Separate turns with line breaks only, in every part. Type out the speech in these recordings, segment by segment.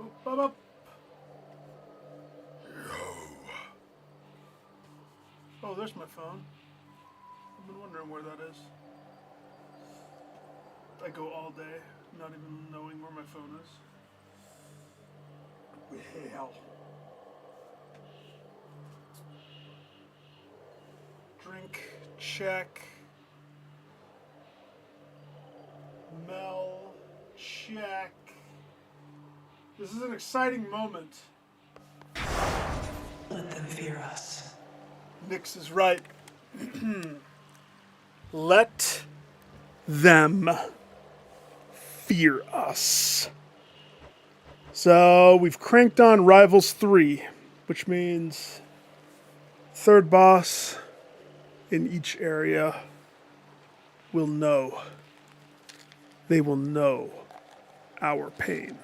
Up, up. Oh, there's my phone. I've been wondering where that is. I go all day, not even knowing where my phone is. Hell. Drink, check. Mel, check. This is an exciting moment.
Let them fear us.
Nix is right. Let them fear us. So we've cranked on Rivals 3, which means third boss in each area will know. They will know our pain.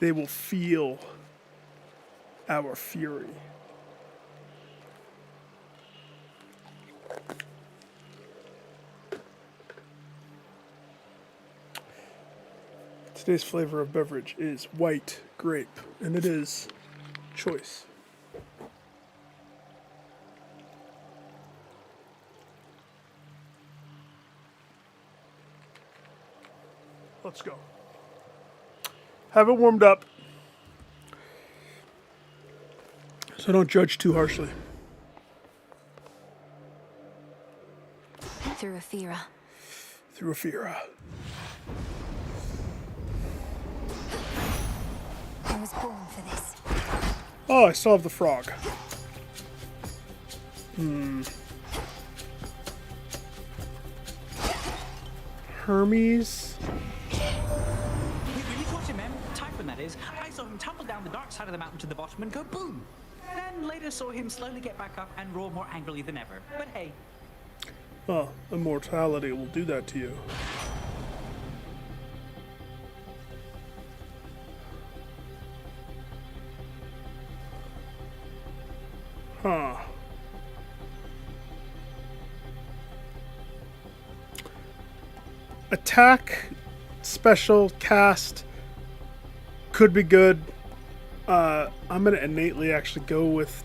They will feel our fury. Today's flavor of beverage is white grape, and it is choice. Let's go. Have it warmed up, so don't judge too harshly.
Through Aphira.
Through Aphira.
I was born for this.
Oh, I still have the frog. Hermes?
We really caught him, man. Typhon, that is. I saw him tumble down the dark side of the mountain to the bottom and go boom. Then later saw him slowly get back up and roar more angrily than ever. But hey.
Well, immortality will do that to you. Huh. Attack, special, cast could be good. I'm gonna innately actually go with.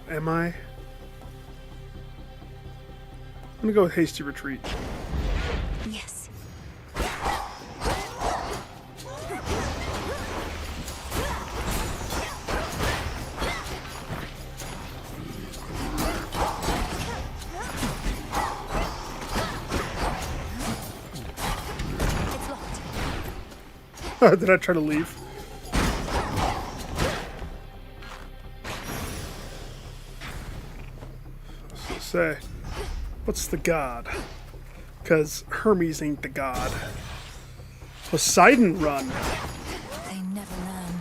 Am I? I'm gonna go with hasty retreat.
Yes. It's locked.
Did I try to leave? Say, what's the god? Because Hermes ain't the god. Poseidon run.
They never learn.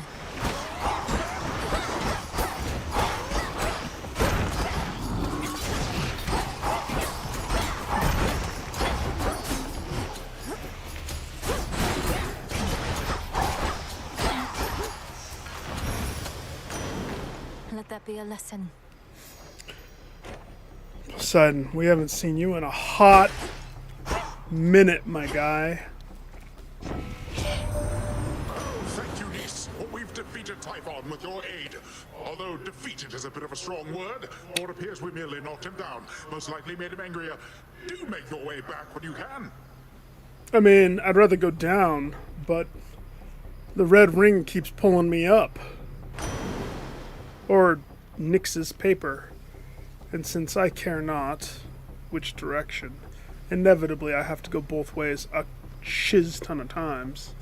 Let that be a lesson.
Poseidon, we haven't seen you in a hot minute, my guy.
Thank you, niece. We've defeated Typhon with your aid. Although defeated is a bit of a strong word, for it appears we merely knocked him down. Most likely made him angrier. Do make your way back when you can.
I mean, I'd rather go down, but the red ring keeps pulling me up. Or Nix's paper. And since I care not which direction, inevitably I have to go both ways a shiz ton of times.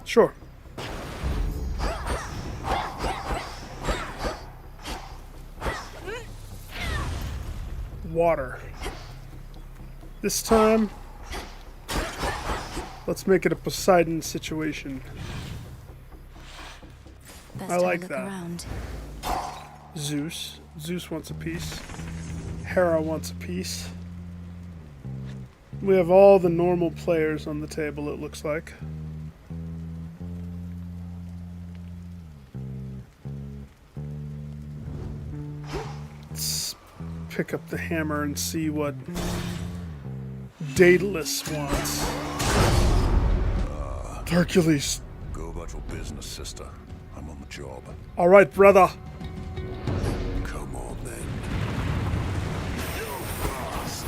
Sure. Water. This time, let's make it a Poseidon situation.
best
I
have
like
a look
that.
around.
Zeus. Zeus wants a piece. Hera wants a piece. We have all the normal players on the table, it looks like. Let's pick up the hammer and see what Daedalus wants. Hercules.
Go about your business, sister. I'm on the job.
All right, brother.
Come on, then. Fools.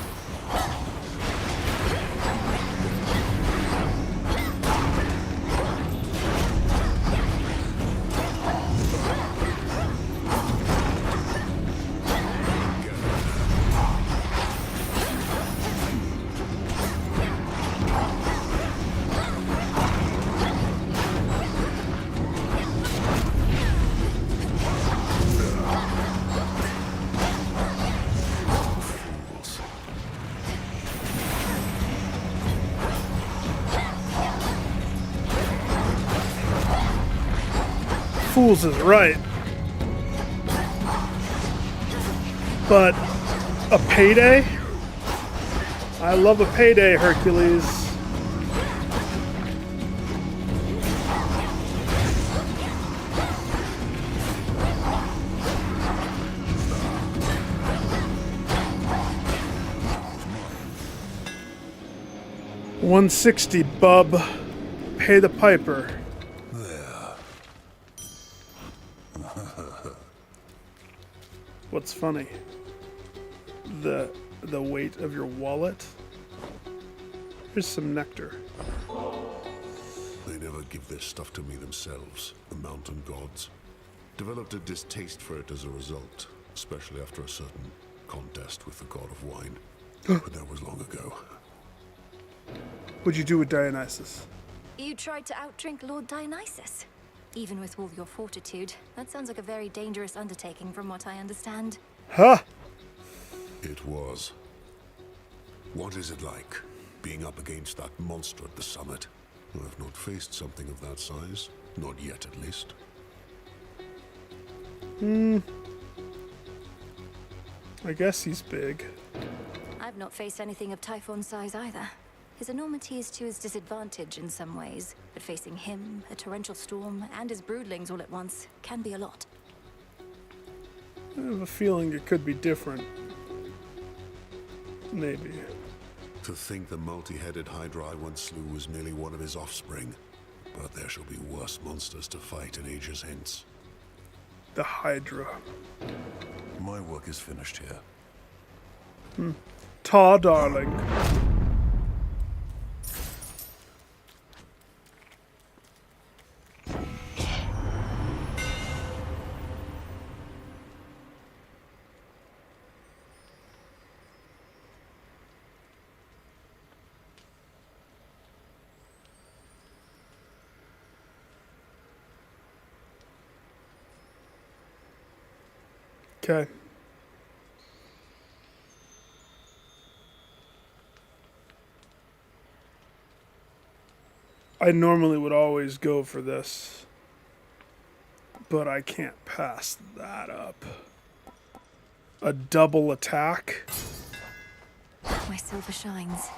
Fools is right. But a payday? I love a payday, Hercules. $160, bub. Pay the piper. What's funny? The weight of your wallet? Here's some nectar.
They never give their stuff to me themselves, the mountain gods. Developed a distaste for it as a result, especially after a certain contest with the god of wine. But that was long ago.
What'd you do with Dionysus?
You tried to outdrink Lord Dionysus. Even with all your fortitude, that sounds like a very dangerous undertaking from what I understand.
Huh?
It was. What is it like, being up against that monster at the summit? I've not faced something of that size. Not yet, at least.
I guess he's big.
I've not faced anything of Typhon's size either. His enormity is to his disadvantage in some ways, but facing him, a torrential storm, and his broodlings all at once can be a lot.
I have a feeling it could be different. Maybe.
To think the multi-headed Hydra I once slew was merely one of his offspring. But there shall be worse monsters to fight in ages hence.
The Hydra.
My work is finished here.
Ta, darling. Okay. I normally would always go for this, but I can't pass that up. A double attack?
My silver shines.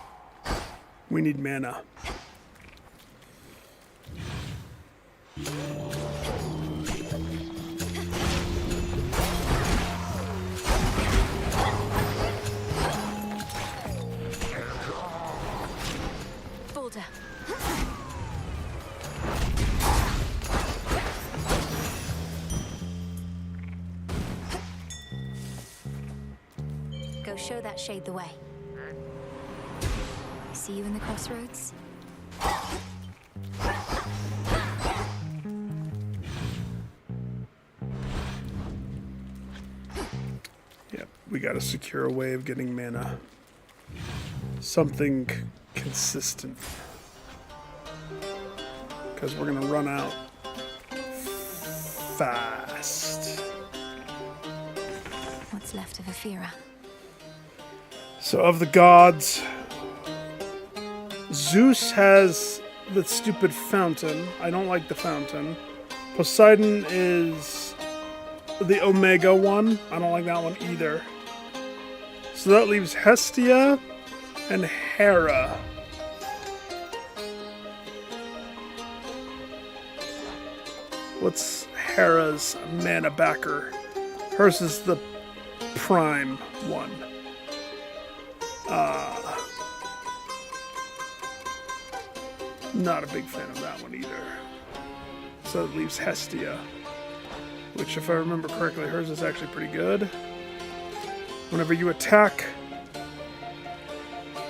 We need mana.
Boulder. Go show that shade the way. See you in the crossroads?
Yep, we gotta secure a way of getting mana. Something consistent. Because we're gonna run out fast.
What's left of Ephira?
So of the gods, Zeus has the stupid fountain. I don't like the fountain. Poseidon is the Omega one. I don't like that one either. So that leaves Hestia and Hera. What's Hera's mana backer? Hers is the prime one. Not a big fan of that one either. So it leaves Hestia, which, if I remember correctly, hers is actually pretty good. Whenever you attack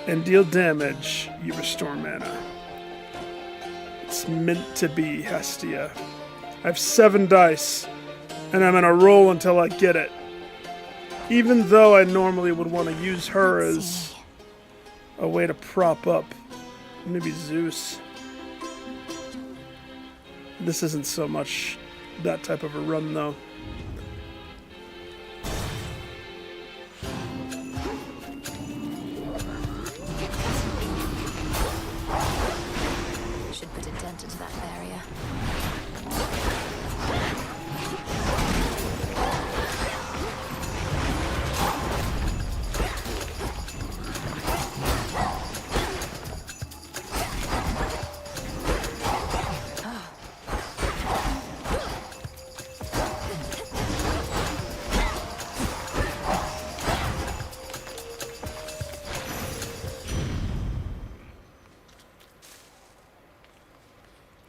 and deal damage, you restore mana. It's meant to be Hestia. I have 7 dice, and I'm gonna roll until I get it. Even though I normally would want to use her as a way to prop up maybe Zeus. This isn't so much that type of a run, though.
Should put a dent into that barrier.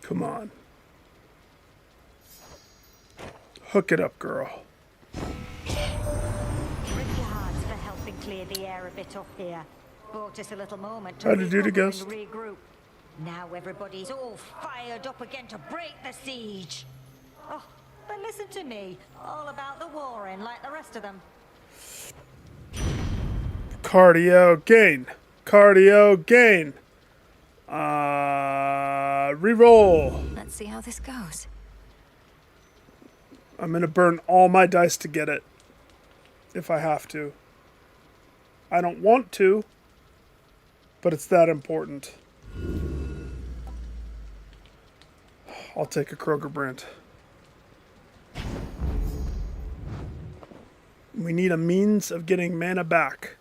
Come on. Hook it up, girl.
Rip your hearts for helping clear the air a bit up here. Bought us a little moment to
How'd you do to
recover
Ghost?
and regroup. Now everybody's all fired up again to break the siege. Oh, but listen to me. All about the warring like the rest of them.
Cardio gain. Cardio gain. Reroll.
Let's see how this goes.
I'm gonna burn all my dice to get it. If I have to. I don't want to, but it's that important. I'll take a Kroger Brand. We need a means of getting mana back.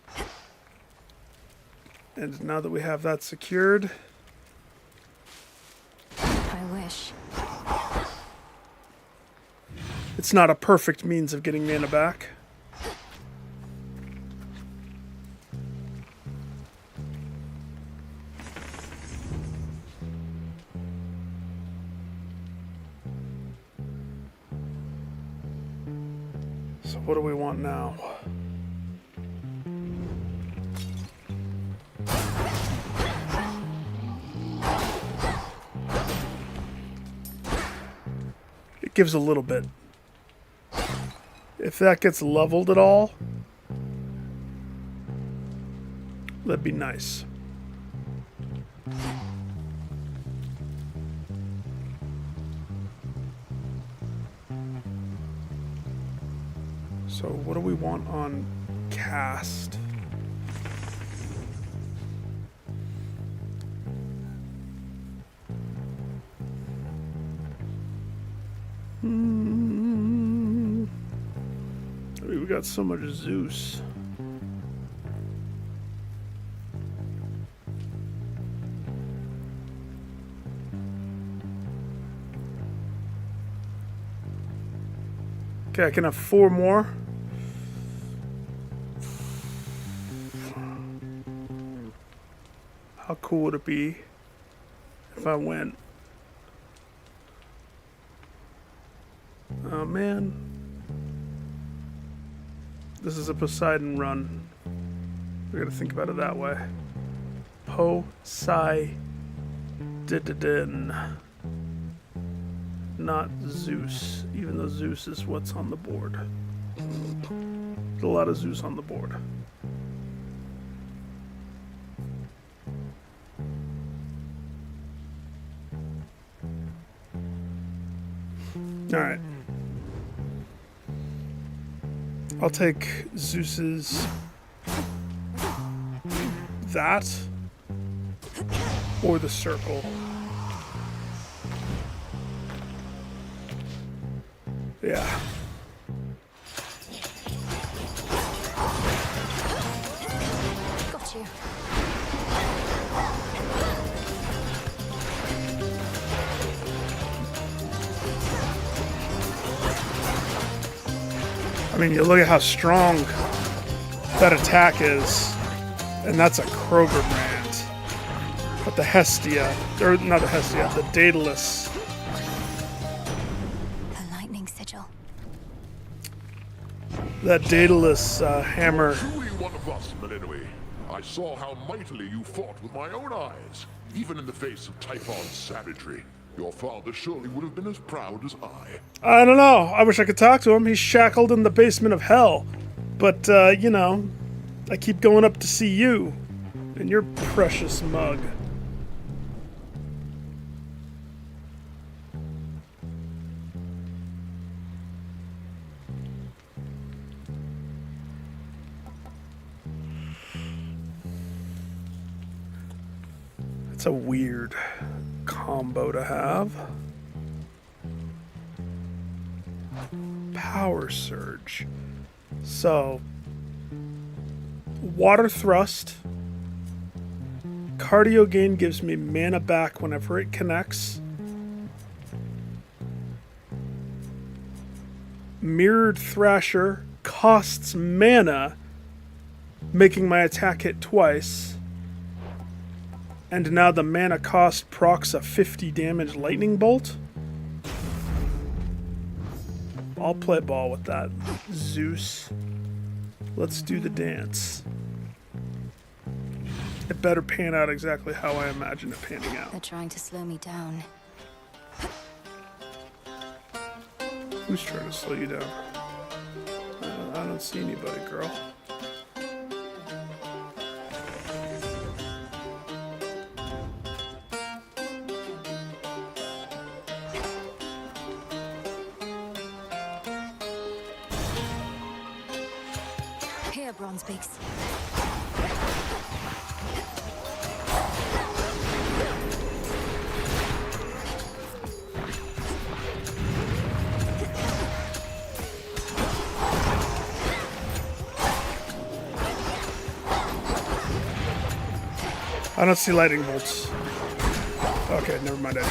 And now that we have that secured,
I wish.
it's not a perfect means of getting mana back. So what do we want now? It gives a little bit. If that gets leveled at all, that'd be nice. So what do we want on cast? I mean, we got so much Zeus. Okay, I can have 4 more. How cool would it be if I went? Oh man. This is a Poseidon run. We gotta think about it that way. Poseidon. Not Zeus, even though Zeus is what's on the board. There's a lot of Zeus on the board. Alright. I'll take Zeus's that or the circle. Yeah.
Got you.
I mean, you look at how strong that attack is, and that's a Kroger brand. But the Hestia, or not the Hestia, the Daedalus.
A lightning sigil.
That Daedalus hammer.
Truly one of us, Melinoi. I saw how mightily you fought with my own eyes, even in the face of Typhon's savagery. Your father surely would have been as proud as I.
I don't know. I wish I could talk to him. He's shackled in the basement of hell. But, you know, I keep going up to see you and your precious mug. It's a weird combo to have. Power surge. So, water thrust. Cardio gain gives me mana back whenever it connects. Mirrored Thrasher costs mana, making my attack hit twice. And now the mana cost procs a 50 damage lightning bolt. I'll play ball with that, Zeus. Let's do the dance. It better pan out exactly how I imagine it panning out.
They're trying to slow me down.
Who's trying to slow you down? I don't see anybody, girl.
Here, Bronzebeaks.
I don't see lightning bolts. Okay, never mind. I did.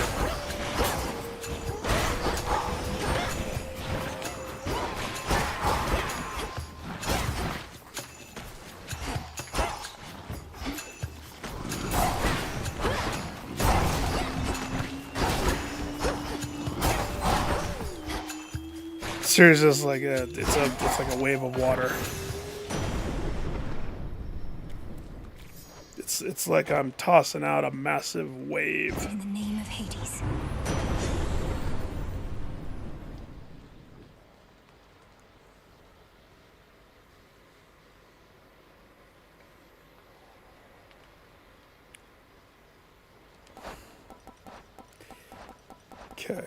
Seriously, it's like it's like a wave of water. It's like I'm tossing out a massive wave.
In the name of Hades.
Okay.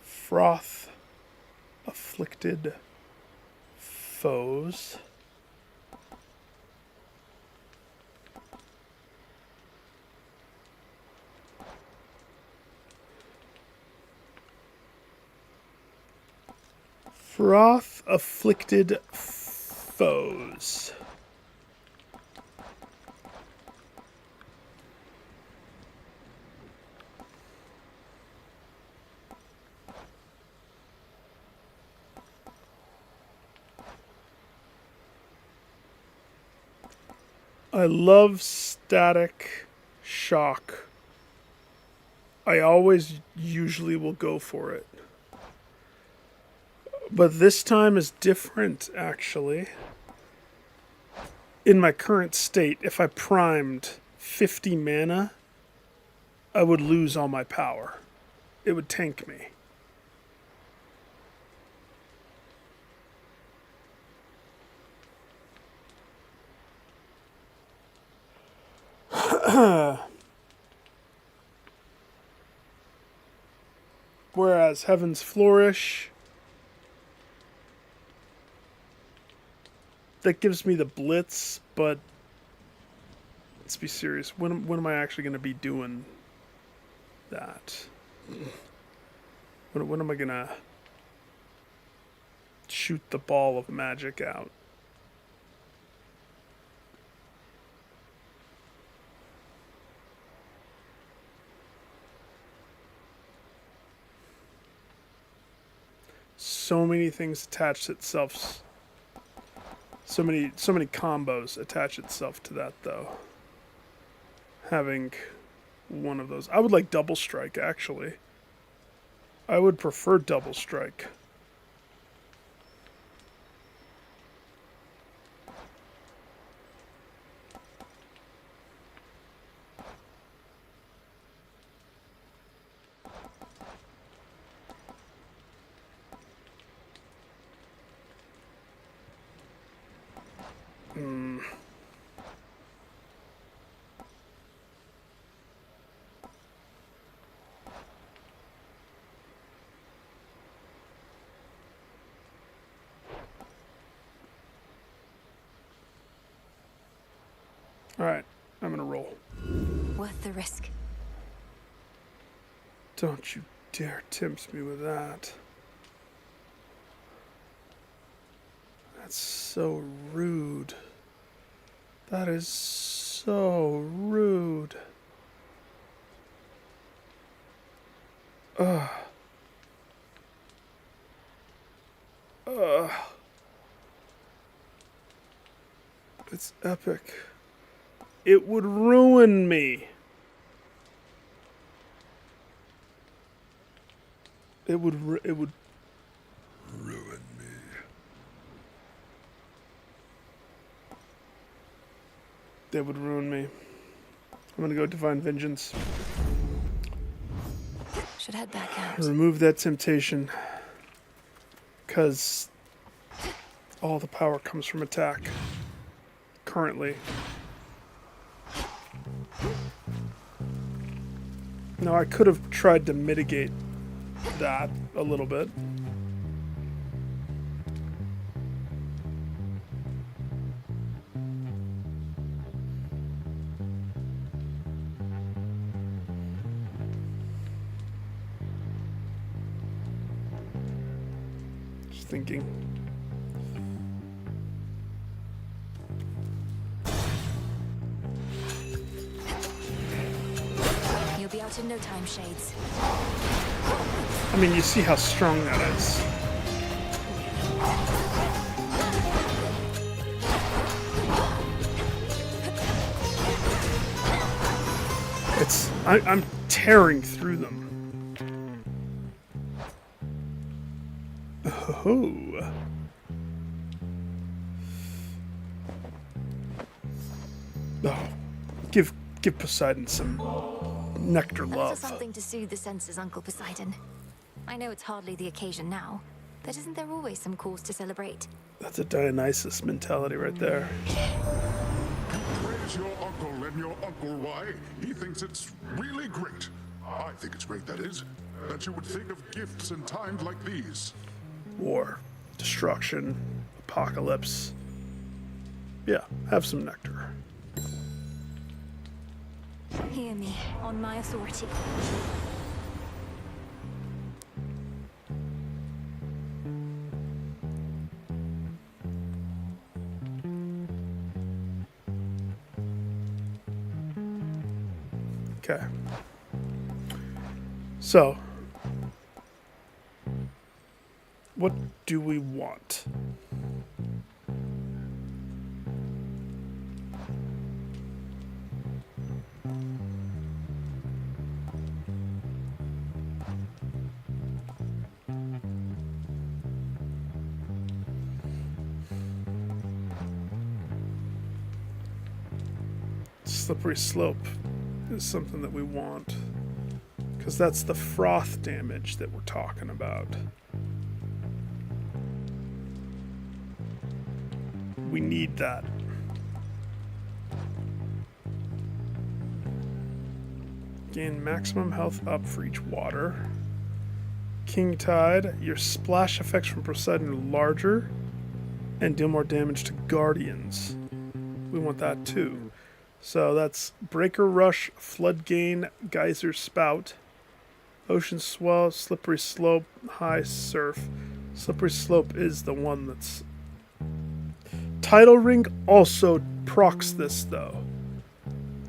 Froth afflicted foes. Froth afflicted foes. I love static shock. I always usually will go for it. But this time is different, actually. In my current state, if I primed 50 mana, I would lose all my power. It would tank me. Whereas Heaven's Flourish, that gives me the Blitz, but let's be serious. When am I actually going to be doing that? When am I going to shoot the ball of magic out? So many things attach itself. So many combos attach itself to that, though. Having one of those. I would like double strike, actually. I would prefer double strike. Alright, I'm gonna roll.
Worth the risk.
Don't you dare tempt me with that. That's so rude. That is so rude. Ugh. Ugh. It's epic. It would ruin me. It would ruin me. That would ruin me. I'm gonna go Divine Vengeance.
Should head back out.
Remove that temptation. Because all the power comes from attack. Currently. Now, I could have tried to mitigate that a little bit. Just thinking.
You'll be out in no time, Shades.
I mean, you see how strong that is. I'm tearing through them. Oh. Oh. Give Poseidon some nectar
A little
love.
something to soothe the senses, Uncle Poseidon. I know it's hardly the occasion now, but isn't there always some cause to celebrate?
That's a Dionysus mentality right there.
Praise your uncle, and your uncle, why? He thinks it's really great. I think it's great, that is, that you would think of gifts in times like these.
War, destruction, apocalypse. Yeah, have some nectar.
Hear me, on my authority.
Okay. So, what do we want? Slippery slope is something that we want, because that's the froth damage that we're talking about. We need that. Gain maximum health up for each water. King Tide. Your splash effects from Poseidon are larger and deal more damage to guardians. We want that too. So that's Breaker Rush, Flood Gain, Geyser Spout, Ocean Swell, Slippery Slope, High Surf. Slippery Slope is the one that's... Tidal Ring also procs this though.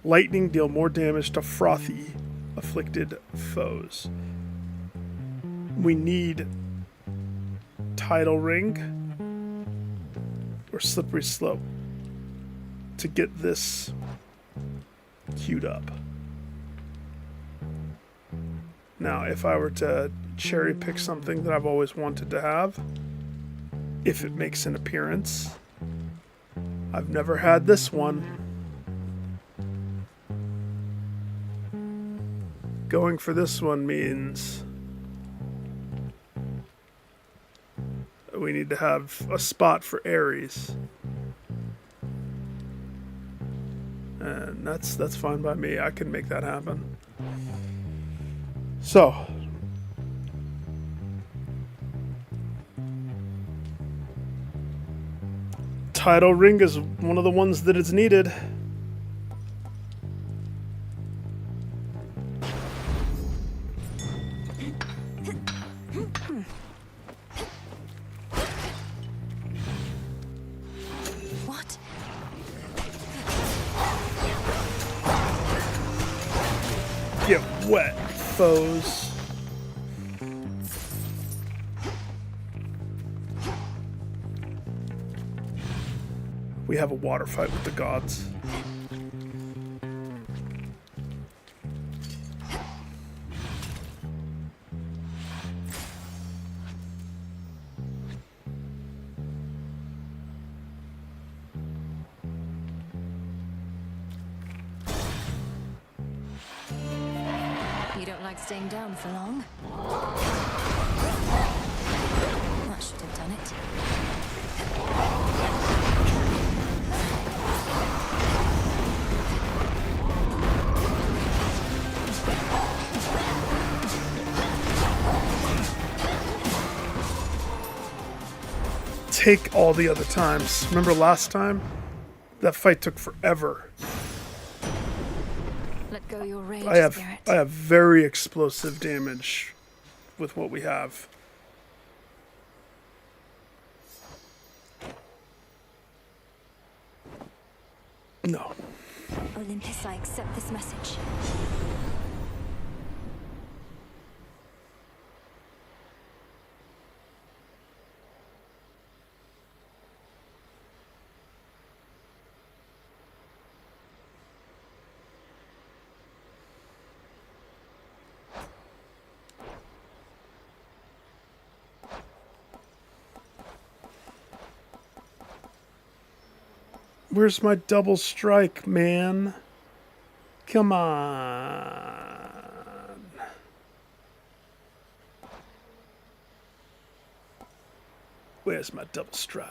Lightning deal more damage to frothy, afflicted foes. We need Tidal Ring or Slippery Slope to get this queued up. Now, if I were to cherry pick something that I've always wanted to have, if it makes an appearance, I've never had this one. Going for this one means we need to have a spot for Ares. And that's fine by me. I can make that happen. So, Tidal Ring is one of the ones that is needed.
What?
Get wet, foes. We have a water fight with the gods.
You don't like staying down for long? That should have done it.
Take all the other times. Remember last time? That fight took forever.
Let go your rage,
I
spirit.
have very explosive damage with what we have. No.
Olympus, I accept this message.
Where's my double strike, man? Come on. Where's my double strike?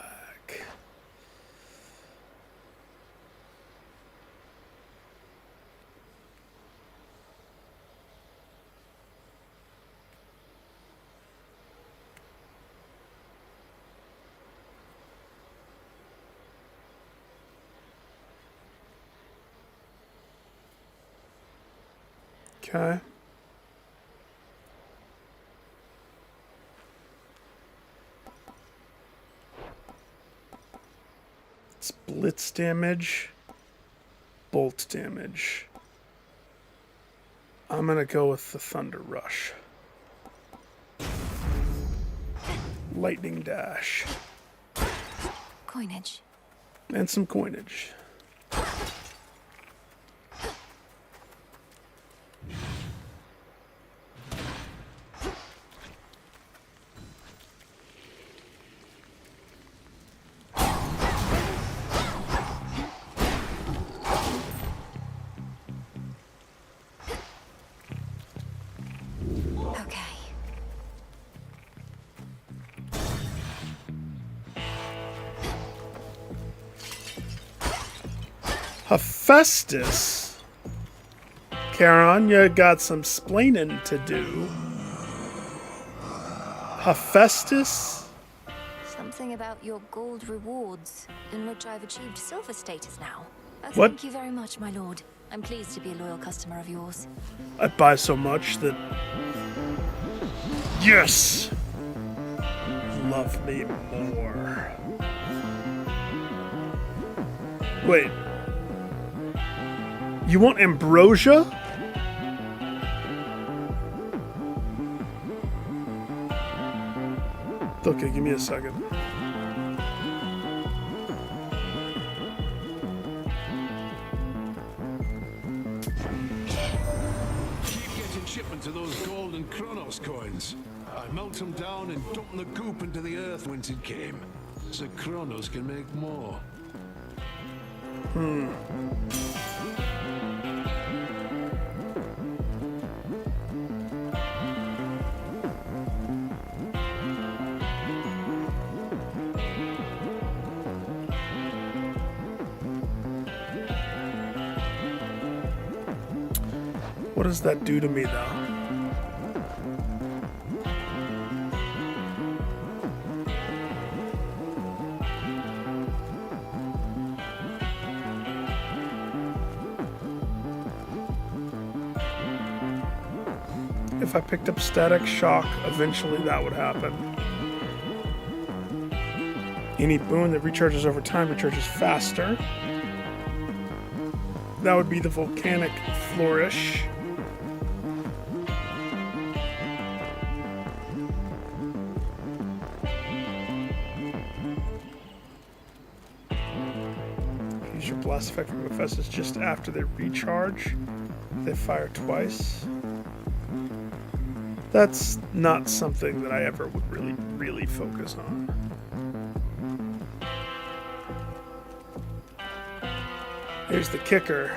Okay. It's blitz damage, bolt damage. I'm gonna go with the Thunder Rush. Lightning Dash.
Coinage.
And some coinage.
Okay.
Hephaestus. Charon, you got some splaining to do. Hephaestus?
Something about your gold rewards, in which I've achieved silver status now.
What?
Thank you very much, my lord. I'm pleased to be a loyal customer of yours.
I buy so much that... Yes! Love me more. Wait. You want ambrosia? Okay, give me a second.
Keep getting shipments of those gold and Chronos coins. I melt them down and dump the goop into the earth whence it came, so Chronos can make more.
What does that do to me, though? If I picked up static shock, eventually that would happen. Any boon that recharges over time recharges faster. That would be the volcanic flourish. Use your blast effect from Hephaestus just after they recharge. They fire twice. That's not something that I ever would really focus on. Here's the kicker.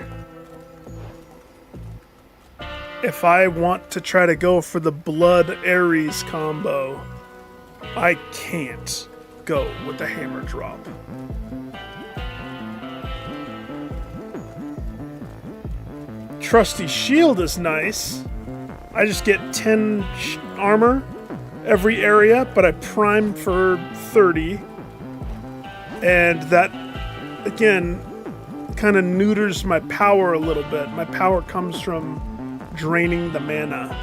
If I want to try to go for the Blood Ares combo, I can't go with the hammer drop. Trusty Shield is nice. I just get 10 armor every area, but I prime for 30. And that, again, kind of neuters my power a little bit. My power comes from draining the mana.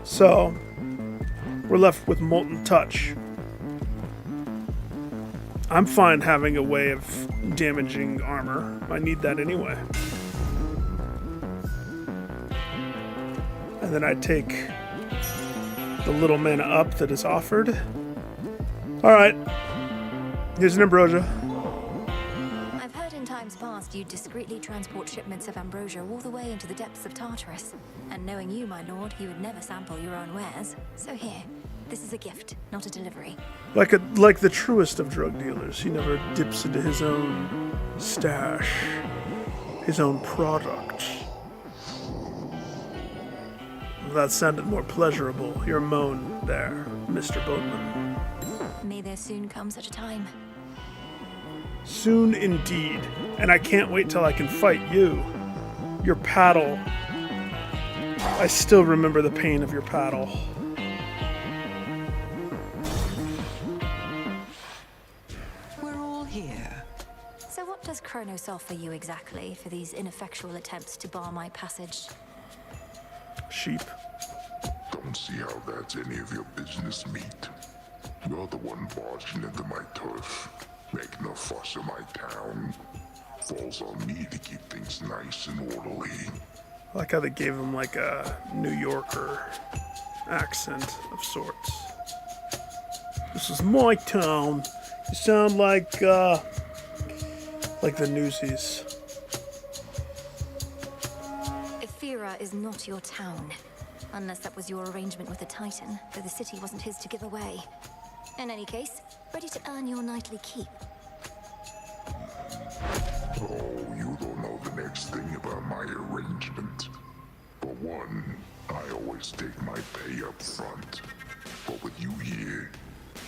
So, we're left with Molten Touch. I'm fine having a way of damaging armor. I need that anyway. And then I take the little mana up that is offered. Alright. Here's an ambrosia.
I've heard in times past you discreetly transport shipments of ambrosia all the way into the depths of Tartarus. And knowing you, my lord, you would never sample your own wares. So here, this is a gift, not a delivery.
Like the truest of drug dealers, he never dips into his own stash, his own product. That sounded more pleasurable. Your moan there, Mr. Boatman.
May there soon come such a time.
Soon indeed. And I can't wait till I can fight you. Your paddle. I still remember the pain of your paddle.
We're all here.
So what does Kronos offer you exactly for these ineffectual attempts to bar my passage?
Sheep.
Don't see how that's any of your business, meat. You're the one barging into my turf, making a fuss in my town. Falls on me to keep things nice and orderly.
I like how they gave him like a New Yorker accent of sorts. This is my town. You sound like the Newsies.
Ephira is not your town. Unless that was your arrangement with the Titan, though the city wasn't his to give away. In any case, ready to earn your nightly keep.
Oh, you don't know the next thing about my arrangement. For one, I always take my pay up front. But with you here,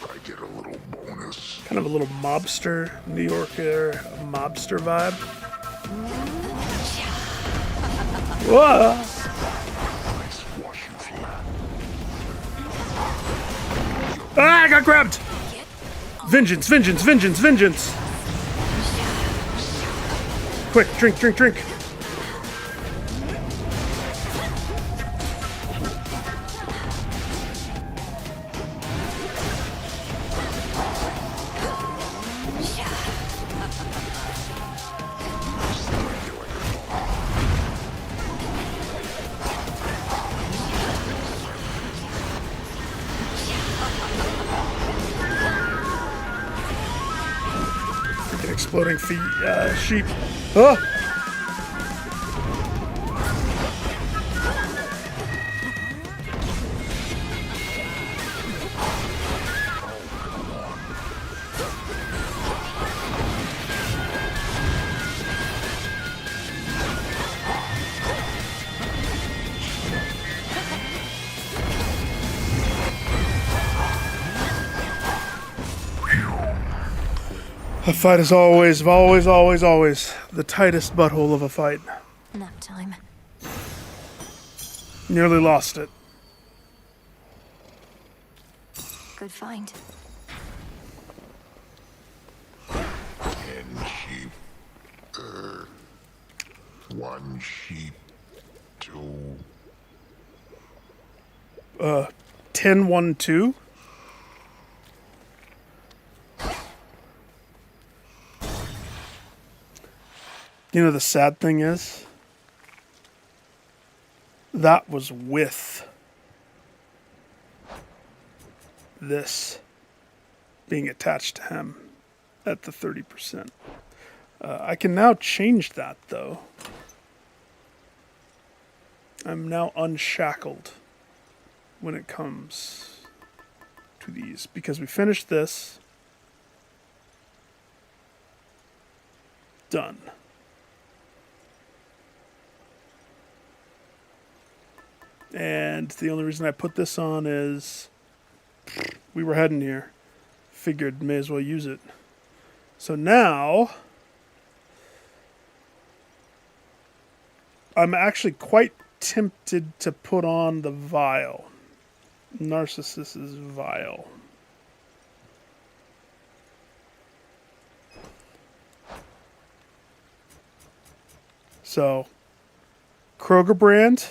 I get a little bonus.
Kind of a little mobster, New Yorker mobster vibe. Whoa! Ah, I got grabbed! Vengeance, vengeance, vengeance, vengeance! Quick, drink, drink, drink. Freaking exploding sheep. Oh! A fight is always the tightest butthole of a fight.
Nap time.
Nearly lost it.
Good find.
10 sheep. 1 sheep. 2.
10-1-2? You know, the sad thing is, that was with this being attached to him at the 30%. I can now change that, though. I'm now unshackled when it comes to these, because we finished this. Done. And the only reason I put this on is we were heading here. Figured may as well use it. So now I'm actually quite tempted to put on the vial. Narcissus's vial. So Kroger brand.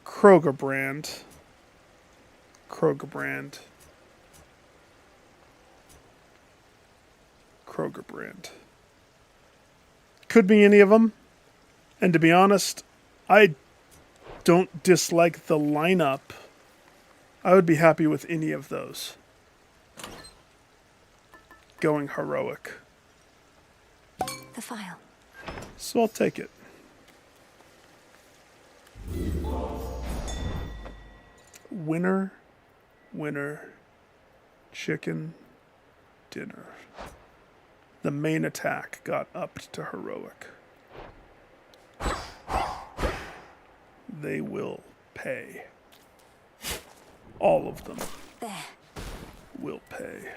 Kroger brand. Kroger brand. Kroger brand. Could be any of them. And to be honest, I don't dislike the lineup. I would be happy with any of those. Going heroic.
The file.
So I'll take it. Winner, winner, chicken dinner. The main attack got upped to heroic. They will pay. All of them
There.
will pay.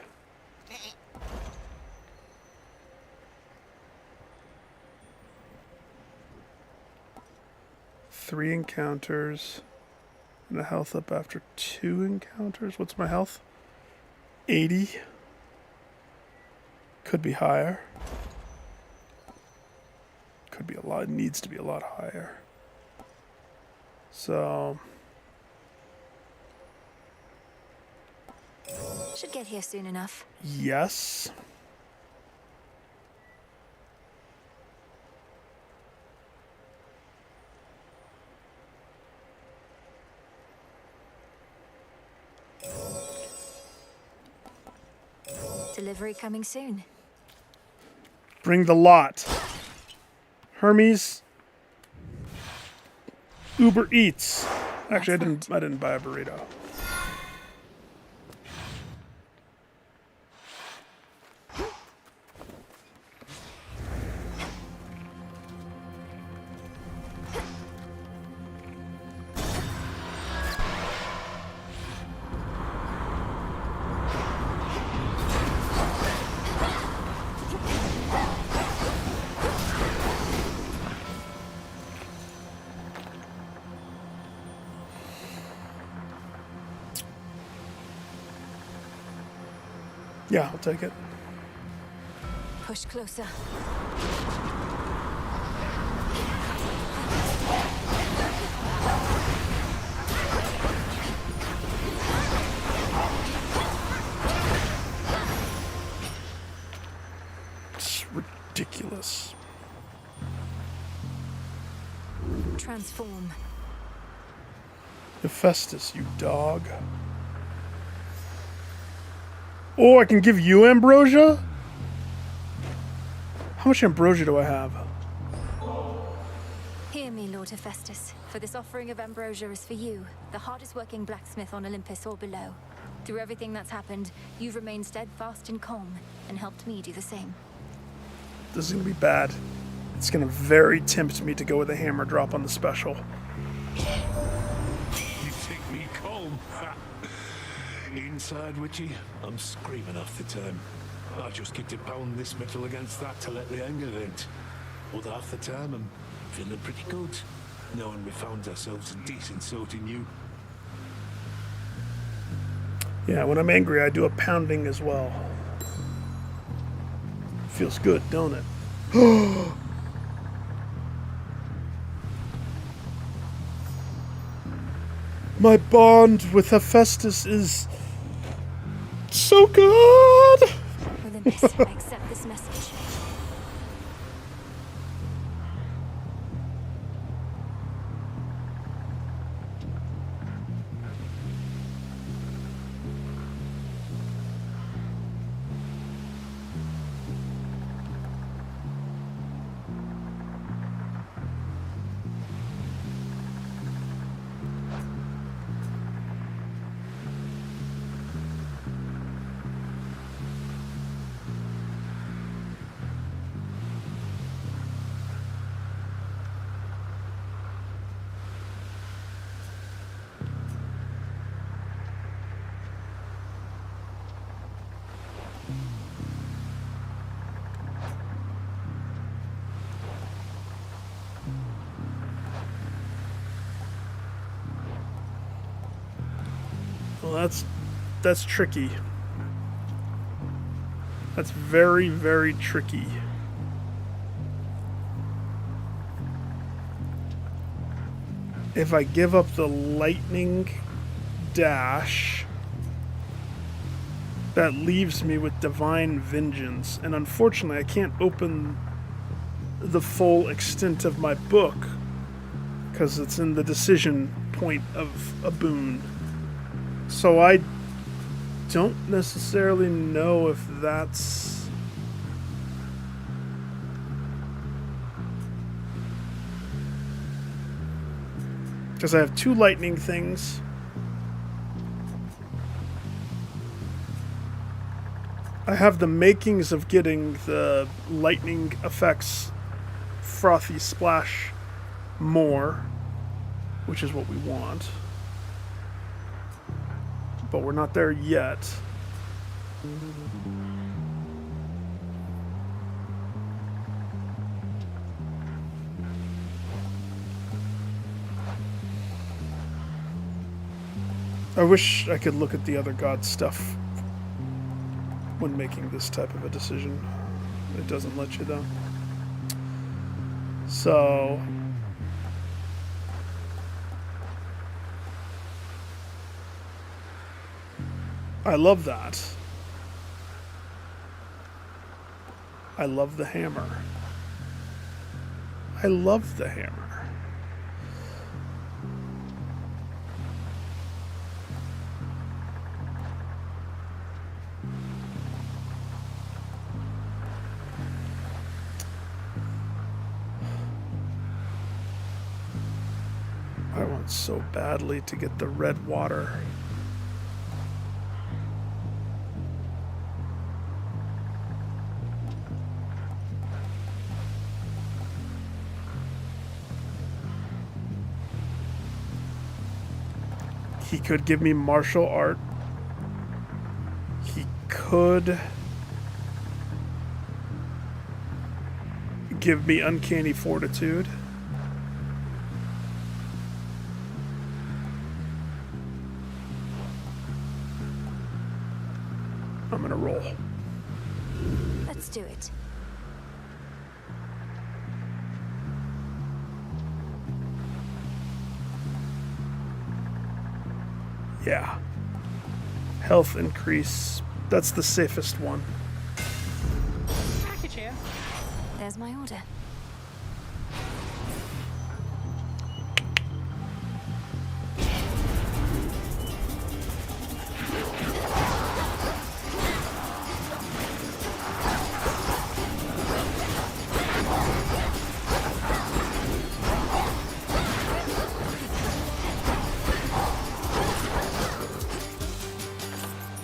Three encounters. And a health up after 2 encounters. What's my health? 80. Could be higher. Could be a lot. It needs to be a lot higher. So
Should get here soon enough.
yes.
Delivery coming soon.
Bring the lot. Hermes. Uber Eats. Actually, I didn't buy a burrito. Yeah, I'll take it.
Push closer.
It's ridiculous.
Transform.
Hephaestus, you dog. Oh, I can give you ambrosia? How much ambrosia do I have?
Hear me, Lord Hephaestus, for this offering of ambrosia is for you, the hardest working blacksmith on Olympus or below. Through everything that's happened, you've remained steadfast and calm, and helped me do the same.
This is gonna be bad. It's gonna very tempt me to go with a hammer drop on the special.
You think me calm? Inside, Witchy, I'm screaming half the time. I just get to pound this metal against that to let the anger vent. Other half the time, I'm feeling pretty good, knowing we found ourselves a decent sort in you.
Yeah, when I'm angry, I do a pounding as well. Feels good, don't it? My bond with Hephaestus is so good!
Olympus, I accept this message.
Well, that's tricky. That's very, very tricky. If I give up the lightning dash, that leaves me with divine vengeance, and unfortunately I can't open the full extent of my book because it's in the decision point of a boon. So I don't necessarily know if that's... Because I have two lightning things. I have the makings of getting the lightning effects frothy splash more, which is what we want. But we're not there yet. I wish I could look at the other god stuff when making this type of a decision. It doesn't let you though. So... I love that. I love the hammer. I love the hammer. I want so badly to get the red water. He could give me martial art. He could give me uncanny fortitude. I'm gonna roll.
Let's do it.
Yeah. Health increase. That's the safest one.
Package here.
There's my order.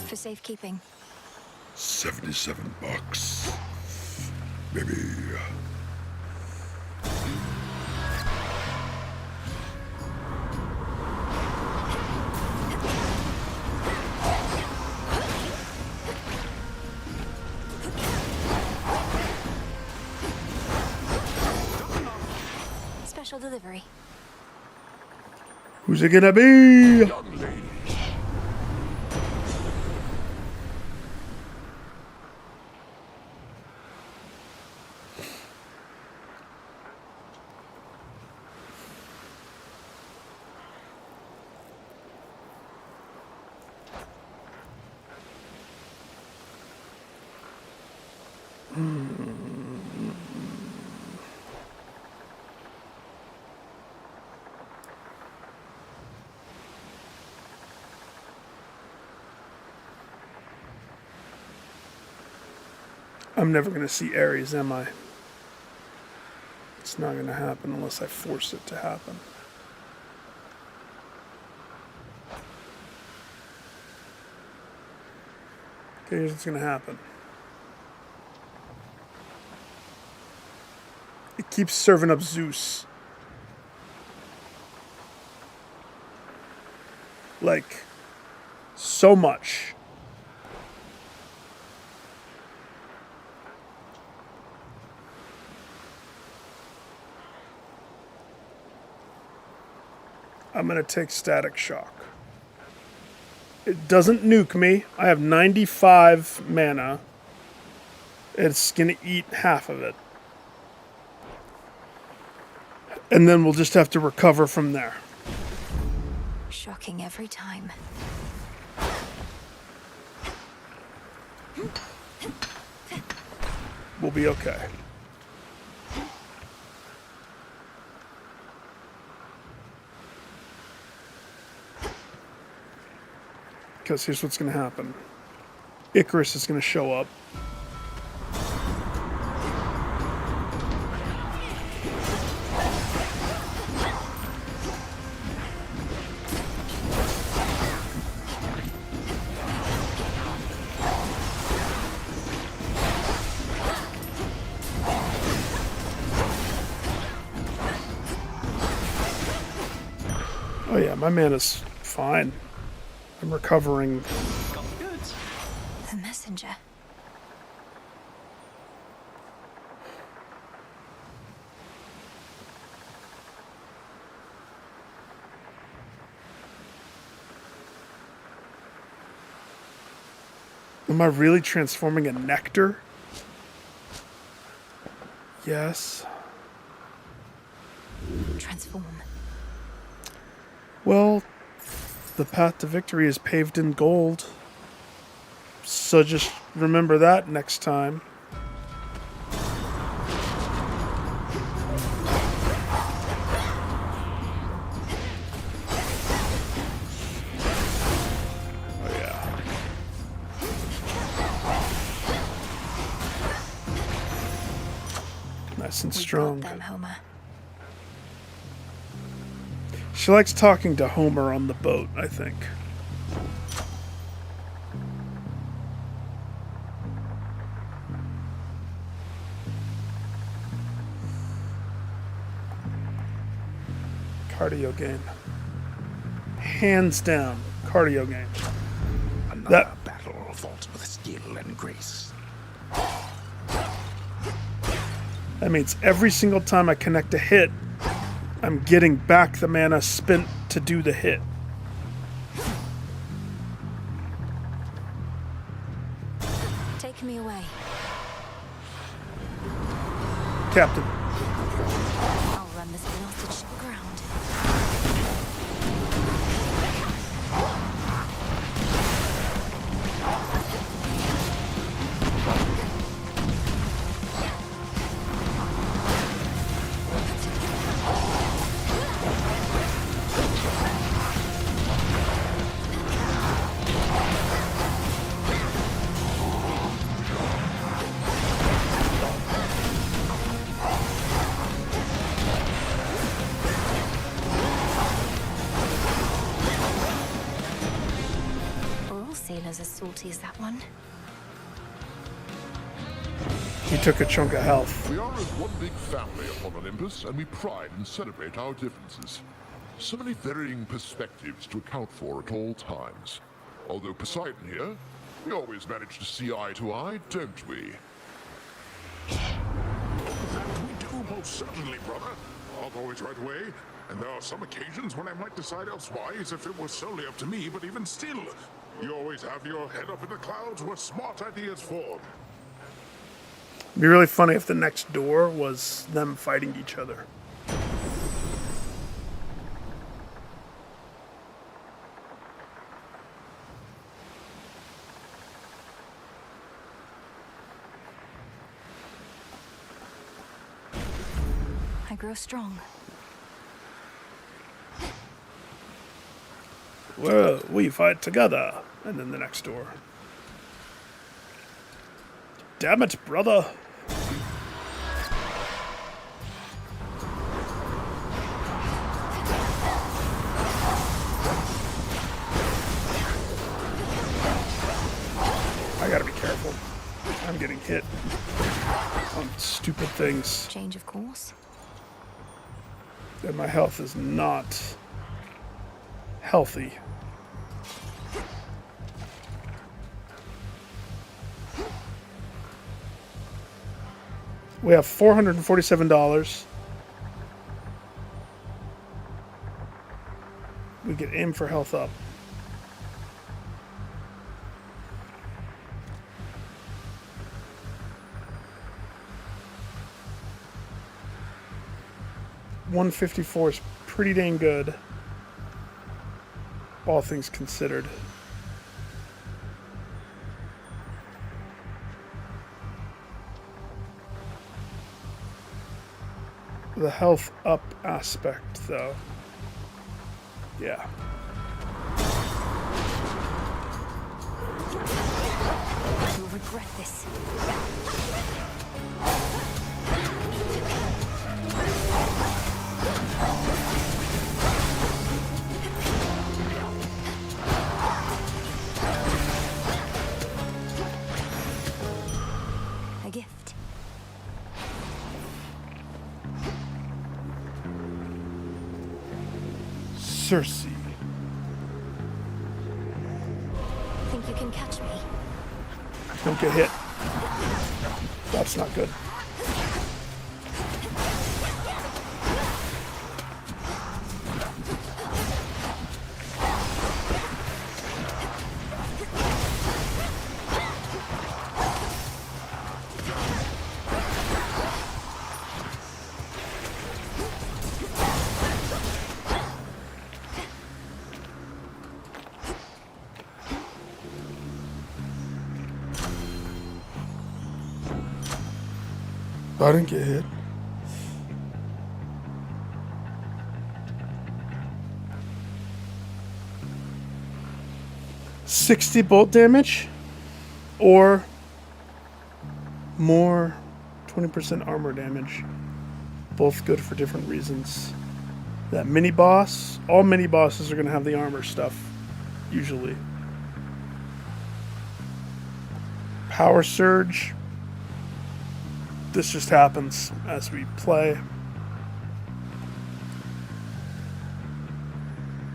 For safekeeping.
$77. Maybe.
Special delivery.
Who's it gonna be?
Young lady.
I'm never gonna see Ares, am I? It's not gonna happen unless I force it to happen. Okay, here's what's gonna happen. It keeps serving up Zeus. Like, so much. I'm gonna take Static Shock. It doesn't nuke me. I have 95 mana. It's gonna eat half of it. And then we'll just have to recover from there.
Shocking every time.
We'll be okay. Because here's what's going to happen. Icarus is going to show up. Oh yeah, my mana's fine. I'm recovering.
Got the goods.
The messenger.
Am I really transforming a nectar? Yes.
Transform.
Well, the path to victory is paved in gold. So just remember that next time. Oh yeah. Nice and
We
strong.
got them, Homer.
She likes talking to Homer on the boat, I think. Cardio game. Hands down, cardio game.
Another battle fought with skill and grace.
That means every single time I connect a hit, I'm getting back the mana spent to do the hit.
Take me away.
Captain.
I'll run this blasted ship aground. Are all sailors as salty as that one?
He took a chunk of health.
We are as one big family upon Olympus, and we pride and celebrate our differences. So many varying perspectives to account for at all times. Although Poseidon here, we always manage to see eye to eye, don't we? That we do, most certainly, brother. I'll always right away, and there are some occasions when I might decide elsewise if it was solely up to me, but even still, you always have your head up in the clouds where smart ideas form.
It'd be really funny if the next door was them fighting each other.
I grow strong.
Well, we fight together. And then the next door. Damn it, brother. I gotta be careful. I'm getting hit on stupid things.
Change of course.
And my health is not healthy. We have $447. We get aim for health up. $154 is pretty dang good, all things considered. The health up aspect, though. Yeah.
You'll regret this. A gift.
Cersei.
Think you can catch me?
Don't get hit. That's not good. I didn't get hit. $60 bolt damage, or more 20% armor damage. Both good for different reasons. That mini boss, all mini bosses are going to have the armor stuff, usually. Power surge. This just happens as we play.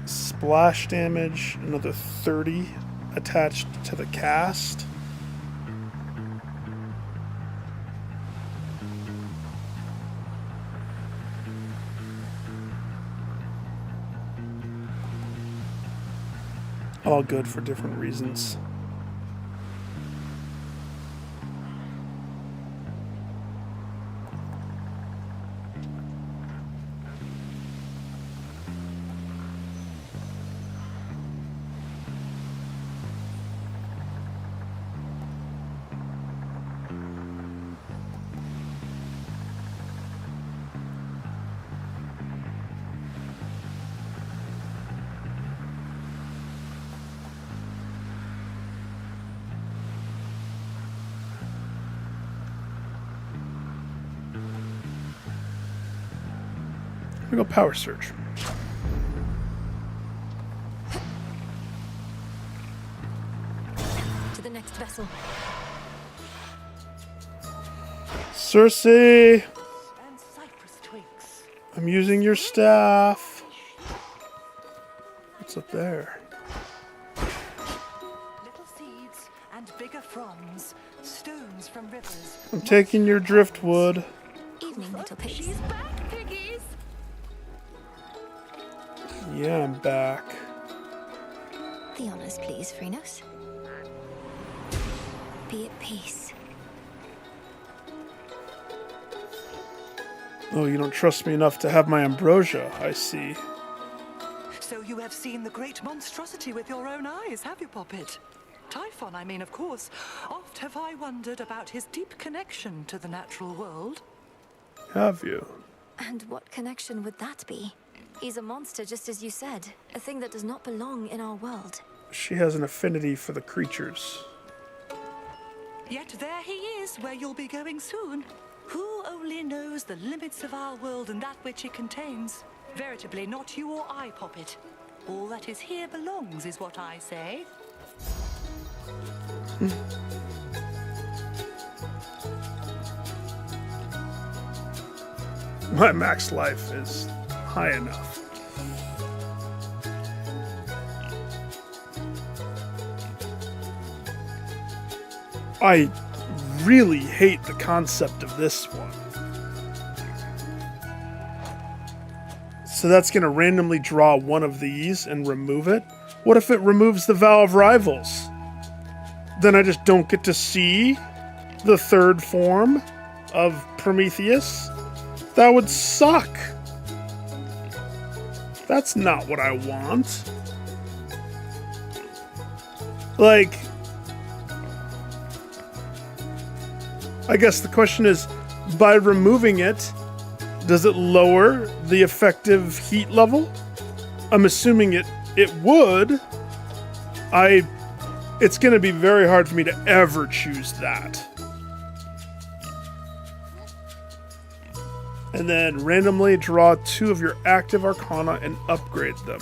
Splash damage, another 30 attached to the cast. All good for different reasons. We go power surge.
To the next vessel.
Cersei,
And cypress twigs.
I'm using your staff. What's up there?
Little seeds and bigger fronds. Stones from rivers.
I'm taking your driftwood.
Evening, little pigs.
She's back, piggies!
Yeah, I'm back.
The honors, please, Phrynos. Be at peace.
Oh, you don't trust me enough to have my ambrosia, I see.
So you have seen the great monstrosity with your own eyes, have you, Poppet? Typhon, I mean, of course. Oft have I wondered about his deep connection to the natural world.
Have you?
And what connection would that be? He's a monster, just as you said. A thing that does not belong in our world.
She has an affinity for the creatures.
Yet there he is, where you'll be going soon. Who only knows the limits of our world and that which it contains? Veritably, not you or I, Poppet. All that is here belongs, is what I say.
My max life is high enough. I really hate the concept of this one. So that's going to randomly draw one of these and remove it? What if it removes the Vow of Rivals? Then I just don't get to see the third form of Prometheus? That would suck. That's not what I want. Like, I guess the question is, by removing it, does it lower the effective heat level? I'm assuming it would. It's going to be very hard for me to ever choose that. And then randomly draw 2 of your active arcana and upgrade them.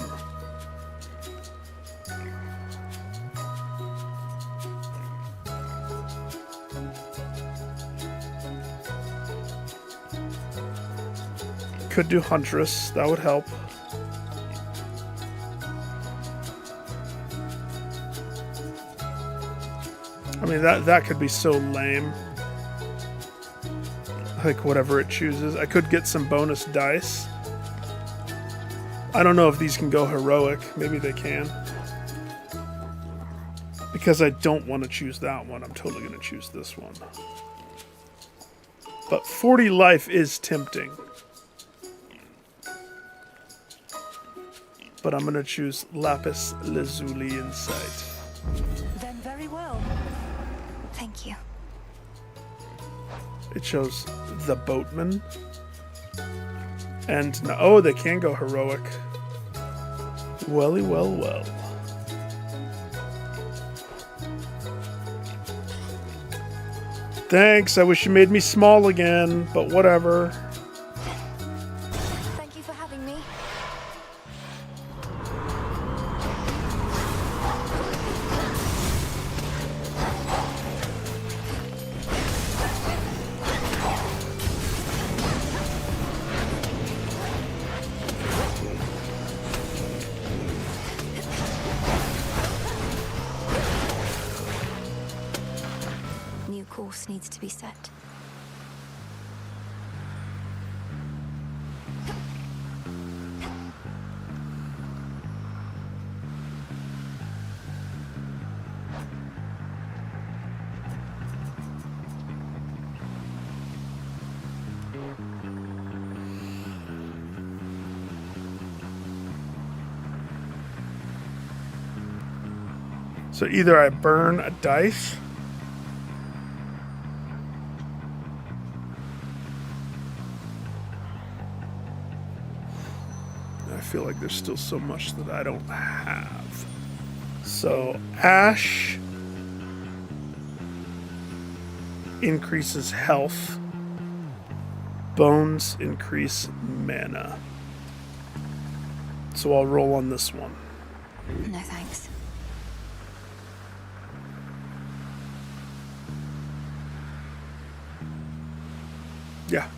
Could do Huntress, that would help. I mean, that could be so lame. Like, whatever it chooses. I could get some bonus dice. I don't know if these can go heroic. Maybe they can. Because I don't want to choose that one. I'm totally going to choose this one. But 40 life is tempting. But I'm going to choose Lapis Lazuli Insight.
Then very well.
Thank you.
It shows the boatman. And, oh, they can go heroic. Welly, well, well. Thanks, I wish you made me small again, but whatever.
Thank you for having me. New course needs to be set.
So either I burn a dice, I feel like there's still so much that I don't have. So ash increases health. Bones increase mana. So I'll roll on this one.
No thanks.
Yeah.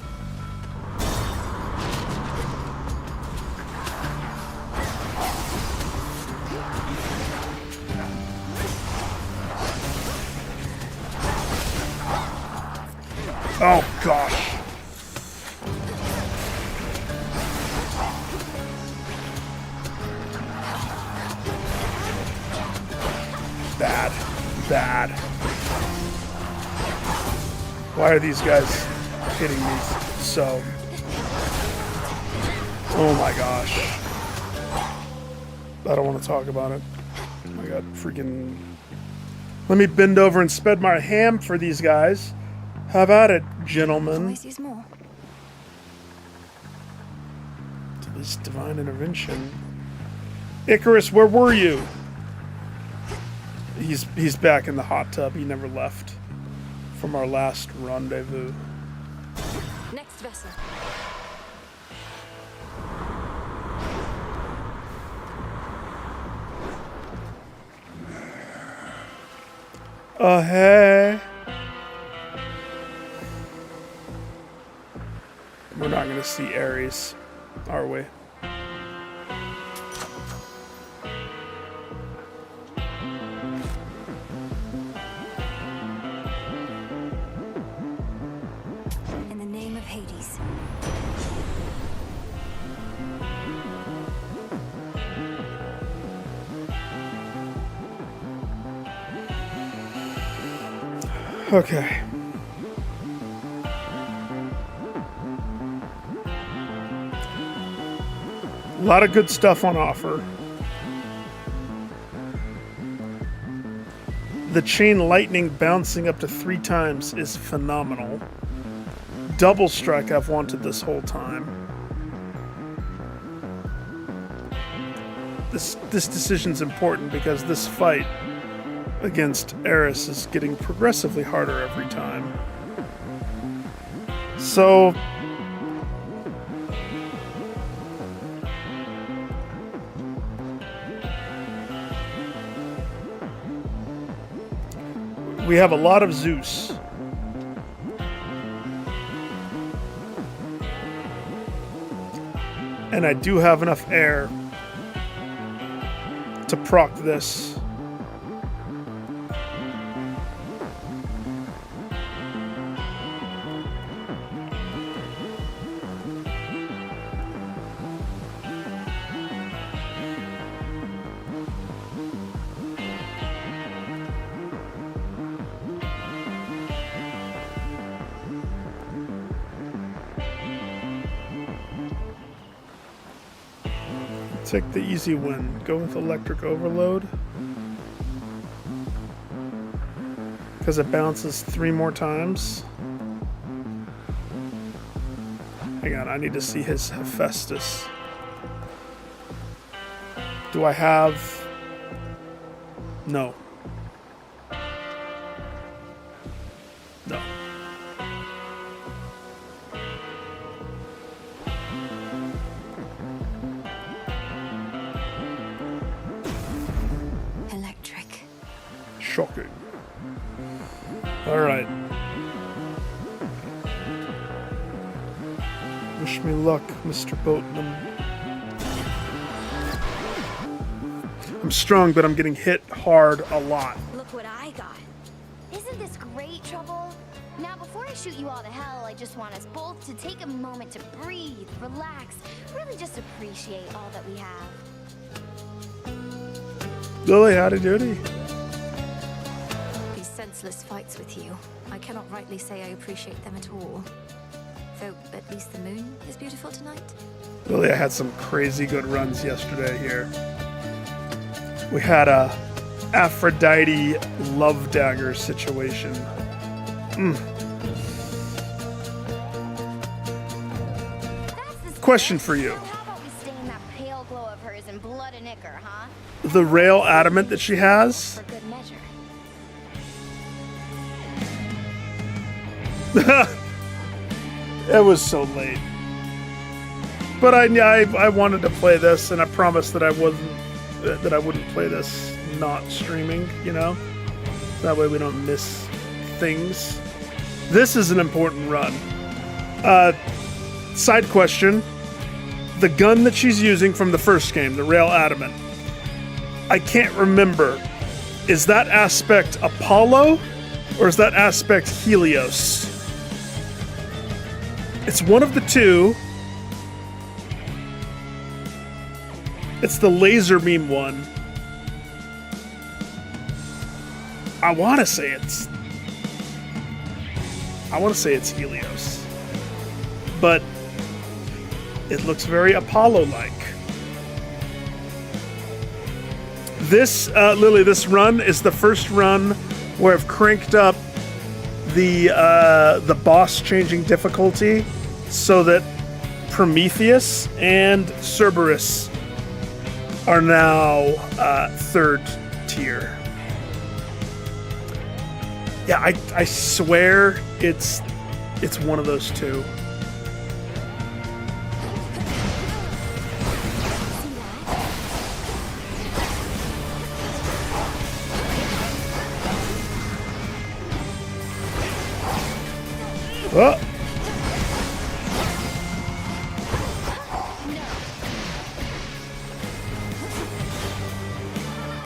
Oh, gosh. Bad. Bad. Why are these guys hitting me so? Oh my gosh. I don't want to talk about it. Oh my god, freaking... Let me bend over and spread my ham for these guys. Have at it, gentlemen.
Always use more.
To this divine intervention. Icarus, where were you? He's back in the hot tub. He never left from our last rendezvous.
Next vessel.
Oh, hey. We're not going to see Ares, are we?
In the name of Hades.
Okay. A lot of good stuff on offer. The chain lightning bouncing up to 3 times is phenomenal. Double strike I've wanted this whole time. This decision's important because this fight against Eris is getting progressively harder every time. So we have a lot of Zeus. And I do have enough air to proc this. Take the easy win. Go with electric overload. Because it bounces 3 more times. Hang on, I need to see his Hephaestus. Do I have... No. No.
Electric.
Shocking. Alright. Wish me luck, Mr. Boatman. I'm strong, but I'm getting hit hard a lot.
Look what I got. Isn't this great, Trouble? Now, before I shoot you all to hell, I just want us both to take a moment to breathe, relax, really just appreciate all that we have.
Lily, howdy doody.
These senseless fights with you, I cannot rightly say I appreciate them at all. Though at least the moon is beautiful tonight.
Lily, I had some crazy good runs yesterday here. We had a Aphrodite love dagger situation. Question for you.
How about we stain that pale glow of hers in blood and ichor, huh?
The rail adamant that she has?
For good measure.
It was so late. but I wanted to play this, and I promised that I wouldn't play this not streaming. You know, that way we don't miss things. This is an important run. Side question: the gun that she's using from the first game, the Rail Adamant. I can't remember. Is that aspect Apollo, or is that aspect Helios? It's one of the two. It's the laser beam one. I want to say it's Helios. But it looks very Apollo-like. This, Lily, this run is the first run where I've cranked up the boss changing difficulty so that Prometheus and Cerberus are now third tier. Yeah, I swear it's one of those two. Oh.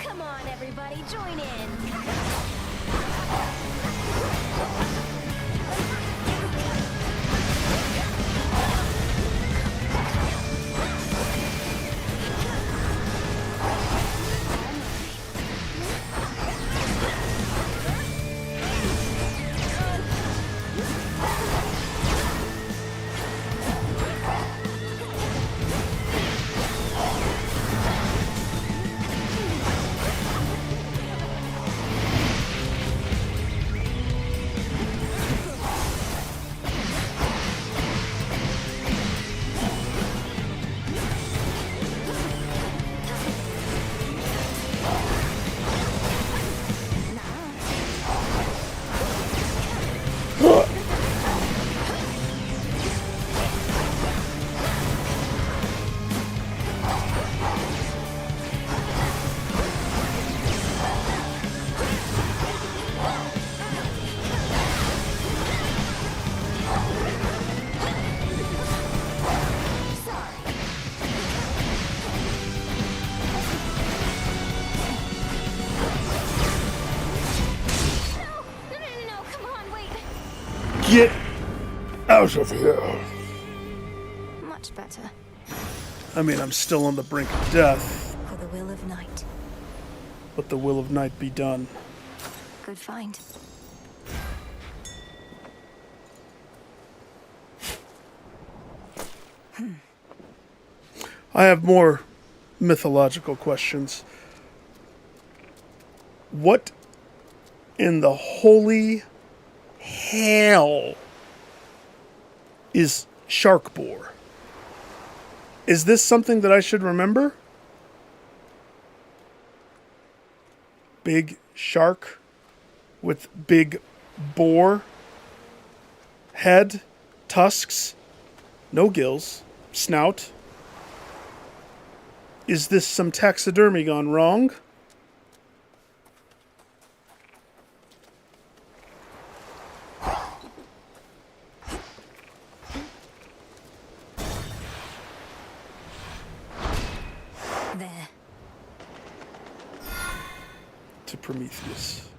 Come on, everybody, join in.
Get out of here.
Much better.
I mean, I'm still on the brink of death,
For the will of night.
but the will of night be done.
Good find.
I have more mythological questions. What in the holy hell is shark boar? Is this something that I should remember? Big shark with big boar head, tusks, no gills, snout. Is this some taxidermy gone wrong?
There.
To Prometheus.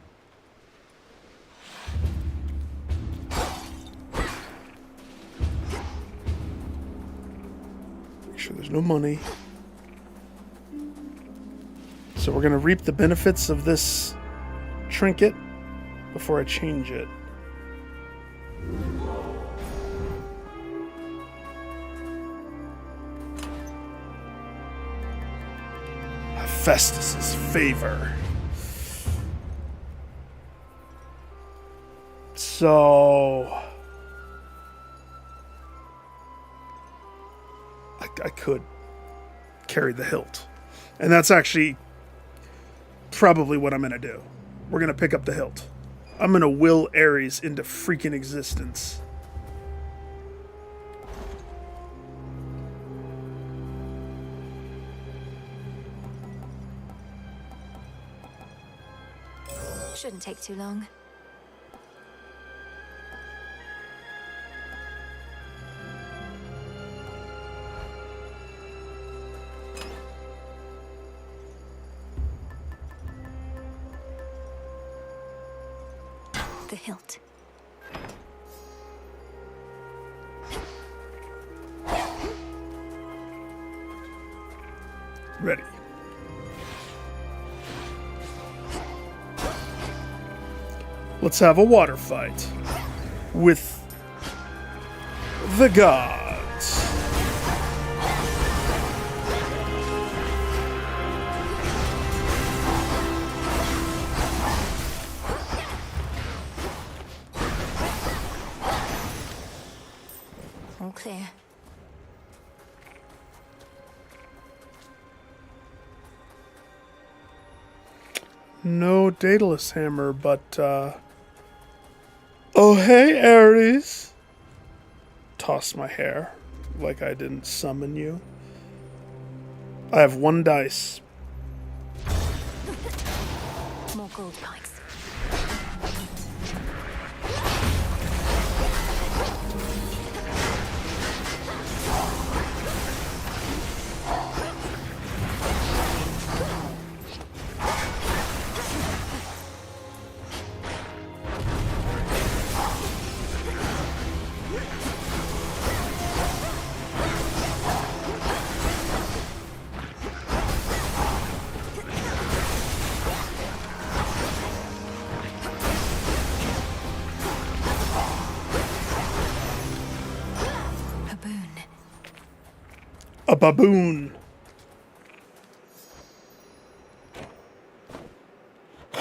Make sure there's no money. So we're going to reap the benefits of this trinket before I change it. Hephaestus's favor. So I could carry the hilt. And that's actually probably what I'm going to do. We're going to pick up the hilt. I'm going to will Ares into freaking existence.
Shouldn't take too long. The hilt.
Ready. Let's have a water fight with the gods.
All clear.
No Daedalus hammer, but, oh, hey, Ares! Toss my hair like I didn't summon you. I have 1 dice.
More gold pikes.
A baboon.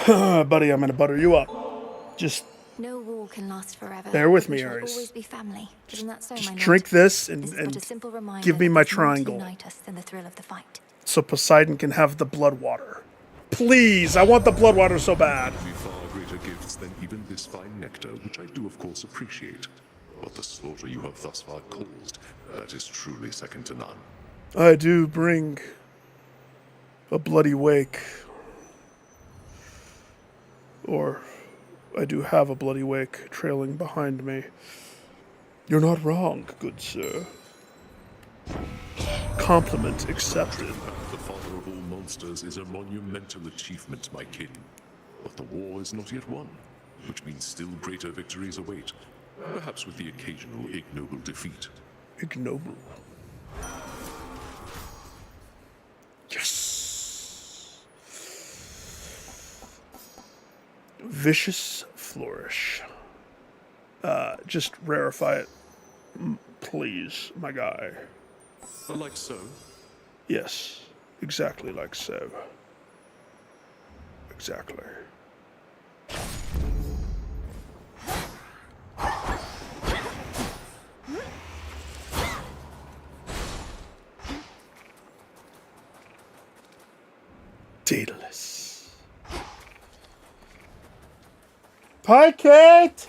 Buddy, I'm gonna butter you up. Just
no war can last forever.
bear with me,
We shall
Ares.
always be family. Isn't that so, my lord?
Drink this and,
This is but a simple reminder
give me
that
my
there's more to
triangle
unite us than the thrill of the fight.
so Poseidon can have the blood water. Please, I want the blood water so bad.
Be far greater gifts than even this fine nectar, which I do of course appreciate. But the slaughter you have thus far caused, that is truly second to none.
I do bring a bloody wake. Or I do have a bloody wake trailing behind me. You're not wrong, good sir. Compliment accepted.
The father of all monsters is a monumental achievement, my kin. But the war is not yet won, which means still greater victories await. Perhaps with the occasional ignoble defeat.
Ignoble. Yes. Vicious flourish. Just rarefy it, please, my guy.
Like so?
Yes, exactly like so. Exactly. Daedalus. Hi, Kate!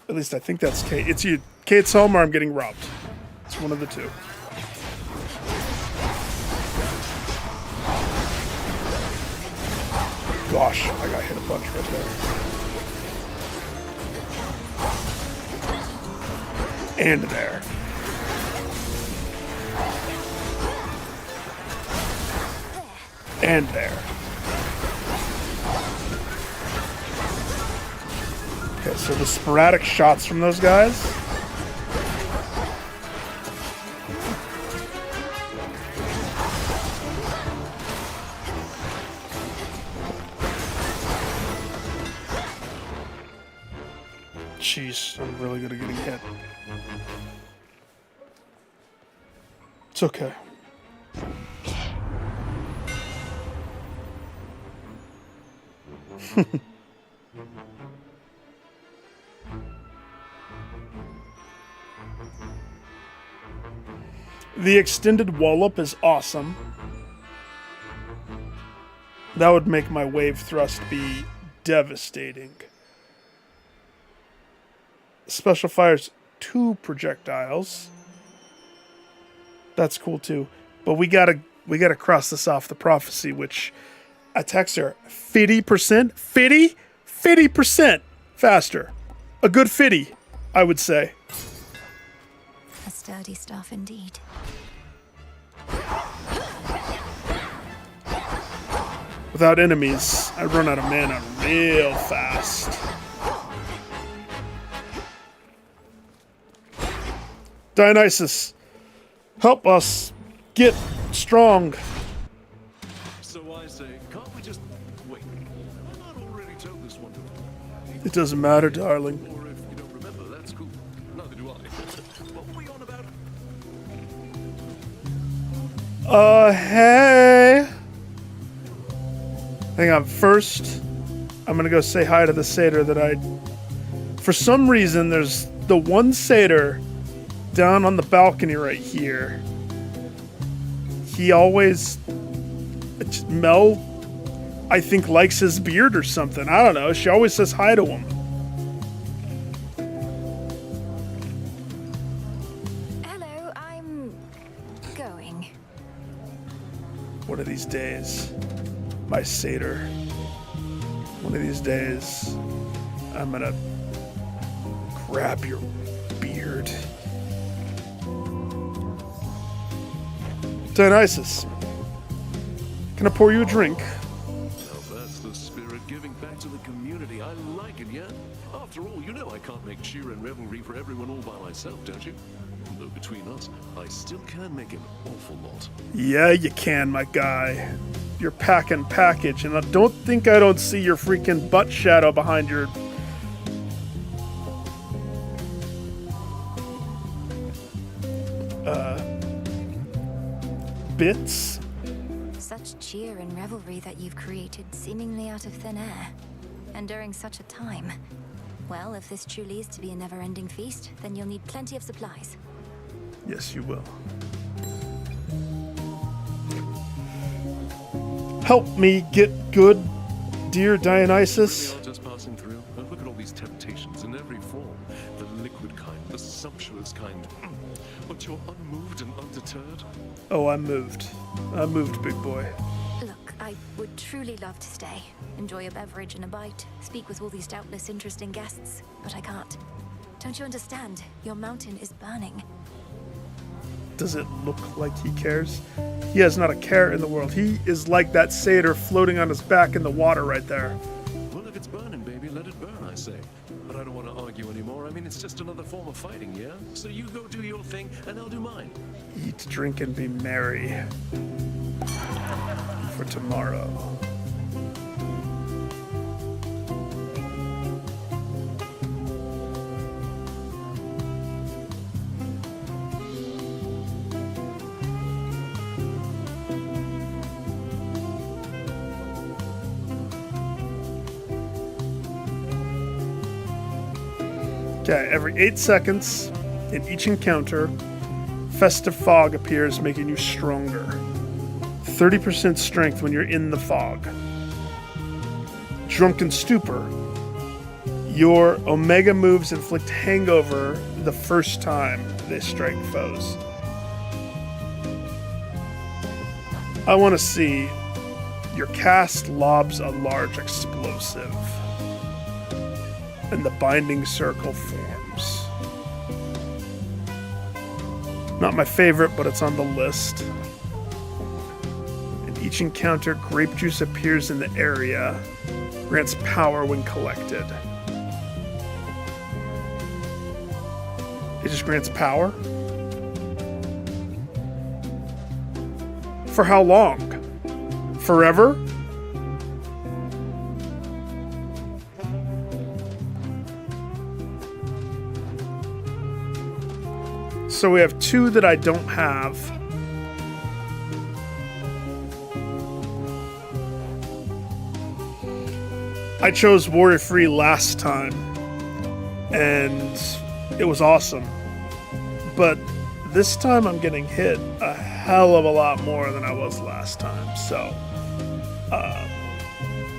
At least I think that's Kate. It's you. Kate's home or I'm getting robbed. It's one of the two. Gosh, I got hit a bunch right there. And there. And there. Okay, so the sporadic shots from those guys. Jeez, I'm really good at getting hit. It's okay. The extended wallop is awesome. That would make my wave thrust be devastating. Special fires 2 projectiles. That's cool too. But we gotta cross this off the prophecy, which attacks are 50%, 50% faster. A good 50, I would say.
A sturdy stuff indeed.
Without enemies, I run out of mana real fast. Dionysus, help us get strong.
So I say, can't we just wait? Have I not already told this one to you?
It doesn't matter, darling.
Or if you don't remember, that's cool. Neither do I. What were we on about?
Hey. Hang on. First, I'm gonna go say hi to the satyr that I. For some reason, there's the one satyr down on the balcony right here. He always. Mel, I think, likes his beard or something. I don't know. She always says hi to him.
Hello, I'm going.
One of these days, my satyr. One of these days, I'm gonna grab your beard. Dionysus, can I pour you a drink?
Now that's the spirit giving back to the community. I like it, yeah? After all, you know I can't make cheer and revelry for everyone all by myself, don't you? Though between us, I still can make an awful lot.
Yeah, you can, my guy. You're packing package, and I don't think I don't see your freaking butt shadow behind your... bits?
Such cheer and revelry that you've created seemingly out of thin air. And during such a time. Well, if this truly is to be a never-ending feast, then you'll need plenty of supplies.
Yes, you will. Help me get good, dear Dionysus.
We are just passing through, and look at all these temptations in every form. The liquid kind, the sumptuous kind. But you're unmoved and undeterred.
Oh, I'm moved. I'm moved, big boy.
Look, I would truly love to stay. Enjoy a beverage and a bite. Speak with all these doubtless interesting guests. But I can't. Don't you understand? Your mountain is burning.
Does it look like he cares? He has not a care in the world. He is like that satyr floating on his back in the water right there.
Well, if it's burning, baby, let it burn, I say. But I don't want to argue anymore. I mean, it's just another form of fighting, yeah? So you go do your thing, and I'll do mine.
Eat, drink, and be merry. For tomorrow. Okay, every 8 seconds in each encounter, festive fog appears, making you stronger. 30% strength when you're in the fog. Drunken stupor. Your Omega moves inflict hangover the first time they strike foes. I want to see your cast lobs a large explosive. And the binding circle forms. Not my favorite, but it's on the list. In each encounter, grape juice appears in the area, grants power when collected. It just grants power? For how long? Forever? So we have 2 that I don't have. I chose Warrior Free last time, and it was awesome. But this time I'm getting hit a hell of a lot more than I was last time. So I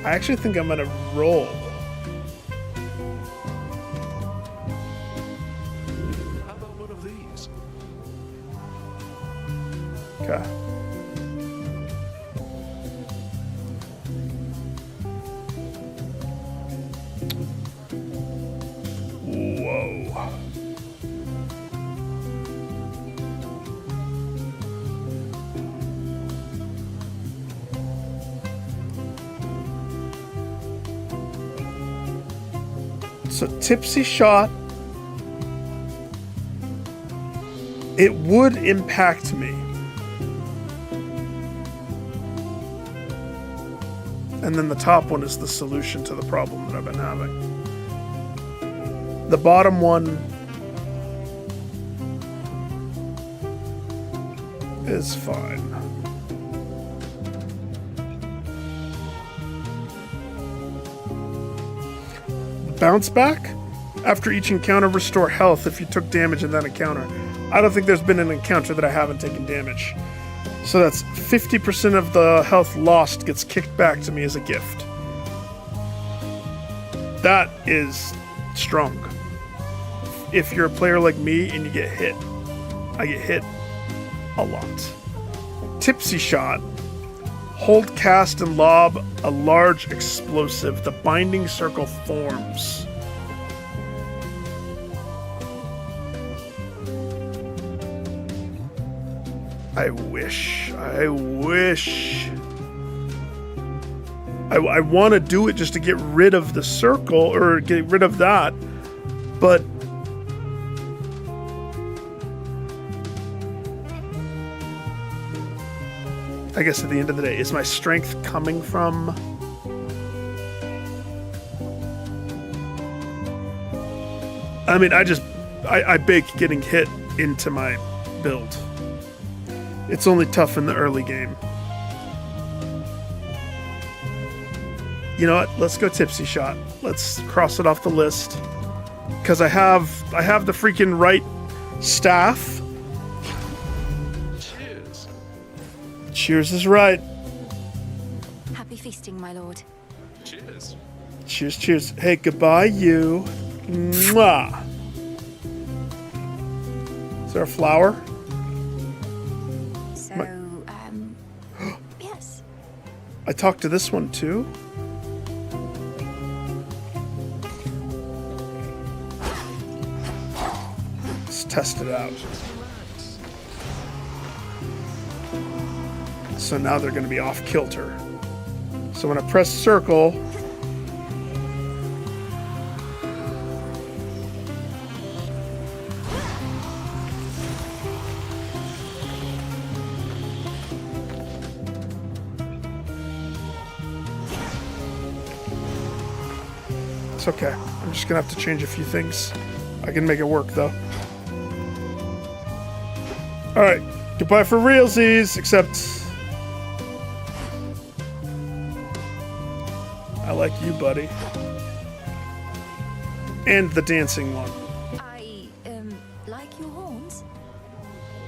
actually think I'm gonna roll.
How
So tipsy shot. It would impact me. And then the top one is the solution to the problem that I've been having. The bottom one is fine. Bounce back? After each encounter, restore health if you took damage in that encounter. I don't think there's been an encounter that I haven't taken damage. So that's 50% of the health lost gets kicked back to me as a gift. That is strong. If you're a player like me and you get hit, I get hit a lot. Tipsy shot. Hold, cast, and lob a large explosive. The binding circle forms. I wish. I want to do it just to get rid of the circle, or get rid of that, but I guess at the end of the day, is my strength coming from... I mean, I bake getting hit into my build. It's only tough in the early game. You know what? Let's go tipsy shot. Let's cross it off the list. Because I have the freaking right staff.
Cheers.
Cheers is right.
Happy feasting, my lord.
Cheers.
Cheers, cheers. Hey, goodbye, you. Mwah. Is there a flower?
So, yes.
I talked to this one too. Let's test it out. So now they're going to be off kilter. So when I press circle, it's okay. I'm just going to have to change a few things. I can make it work though. Alright, goodbye for realsies, except I like you, buddy. And the dancing one.
I, like your horns?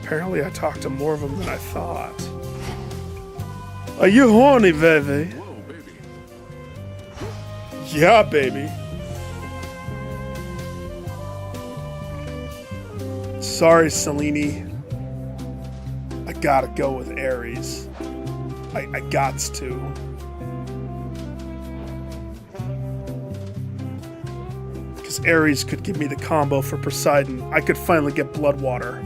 Apparently I talked to more of them than I thought. Are you horny, baby?
Whoa, baby.
Yeah, baby. Sorry, Selene. I gotta go with Ares. I gots to. Because Ares could give me the combo for Poseidon. I could finally get Blood Water.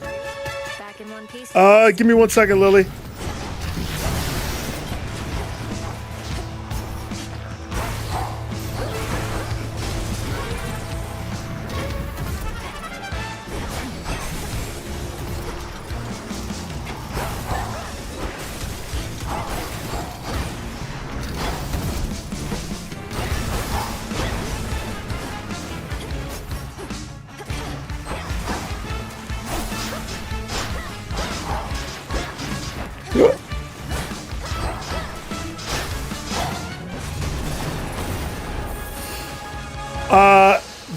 Back in one piece?
Give me 1 second, Lily.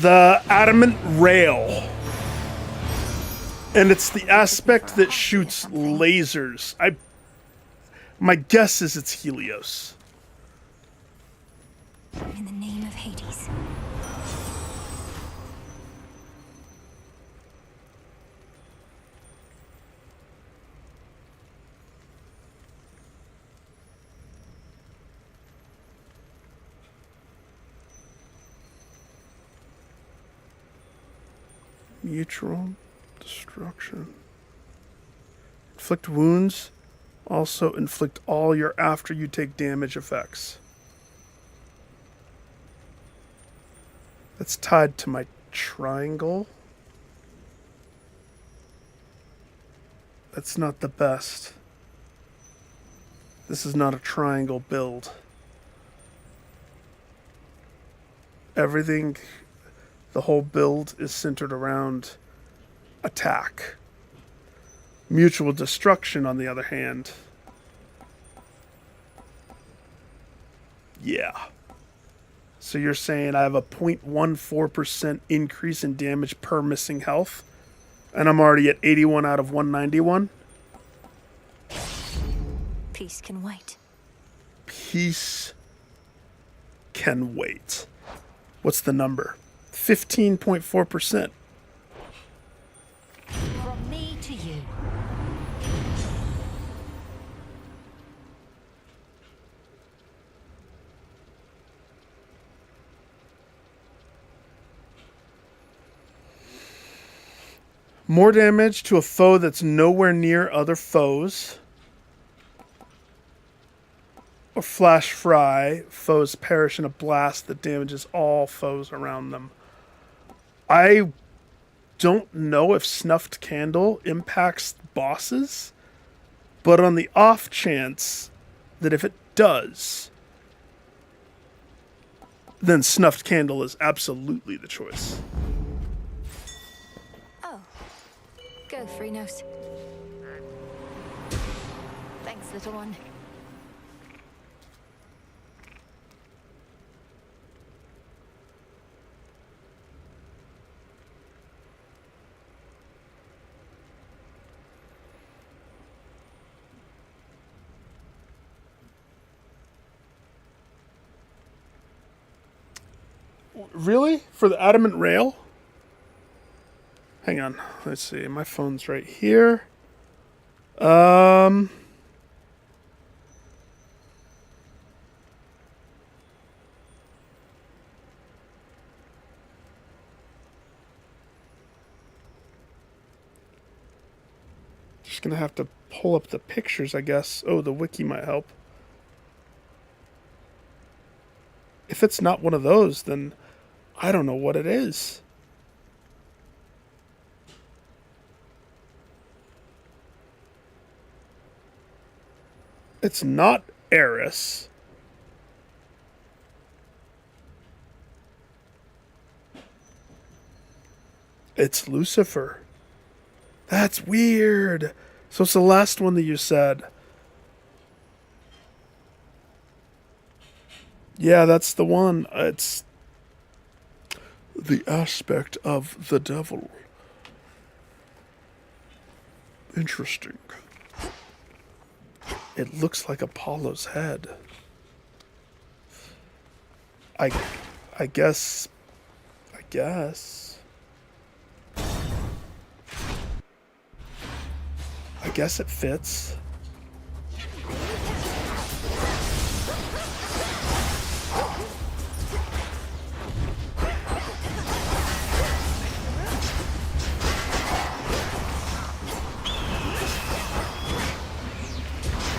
The adamant rail. And it's the aspect that shoots lasers. My guess is it's Helios.
In the name of Hades.
Mutual destruction. Inflict wounds. Also inflict all your after you take damage effects. That's tied to my triangle. That's not the best. This is not a triangle build. Everything, the whole build is centered around attack. Mutual destruction, on the other hand. Yeah. So you're saying I have a 0.14% increase in damage per missing health, and I'm already at 81 out of 191?
Peace can wait.
Peace can wait. What's the number? 15.4%.
From me to you.
More damage to a foe that's nowhere near other foes. Or flash fry. Foes perish in a blast that damages all foes around them. I don't know if Snuffed Candle impacts bosses, but on the off chance that if it does, then Snuffed Candle is absolutely the choice.
Oh. Go, Freenos. Thanks, little one.
Really? For the adamant rail? Hang on. Let's see. My phone's right here. Just gonna have to pull up the pictures, I guess. Oh, the wiki might help. If it's not one of those, then I don't know what it is. It's not Eris. It's Lucifer. That's weird. So it's the last one that you said. Yeah, that's the one. It's the aspect of the devil. Interesting. It looks like Apollo's head. I guess. I guess it fits.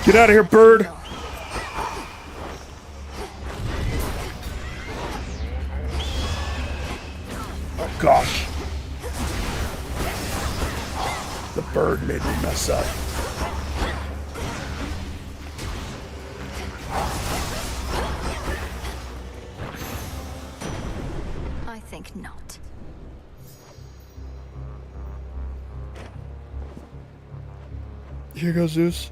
Get out of here, bird! Oh gosh. The bird made me mess up.
I think not.
Here goes Zeus.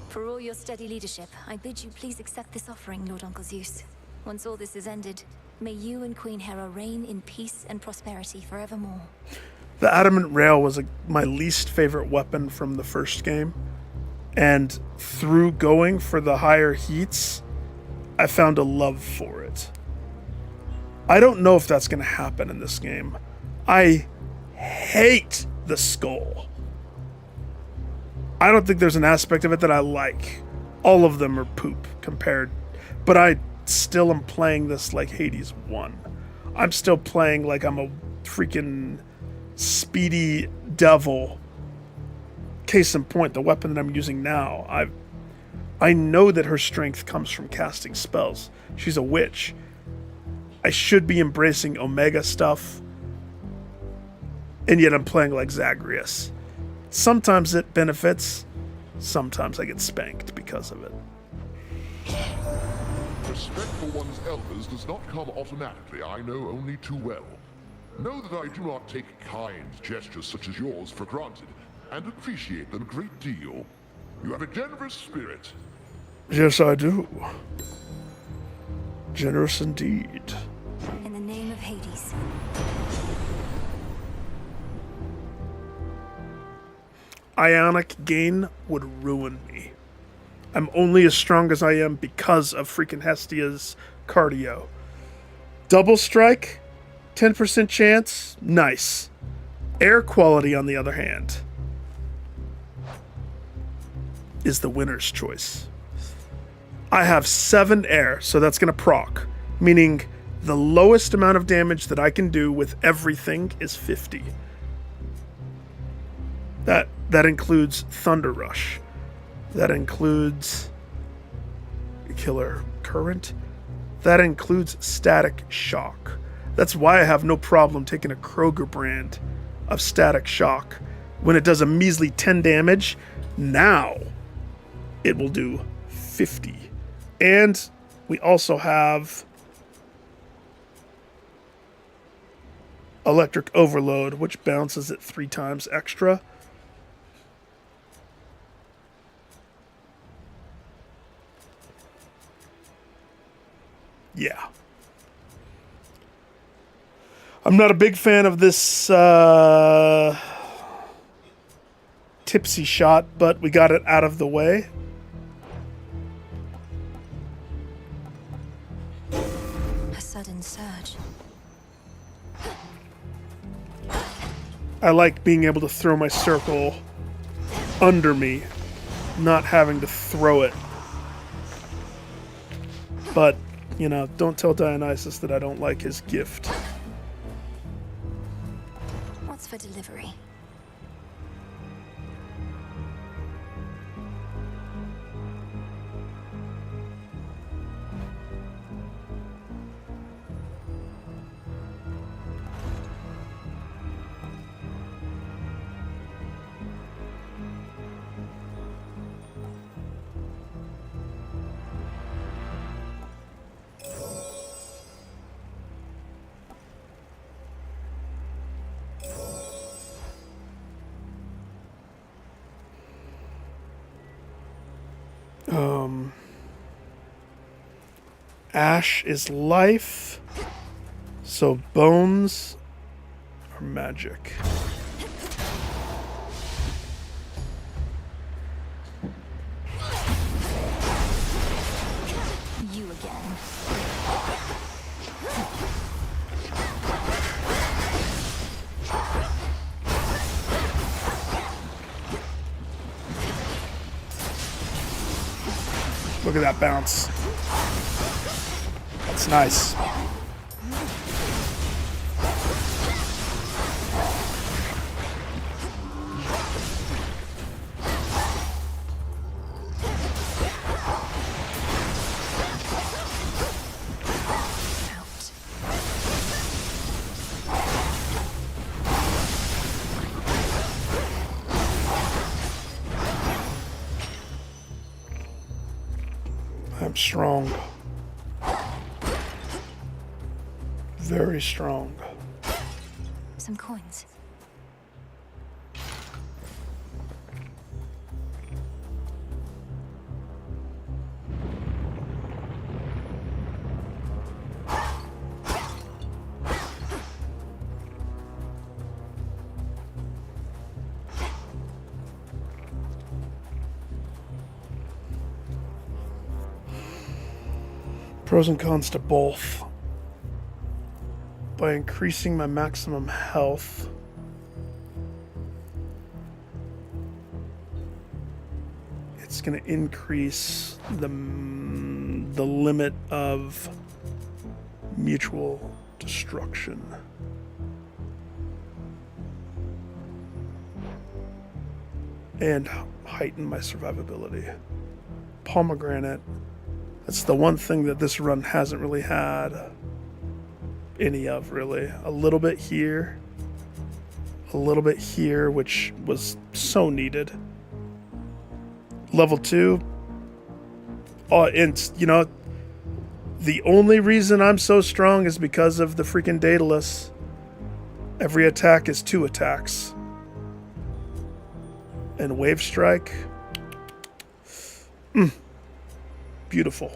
For all your steady leadership, I bid you please accept this offering, Lord Uncle Zeus. Once all this is ended, may you and Queen Hera reign in peace and prosperity forevermore.
The adamant rail was my least favorite weapon from the first game. And through going for the higher heats, I found a love for it. I don't know if that's going to happen in this game. I hate the skull. I don't think there's an aspect of it that I like. All of them are poop compared. But I still am playing this like Hades 1. I'm still playing like I'm a freaking speedy devil. Case in point, the weapon that I'm using now, I know that her strength comes from casting spells. She's a witch. I should be embracing Omega stuff, and yet I'm playing like Zagreus. Sometimes it benefits, sometimes I get spanked because of it.
Respect for one's elders does not come automatically, I know only too well. Know that I do not take kind gestures such as yours for granted, and appreciate them a great deal. You have a generous spirit.
Yes, I do. Generous indeed.
In the name of Hades.
Ionic gain would ruin me. I'm only as strong as I am because of freaking Hestia's cardio. Double strike, 10% chance, nice. Air quality, on the other hand, is the winner's choice. I have 7 air, so that's going to proc, meaning the lowest amount of damage that I can do with everything is 50. That includes Thunder Rush. That includes Killer Current. That includes Static Shock. That's why I have no problem taking a Kroger brand of Static Shock. When it does a measly 10 damage, now it will do 50. And we also have Electric Overload, which bounces it 3 times extra. Yeah. I'm not a big fan of this tipsy shot, but we got it out of the way.
A sudden surge.
I like being able to throw my circle under me, not having to throw it. But, you know, don't tell Dionysus that I don't like his gift.
What's for delivery?
Ash is life, so bones are magic.
You again.
Look at that bounce. That's nice. I'm strong. Very strong.
Some coins.
Pros and cons to both. By increasing my maximum health, it's going to increase the limit of mutual destruction. And heighten my survivability. Pomegranate. That's the one thing that this run hasn't really had. any of, really. A little bit here. A little bit here, which was so needed. Level 2. Oh, and, you know, the only reason I'm so strong is because of the freaking Daedalus. Every attack is 2 attacks. And Wave Strike. Beautiful.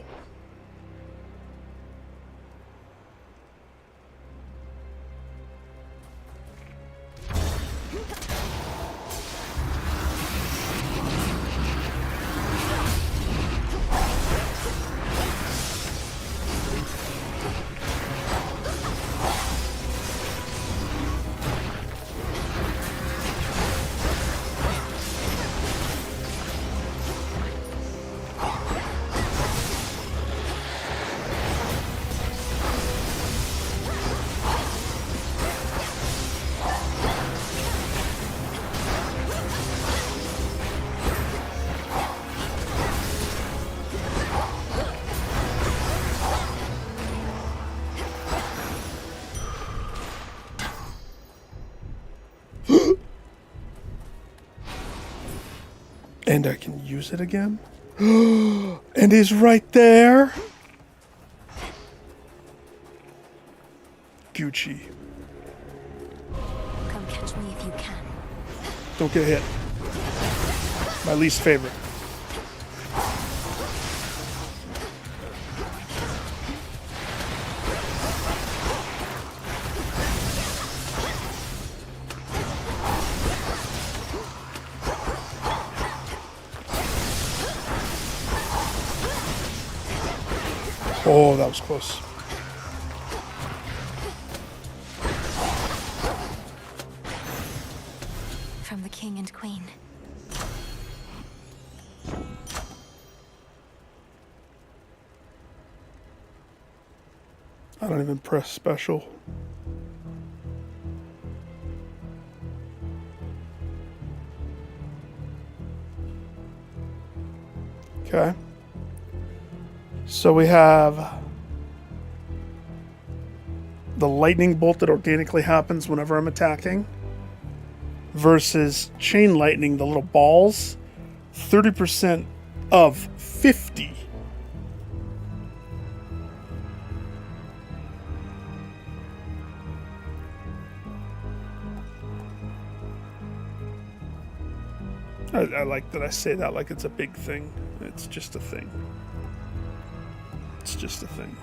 And I can use it again? And he's right there? Gucci.
Come catch me if you can.
Don't get hit. My least favorite. Oh, that was close.
From the king and queen.
I don't even press special. Okay. So we have the lightning bolt that organically happens whenever I'm attacking versus chain lightning, the little balls, 30% of 50. I like that I say that like it's a big thing. It's just a thing. It's just a thing.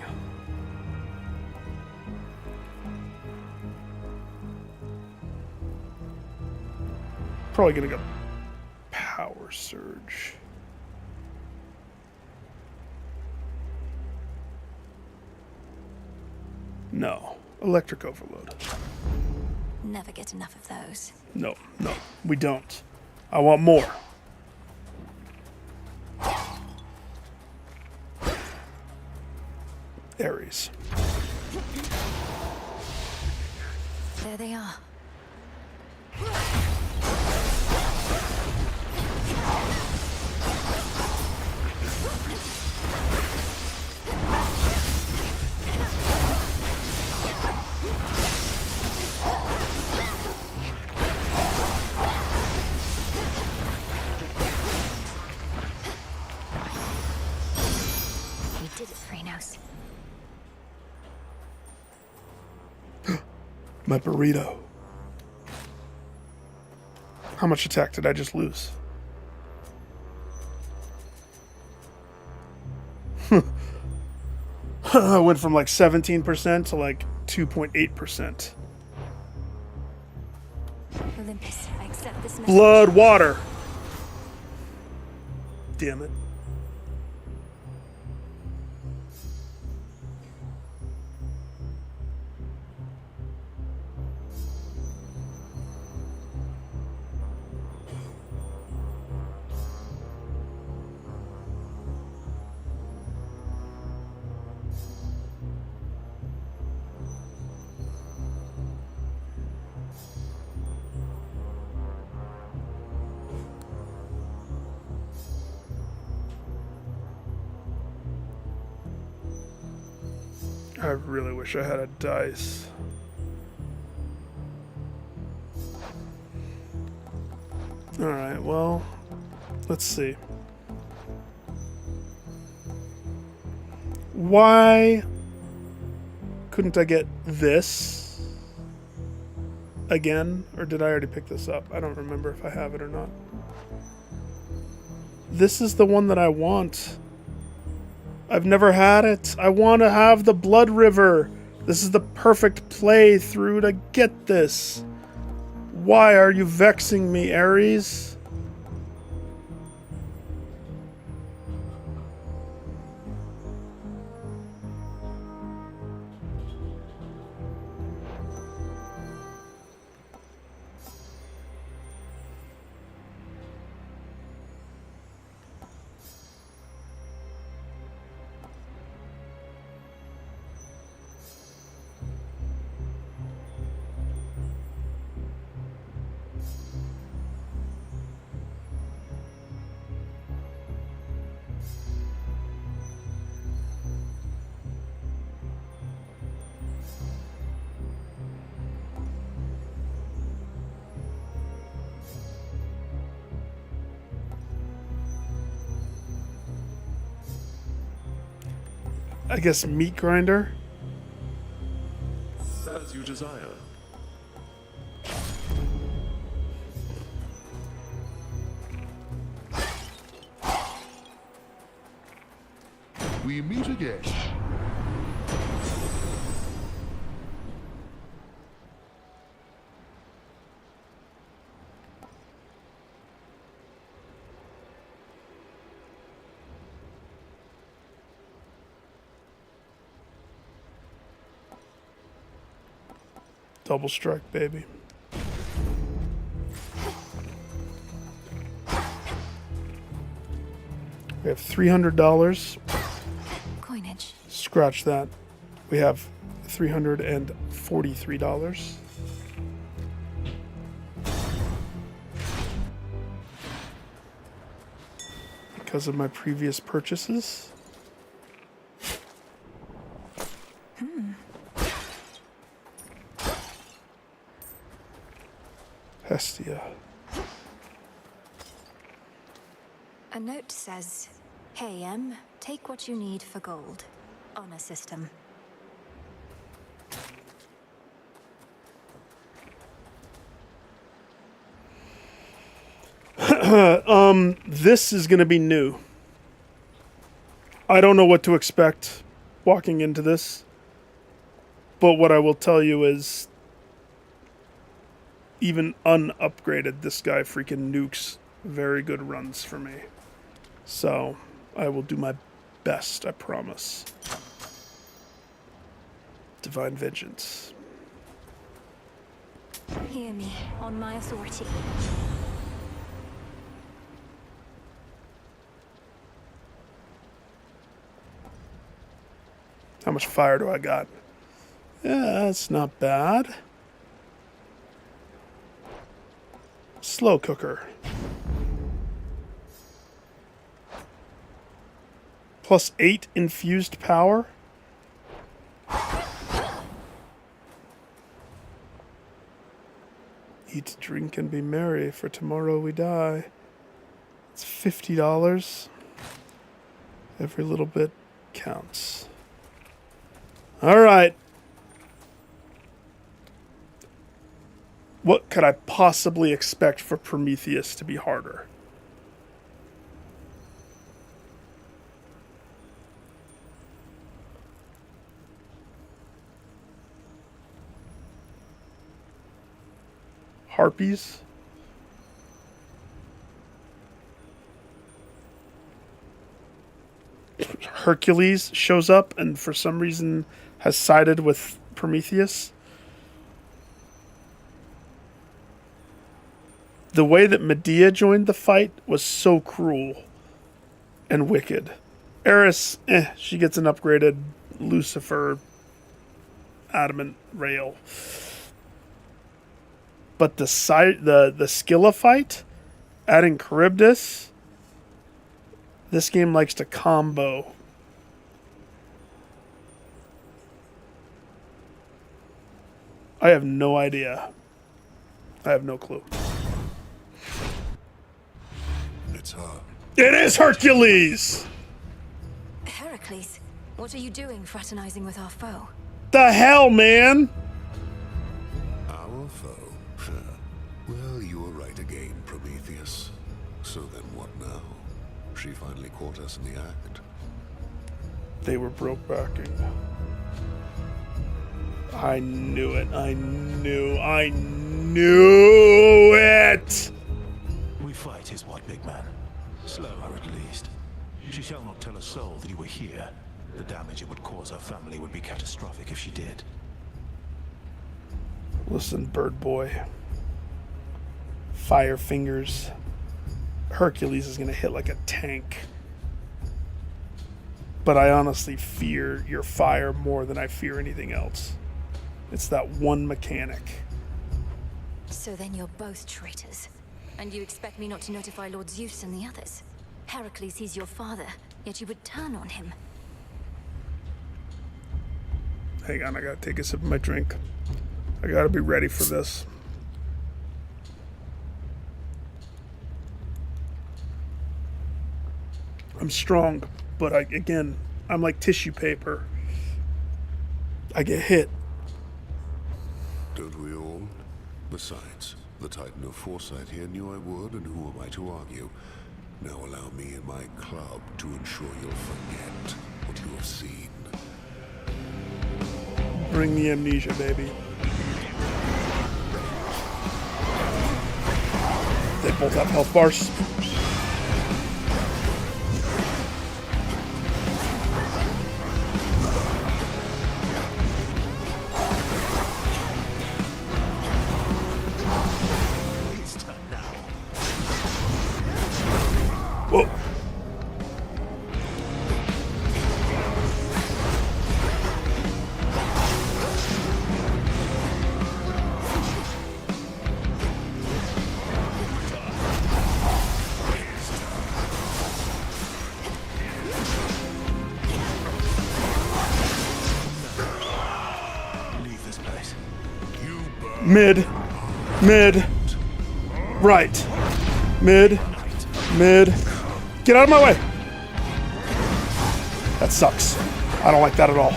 Probably gonna go power surge. No, electric overload.
Never get enough of those.
No, we don't. I want more. Ares.
There they are. We did it, Thranos.
My burrito. How much attack did I just lose? I went from like 17% to like 2.8%.
Olympus, I accept this message.
Blood, water. Damn it. I really wish I had a dice. Alright, well, let's see. Why couldn't I get this again? Or did I already pick this up? I don't remember if I have it or not. This is the one that I want. I've never had it. I want to have the Blood River. This is the perfect playthrough to get this. Why are you vexing me, Ares? I guess meat grinder.
As you desire.
We meet again.
Double strike, baby. We have $300.
Coinage.
Scratch that. We have $343. Because of my previous purchases. Hestia.
A note says, "Hey, M, take what you need for gold. Honor system."
This is going to be new. I don't know what to expect walking into this. But what I will tell you is, even unupgraded, this guy freaking nukes very good runs for me. So, I will do my best, I promise. Divine Vengeance.
Hear me, on my authority.
How much fire do I got? Yeah, that's not bad. Slow cooker. Plus 8 infused power. Eat, drink, and be merry, for tomorrow we die. It's $50. Every little bit counts. All right. What could I possibly expect for Prometheus to be harder? Harpies? Hercules shows up and for some reason has sided with Prometheus. The way that Medea joined the fight was so cruel and wicked. Eris, she gets an upgraded Lucifer adamant rail. But the Scylla fight, adding Charybdis, this game likes to combo. I have no idea. I have no clue.
It's her.
It is Hercules!
Heracles, what are you doing fraternizing with our foe?
The hell, man?
Our foe? Well, you were right again, Prometheus. So then what now? She finally caught us in the act.
They were broke backing. I knew it. I knew it!
We fight is what, big man? Slow her at least. She shall not tell a soul that you were here. The damage it would cause her family would be catastrophic if she did.
Listen, bird boy. Fire fingers. Hercules is gonna hit like a tank. But I honestly fear your fire more than I fear anything else. It's that one mechanic.
So then you're both traitors. And you expect me not to notify Lord Zeus and the others? Heracles, he's your father, yet you would turn on him.
Hang on, I gotta take a sip of my drink. I gotta be ready for this. I'm strong, but I'm like tissue paper. I get hit.
Don't we all? Besides, the Titan of Foresight here knew I would, and who am I to argue? Now allow me and my club to ensure you'll forget what you have seen.
Bring the amnesia, baby. They both have health bars. Whoa.
Leave this place.
Mid, right, mid. Get out of my way. That sucks. I don't like that at all.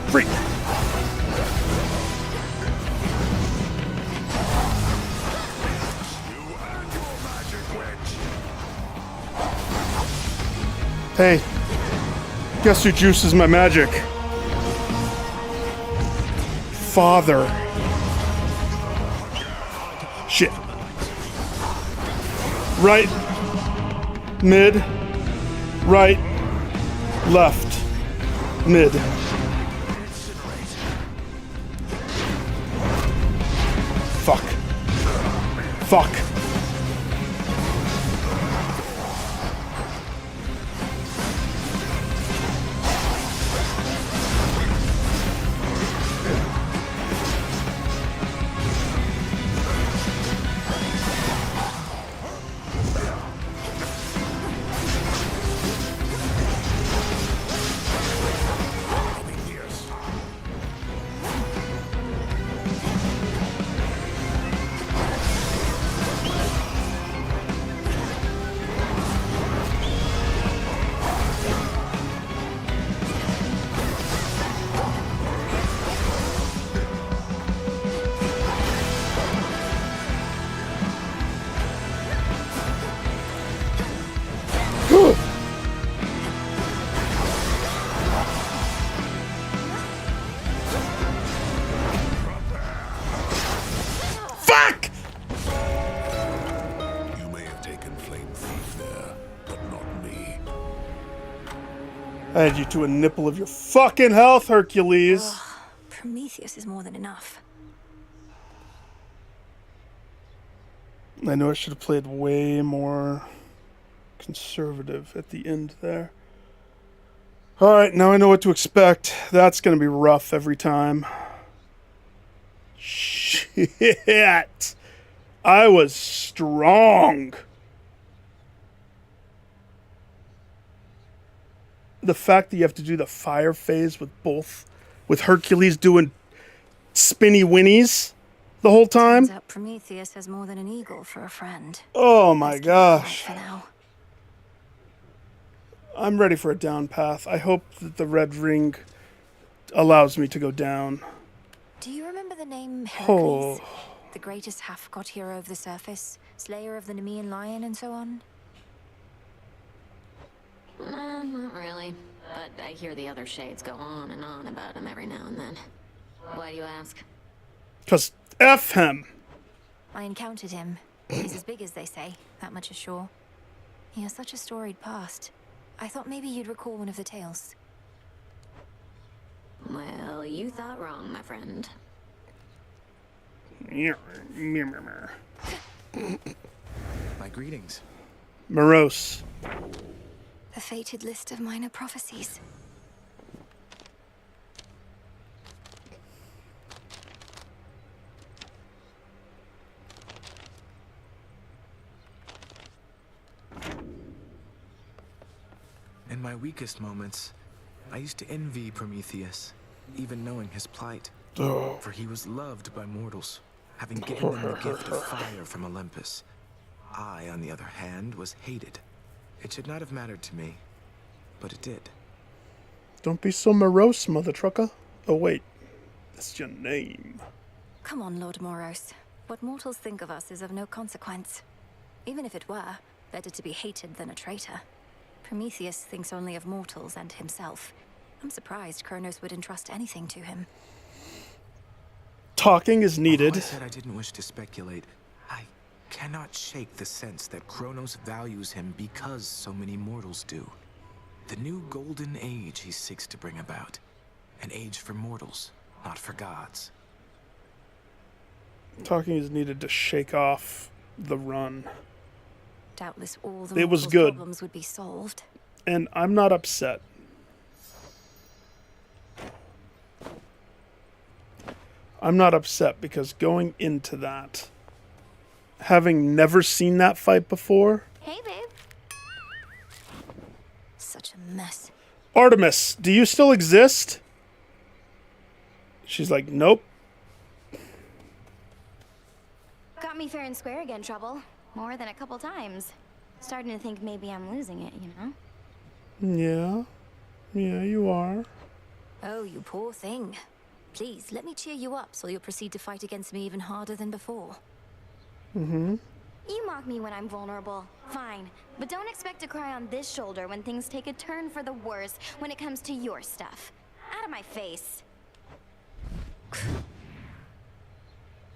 Freak. Hey, guess who juices my magic? Father. Shit. Right, mid, right, left, mid. Fuck. Fuck. Fuck!
You may have taken Flame Thief there, but not me.
I had you to a nipple of your fucking health, Hercules.
Prometheus is more than enough.
I know I should have played way more conservative at the end there. Alright, now I know what to expect. That's gonna be rough every time. Shit! I was strong! The fact that you have to do the fire phase with Hercules doing spinny winnies the whole time.
Turns out Prometheus has more than an eagle for a friend.
Oh my
Let's keep it quiet
gosh.
for now.
I'm ready for a down path. I hope that the red ring allows me to go down.
Do you remember the name Hercules?
Oh.
The greatest half-god hero of the surface, slayer of the Nemean lion, and so on?
Not really. But I hear the other shades go on and on about him every now and then. Why do you ask?
'Cause F him.
I encountered him. He's as big as they say, that much is sure. He has such a storied past. I thought maybe you'd recall one of the tales.
Well, you thought wrong, my friend.
My greetings.
Morose.
The fated list of minor prophecies.
In my weakest moments, I used to envy Prometheus, even knowing his plight. For he was loved by mortals, having given them the gift of fire from Olympus. I, on the other hand, was hated. It should not have mattered to me, but it did.
Don't be so morose, mother trucker. Oh wait, that's your name.
Come on, Lord Moros. What mortals think of us is of no consequence. Even if it were, better to be hated than a traitor. Prometheus thinks only of mortals and himself. I'm surprised Kronos would entrust anything to him.
Talking is
Although
needed.
I said I didn't wish to speculate, I cannot shake the sense that Kronos values him because so many mortals do. The new golden age he seeks to bring about. An age for mortals, not for gods.
Talking is needed to shake off the run.
Doubtless all the
It was
mortals'
good.
problems would be solved.
And I'm not upset. I'm not upset because going into that, having never seen that fight before,
Hey, babe.
Such a mess.
Artemis, do you still exist? She's like, nope.
Got me fair and square again, Trouble. More than a couple times. Starting to think maybe I'm losing it, you know?
Yeah. Yeah, you are.
Oh, you poor thing. Please, let me cheer you up so you'll proceed to fight against me even harder than before.
You mock me when I'm vulnerable. Fine. But don't expect to cry on this shoulder when things take a turn for the worse when it comes to your stuff. Out of my face.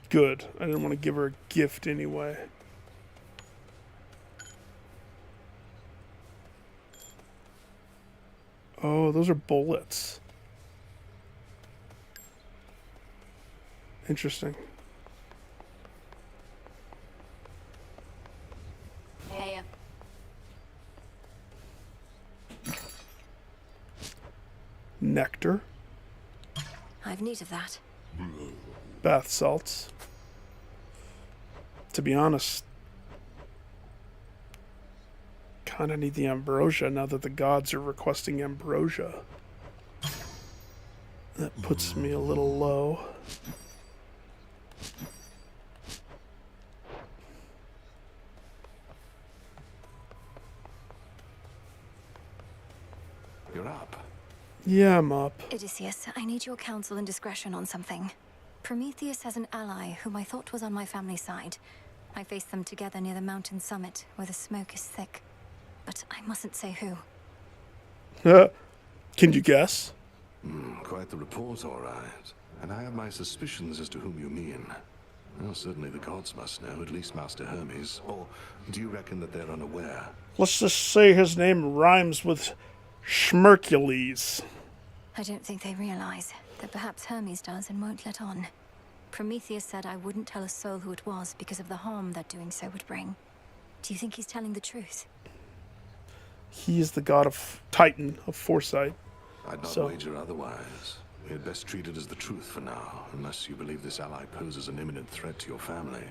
Good. I didn't want to give her a gift anyway. Oh, those are bullets. Interesting.
Hey,
Nectar.
I've need of that.
Bath salts. To be honest, kind of need the ambrosia now that the gods are requesting ambrosia. That puts me a little low.
You're up.
Yeah, I'm up.
Odysseus, I need your counsel and discretion on something. Prometheus has an ally whom I thought was on my family's side. I faced them together near the mountain summit, where the smoke is thick. But I mustn't say who.
Can you guess?
Quite the report, all right. And I have my suspicions as to whom you mean. Well, certainly the gods must know, at least Master Hermes. Or do you reckon that they're unaware?
Let's just say his name rhymes with Schmercules.
I don't think they realize that perhaps Hermes does and won't let on. Prometheus said I wouldn't tell a soul who it was because of the harm that doing so would bring. Do you think he's telling the truth?
He is the god of Titan, of foresight.
I'd not
So-
wager otherwise. We had best treat it as the truth for now, unless you believe this ally poses an imminent threat to your family.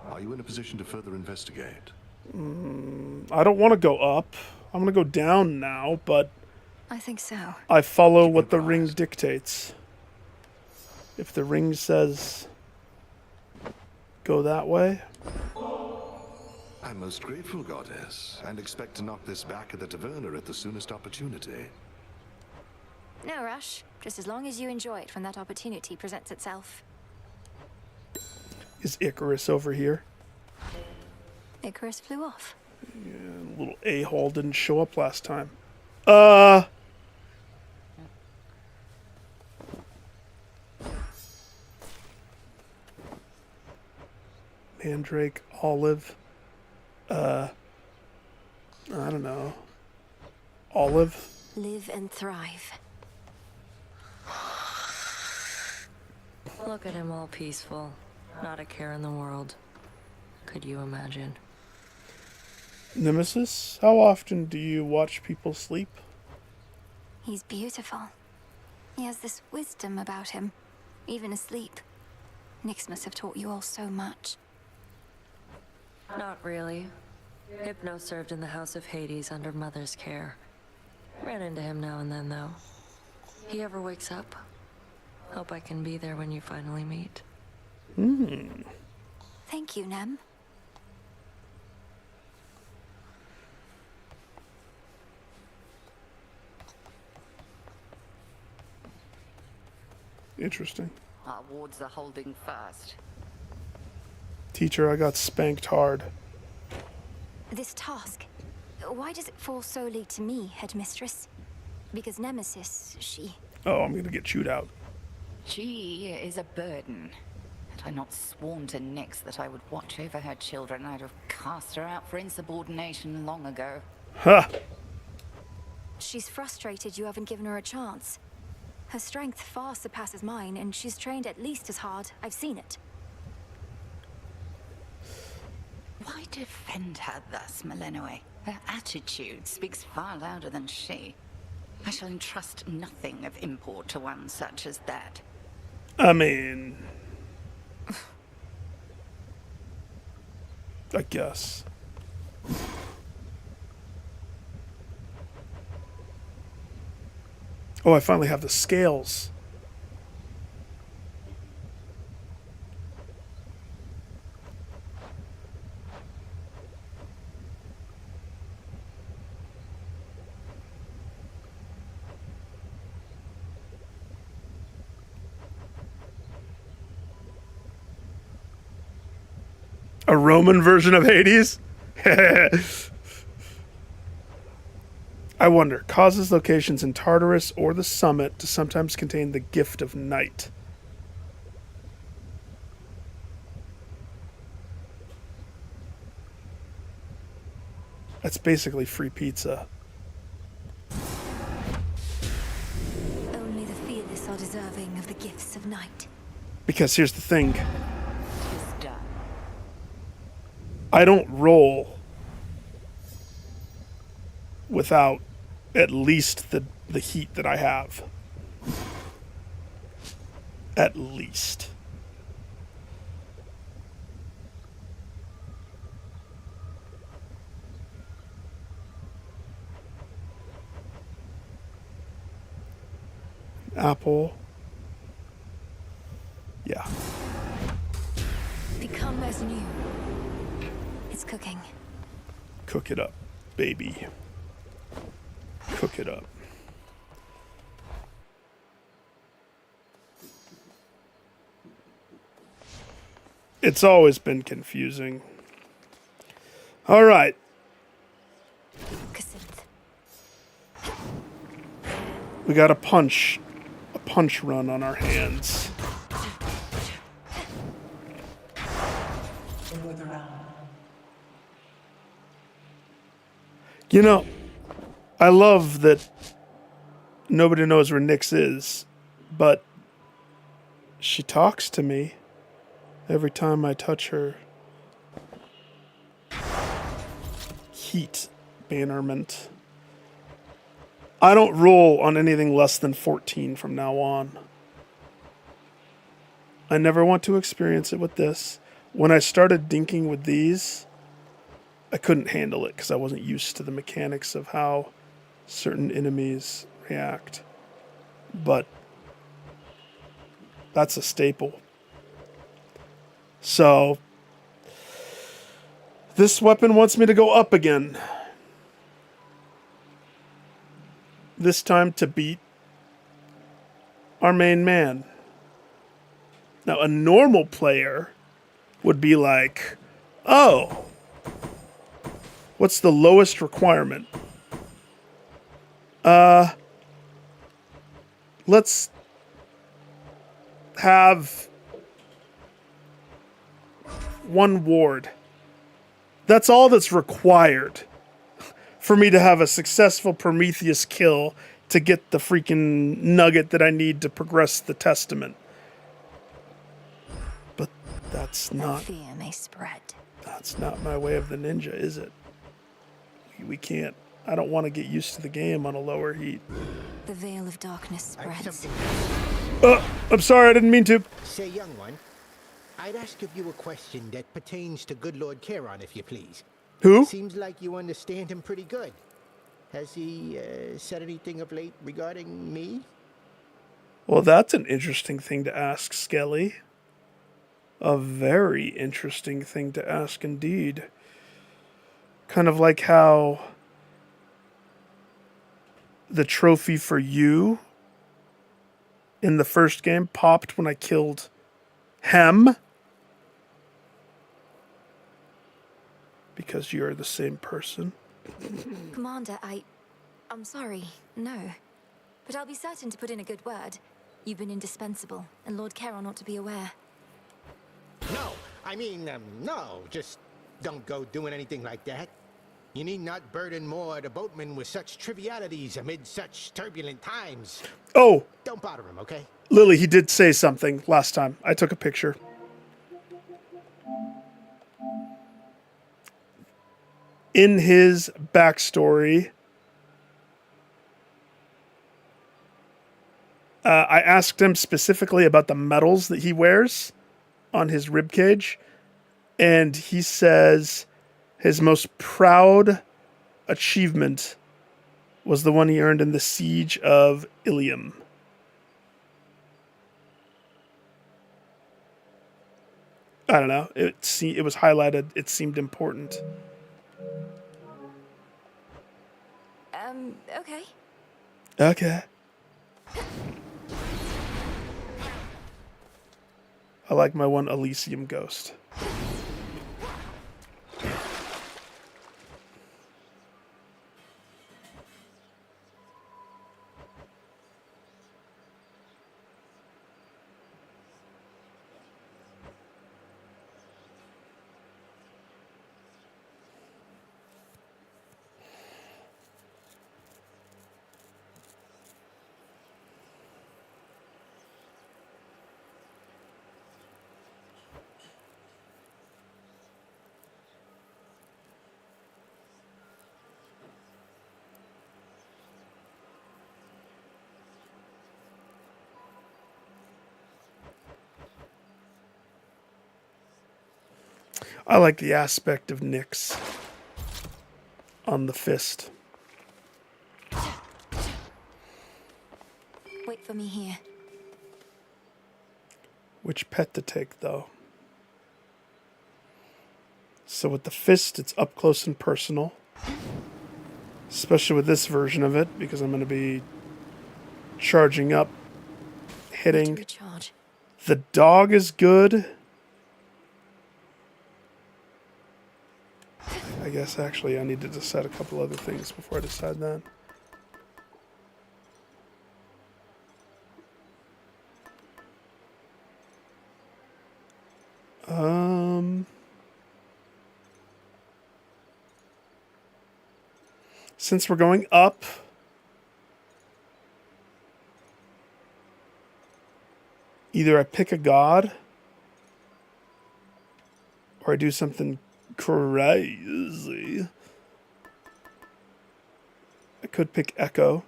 Are you in a position to further investigate?
I don't want to go up. I'm going to go down now, but
I think so.
I follow what the ring dictates. If the ring says go that way,
I'm most grateful, Goddess, and expect to knock this back at the taverna at the soonest opportunity.
No rush. Just as long as you enjoy it when that opportunity presents itself.
is Icarus over here?
Icarus flew off.
Little a-hole didn't show up last time. Mandrake, Olive. I don't know. Olive?
Live and thrive.
Look at him all peaceful. Not a care in the world. Could you imagine?
Nemesis, how often do you watch people sleep?
He's beautiful. He has this wisdom about him, even asleep. Nyx must have taught you all so much.
Not really. Hypno served in the House of Hades under Mother's care. Ran into him now and then, though. He ever wakes up? Hope I can be there when you finally meet.
Thank you, Nem.
Interesting.
Our wards are holding fast.
Teacher, I got spanked hard.
This task, why does it fall solely to me, headmistress? Because Nemesis, she...
Oh, I'm gonna get chewed out.
She is a burden. Had I not sworn to Nyx that I would watch over her children, I'd have cast her out for insubordination long ago.
Ha!
She's frustrated you haven't given her a chance. Her strength far surpasses mine, and she's trained at least as hard. I've seen it.
Why defend her thus, Malenoe? Her attitude speaks far louder than she. I shall entrust nothing of import to one such as that.
I mean... I guess. Oh, I finally have the scales. A Roman version of Hades? I wonder, causes locations in Tartarus or the summit to sometimes contain the gift of night. That's basically free pizza.
Only the fearless are deserving of the gifts of night.
Because here's the thing.
'Tis done.
I don't roll without at least the heat that I have. At least. Apple. Yeah.
Become as new. It's cooking.
Cook it up, baby. Cook it up. It's always been confusing. All right. We got a punch run on our hands. You know, I love that nobody knows where Nyx is, but she talks to me every time I touch her heat bannerment. I don't roll on anything less than 14 from now on. I never want to experience it with this. When I started dinking with these, I couldn't handle it because I wasn't used to the mechanics of how certain enemies react. But that's a staple. So this weapon wants me to go up again. This time to beat our main man. Now, a normal player would be like, oh, what's the lowest requirement? Let's have 1 ward. That's all that's required for me to have a successful Prometheus kill to get the freaking nugget that I need to progress the testament. But that's not...
fear may spread.
That's not my way of the ninja, is it? We can't... I don't want to get used to the game on a lower heat.
The veil of darkness spreads.
I'm sorry, I didn't mean to.
Say, young one, I'd ask of you a question that pertains to good Lord Charon, if you please.
Who?
Seems like you understand him pretty good. Has he said anything of late regarding me?
Well, that's an interesting thing to ask, Skelly. A very interesting thing to ask indeed. Kind of like how the trophy for you in the first game popped when I killed Hem. Because you're the same person.
Commander, I'm sorry. No. But I'll be certain to put in a good word. You've been indispensable, and Lord Charon ought to be aware.
No, I mean, no, just don't go doing anything like that. You need not burden more the boatman with such trivialities amid such turbulent times.
Oh!
Don't bother him, okay?
Lily, he did say something last time. I took a picture. In his backstory, I asked him specifically about the medals that he wears on his ribcage, and he says his most proud achievement was the one he earned in the Siege of Ilium. I don't know. It was highlighted. It seemed important.
Okay.
Okay. I like my one Elysium ghost. I like the aspect of Nyx on the fist.
Wait for me here.
Which pet to take, though? So with the fist, it's up close and personal. Especially with this version of it, because I'm going to be charging up, hitting. The dog is good. I guess actually I need to decide a couple other things before I decide that. Since we're going up, either I pick a god or I do something crazy. I could pick Echo.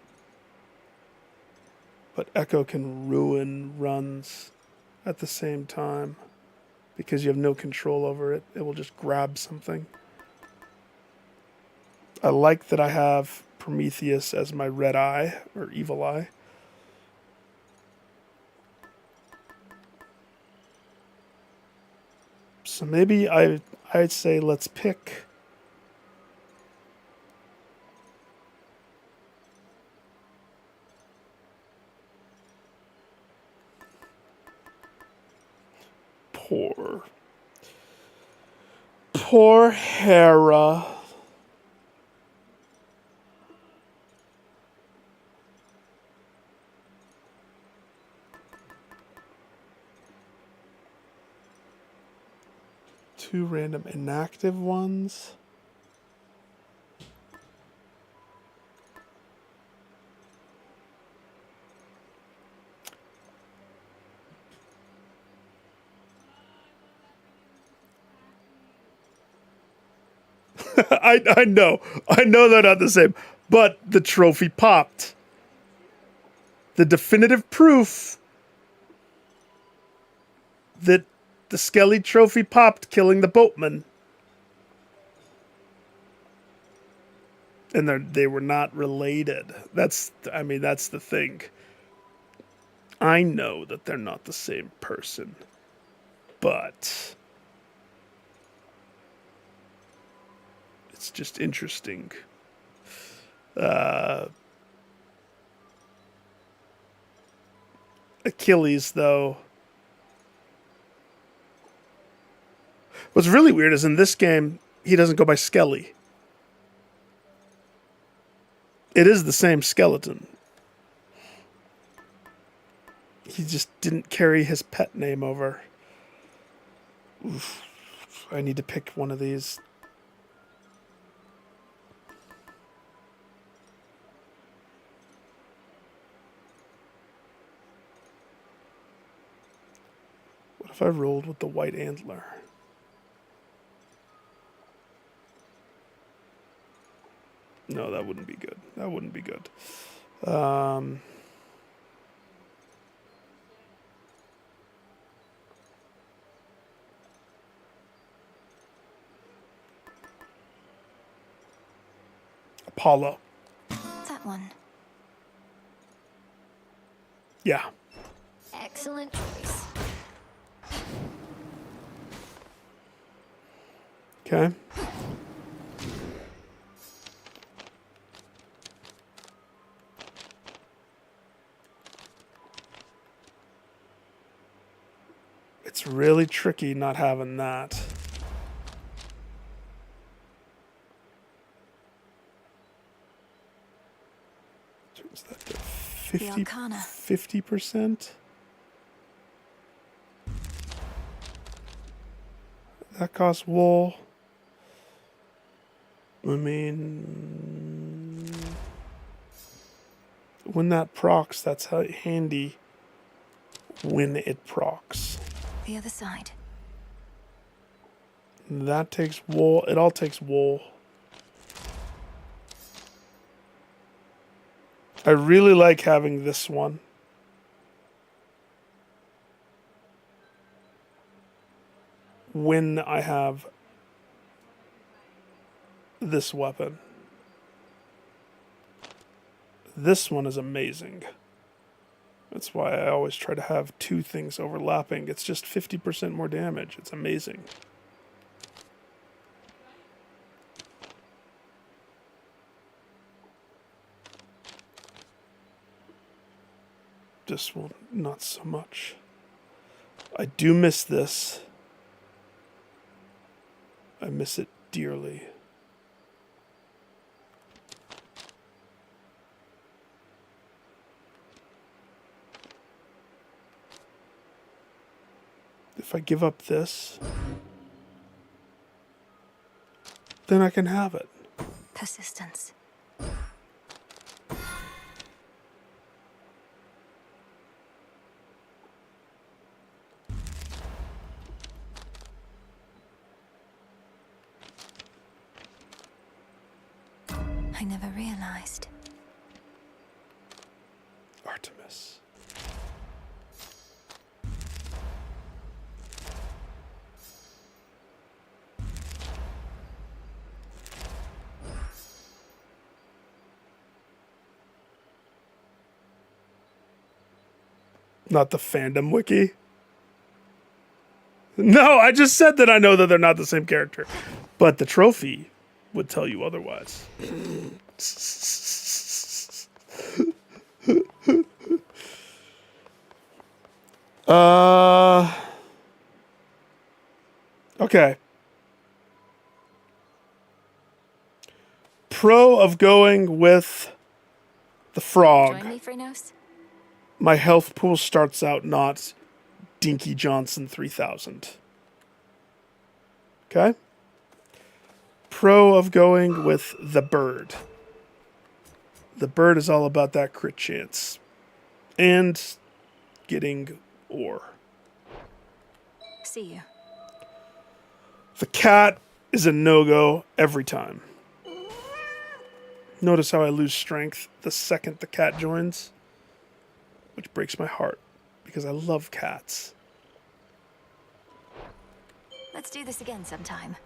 But Echo can ruin runs at the same time because you have no control over it. It will just grab something. I like that I have Prometheus as my red eye or evil eye. So maybe I'd say let's pick poor Hera. Two random inactive ones. I know they're not the same, but the trophy popped. The definitive proof that the Skelly trophy popped, killing the boatman. And they were not related. That's the thing. I know that they're not the same person, but it's just interesting. Achilles, though. What's really weird is in this game, he doesn't go by Skelly. It is the same skeleton. He just didn't carry his pet name over. Oof. I need to pick one of these. What if I rolled with the white antler? No, that wouldn't be good. That wouldn't be good. Apollo.
That one.
Yeah.
Excellent choice.
Okay. It's really tricky not having that. Turns that to 50%. That costs wool. I mean, when that procs, that's how handy when it procs.
The other side.
That takes wool. It all takes wool. I really like having this one. When I have this weapon. This one is amazing. That's why I always try to have two things overlapping. It's just 50% more damage. It's amazing. This one, not so much. I do miss this. I miss it dearly. If I give up this, then I can have it.
Persistence. I never realized.
Artemis. Not the fandom wiki. No, I just said that I know that they're not the same character. But the trophy would tell you otherwise. Okay. Pro of going with the frog.
Join me, Frenos?
My health pool starts out not Dinky Johnson 3000. Okay? Pro of going with the bird. The bird is all about that crit chance. And getting ore.
See you.
The cat is a no-go every time. Notice how I lose strength the second the cat joins, which breaks my heart because I love cats.
Let's do this again sometime.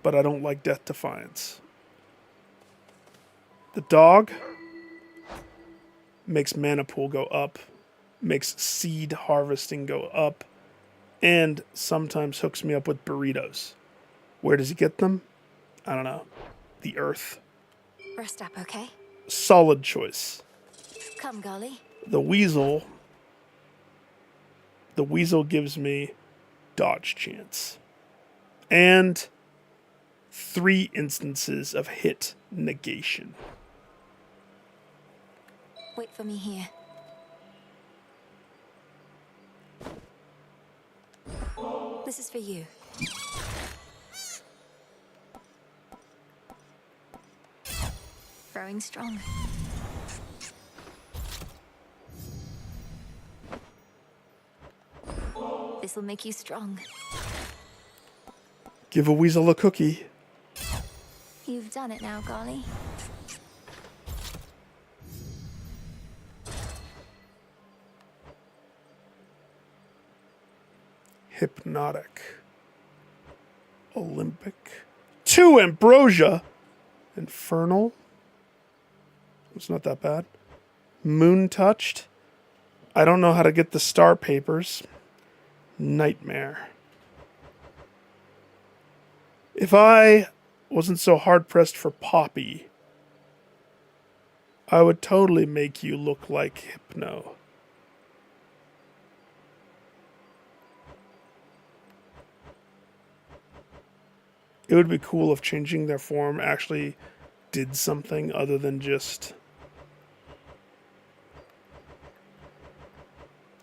But I don't like Death Defiance. The dog makes mana pool go up, makes seed harvesting go up, and sometimes hooks me up with burritos. Where does he get them? I don't know. The earth.
Rest up, okay?
Solid choice.
Come, Golly.
The weasel gives me dodge chance. And 3 instances of hit negation.
Wait for me here. This is for you. Growing strong. This'll make you strong.
Give a weasel a cookie.
You've done it now, Golly.
Hypnotic. Olympic. 2 ambrosia. Infernal. It's not that bad. Moon touched. I don't know how to get the star papers. Nightmare. If I wasn't so hard pressed for Poppy, I would totally make you look like Hypno. It would be cool if changing their form actually did something other than just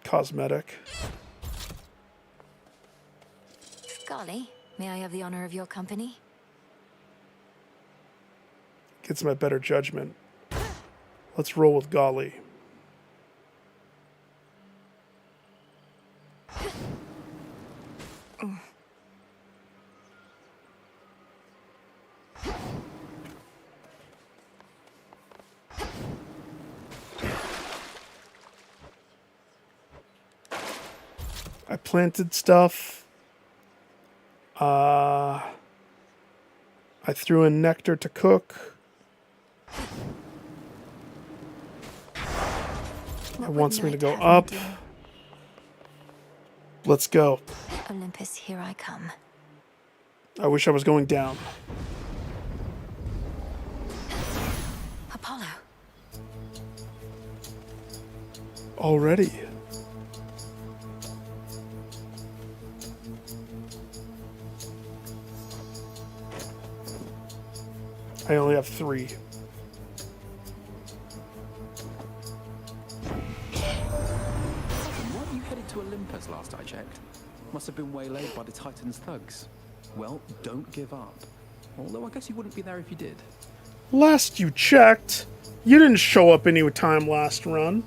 cosmetic.
Golly, may I have the honor of your company?
Gets my better judgment. Let's roll with Golly. I planted stuff. I threw in nectar to cook. It wants me to go up. Let's go.
Olympus, here I come.
I wish I was going down.
Apollo.
Already. I only have 3.
Weren't you headed to Olympus last I checked? Must have been waylaid by the Titan's thugs. Well, don't give up. Although I guess you wouldn't be there if you did.
Last you checked, you didn't show up any time last run.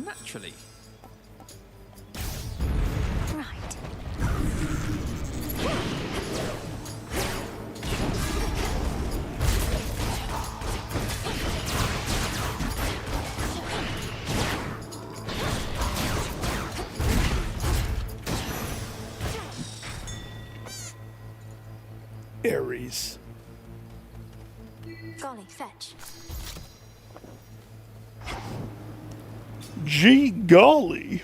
Naturally.
Right.
Ares.
Golly, fetch.
Gee golly.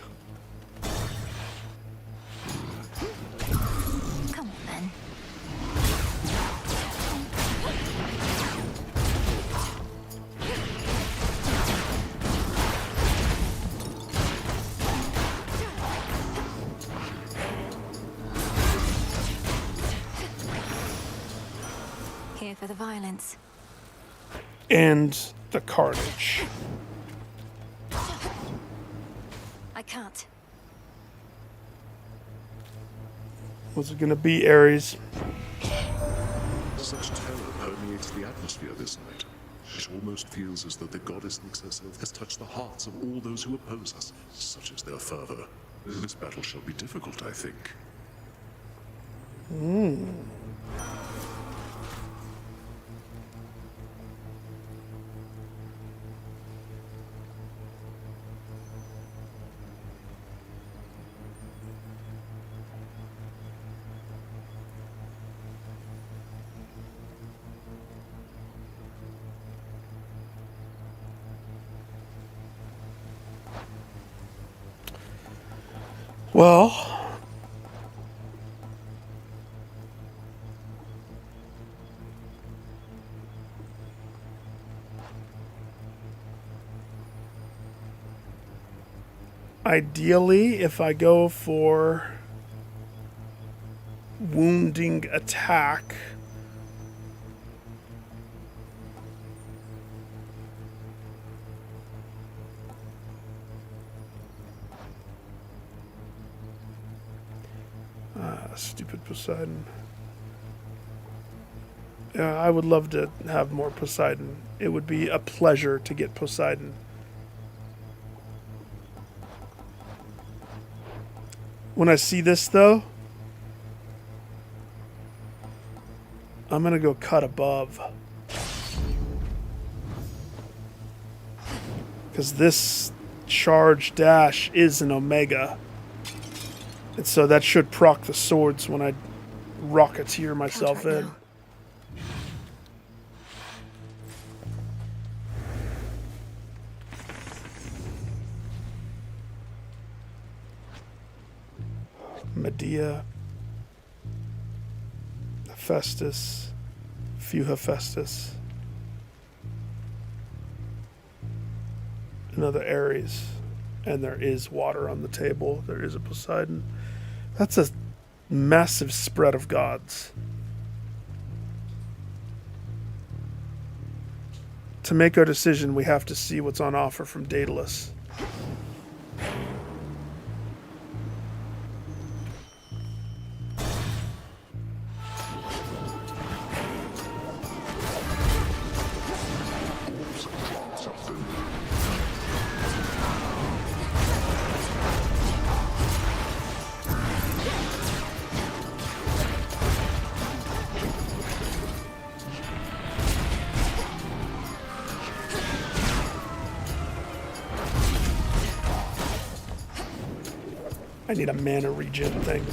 Come on, then. Here for the violence.
And the carnage.
I can't.
Was it gonna be Ares?
Such terror permeates the atmosphere this night. It almost feels as though the goddess Nyx herself has touched the hearts of all those who oppose us, such as their father. This battle shall be difficult, I think.
Well, ideally, if I go for wounding attack, stupid Poseidon. Yeah, I would love to have more Poseidon. It would be a pleasure to get Poseidon. When I see this, though, I'm gonna go cut above. Because this charge dash is an Omega. And so that should proc the swords when I rocketeer myself in. Medea, Hephaestus, few Hephaestus, another Ares, and there is water on the table. There is a Poseidon. That's a massive spread of gods. To make our decision, we have to see what's on offer from Daedalus. I need a mana regen thing.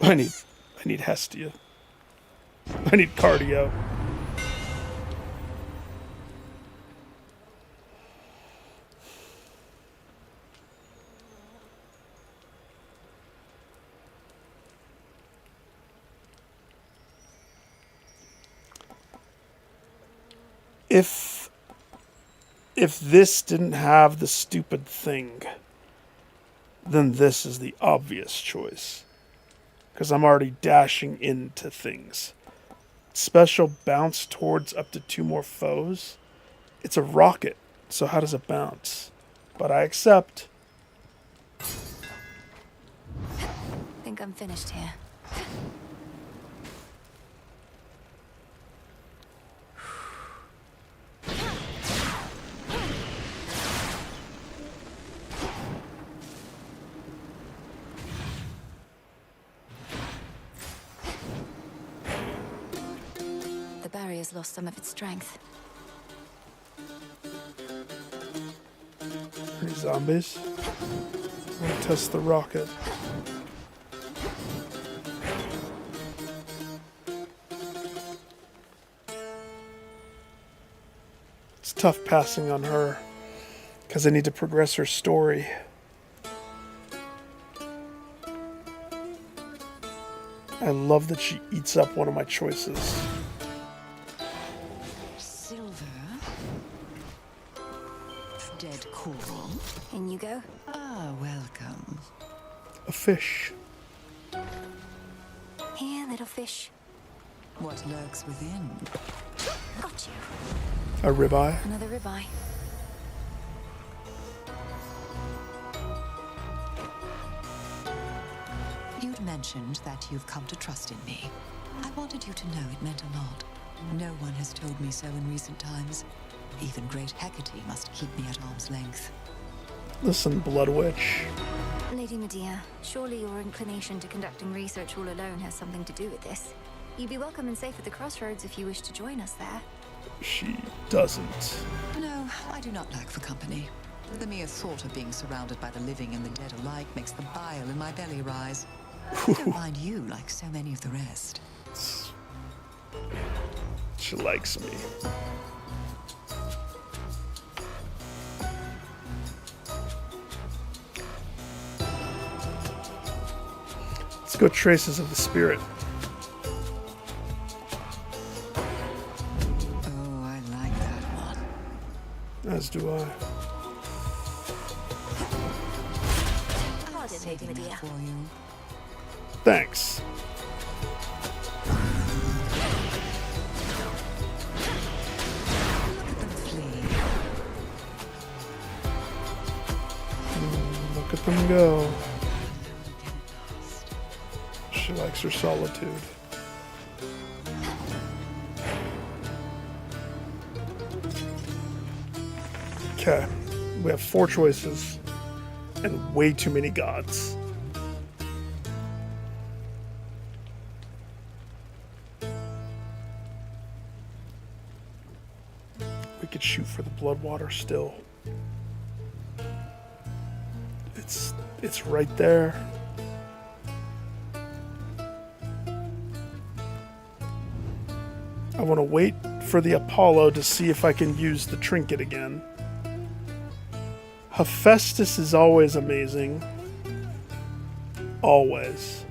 I need Hestia. I need cardio. If this didn't have the stupid thing, then this is the obvious choice. Because I'm already dashing into things. Special bounce towards up to 2 more foes. It's a rocket, so how does it bounce? But I accept.
Think I'm finished here. The barrier's lost some of its strength.
zombies. I'm gonna test the rocket. It's tough passing on her because I need to progress her story. I love that she eats up one of my choices.
Silver. Dead coral.
In you go.
Ah, welcome.
A fish.
Here, little fish.
What lurks within?
Got you.
A ribeye.
Another ribeye.
You'd mentioned that you've come to trust in me. I wanted you to know it meant a lot. No one has told me so in recent times. Even great Hecate must keep me at arm's length.
Listen, Blood Witch.
Lady Medea, surely your inclination to conducting research all alone has something to do with this. You'd be welcome and safe at the crossroads if you wish to join us there.
She doesn't.
No, I do not lack for company. The mere thought of being surrounded by the living and the dead alike makes the bile in my belly rise. I don't mind you like so many of the rest.
She likes me. Let's go Traces of the Spirit.
Oh, I like that one.
As do I.
Pardon, Lady Medea.
For you.
Thanks. Look at them go. She likes her solitude. Okay, we have 4 choices and way too many gods. We could shoot for the Bloodwater still. It's right there. I want to wait for the Apollo to see if I can use the trinket again. Hephaestus is always amazing. Always.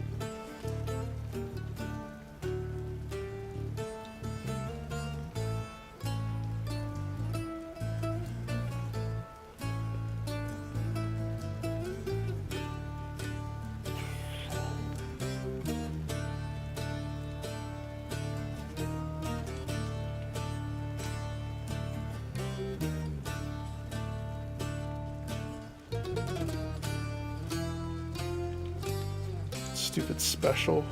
Stupid special.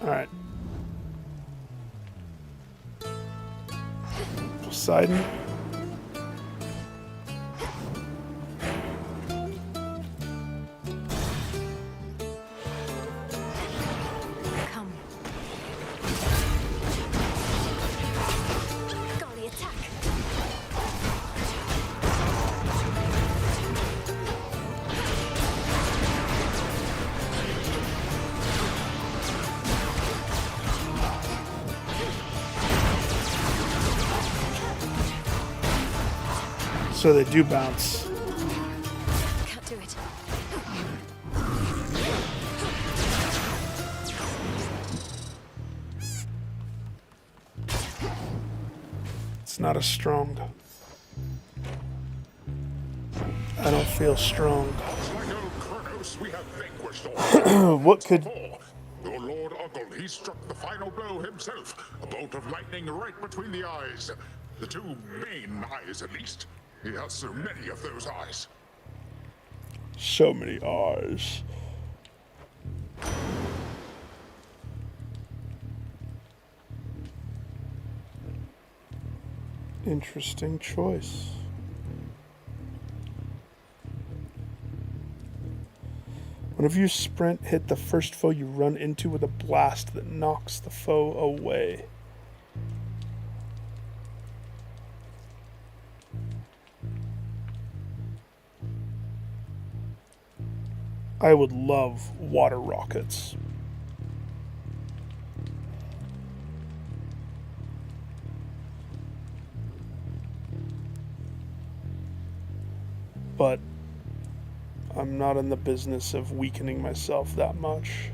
Alright. Poseidon.
Come. Golly, attack.
So they do bounce.
Can't do it.
It's not as strong. I don't feel strong.
Like old Kronos, we have vanquished all.
What could...
Your Lord Uncle, he struck the final blow himself. A bolt of lightning right between the eyes. The 2 main eyes, at least. He has so many of those eyes.
So many eyes. Interesting choice. Whenever you sprint, hit the first foe you run into with a blast that knocks the foe away. I would love water rockets. But I'm not in the business of weakening myself that much.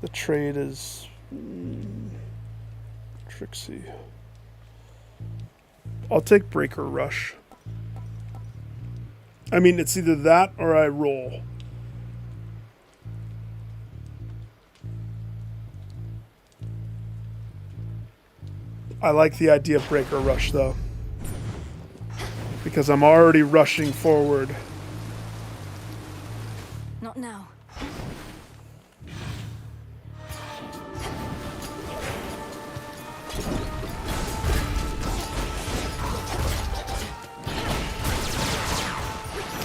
The trade is tricksy. I'll take Breaker Rush. I mean, it's either that or I roll. I like the idea of Breaker Rush, though. Because I'm already rushing forward.
Not now.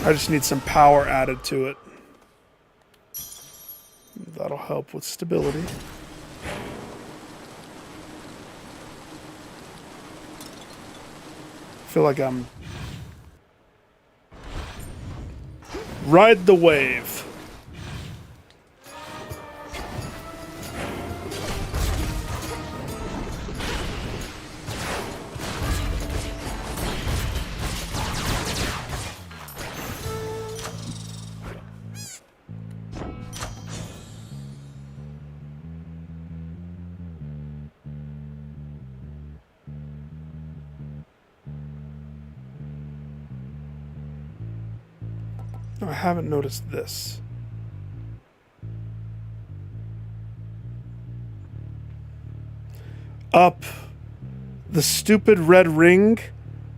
I just need some power added to it. That'll help with stability. I feel like I'm... Ride the wave. I haven't noticed this. Up the stupid red ring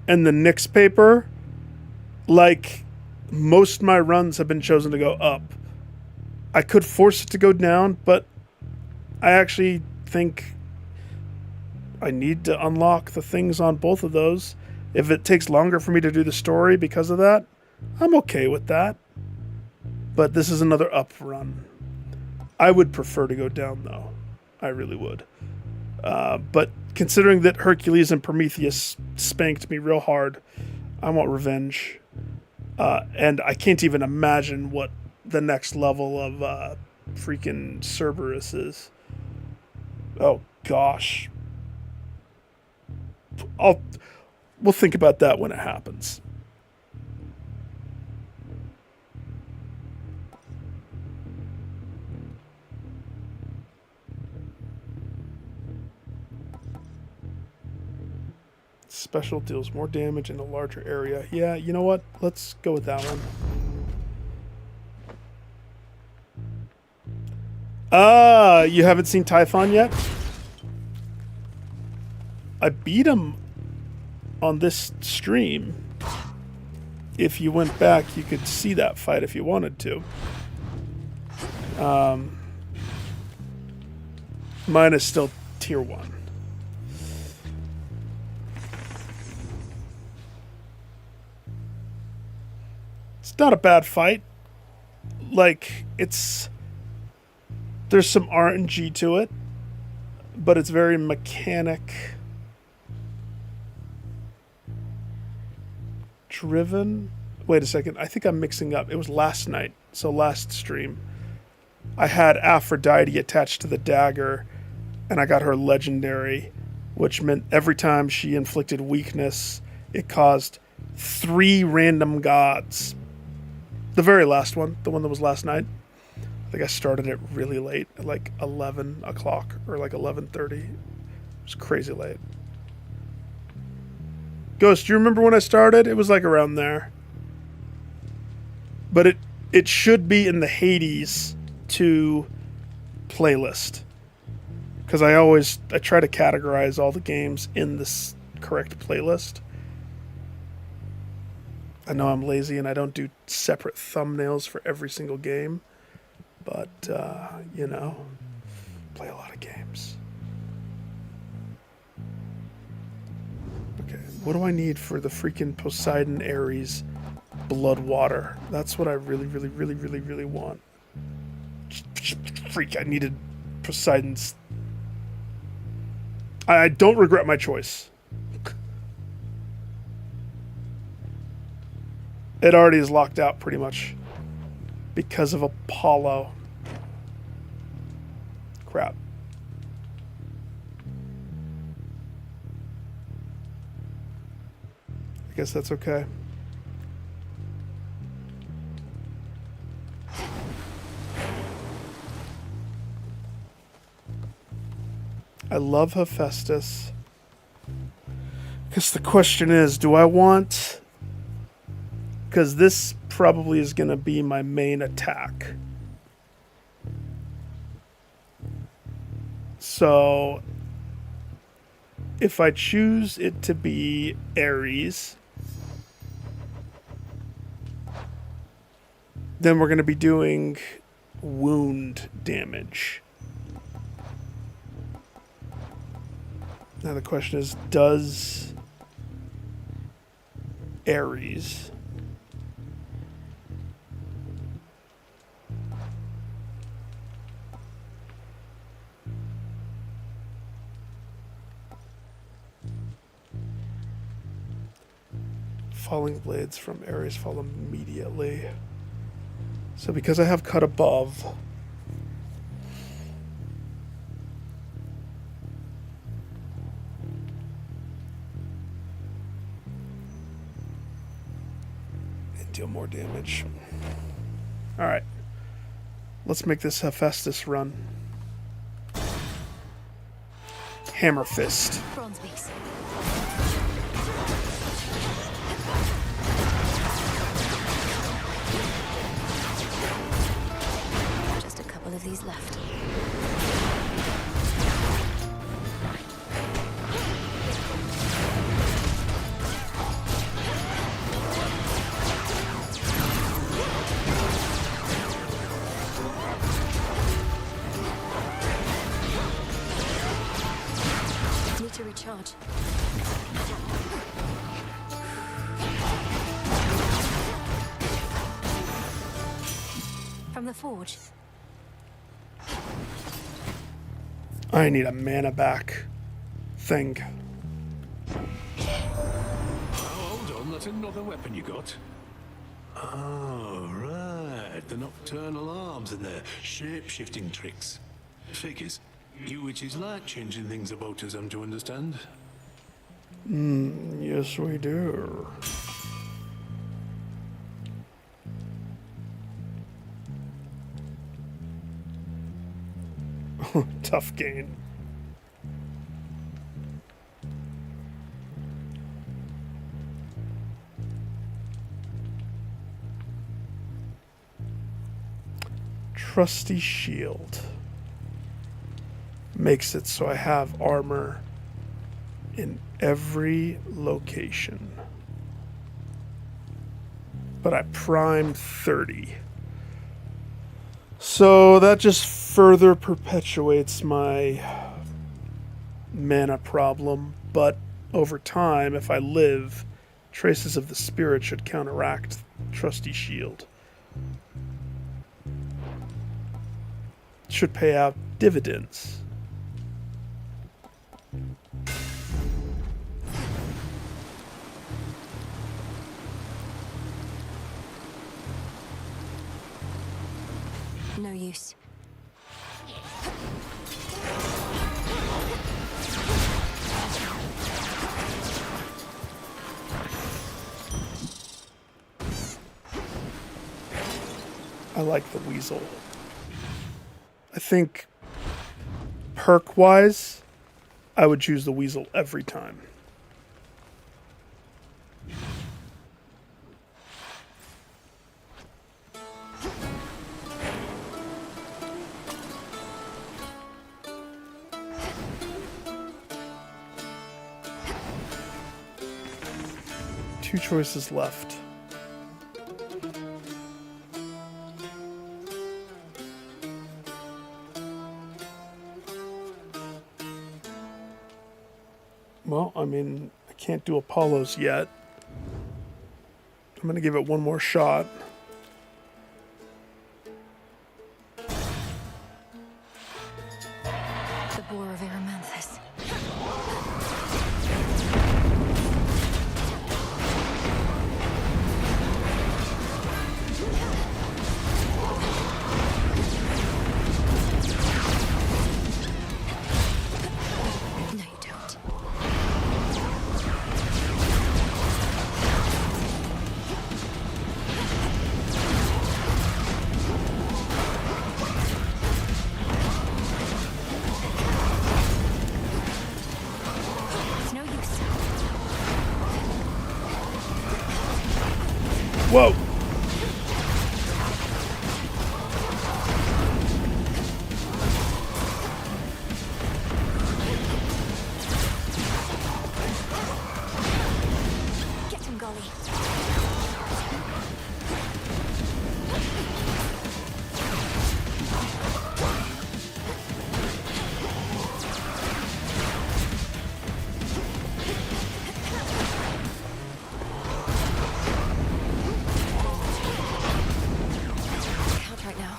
and the Nyx paper, like most of my runs have been chosen to go up. I could force it to go down, but I actually think I need to unlock the things on both of those. If it takes longer for me to do the story because of that, I'm okay with that. But this is another up run. I would prefer to go down, though. I really would. But considering that Hercules and Prometheus spanked me real hard, I want revenge. And I can't even imagine what the next level of freaking Cerberus is. Oh, gosh. We'll think about that when it happens. Special deals more damage in a larger area. Yeah, you know what? Let's go with that one. You haven't seen Typhon yet? I beat him on this stream. If you went back, you could see that fight if you wanted to. Mine is still tier 1. It's not a bad fight. Like, there's some RNG to it, but it's very mechanic driven. Wait a second. I think I'm mixing up. It was last night. So last stream, I had Aphrodite attached to the dagger, and I got her legendary, which meant every time she inflicted weakness, it caused 3 random gods. The very last one, the one that was last night. I think I started it really late, at like 11 o'clock or like 11:30. It was crazy late. Ghost, do you remember when I started? It was like around there. But it should be in the Hades 2 playlist. Because I try to categorize all the games in this correct playlist. I know I'm lazy and I don't do separate thumbnails for every single game. But, you know, play a lot of games. Okay, what do I need for the freaking Poseidon Ares blood water? That's what I really, really, really, really, really want. Freak, I needed Poseidon's... I don't regret my choice. It already is locked out, pretty much. because of Apollo. Crap. I guess that's okay. I love Hephaestus. I guess the question is, do I want... Because this probably is going to be my main attack. So, if I choose it to be Ares, then we're going to be doing wound damage. Now the question is, does Ares falling blades from Ares fall immediately? So because I have cut above, and deal more damage. All right, let's make this Hephaestus run. Hammer fist.
Bronze beaks. Just a couple of these left. Need to recharge. From the forge.
I need a mana back thing.
Oh, hold on, that's another weapon you got. Oh, right. The nocturnal arms and their shape-shifting tricks. Figures. You witches like changing things about us, I'm to understand.
Yes, we do. Tough gain. Trusty shield. Makes it so I have armor in every location. But I primed 30. So that just further perpetuates my mana problem. But over time, if I live, traces of the spirit should counteract Trusty Shield. Should pay out dividends.
No use.
I like the weasel. I think perk-wise, I would choose the weasel every time. Two choices left. Well, I mean, I can't do Apollo's yet. I'm going to give it one more shot.
The boar of Erymanthus.
Whoa!
Get him, Golly. Can't right now.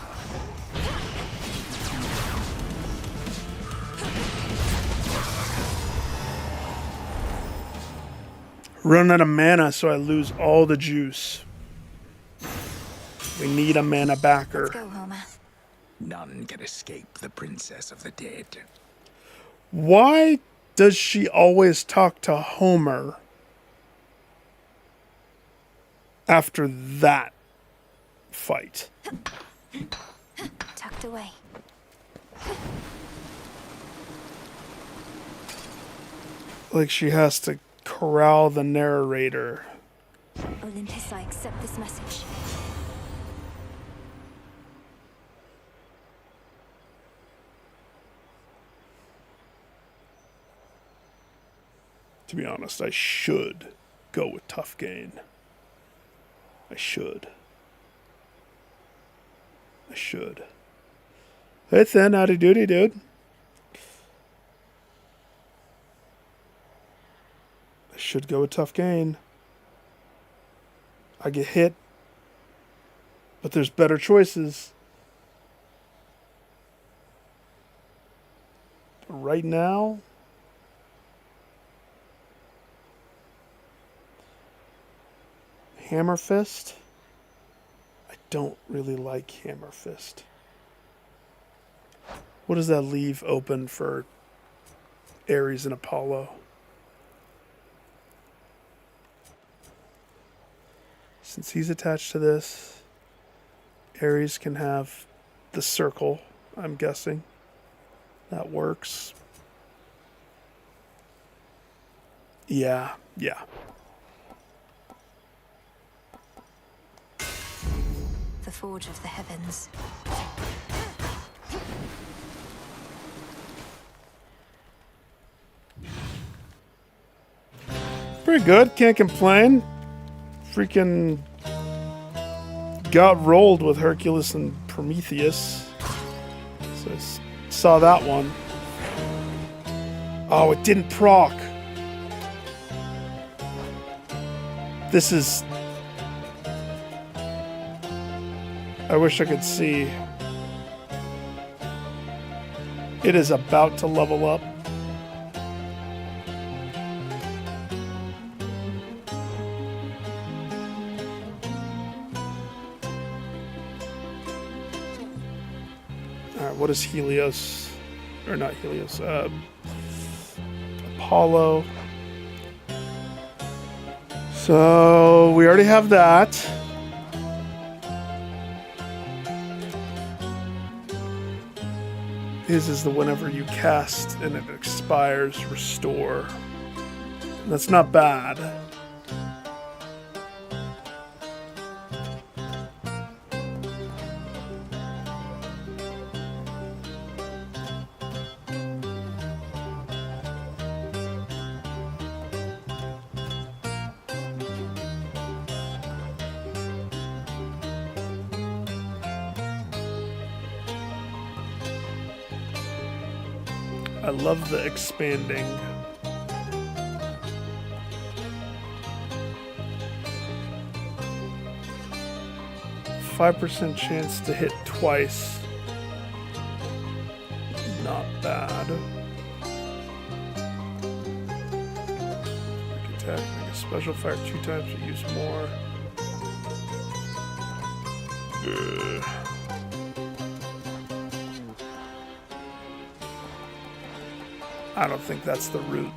Run out of mana, so I lose all the juice. We need a mana backer.
Let's go, Homer.
None can escape the princess of the dead.
Why does she always talk to Homer after that fight?
Tucked away.
Like she has to corral the narrator.
Olympus, I accept this message.
To be honest, I should go with Tough Gain. I should. Hey, Thin, howdy doody, dude. I should go with Tough Gain. I get hit, but there's better choices. But right now, Hammer Fist. I don't really like Hammer Fist. What does that leave open for Ares and Apollo? Since he's attached to this, Ares can have the circle, I'm guessing. That works. Yeah.
The Forge of the Heavens.
Pretty good, can't complain. Freaking got rolled with Hercules and Prometheus. So I saw that one. Oh, it didn't proc. This is... I wish I could see. It is about to level up. Alright, what is Helios? Or not Helios, Apollo. So, we already have that. His is the whenever you cast and it expires, restore. That's not bad. I love the expanding. %5 chance to hit twice. Not bad. Quick attack, make a special fire 2 times to use more. Ugh. I don't think that's the route.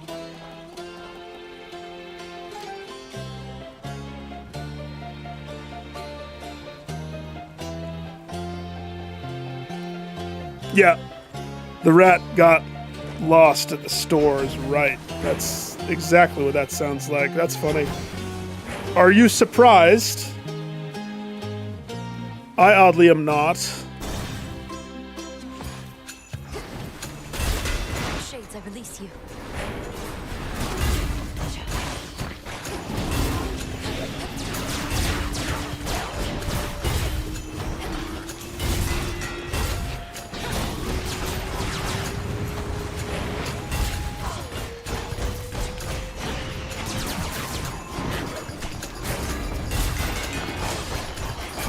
Yeah, the rat got lost at the stores, right. That's exactly what that sounds like. That's funny. Are you surprised I oddly am not.
Shades, I release you.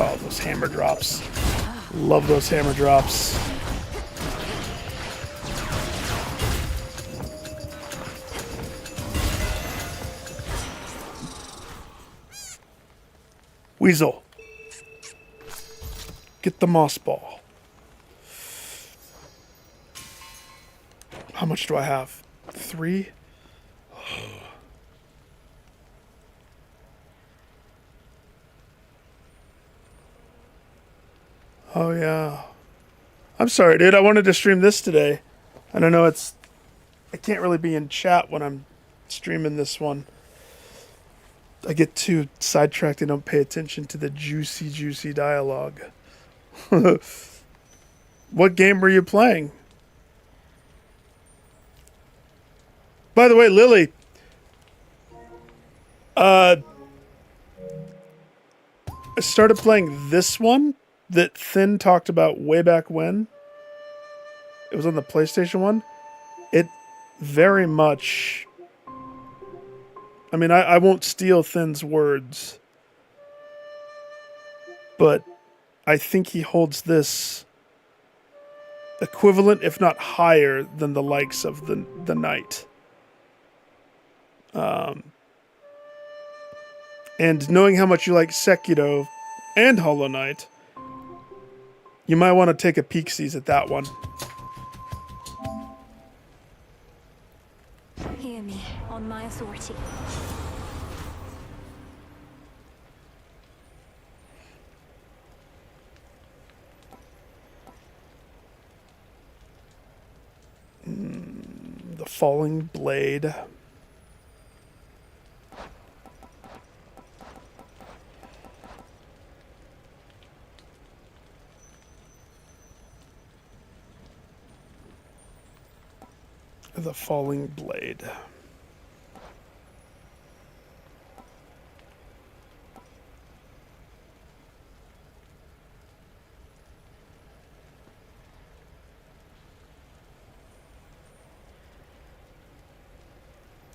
Oh, those hammer drops. Love those hammer drops. Weasel. Get the moss ball. How much do I have? 3? Oh, yeah. I'm sorry, dude. I wanted to stream this today. And I know I can't really be in chat when I'm streaming this one. I get too sidetracked and don't pay attention to the juicy dialogue. What game were you playing? By the way, Lily. I started playing this one that Thin talked about way back when. It was on the PlayStation 1. It very much... I mean, I won't steal Thin's words. But I think he holds this equivalent, if not higher, than the likes of the Knight. And knowing how much you like Sekiro and Hollow Knight, you might want to take a peek-sees at that one.
Hear me, on my authority.
The Falling Blade. The Falling Blade.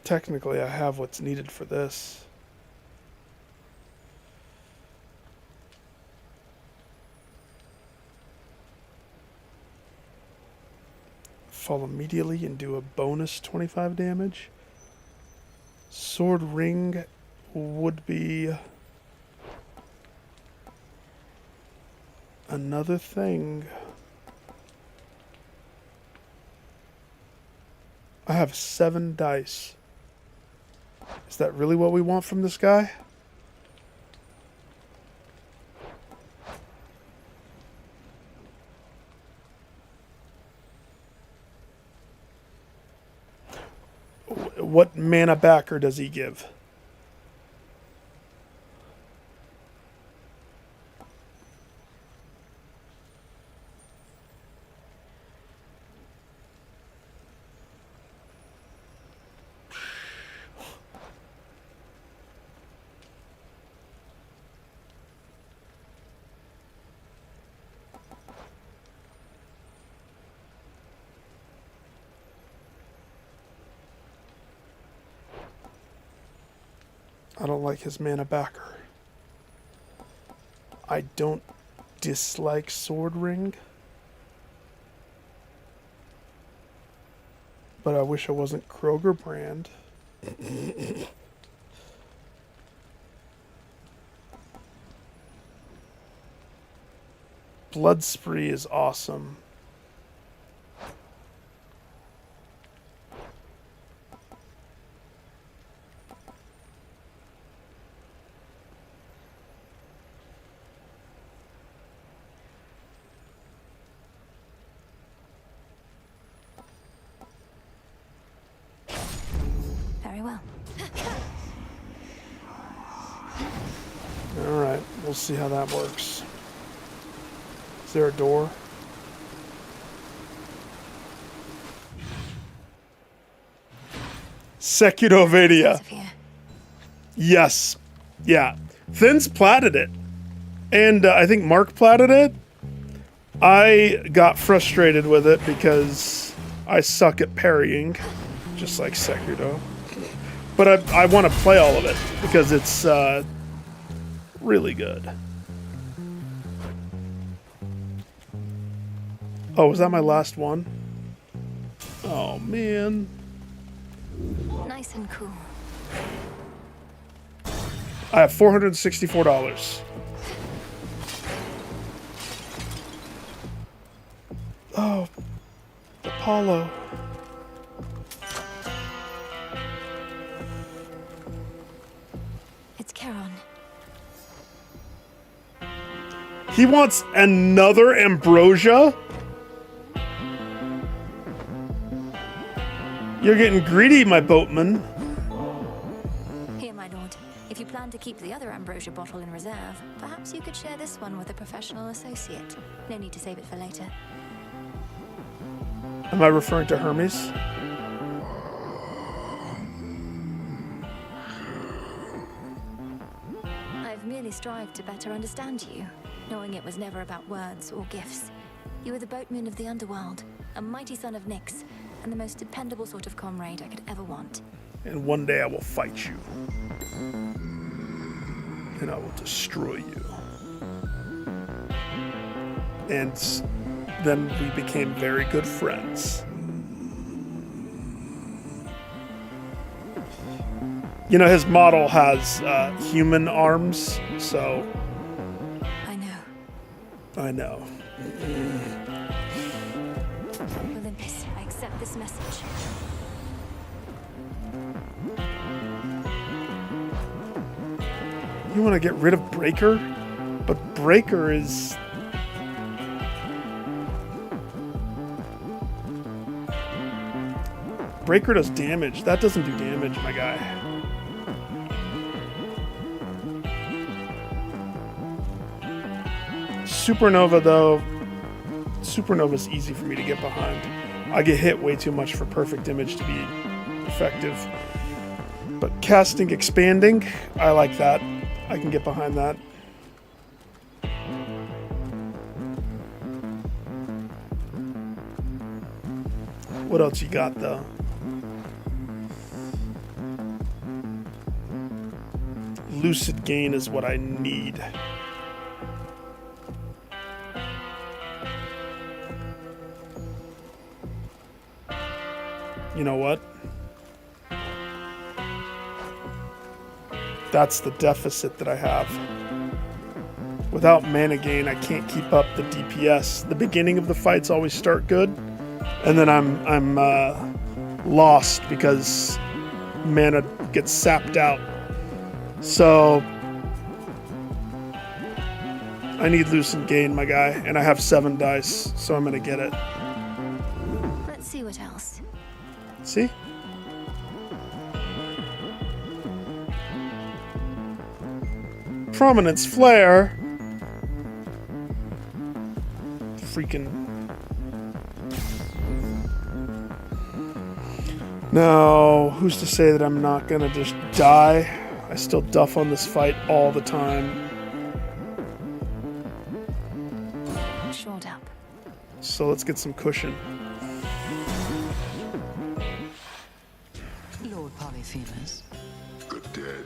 Technically, I have what's needed for this. Fall immediately and do a bonus 25 damage. Sword Ring would be another thing. I have 7 dice. Is that really what we want from this guy? What mana backer does he give? I don't like his mana backer. I don't dislike Sword Ring. But I wish I wasn't Kroger brand. Blood Spree is awesome.
Very well.
Alright, we'll see how that works. there a door? Securovania. Yes. Yeah. Finn's platted it. And I think Mark platted it. I got frustrated with it because I suck at parrying, just like Sekiro. But I want to play all of it because it's really good. Oh, was that my last one? Oh, man.
Nice and cool.
I have $464. Oh, Apollo.
It's Charon.
He wants another ambrosia? You're getting greedy, my boatman.
Here, my lord. If you plan to keep the other ambrosia bottle in reserve, perhaps you could share this one with a professional associate. No need to save it for later.
Am I referring to Hermes?
I've merely strived to better understand you, knowing it was never about words or gifts. You were the boatman of the underworld, a mighty son of Nyx, and the most dependable sort of comrade I could ever want.
And one day I will fight you. And I will destroy you. And then we became very good friends. You know, his model has human arms, so...
I know.
I know.
Olympus, I accept this message.
You want to get rid of Breaker? But Breaker is... Breaker does damage. That doesn't do damage, my guy. Supernova, though. Supernova's easy for me to get behind. I get hit way too much for perfect image to be effective. But casting expanding, I like that. I can get behind that. What else you got, though? Lucid Gain is what I need. You know what? That's the deficit that I have. Without mana gain, I can't keep up the DPS. The beginning of the fights always start good, and then I'm lost because mana gets sapped out. So I need Lucid Gain, my guy, and I have 7 dice, so I'm gonna get it.
Let's see what else.
See? Prominence Flare. Freaking. Now, who's to say that I'm not gonna just die? I still duff on this fight all the time.
Shored up.
So let's get some cushion.
Lord Polyphemus.
The dead,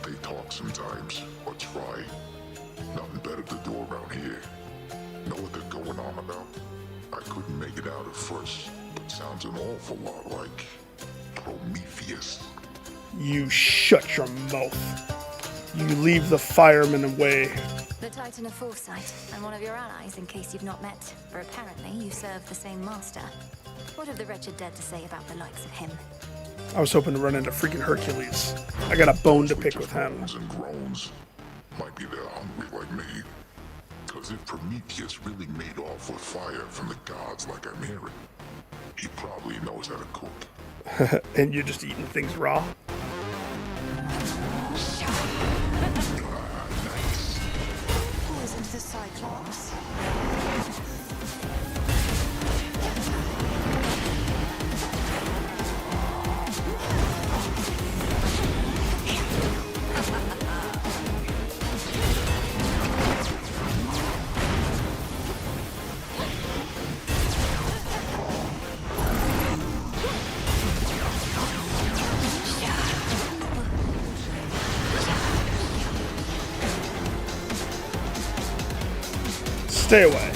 they talk sometimes, or try. Nothing better to do around here. Know what they're going on about? I couldn't make it out at first, but sounds an awful lot like Prometheus.
You shut your mouth. You leave the firemen away.
The Titan of Foresight, and one of your allies in case you've not met, for apparently you serve the same master. What have the wretched dead to say about the likes of him?
I was hoping to run into freaking Hercules. I got a bone to pick with him.
And groans. Might be they're hungry like me. Because if Prometheus really made off with fire from the gods like I'm hearing, he probably knows how to cook.
And you're just eating things raw?
Who isn't the Cyclops?
Stay away.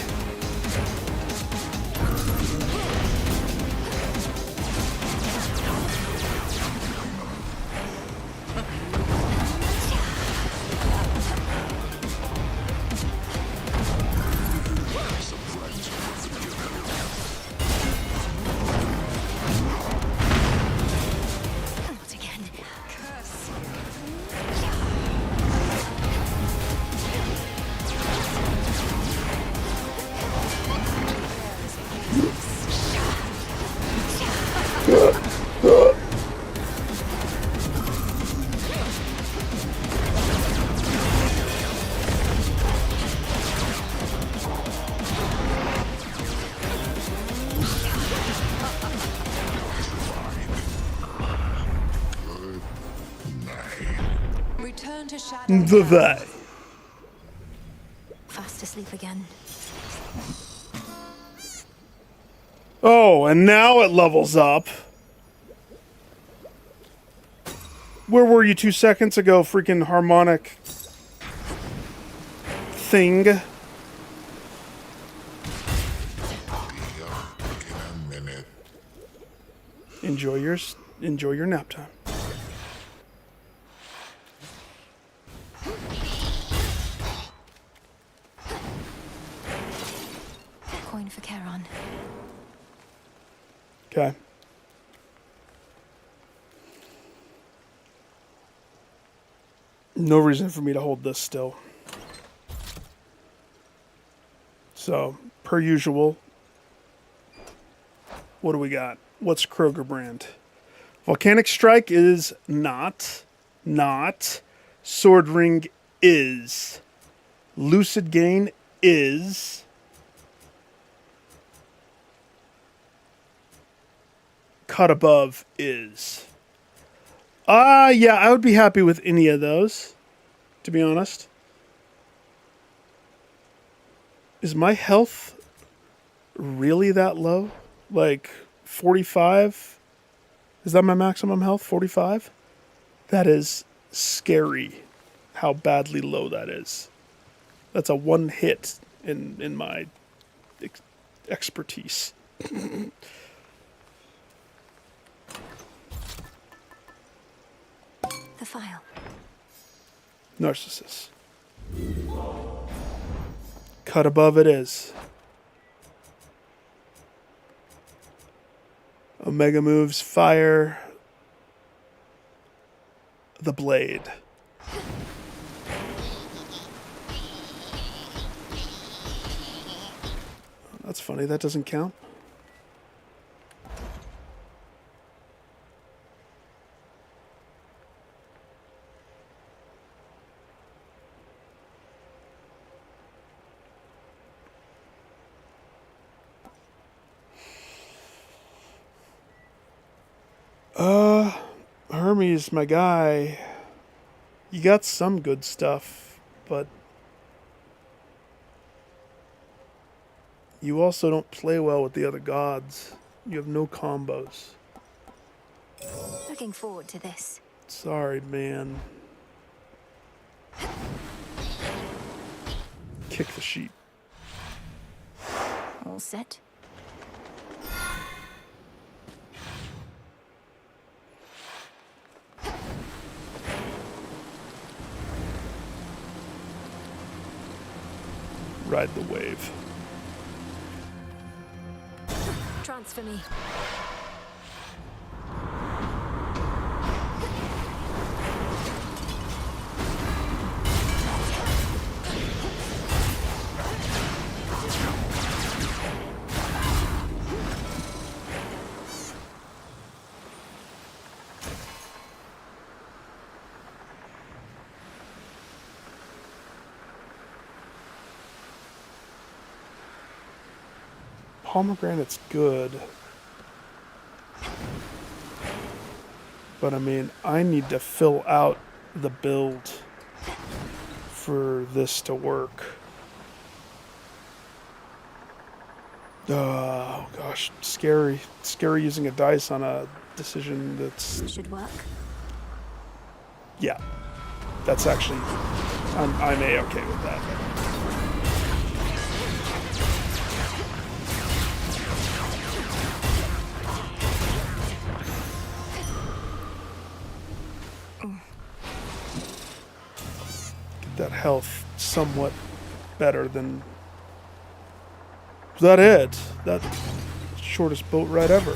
Not again. Curse.
Return to Shadow.
The
Fast asleep again.
Oh, and now it levels up. Where were you 2 seconds ago, freaking harmonic thing?
In a minute.
Enjoy your nap time.
Coin for Charon.
Okay. No reason for me to hold this still. So, per usual, what do we got? What's Kroger brand? Volcanic Strike is not. Sword Ring is. Lucid Gain is. Cut Above is. Yeah, I would be happy with any of those, to be honest. Is my health really that low? Like 45? Is that my maximum health? 45? That is scary how badly low that is. That's a one hit in my expertise.
The file.
Narcissus. Cut Above it is. Omega moves fire. The blade. That's funny, that doesn't count. Hermes, my guy, you got some good stuff, but you also don't play well with the other gods. You have no combos.
Looking forward to this.
Sorry, man. Kick the sheep.
All set.
Ride the wave.
Transfer me.
Pomegranate's good. But I mean, I need to fill out the build for this to work. Oh gosh, scary. Scary using a dice on a decision that's...
Should work.
Yeah. That's actually... I'm A-okay with that. that health somewhat better than... Is that it? That shortest boat ride ever.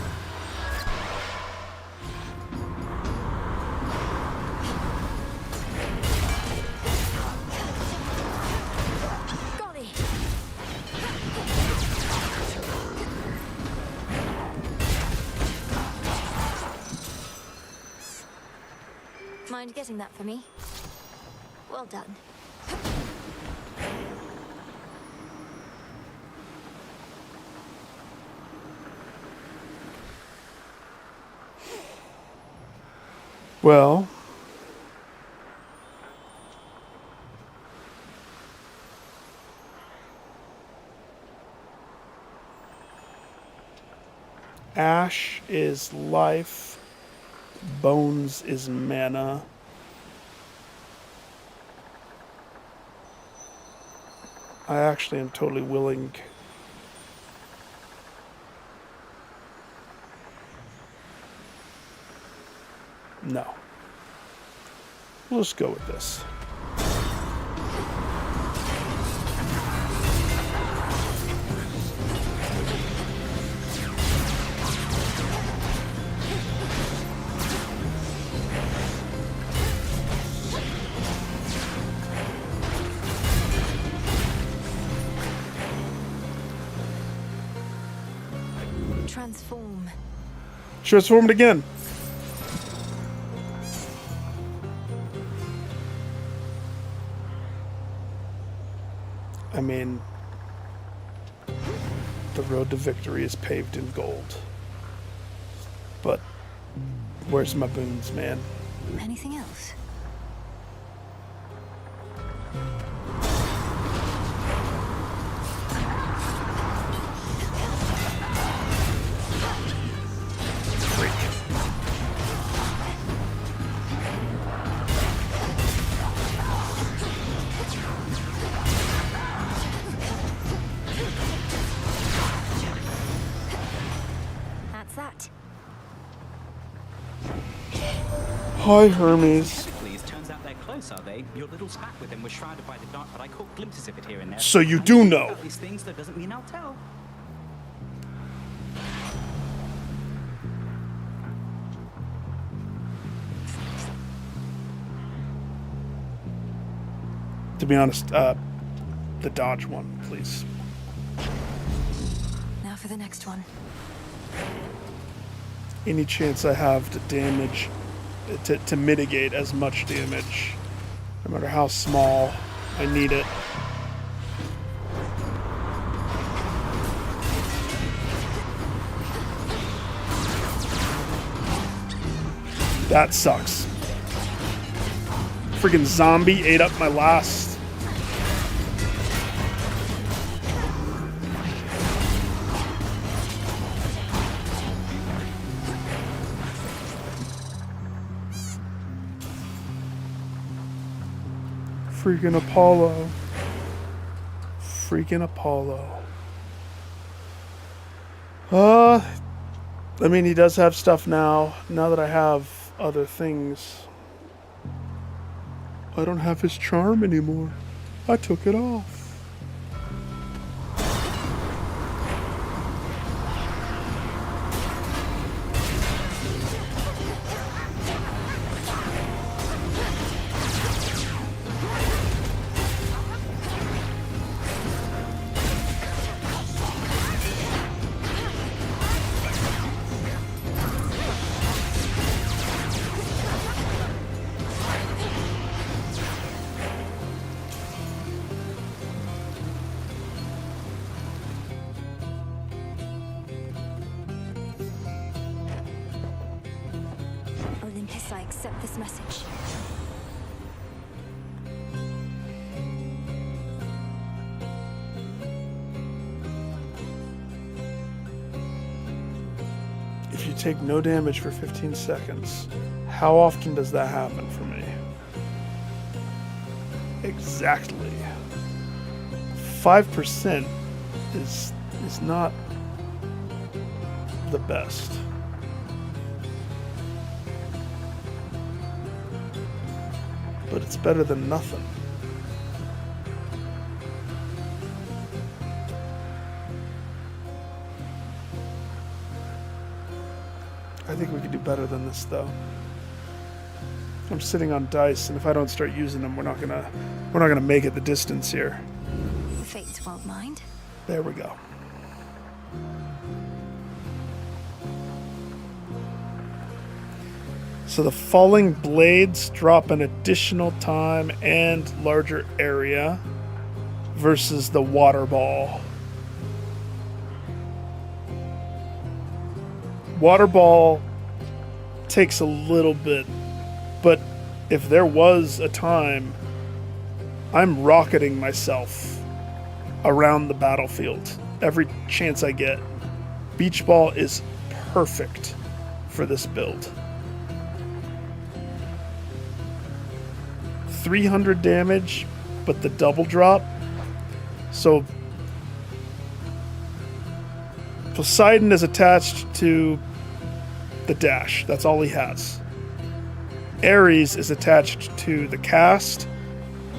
Golly! Mind getting that for me? Well done.
Well, ash is life, bones is mana. I actually am totally willing. No. We'll just go with this.
Transform.
Transformed again. I mean, the road to victory is paved in gold. But where's my boons, man?
Anything else?
Hi, Hermes.
It turns out they're close, are they? Your little spat with him was shrouded by the dark, but I caught glimpses of it here and there.
So you do know.
About these things, that doesn't mean I'll tell.
To be honest, the dodge one, please.
Now for the next one.
Any chance I have to damage, to mitigate as much damage, no matter how small, I need it. That sucks. Freaking zombie ate up my last. Freaking Apollo. Freaking Apollo. I mean, he does have stuff now. Now that I have other things. I don't have his charm anymore. I took it off.
Olympus, I accept this message.
If you take no damage for 15 seconds, how often does that happen for me? Exactly. 5% is not the best. But it's better than nothing. better than this, though. I'm sitting on dice, and if I don't start using them, we're not gonna make it the distance here.
The fates won't mind.
There we go. So the falling blades drop an additional time and larger area versus the water ball. Water ball takes a little bit, but if there was a time, I'm rocketing myself around the battlefield every chance I get. Beach ball is perfect for this build. 300 damage, but the double drop. So Poseidon is attached to the dash. That's all he has. Ares is attached to the cast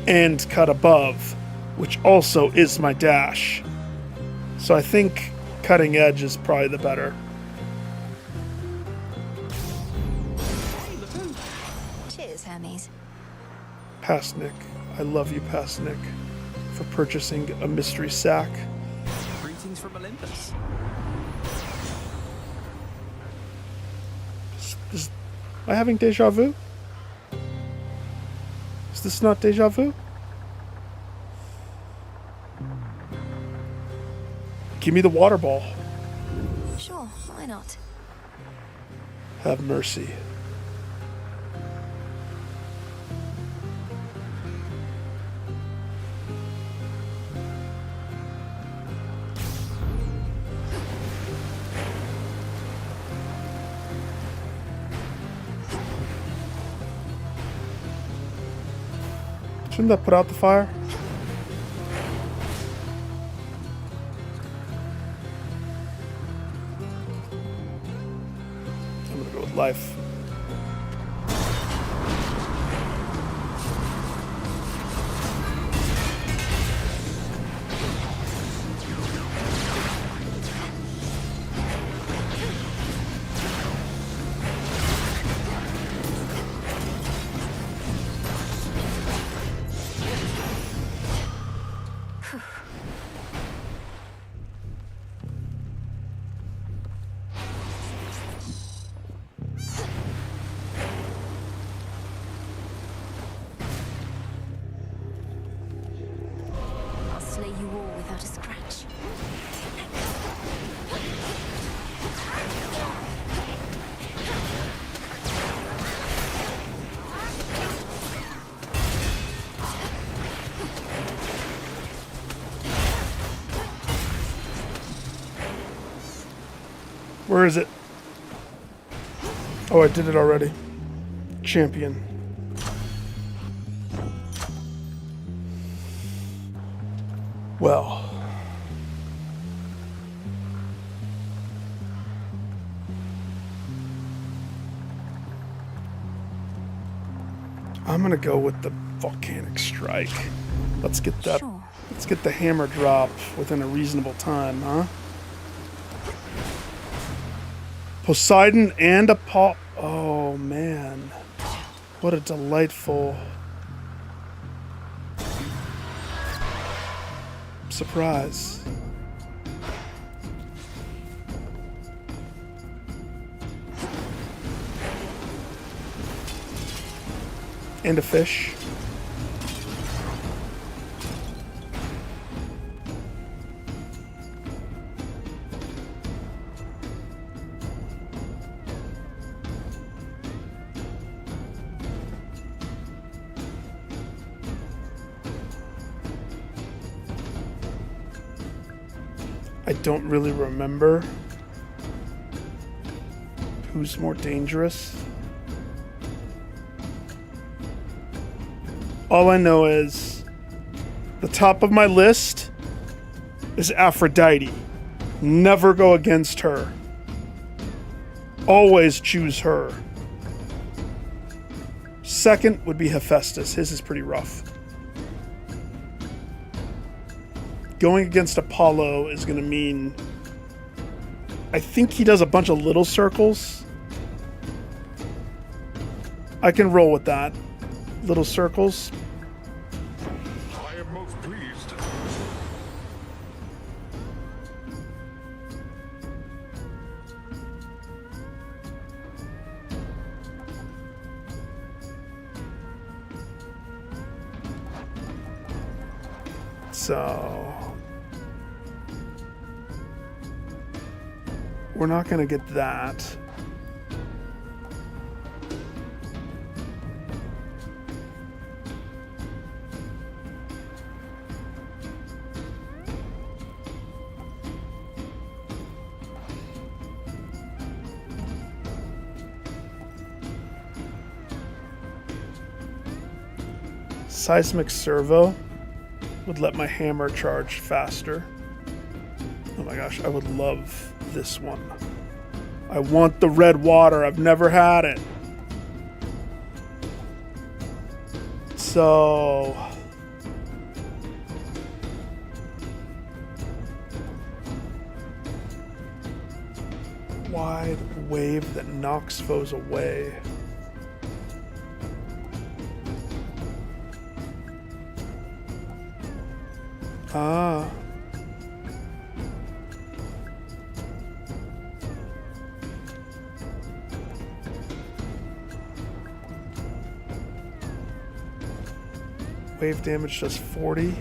and cut above, which also is my dash. So I think cutting edge is probably the better.
Cheers, Hermes.
Pasnik. I love you, Pasnik, for purchasing a mystery sack.
Greetings from Olympus.
Am I having deja vu? Is this not deja vu? Give me the water ball.
Sure, why not?
Have mercy. Shouldn't that put out the fire? I'm gonna go with life.
I'll slay you all without a scratch.
Where is it? Oh, I did it already. Champion. Well. I'm gonna go with the volcanic strike. Let's get that.
Sure.
Let's get the hammer drop within a reasonable time, huh? Poseidon and Apollo. Oh man, what a delightful surprise. And a fish. I don't really remember who's more dangerous. All I know is the top of my list is Aphrodite. Never go against her. Always choose her. Second would be Hephaestus. His is pretty rough. Going against Apollo is going to mean... I think he does a bunch of little circles. I can roll with that. Little circles.
I am most pleased.
So we're not going to get that. Seismic servo would let my hammer charge faster. Oh my gosh, I would love this one. I want the red water. I've never had it. So wide wave that knocks foes away. Ah. Wave damage does 40.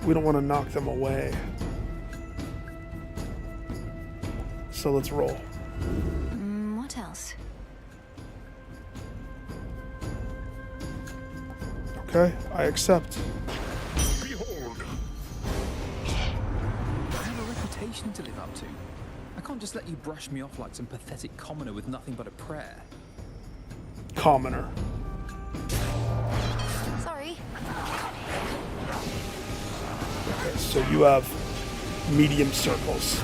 We don't want to knock them away. So let's roll.
What else?
Okay, I accept.
Behold!
I have a reputation to live up to. I can't just let you brush me off like some pathetic commoner with nothing but a prayer.
Commoner.
Sorry.
Okay, so you have medium circles.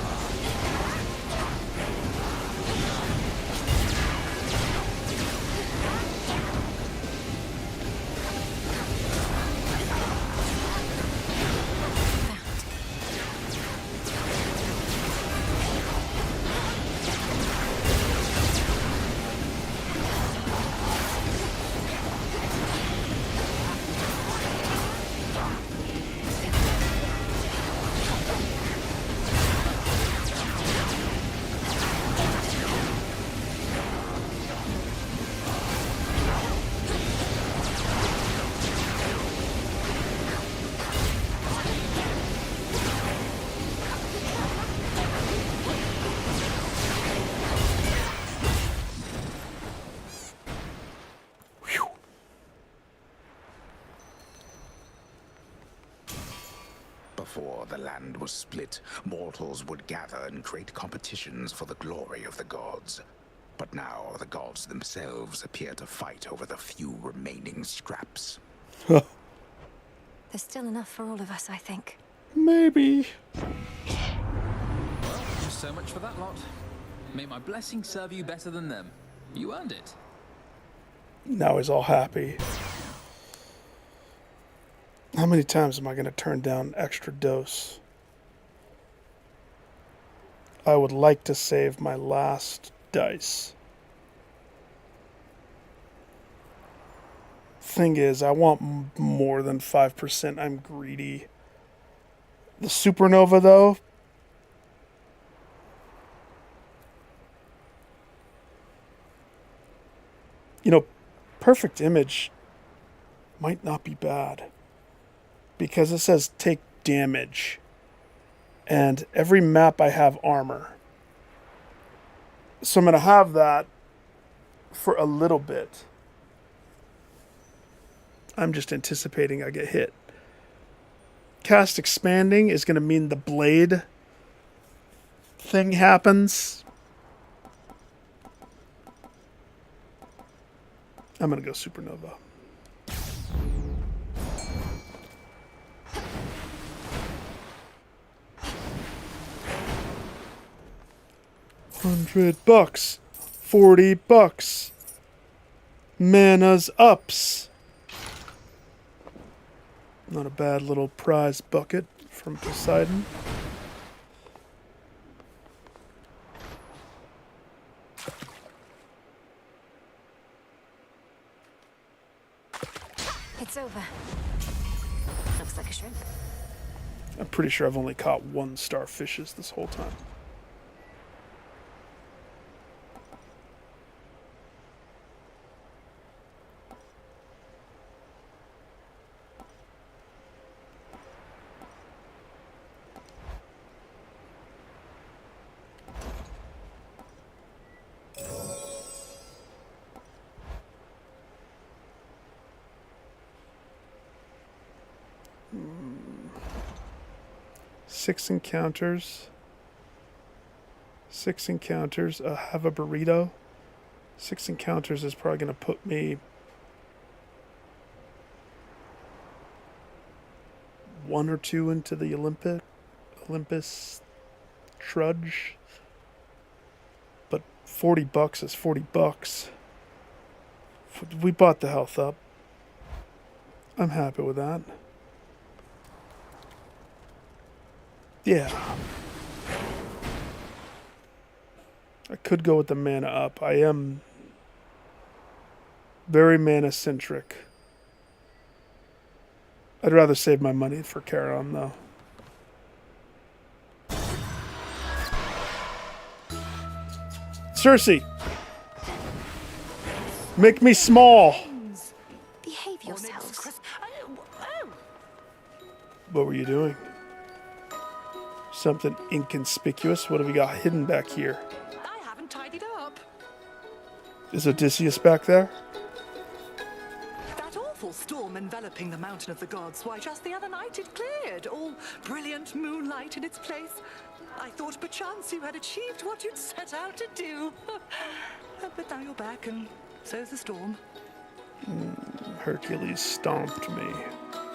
Before the land was split, mortals would gather and create competitions for the glory of the gods. But now the gods themselves appear to fight over the few remaining scraps.
There's still enough for all of us, I think.
Maybe.
Well, just so much for that lot. May my blessing serve you better than them. You earned it.
Now he's all happy. How many times am I going to turn down extra dose? I would like to save my last dice. Thing is, I want more than 5%. I'm greedy. The supernova, though, you know, perfect image might not be bad. Because it says take damage. And every map I have armor. So I'm going to have that for a little bit. I'm just anticipating I get hit. Cast expanding is going to mean the blade thing happens. I'm going to go supernova. $100, $40. Mana's ups. Not a bad little prize bucket from Poseidon.
It's over. Looks like a shrimp.
I'm pretty sure I've only caught 1 starfishes this whole time. Six encounters. Have a burrito. 6 encounters is probably going to put me 1 or 2 into the Olympus trudge. But $40 is $40. We bought the health up. I'm happy with that. Yeah. I could go with the mana up. I am very mana centric. I'd rather save my money for Charon though. Cersei! Make me small!
Behave yourselves.
What were you doing? Something inconspicuous? What have we got hidden back here?
I haven't tidied up.
Is Odysseus back there?
That awful storm enveloping the mountain of the gods, why, just the other night it cleared, all brilliant moonlight in its place. I thought perchance you had achieved what you'd set out to do. But now you're back, and so's the storm.
Hercules stomped me.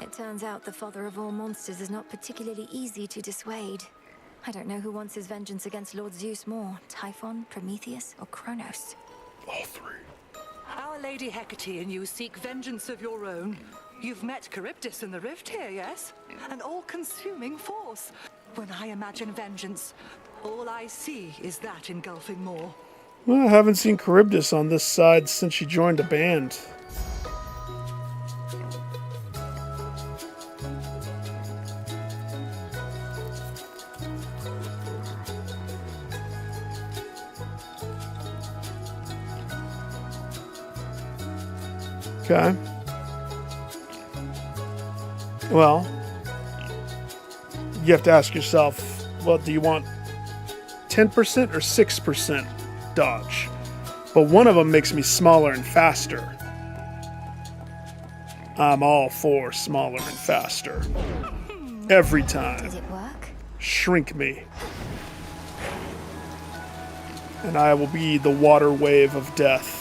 It turns out the father of all monsters is not particularly easy to dissuade. I don't know who wants his vengeance against Lord Zeus more, Typhon, Prometheus, or Kronos.
All 3.
Our Lady Hecate and you seek vengeance of your own. You've met Charybdis in the rift here, yes? An all-consuming force. When I imagine vengeance, all I see is that engulfing maw.
Well, I haven't seen Charybdis on this side since she joined the band. Okay. Well, you have to ask yourself, well, do you want 10% or 6% dodge? But one of them makes me smaller and faster. I'm all for smaller and faster. Every time.
Does it work?
Shrink me. And I will be the water wave of death.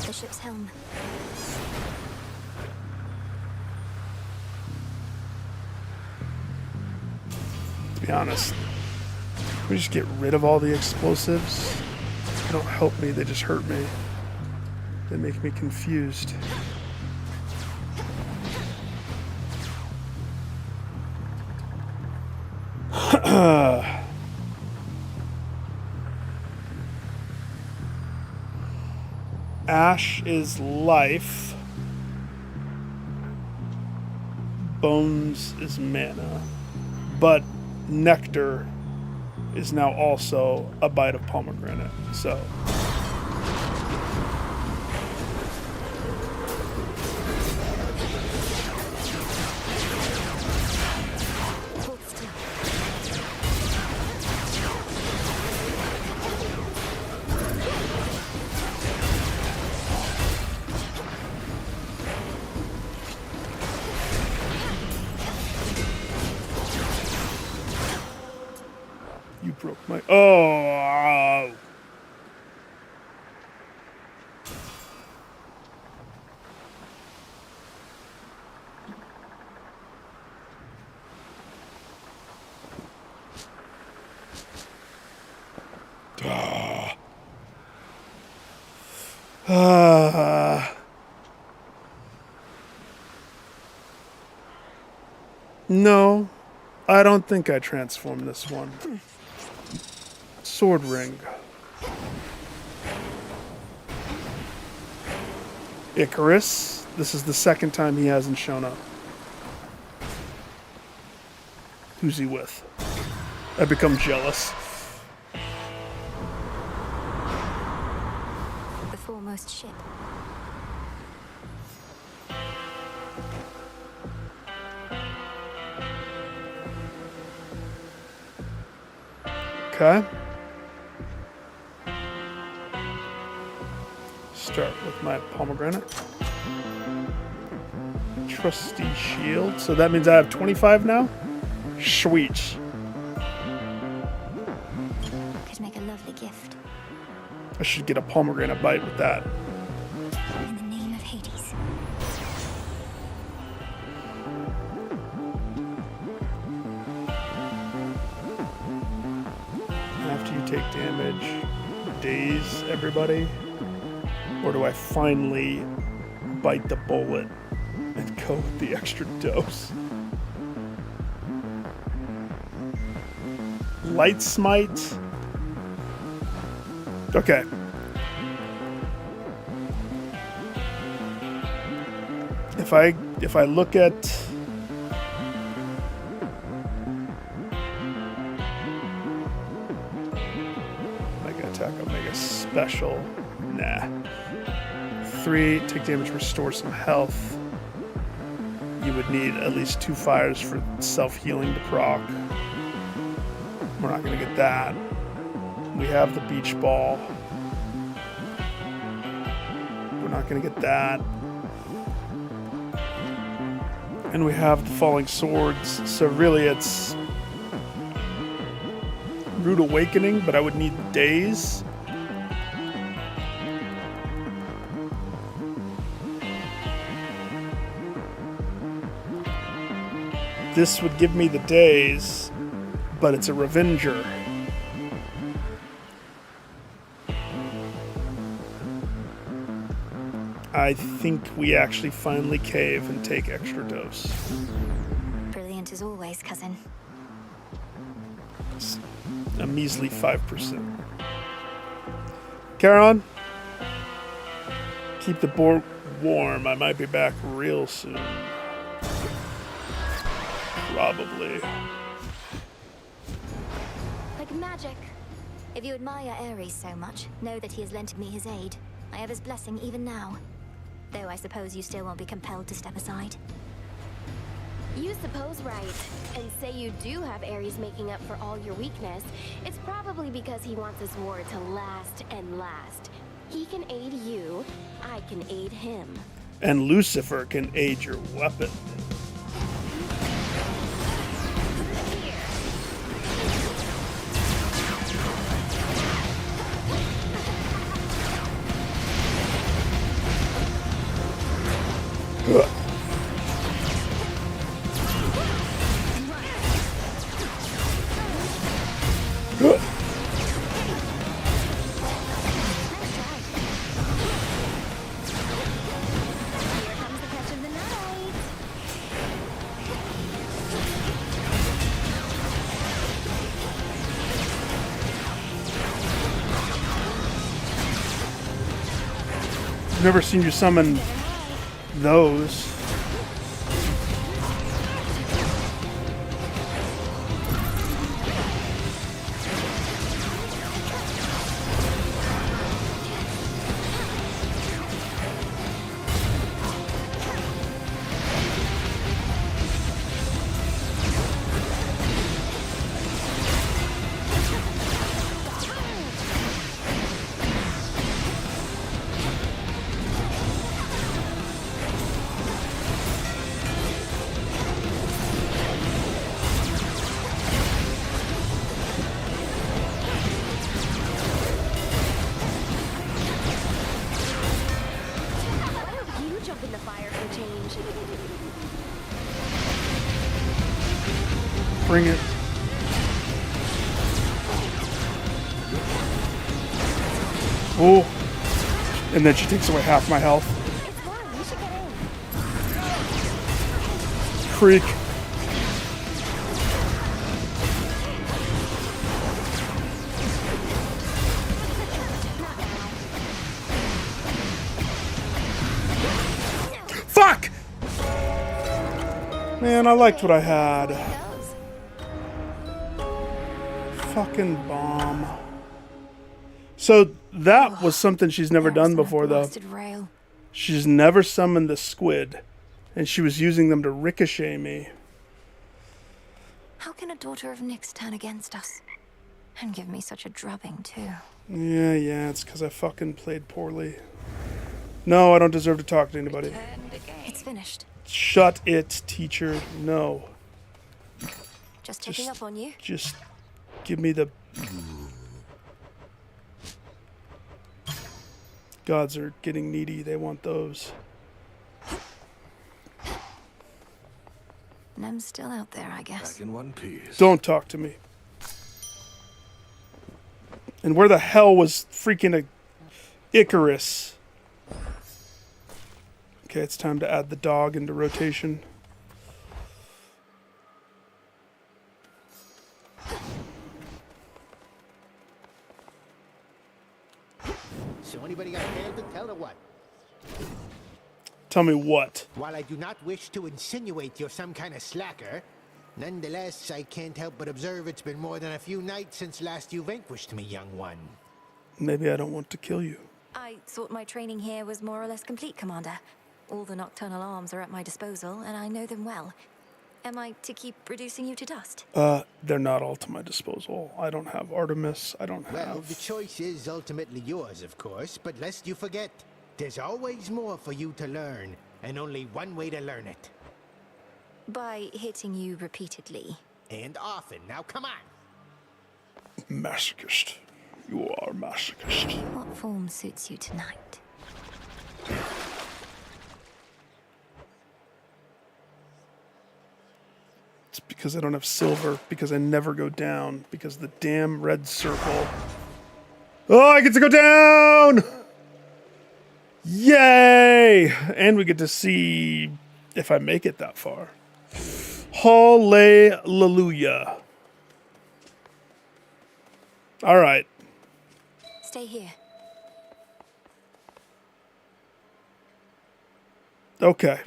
The ship's helm.
To be honest, can we just get rid of all the explosives? They don't help me, they just hurt me. They make me confused. Ash is life. Bones is mana. But nectar is now also a bite of pomegranate. So you broke my... Oh! No, I don't think I transformed this one. Sword ring. Icarus. This is the second time he hasn't shown up. Who's he with? I become jealous.
The foremost ship.
Okay. Start with my pomegranate. Trusty shield. So that means I have 25 now? Sweet.
Could make a lovely gift.
I should get a pomegranate bite with that.
In the name of Hades.
After you take damage, daze everybody? Or do I finally bite the bullet and go with the extra dose? Light smite? Okay. If I look at Mega attack, Omega special. Nah. 3, take damage, restore some health. You would need at least 2 fires for self-healing to proc. We're not going to get that. We have the beach ball. We're not going to get that. And we have the falling swords. So really it's Rude Awakening, but I would need daze. This would give me the days, but it's a Revenger. I think we actually finally cave and take extra dose.
Brilliant as always, cousin.
It's a measly 5%. Charon, keep the board warm. I might be back real soon. Probably.
Like magic. If you admire Ares so much, know that he has lent me his aid. I have his blessing even now. Though I suppose you still won't be compelled to step aside.
You suppose right, and say you do have Ares making up for all your weakness. It's probably because he wants this war to last and last. He can aid you, I can aid him.
And Lucifer can aid your weapon. I've never seen you summon those. Bring it. Oh, And then she takes away half my health. Freak. Fuck! Man, I liked what I had. Fucking bomb. So that was something she's never done before, though. She's never summoned the squid, and she was using them to ricochet me.
How can a daughter of Nyx turn against us? And give me such a drubbing, too.
Yeah, it's because I fucking played poorly. No, I don't deserve to talk to anybody.
It's finished.
Shut it, teacher. No.
Just checking up on you.
Just give me the... Gods are getting needy. They want those.
Nem's still out there, I guess.
Back in one piece.
Don't talk to me. And where the hell was freaking a Icarus? Okay, it's time to add the dog into rotation.
So anybody got a tale to tell or what?
Tell me what?
While I do not wish to insinuate you're some kind of slacker, nonetheless, I can't help but observe it's been more than a few nights since last you vanquished me, young one.
Maybe I don't want to kill you.
I thought my training here was more or less complete, Commander. All the nocturnal arms are at my disposal, and I know them well. Am I to keep reducing you to dust?
They're not all to my disposal. I don't have Artemis. I don't
Well,
have...
the choice is ultimately yours, of course, but lest you forget, there's always more for you to learn, and only one way to learn it.
By hitting you repeatedly.
And often. Now, come on!
Masochist. You are masochist.
What form suits you tonight?
It's because I don't have silver, because I never go down, because the damn red circle. Oh, I get to go down! Yay! And we get to see if I make it that far. Hallelujah. All right.
Stay here.
Okay.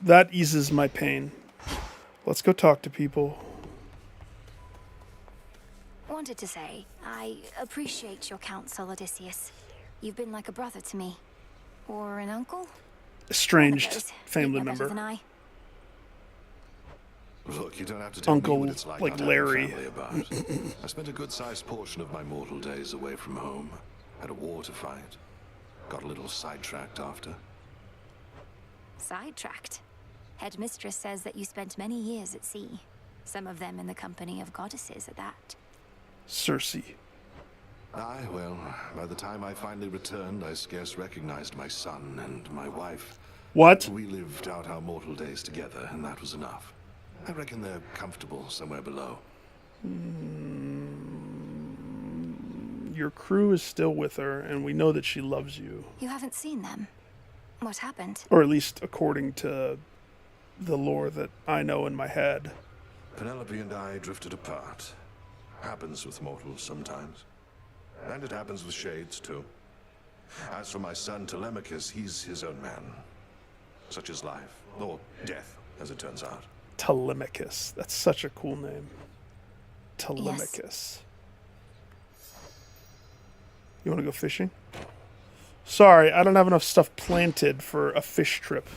That eases my pain. Let's go talk to people.
Wanted to say, I appreciate your counsel, Odysseus. You've been like a brother to me. Or an uncle?
Estranged family
You'd know better
member.
than I.
Look, you don't have to tell
Uncle,
me what it's like
like
not having
Larry.
family about. I spent a good-sized portion of my mortal days away from home. Had a war to fight. Got a little sidetracked after.
Sidetracked. Headmistress says that you spent many years at sea. Some of them in the company of goddesses at that.
Cersei.
Aye, well, by the time I finally returned, I scarce recognized my son and my wife.
What?
We lived out our mortal days together, and that was enough. I reckon they're comfortable somewhere below.
Your crew is still with her, and we know that she loves you.
You haven't seen them? What happened?
Or at least according to the lore that I know in my head.
Penelope and I drifted apart. Happens with mortals sometimes. And it happens with shades, too. As for my son Telemachus, he's his own man. Such is life. Or death, as it turns out.
Telemachus. That's such a cool name. Telemachus.
Yes.
You want to go fishing? Sorry, I don't have enough stuff planted for a fish trip.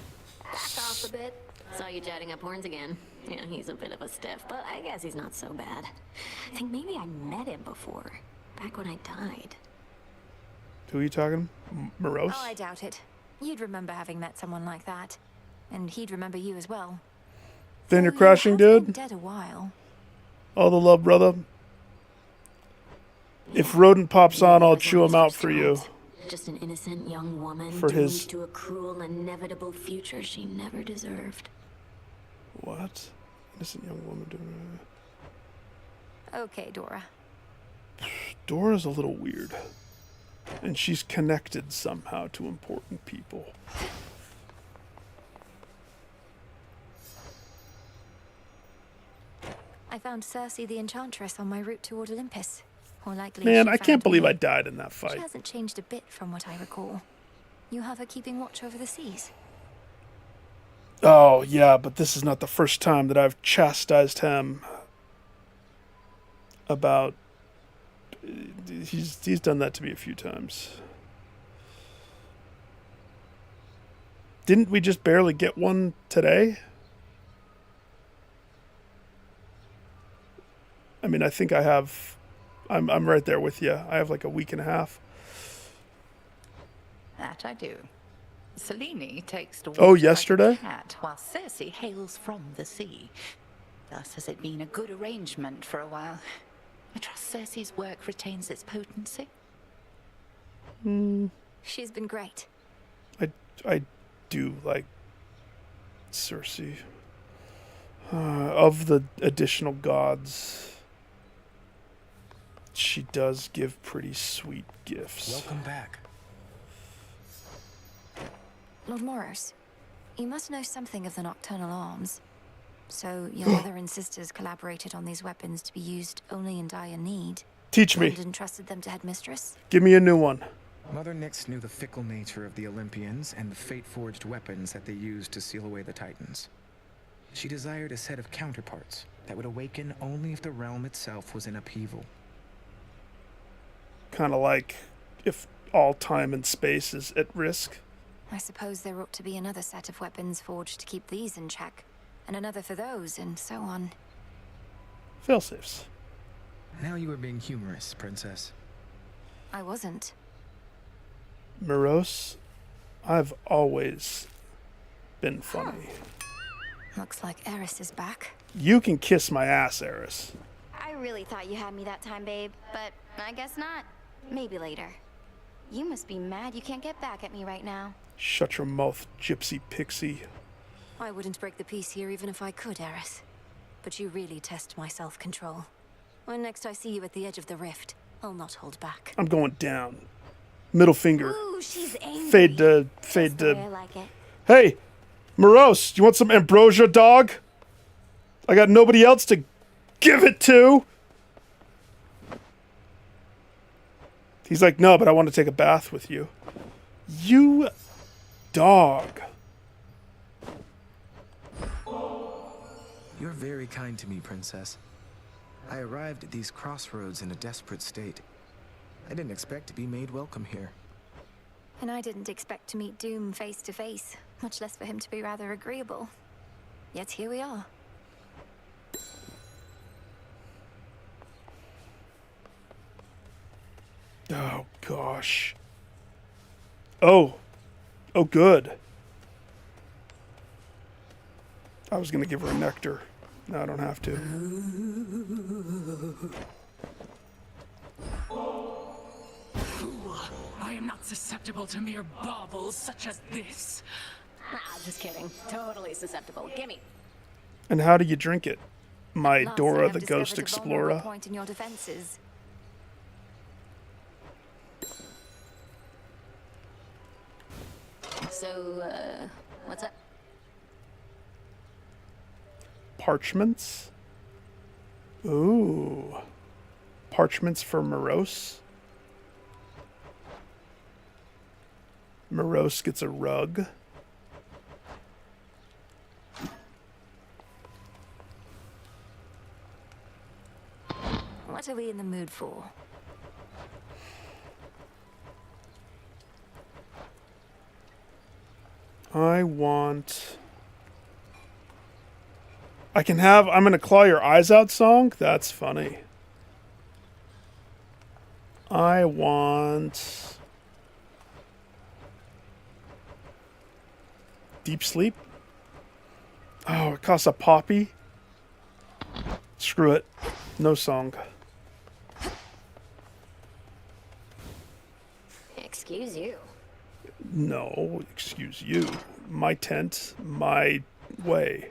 Back off a bit. Saw you jetting up horns again. Yeah, he's a bit of a stiff, but I guess he's not so bad. I think maybe I met him before, back when I died.
Who are you talking? Morose?
Oh, I doubt it. You'd remember having met someone like that. And he'd remember you as well.
Then you're crashing, dude?
Dead a while.
All the love, brother. If Rodent pops on, I'll chew him out for you.
Just an innocent young woman
For
doomed
his-
to a cruel, inevitable future she never deserved.
What? Innocent young woman doing
Okay, Dora.
Dora's a little weird. And she's connected somehow to important people.
I found Cersei the Enchantress on my route toward Olympus. Or likely
Man,
she
I can't
found
believe
me.
I died in that
She
fight.
hasn't changed a bit from what I recall. You have her keeping watch over the seas.
Oh, yeah, but this is not the first time that I've chastised him about... He's done that to me a few times. Didn't we just barely get one today? I mean, I think I have... I'm right there with you. I have like a week and a half.
That I do. Selene takes to
Oh,
water
yesterday?
like a cat, while Cersei hails from the sea. Thus has it been a good arrangement for a while. I trust Cersei's work retains its potency.
She's been great.
I do like Cersei. Of the additional gods, she does give pretty sweet gifts.
Welcome back.
Lord Moros, you must know something of the nocturnal arms. So your mother and sisters collaborated on these weapons to be used only in dire need.
Teach me.
And entrusted them to Headmistress?
Give me a new one.
Mother Nyx knew the fickle nature of the Olympians and the fate-forged weapons that they used to seal away the Titans. She desired a set of counterparts that would awaken only if the realm itself was in upheaval.
Kind of like if all time and space is at risk.
I suppose there ought to be another set of weapons forged to keep these in check, and another for those, and so on.
Failsafes.
Now you are being humorous, Princess.
I wasn't.
Moros, I've always been funny.
Looks like Eris is back.
You can kiss my ass, Eris.
I really thought you had me that time, babe, but I guess not. Maybe later. You must be mad you can't get back at me right now.
Shut your mouth, gypsy pixie.
I wouldn't break the peace here even if I could, Eris. But you really test my self-control. When next I see you at the edge of the rift, I'll not hold back.
I'm going down. Middle finger.
Ooh, she's angry.
Fade to...
Just the way I like it.
Hey, Moros, you want some ambrosia, dog? I got nobody else to give it to. He's like, no, but I want to take a bath with you. You dog.
You're very kind to me, Princess. I arrived at these crossroads in a desperate state. I didn't expect to be made welcome here.
And I didn't expect to meet Doom face to face, much less for him to be rather agreeable. Yet here we are.
Oh, gosh. Oh. Oh, good. I was going to give her a nectar. No, I don't have to.
I am not susceptible to mere baubles such as this.
Ah, just kidding. Totally susceptible. Gimme.
And how do you drink it? My
Last, I
Dora
have
the Ghost
discovered a vulnerable
Explorer.
point in your defenses.
So, what's up?
Parchments? Ooh. Parchments for Moros? Moros gets a rug.
What are we in the mood for?
I want... I can have I'm gonna claw your eyes out song? That's funny. I want... Deep Sleep? Oh, it costs a poppy? Screw it. No song.
Excuse you.
No, excuse you. My tent, my way.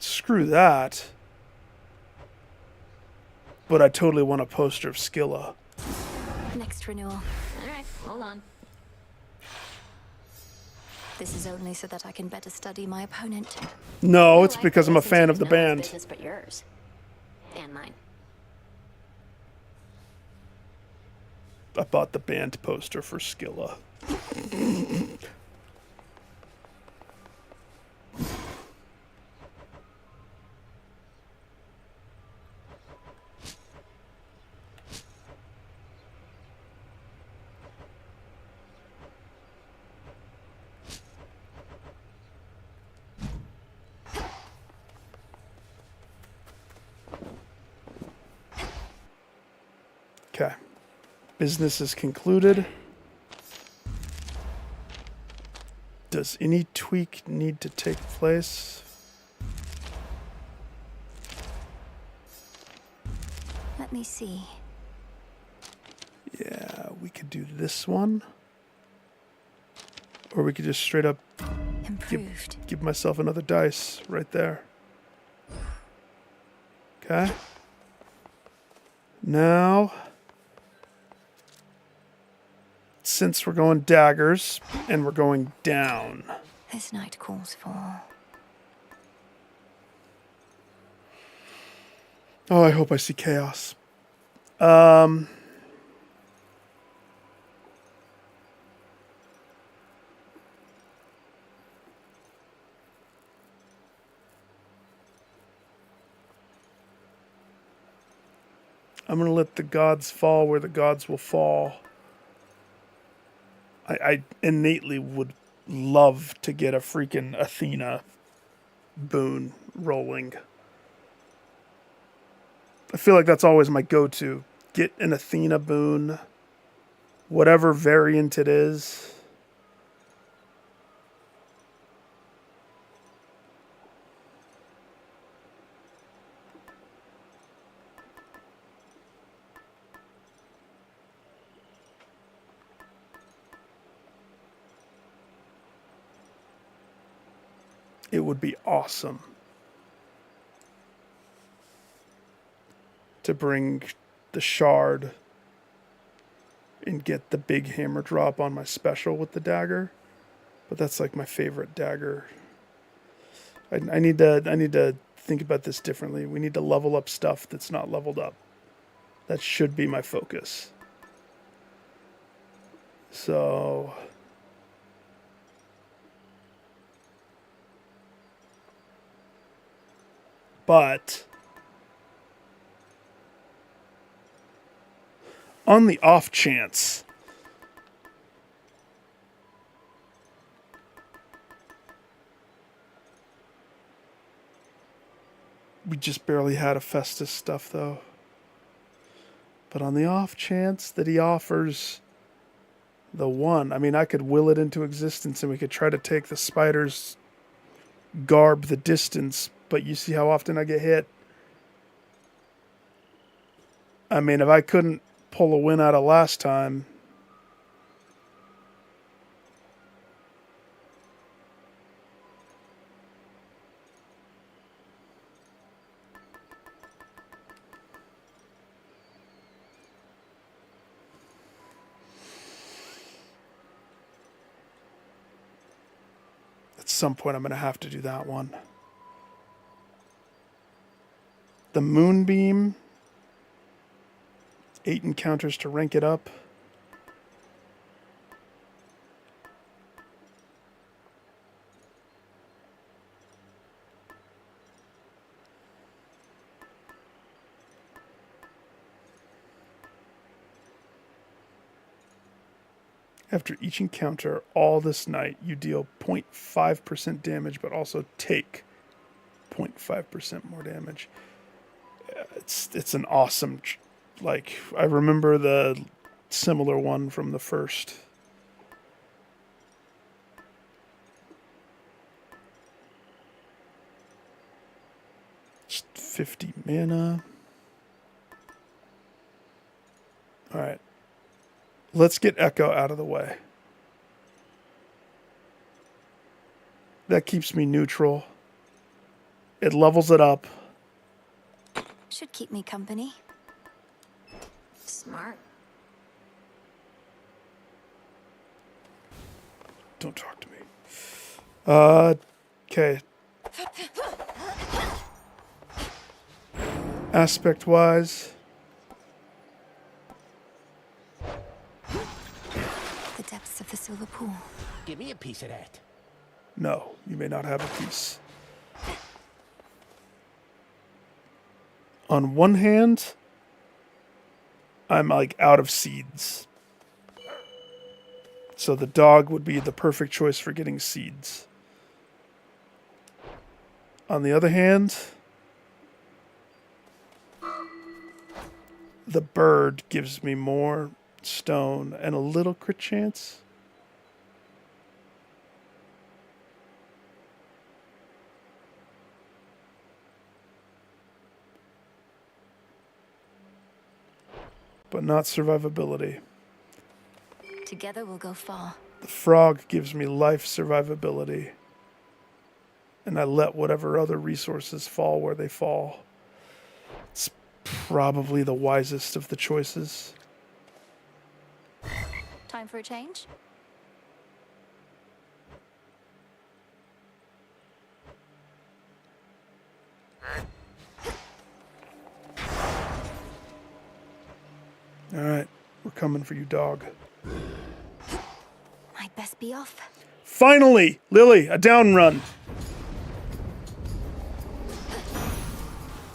Screw that. but I totally want a poster of Scylla.
Next renewal.
All right, hold on.
This is only so that I can better study my opponent.
No, it's because I'm a fan of the band.
Business but yours. And mine.
I bought the band poster for Scylla. Okay. Business is concluded. Does any tweak need to take place?
Let me see.
Yeah, we could do this one. Or we could just straight up give myself another dice right there. Okay. Now, since we're going daggers and we're going down.
This night calls for...
Oh, I hope I see chaos. I'm going to let the gods fall where the gods will fall. I innately would love to get a freaking Athena boon rolling. I feel like that's always my go-to. Get an Athena boon, whatever variant it is. It would be awesome to bring the shard and get the big hammer drop on my special with the dagger, but that's like my favorite dagger. I need to think about this differently. We need to level up stuff that's not leveled up. That should be my focus. So but on the off chance we just barely had a Festus stuff though. But on the off chance that he offers the one, I mean, I could will it into existence and we could try to take the spider's garb the distance, but you see how often I get hit. I mean, if I couldn't pull a win out of last time, at some point I'm going to have to do that one. The Moonbeam, 8 encounters to rank it up. After each encounter, all this night, you deal 0.5% damage, but also take 0.5% more damage. It's an awesome, like, I remember the similar one from the first. Just 50 mana. All right. Let's get Echo out of the way. That keeps me neutral. It levels it up.
Should keep me company.
Smart.
Don't talk to me. Okay. Aspect-wise,
The depths of the silver pool.
Give me a piece of that.
no, you may not have a piece. On one hand, I'm like out of seeds. So the dog would be the perfect choice for getting seeds. On the other hand, the bird gives me more stone and a little crit chance. But not survivability.
Together we'll go far.
The frog gives me life survivability. And I let whatever other resources fall where they fall. It's probably the wisest of the choices.
Time for a change?
All right, we're coming for you, dog.
Might best be off.
Finally, Lily, a down run.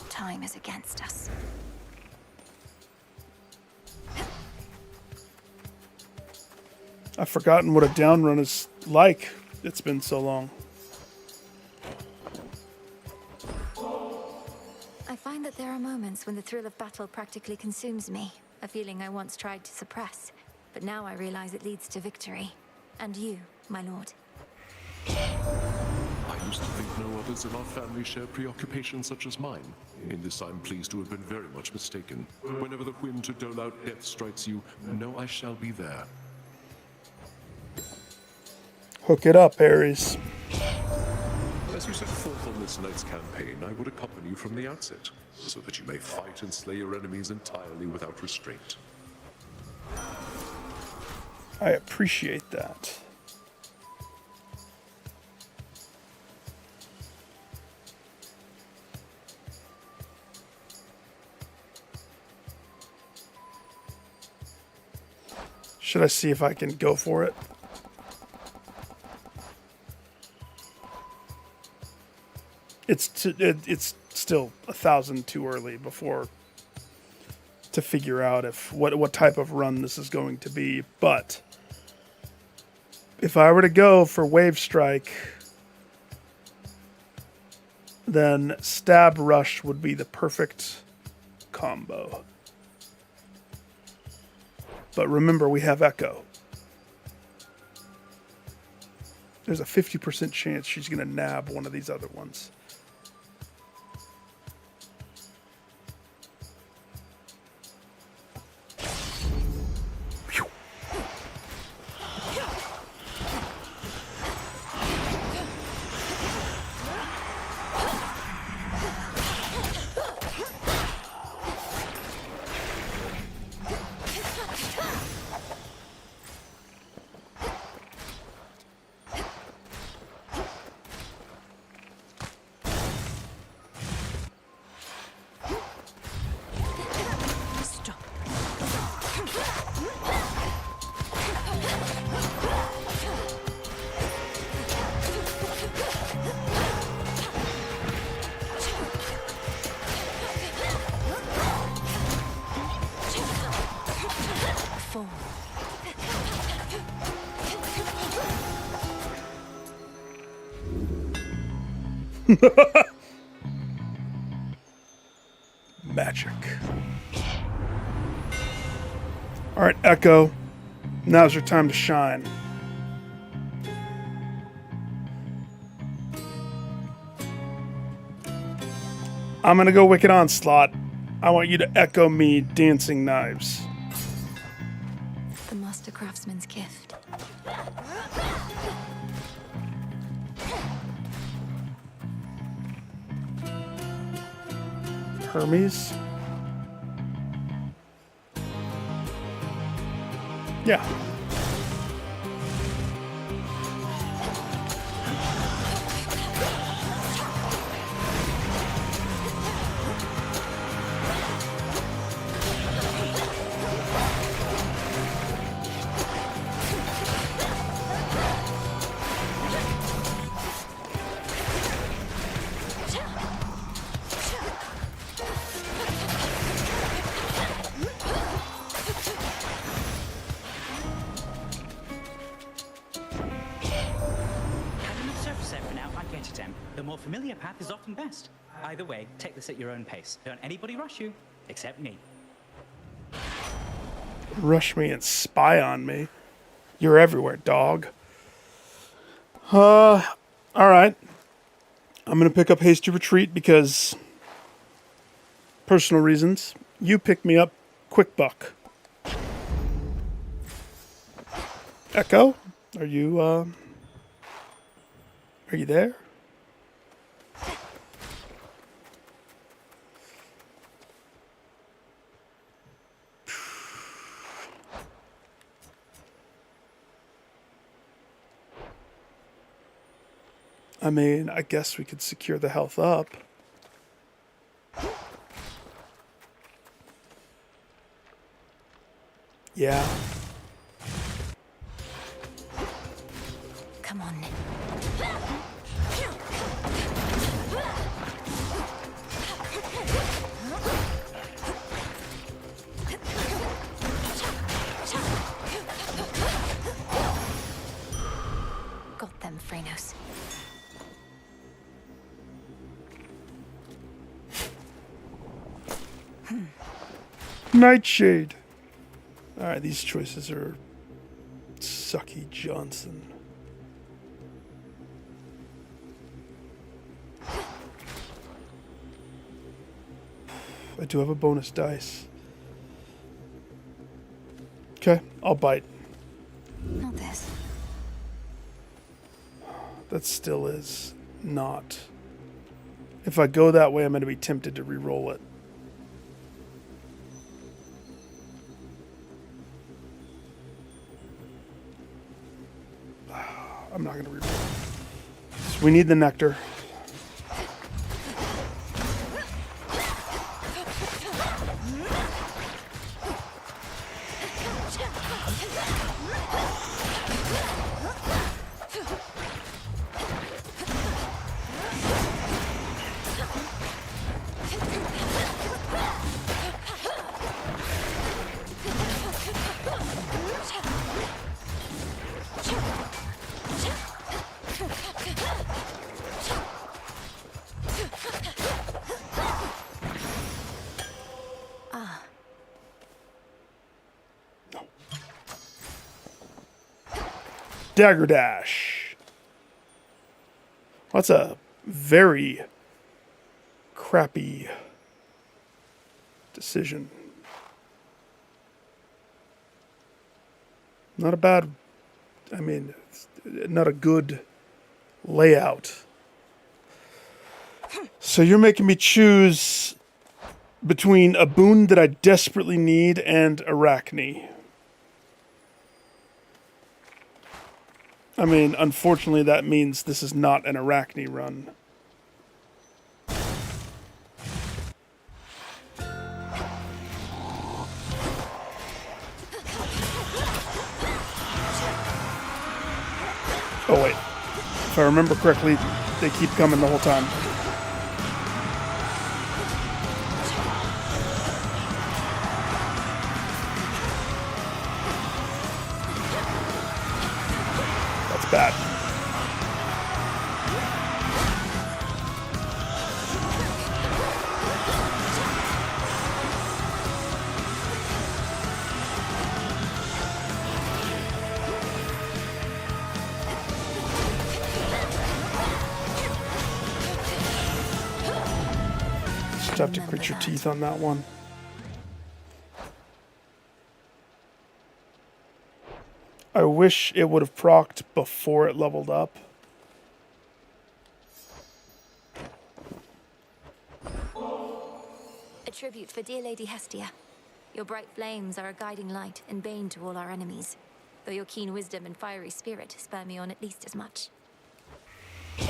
Time is against us.
I've forgotten what a down run is like. It's been so long.
I find that there are moments when the thrill of battle practically consumes me. A feeling I once tried to suppress, but now I realize it leads to victory. And you, my lord.
I used to think no others in our family share preoccupations such as mine. In this I'm pleased to have been very much mistaken. Whenever the whim to dole out death strikes you, know I shall be there.
Hook it up, Ares.
As you set forth on this night's campaign, I would accompany you from the outset, so that you may fight and slay your enemies entirely without restraint.
I appreciate that. Should I see if I can go for it? It's still 1,000 too early before to figure out if what type of run this is going to be. But if I were to go for Wave Strike, then Stab Rush would be the perfect combo. But remember, we have Echo. There's a 50% chance she's going to nab one of these other ones. Magic. All right, Echo. Now's your time to shine. I'm gonna go Wicked Onslaught. I want you to echo me Dancing Knives.
The Master Craftsman's gift.
Hermes. Yeah.
Have enough surface air for now. I get it, Em. The more familiar path is often best. Either way, take this at your own pace. Don't anybody rush you, except me.
Rush me and spy on me. You're everywhere, dog. Alright. I'm gonna pick up Hasty Retreat because personal reasons. You pick me up Quick Buck. Echo? Are you there? I mean, I guess we could secure the health up. Yeah.
Come on. Got them, Frenos.
Nightshade. Alright, these choices are Sucky Johnson. I do have a bonus dice. Okay, I'll bite.
Not this.
That still is not. If I go that way, I'm going to be tempted to re-roll it. I'm not going to re-roll it. So we need the nectar. Dagger Dash. That's a very crappy decision. Not a bad, I mean, not a good layout. So you're making me choose between a boon that I desperately need and Arachne. I mean, unfortunately, that means this is not an Arachne run. Oh, wait. If I remember correctly, they keep coming the whole time. That's bad. Just have to grit your teeth on that one. I wish it would have procced before it leveled up.
A tribute for dear Lady Hestia. Your bright flames are a guiding light and bane to all our enemies, though your keen wisdom and fiery spirit spur me on at least as much.
No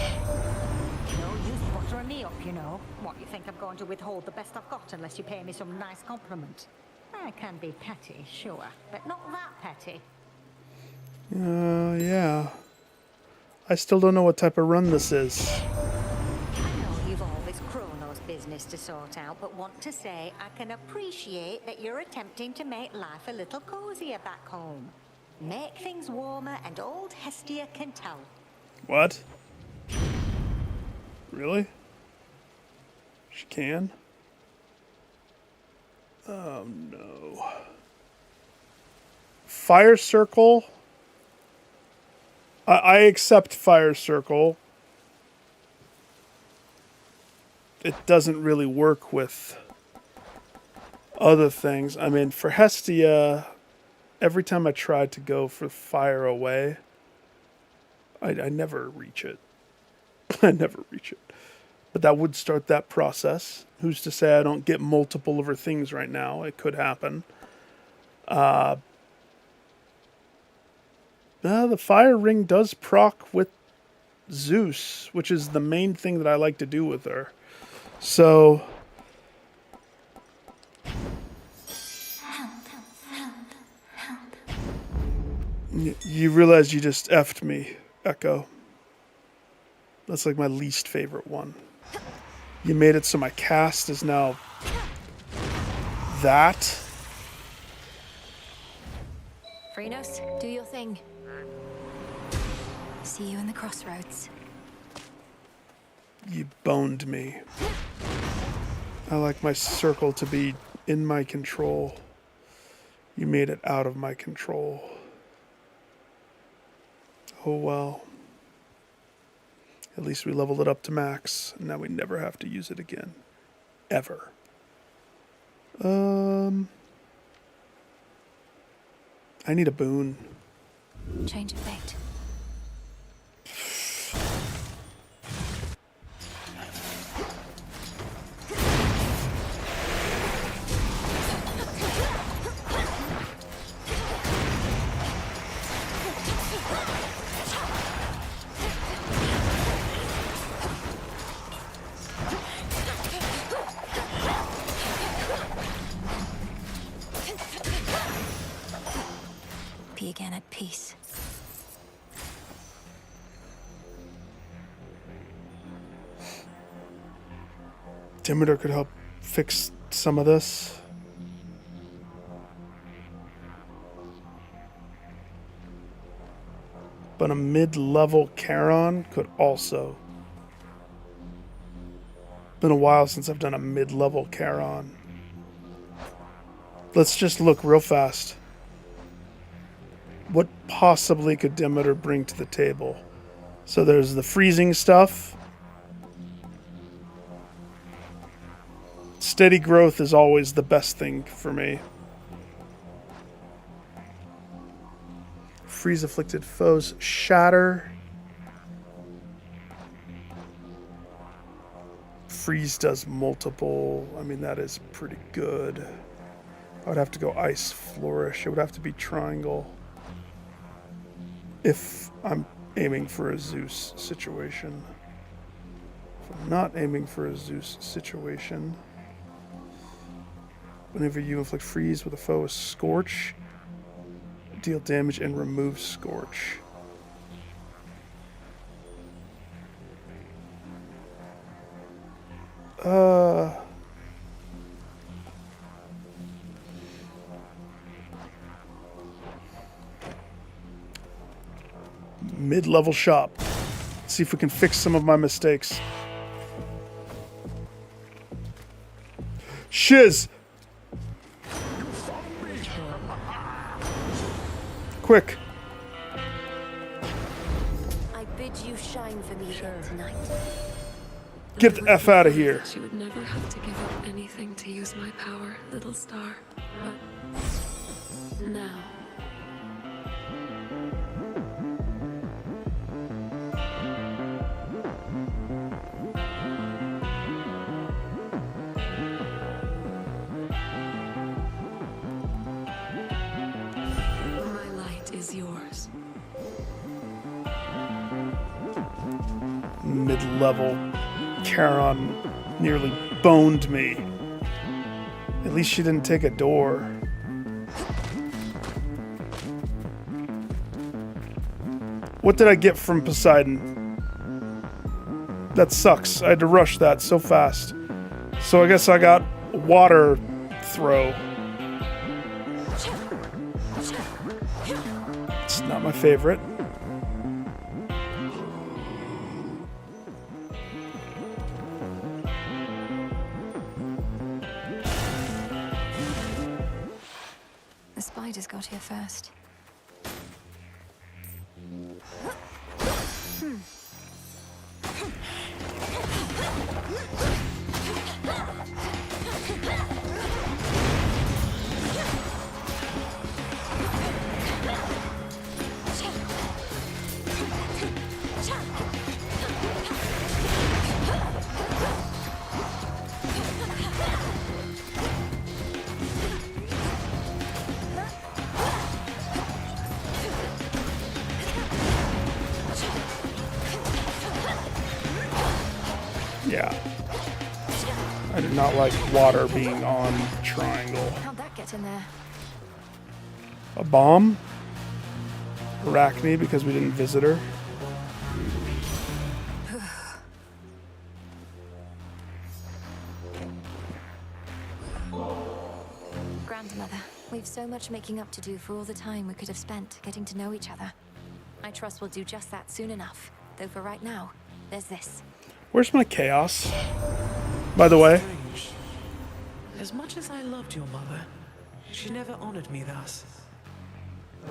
use buttering me up, you know. What, you think I'm going to withhold the best I've got unless you pay me some nice compliment? I can be petty, sure, but not that petty.
Yeah. I still don't know what type of run this is.
I know you've all this Chronos business to sort out, but want to say I can appreciate that you're attempting to make life a little cozier back home. Make things warmer, and old Hestia can tell.
What? Really? She can? Oh no. Fire Circle? I accept Fire Circle. It doesn't really work with other things. I mean, for Hestia, every time I tried to go for Fire Away, I never reach it. I never reach it. But that would start that process. Who's to say I don't get multiple of her things right now? It could happen. The fire ring does proc with Zeus, which is the main thing that I like to do with her. So... You realize you just effed me, Echo. That's like my least favorite one. You made it so my cast is now that.
Phrenos, do your thing. See you in the crossroads.
You boned me. I like my circle to be in my control. You made it out of my control. Oh well. At least we leveled it up to max, and now we never have to use it again. Ever. I need a boon.
Change of fate. Be again at peace.
Demeter could help fix some of this. But a mid-level Charon could also. Been a while since I've done a mid-level Charon. Let's just look real fast. What possibly could Demeter bring to the table? So there's the freezing stuff. Steady growth is always the best thing for me. Freeze afflicted foes. Shatter. Freeze does multiple. I mean, that is pretty good. I would have to go Ice Flourish. It would have to be Triangle. If I'm aiming for a Zeus situation. If I'm not aiming for a Zeus situation. Whenever you inflict freeze with a foe with Scorch, deal damage and remove Scorch. Mid-level shop. Let's see if we can fix some of my mistakes. Shiz! Quick.
I bid you shine for me again tonight.
Get the F out of here.
She would never have to give up anything to use my power, little star. But now.
mid-level Charon nearly boned me. At least she didn't take a door. What did I get from Poseidon? That sucks. I had to rush that so fast. So I guess I got water throw. It's not my favorite.
The spiders got here first.
Yeah. I do not like water being on triangle.
How'd that get in there?
A bomb? Arachne because we didn't visit her.
Grandmother, we've so much making up to do for all the time we could have spent getting to know each other. I trust we'll do just that soon enough. Though for right now, there's this.
Where's my chaos? By the way.
Strange. As much as I loved your mother, she never honored me thus.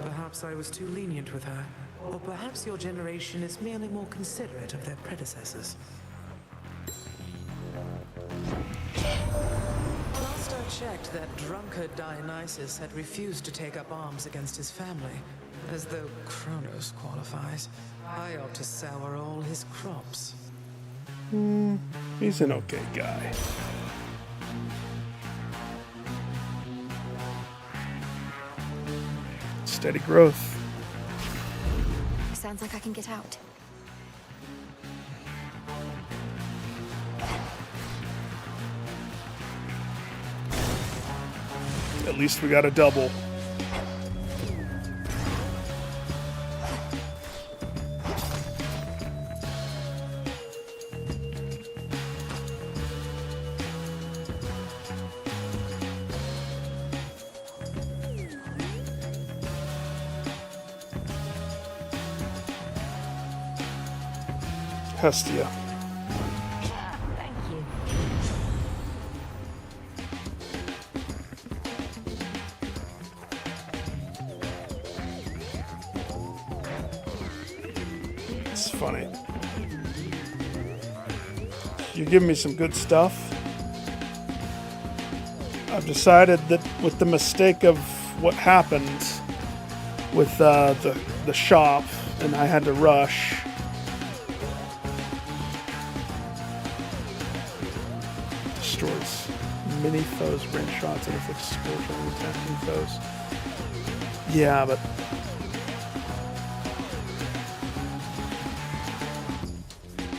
Perhaps I was too lenient with her, or perhaps your generation is merely more considerate of their predecessors. Last I checked, that drunkard Dionysus had refused to take up arms against his family, as though Kronos qualifies. I ought to sour all his crops.
He's an okay guy. Steady growth.
Sounds like I can get out.
At least we got a double. Hestia.
Thank you.
It's funny. You're giving me some good stuff. I've decided that with the mistake of what happened with the shop, and I had to rush. Destroys many foes, range shots, and inflicts scorch on attacking foes. Yeah, but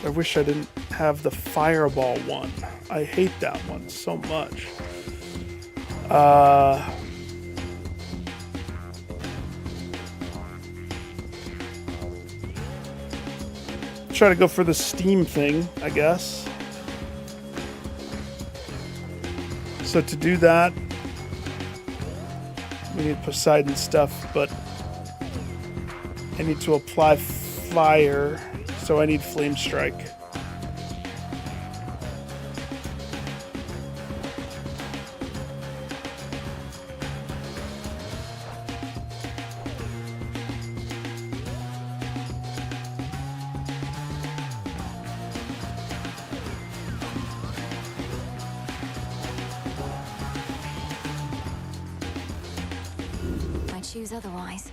I wish I didn't have the fireball one. I hate that one so much. Try to go for the steam thing, I guess. So to do that, we need Poseidon stuff, but I need to apply fire, so I need Flame Strike.
I choose otherwise.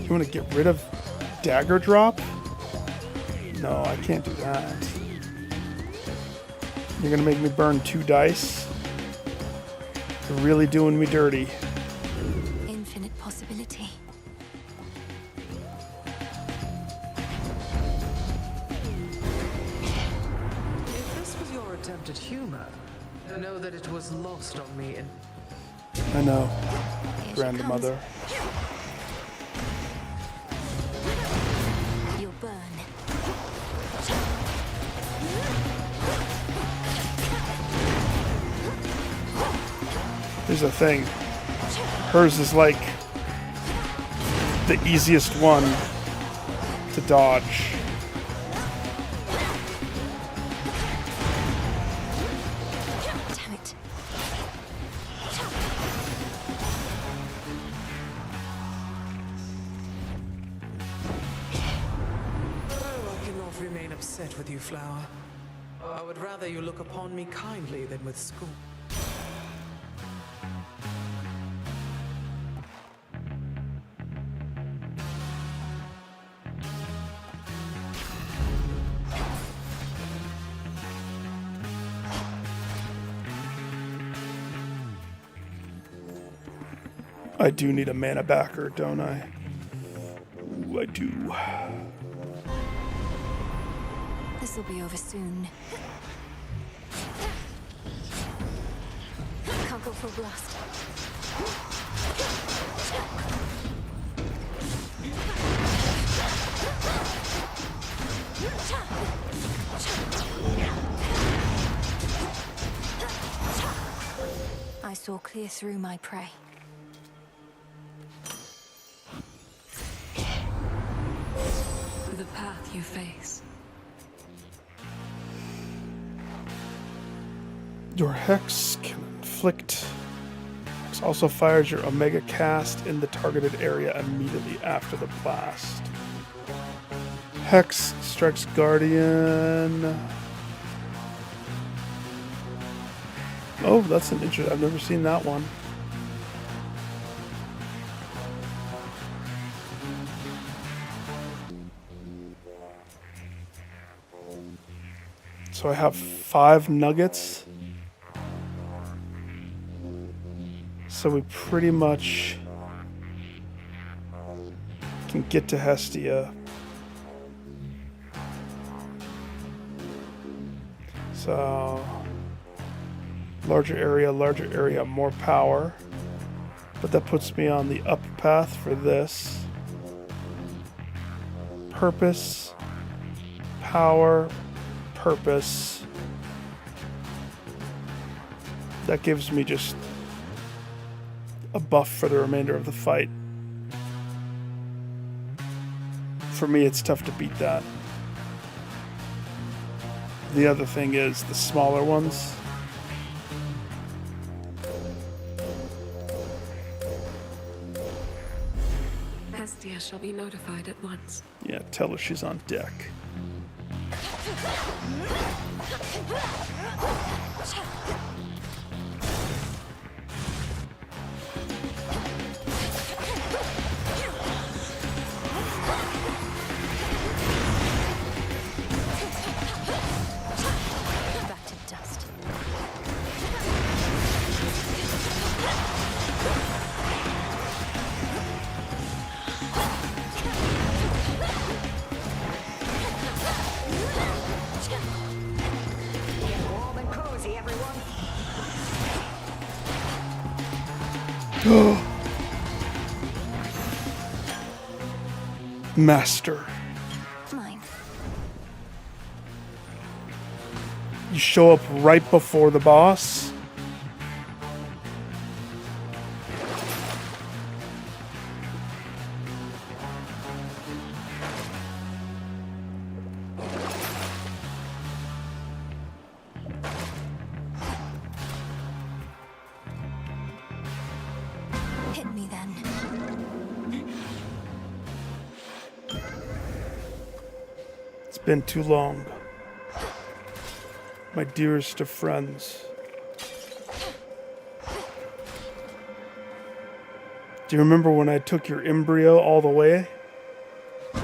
You want to get rid of Dagger Drop? No, I can't do that. You're going to make me burn 2 dice? You're really doing me dirty.
Infinite possibility.
wanted humor, know that it was lost on me in...
I know, grandmother.
You'll burn.
Here's the thing. Hers is like the easiest one to dodge.
Damn it.
Oh, I cannot remain upset with you, Flower. I would rather you look upon me kindly than with scorn.
I do need a mana backer, don't I? Ooh, I do.
This'll be over soon. Can't go full blast. I saw clear through my prey.
The path you face.
Your Hex can inflict. Hex also fires your Omega cast in the targeted area immediately after the blast. Hex strikes Guardian. Oh, that's an interesting. I've never seen that one. So I have 5 nuggets. So we pretty much can get to Hestia. So larger area, more power. But that puts me on the up path for this. Purpose, power, purpose. That gives me just a buff for the remainder of the fight. For me, it's tough to beat that. The other thing is the smaller ones.
Hestia shall be notified at once.
Yeah, tell her she's on deck.
Back to dust.
Warm and cozy, everyone.
Master.
Mine.
You show up right before the boss.
Hit me then.
It's been too long. My dearest of friends. Do you remember when I took your embryo all the way?
You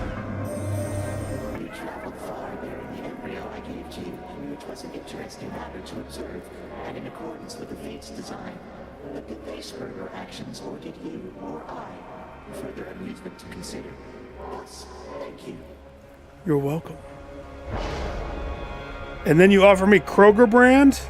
traveled far bearing the embryo I gave to you, which was an interesting matter to observe, and in accordance with the Fate's design. But did they spur your actions, or did you, or I, further amusement to consider? Yes, thank you.
You're welcome. And then you offer me Kroger brand?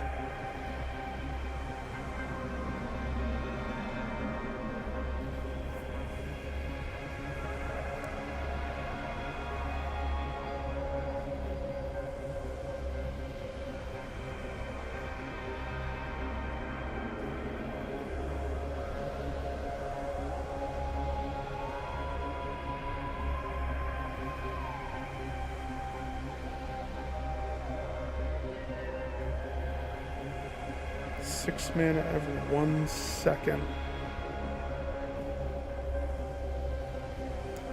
Six mana every 1 second.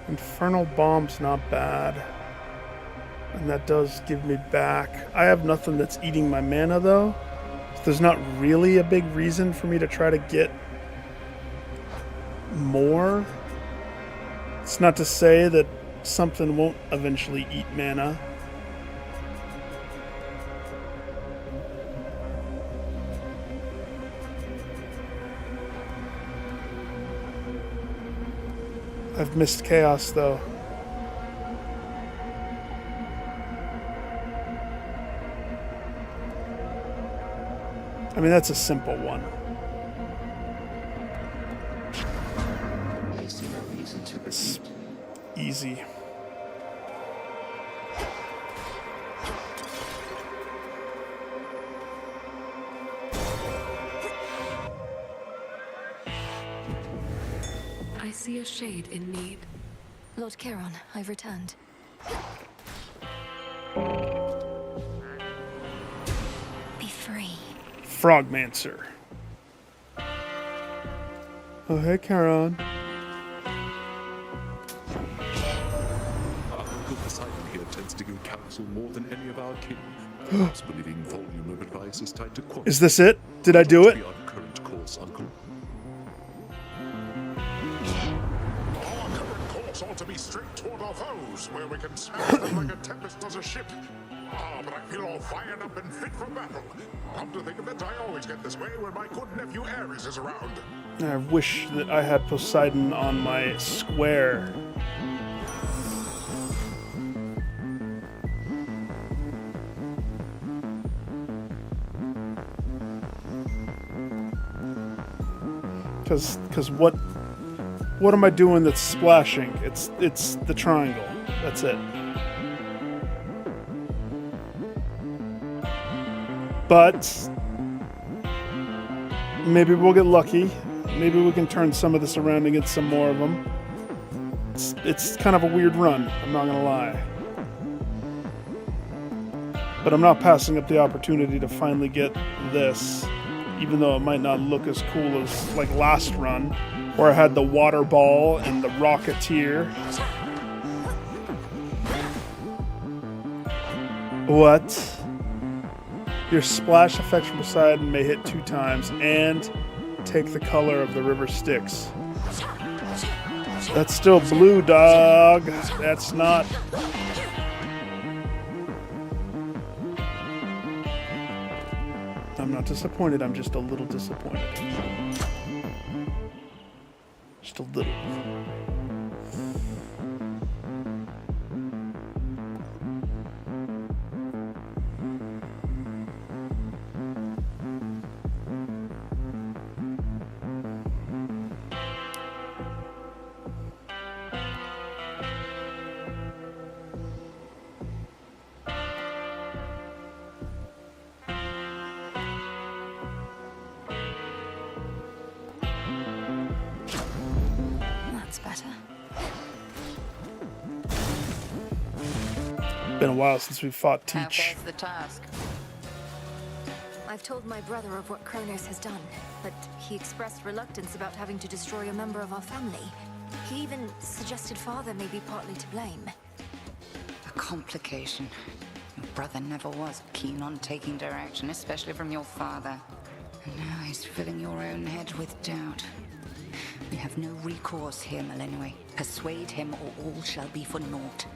Infernal Bomb's not bad. And that does give me back. I have nothing that's eating my mana though. So there's not really a big reason for me to try to get more. It's not to say that something won't eventually eat mana. I've missed Chaos, though. I mean, that's a simple one. It's easy.
I see a shade in need.
Lord Charon, I've returned. Be free.
Frogmancer. Oh, hey, Charon.
Our Uncle Poseidon here tends to give counsel more than any of our kin. Perhaps believing volume of advice is tied to quantity.
Is this it? Did I do it?
Be on current course, Uncle.
Our current course ought to be straight toward our foes, where we can smash them like a tempest does a ship. Ah, but I feel all fired up and fit for battle. Come to think of it, I always get this way when my good nephew Ares is around.
I wish that I had Poseidon on my square. Because what am I doing that's splashing? It's the triangle. That's it. But maybe we'll get lucky. Maybe we can turn some of this around and get some more of them. It's kind of a weird run, I'm not gonna lie. But I'm not passing up the opportunity to finally get this, even though it might not look as cool as like last run, where I had the water ball and the Rocketeer. What? Your splash effect from Poseidon may hit 2 times and take the color of the river Styx. That's still blue, dog. That's not... I'm not disappointed, I'm just a little disappointed. Just a little. Been a while since we fought Teach.
That's the task.
I've told my brother of what Kronos has done, but he expressed reluctance about having to destroy a member of our family. He even suggested father may be partly to blame.
A complication. Your brother never was keen on taking direction, especially from your father. And now he's filling your own head with doubt. We have no recourse here, Melenue. Persuade him or all shall be for naught.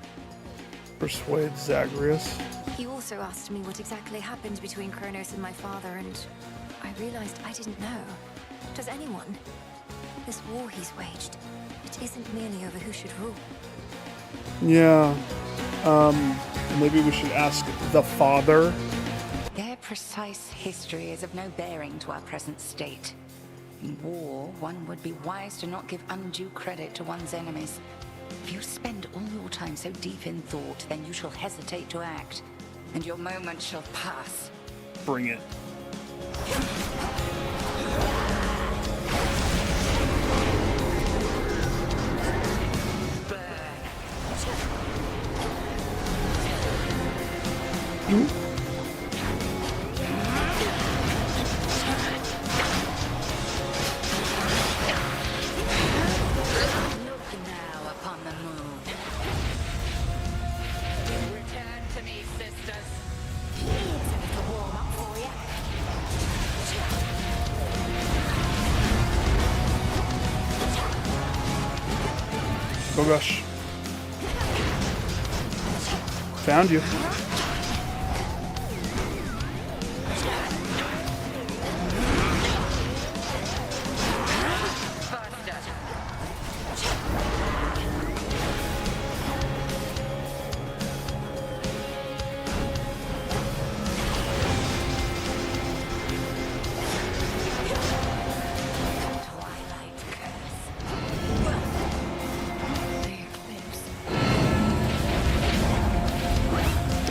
Persuade Zagreus.
He also asked me what exactly happened between Kronos and my father, and I realized I didn't know. Does anyone? This war he's waged, it isn't merely over who should rule.
Yeah. Maybe we should ask the father
precise history is of no bearing to our present state. In war, one would be wise to not give undue credit to one's enemies. If you spend all your time so deep in thought, then you shall hesitate to act, and your moment shall pass.
Bring it.
Look now upon the moon. Return to me, sisters. It's a little warm up for you.
Oh gosh. Found you.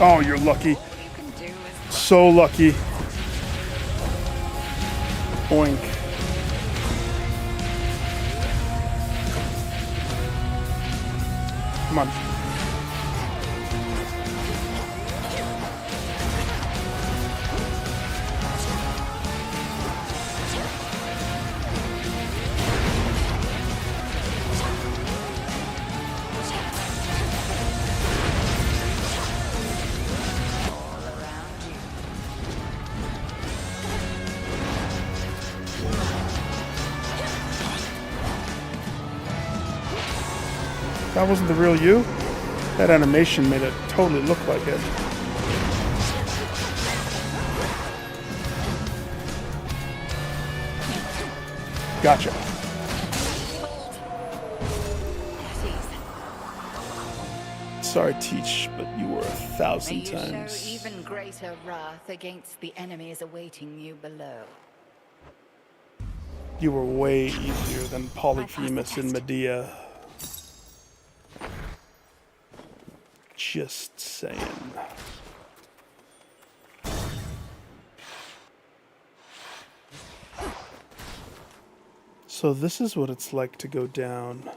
Oh, you're lucky. So lucky. Boink. Come on. That wasn't the real you? That animation made it totally look like it. Gotcha. Sorry, Teach, but you were 1,000
May you
times.
show even greater wrath against the enemies awaiting you below.
You were way easier than Polyphemus and Medea. Just saying. So this is what it's like to go down.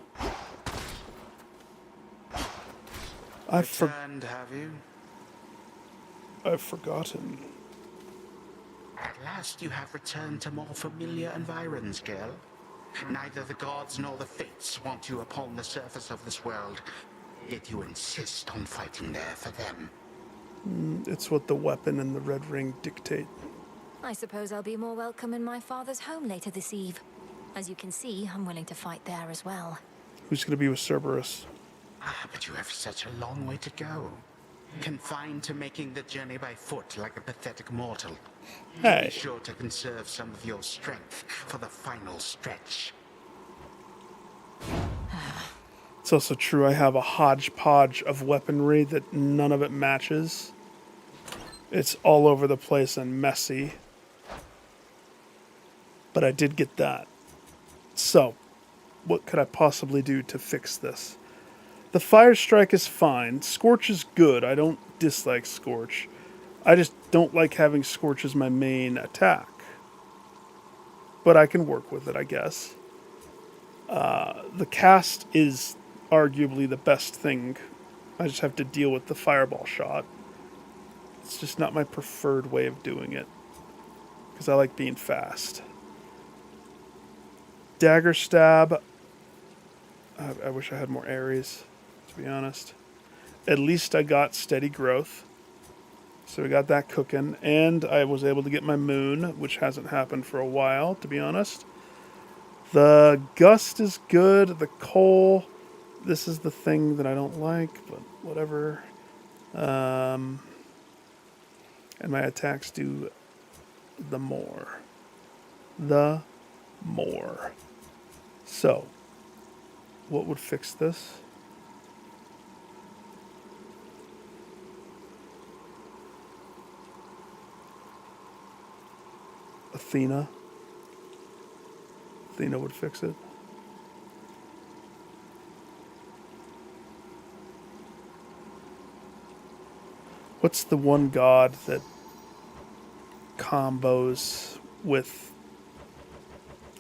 I've forgotten.
At last you have returned to more familiar environs, girl. Neither the gods nor the fates want you upon the surface of this world, yet you insist on fighting there for them.
It's what the weapon and the red ring dictate.
I suppose I'll be more welcome in my father's home later this eve. As you can see, I'm willing to fight there as well.
Who's going to be with Cerberus?
But you have such a long way to go. Confined to making the journey by foot like a pathetic mortal.
Hey.
Be sure to conserve some of your strength for the final stretch.
It's also true I have a hodgepodge of weaponry that none of it matches. It's all over the place and messy. But I did get that. So, what could I possibly do to fix this? The Fire Strike is fine. Scorch is good. I don't dislike Scorch. I just don't like having Scorch as my main attack. But I can work with it, I guess. The cast is arguably the best thing. I just have to deal with the fireball shot. It's just not my preferred way of doing it. Because I like being fast. Dagger Stab. I wish I had more Aries, to be honest. At least I got Steady Growth. So we got that cooking. And I was able to get my Moon, which hasn't happened for a while, to be honest. The Gust is good. The Coal, this is the thing that I don't like, but whatever. And my attacks do the more. The more. So, what would fix this? Athena. Athena would fix it. What's the one god that combos with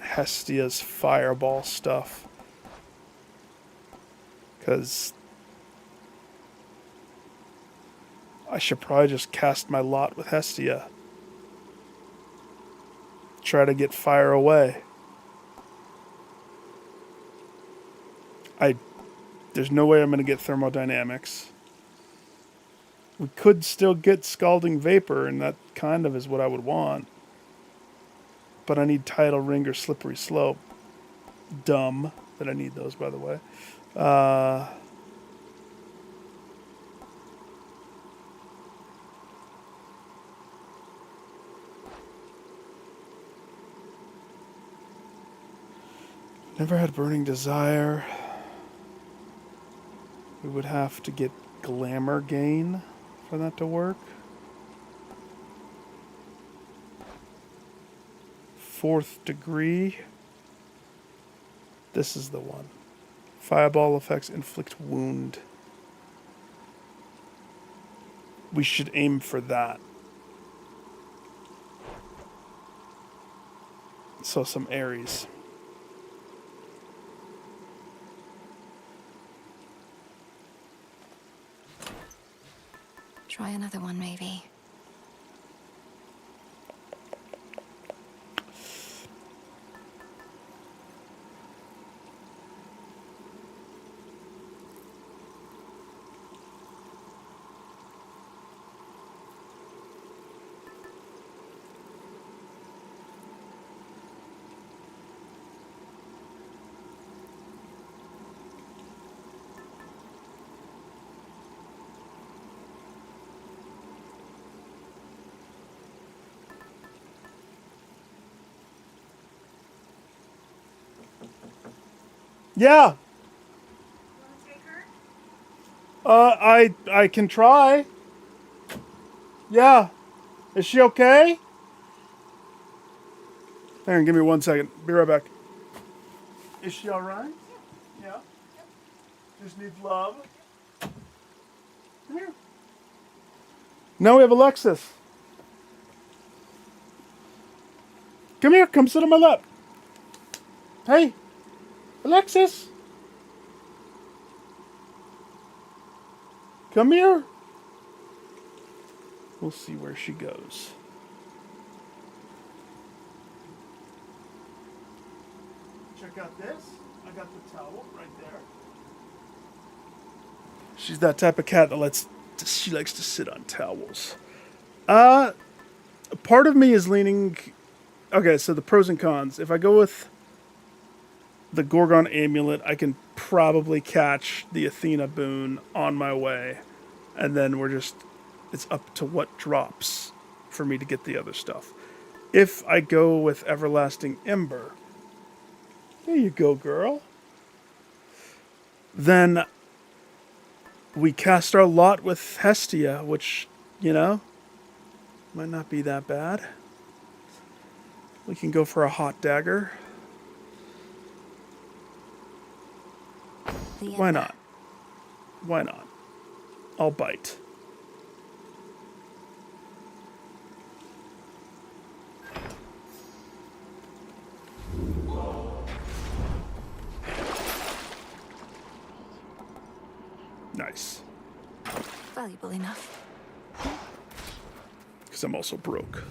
Hestia's fireball stuff? Because I should probably just cast my lot with Hestia. Try to get fire away. There's no way I'm going to get thermodynamics. We could still get scalding vapor, and that kind of is what I would want. But I need tidal ring or slippery slope. Dumb that I need those, by the way. Never had burning desire. We would have to get glamour gain for that to work. 4th degree. This is the one. Fireball effects inflict wound. We should aim for that. So some Aries.
Try another one, maybe.
Yeah. I can try. Yeah. Is she okay? Hang on, give me 1 second. Be right back. Is she all right? Yeah. Just needs love. Come here. Now we have Alexis. Come here. Come sit on my lap. Hey. Alexis. Come here. We'll see where she goes. Check out this. I got the towel right there. She's that type of cat that she likes to sit on towels. Part of me is leaning. Okay, so the pros and cons. If I go with the Gorgon amulet, I can probably catch the Athena boon on my way. And then it's up to what drops for me to get the other stuff. If I go with Everlasting Ember, there you go, girl. Then we cast our lot with Hestia, which, might not be that bad. We can go for a hot dagger. Why not? Why not? I'll bite. Nice.
Valuable enough.
Because I'm also broke.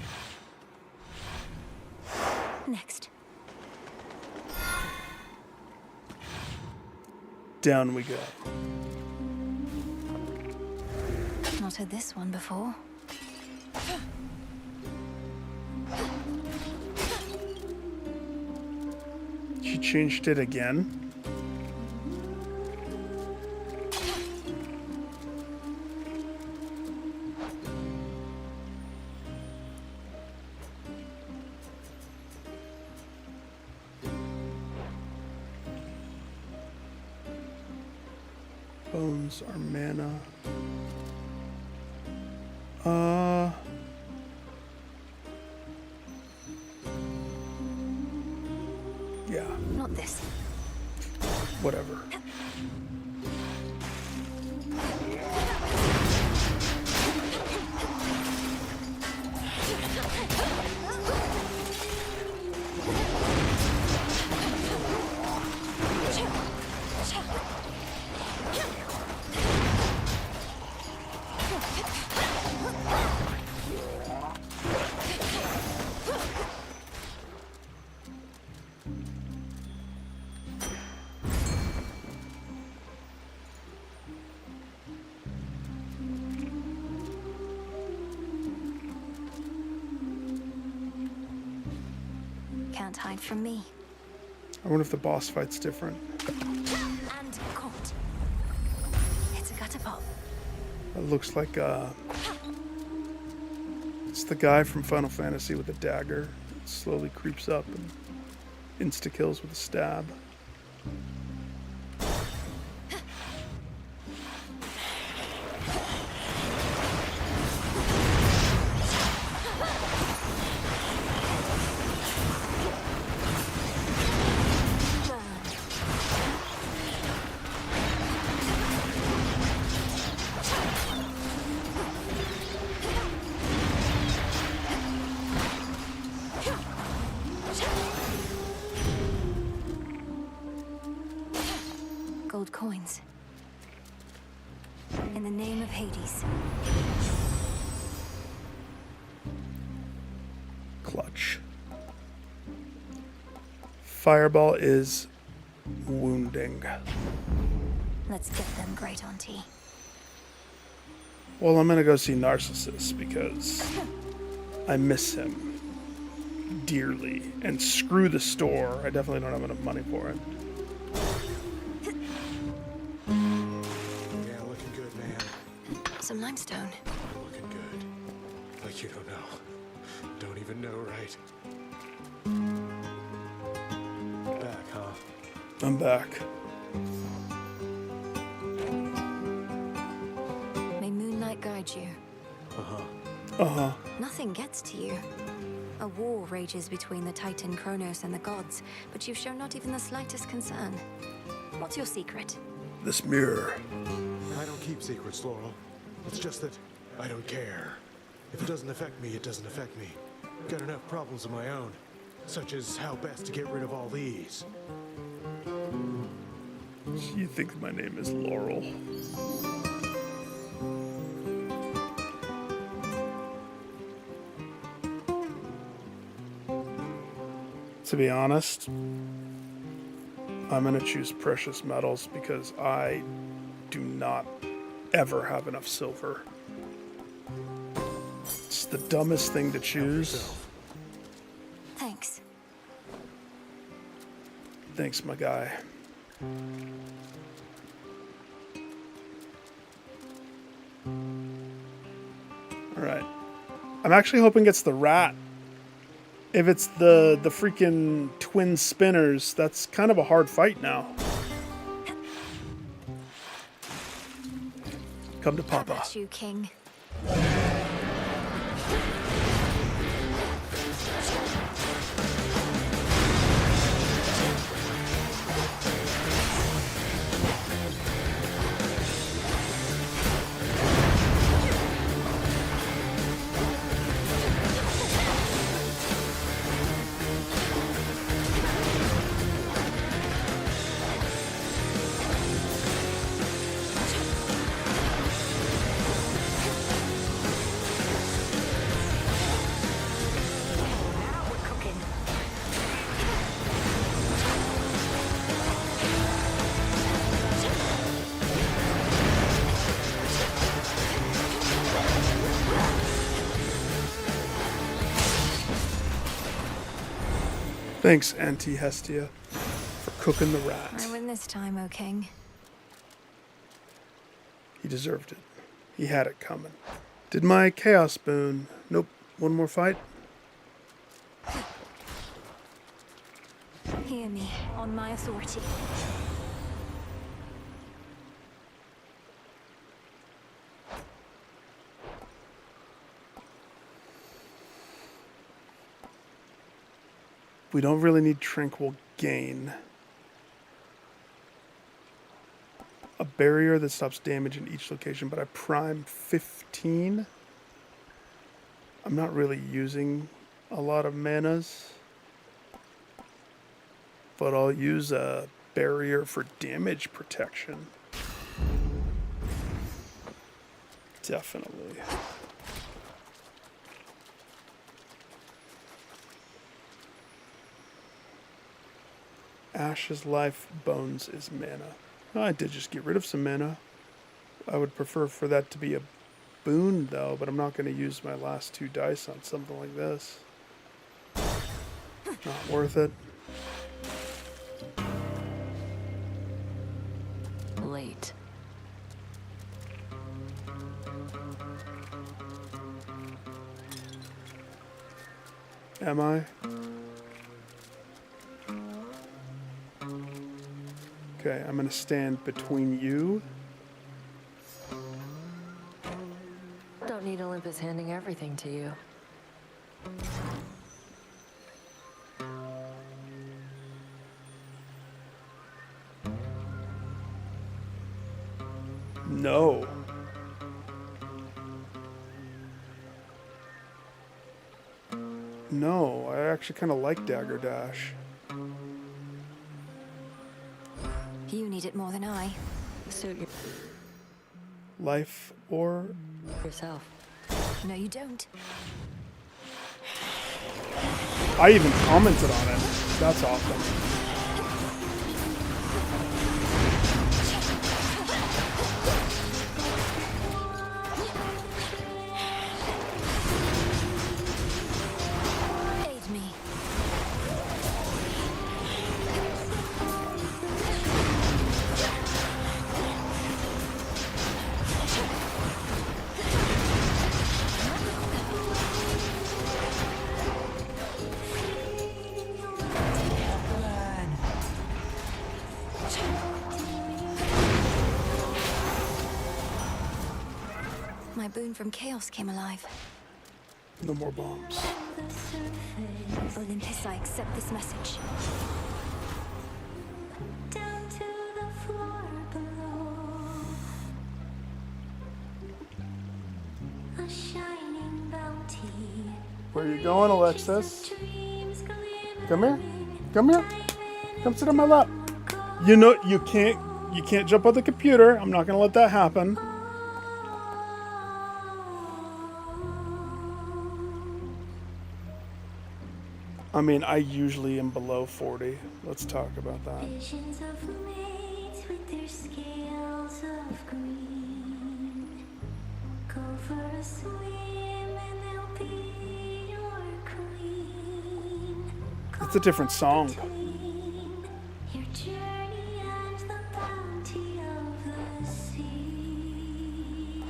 Next.
Down we go.
Not heard this one before.
She changed it again. Bones are mana. Yeah.
Not this.
Whatever.
Can't hide from me.
I wonder if the boss fight's different.
And caught. It's a gutter pop.
It looks like it's the guy from Final Fantasy with the dagger. It slowly creeps up and insta-kills with a stab.
Gold coins. In the name of Hades.
Clutch. Fireball is wounding.
Let's get them, great auntie.
Well, I'm gonna go see Narcissus because I miss him dearly. And screw the store. I definitely don't have enough money for it.
Yeah, looking good, man.
Some limestone.
Looking good. Like you don't know. Don't even know, right? Back, huh?
I'm back.
May moonlight guide you.
Uh-huh.
Nothing gets to you. A war rages between the Titan Kronos and the gods, but you've shown not even the slightest concern. What's your secret?
This mirror.
I don't keep secrets, Laurel. It's just that I don't care. If it doesn't affect me, it doesn't affect me. Got enough problems of my own, such as how best to get rid of all these.
You think my name is Laurel? To be honest, I'm gonna choose precious metals because I do not ever have enough silver. It's the dumbest thing to choose.
Thanks.
Thanks, my guy. Alright. I'm actually hoping it's the rat. If it's the freaking twin spinners, that's kind of a hard fight now. Come to Papa.
That's you, King.
Thanks, Auntie Hestia, for cooking the rat.
I win this time, O King.
He deserved it. He had it coming. Did my Chaos Boon. Nope. One more fight.
Hear me, on my authority.
We don't really need Trink. We'll gain a barrier that stops damage in each location, but I prime 15. I'm not really using a lot of manas, but I'll use a barrier for damage protection. Definitely. Ash's life, bones is mana. Oh, I did just get rid of some mana. I would prefer for that to be a boon though, but I'm not going to use my last 2 dice on something like this. Not worth it.
Late.
Am I? Okay, I'm going to stand between you.
Don't need Olympus handing everything to you.
No. No, I actually kind of like Dagger Dash.
You need it more than I.
Suit your
Life or
yourself.
No, you don't.
I even commented on it. That's awesome.
Aid me. My boon from Chaos came alive.
No more bombs.
Olympus, I accept this message.
Down to the floor below. A shining bounty.
Where are you going, Alexis? Come here. Come here. Come sit on my lap. You know you can't jump on the computer. I'm not gonna let that happen. I mean, I usually am below 40. Let's talk about that.
Visions of maids with their scales of green. Go for a swim and they'll be your queen.
It's a different song.
Your journey and the bounty of the sea.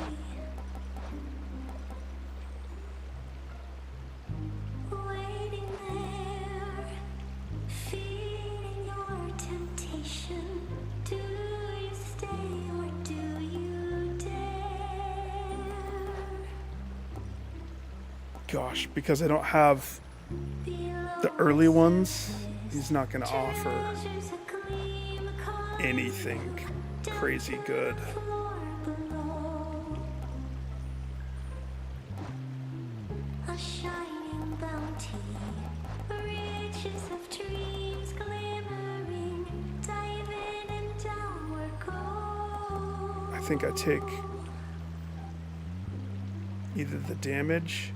Waiting there, feeling your temptation. Do you stay or do you dare?
Gosh, because I don't have the early ones, he's not gonna offer anything crazy good.
A shining bounty, riches of dreams glimmering, dive in and downward go.
I think I take either the damage.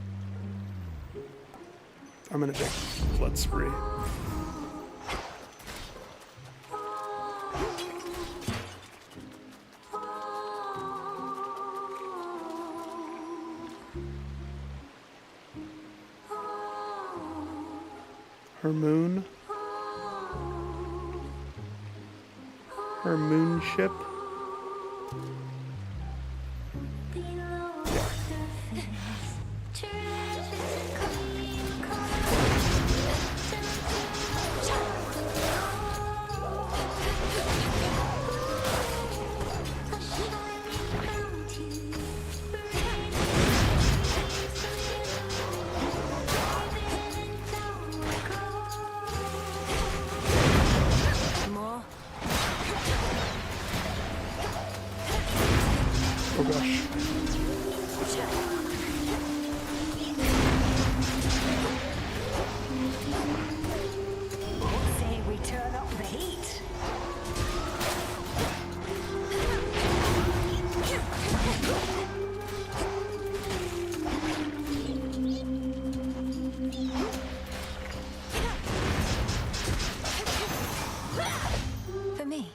I'm gonna take Blood Spree. Her moon. Her moon ship.
Say we turn up the heat.
For me.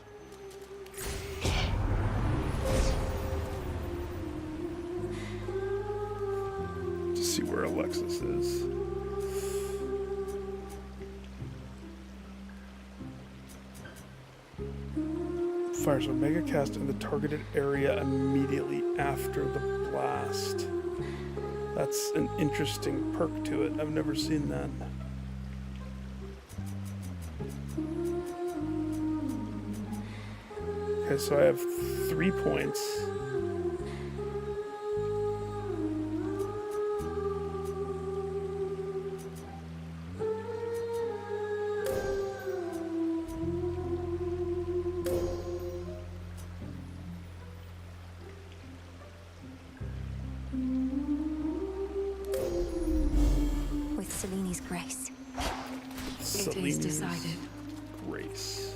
To see where Alexis is. Fires a mega cast in the targeted area immediately after the blast. That's an interesting perk to it. I've never seen that. Okay, so I have 3 points.
With Seleni's grace.
It is decided.
Grace.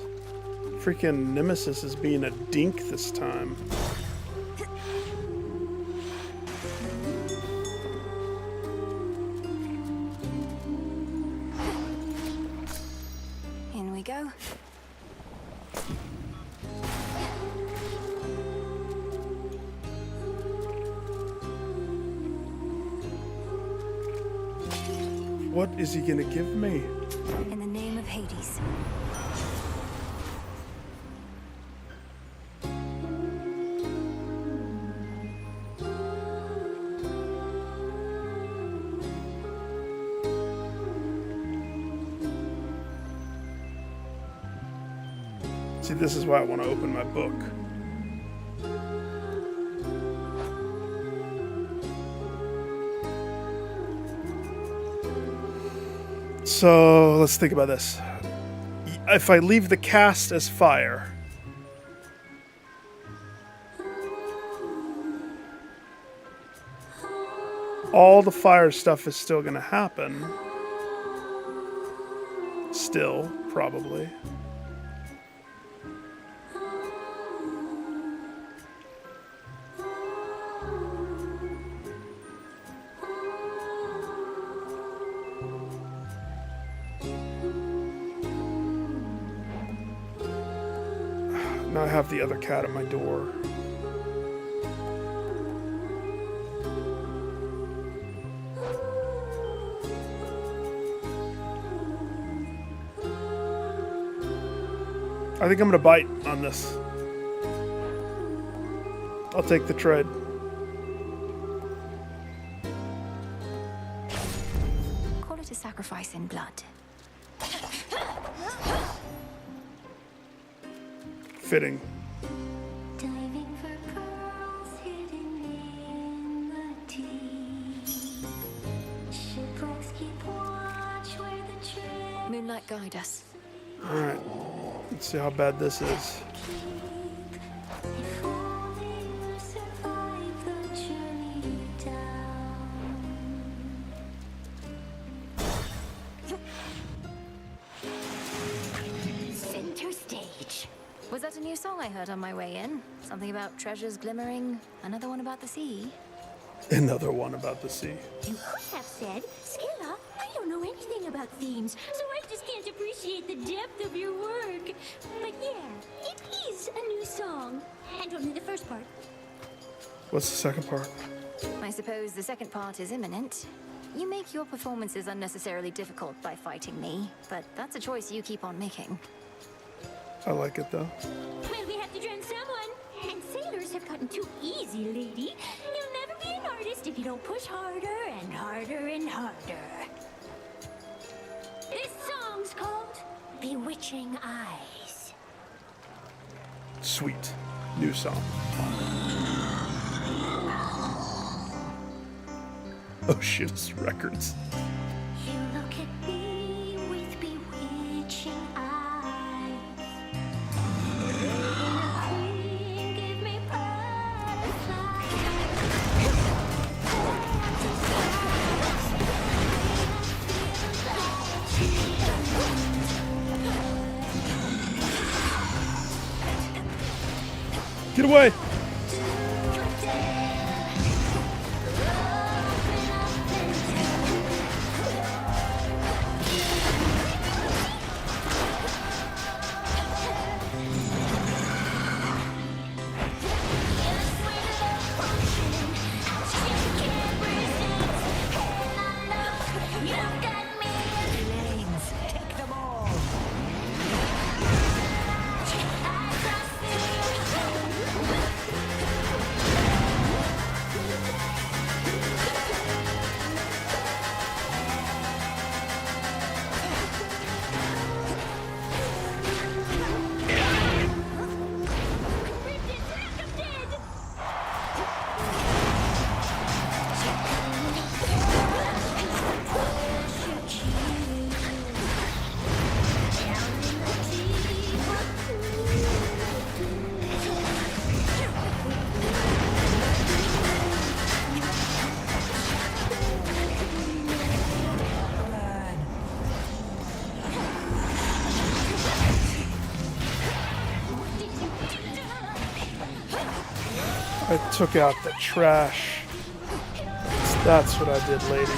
Freaking Nemesis is being a dink this time.
In we go.
What is he gonna give me?
In the name of Hades.
See, this is why I want to open my book. So let's think about this. If I leave the cast as fire, all the fire stuff is still going to happen. Still, probably. Now I have the other cat at my door. I think I'm gonna bite on this. I'll take the trade.
Call it a sacrifice in blood.
Fitting.
Diving for pearls hidden in the deep. Shipwrecks keep watch where the trip.
Moonlight, guide us.
Alright. Let's see how bad this is.
If only we survive the journey down. Center stage.
Was that a new song I heard on my way in? Something about treasures glimmering? Another one about the sea?
Another one about the sea.
You could have said, Skilla, I don't know anything about themes, so I just can't appreciate the depth of your work. But yeah, it is a new song. And only the first part.
What's the second part?
I suppose the second part is imminent. You make your performances unnecessarily difficult by fighting me, but that's a choice you keep on making.
I like it though.
Well, we have to drown someone. And sailors have gotten too easy, lady. You'll never be an artist if you don't push harder and harder and harder. This song's called Bewitching Eyes.
Sweet. New song. Oh shit, it's records.
You look at me with bewitching eyes. Give me butterflies.
away.
Take them all.
I took out the trash. That's what I did, lady.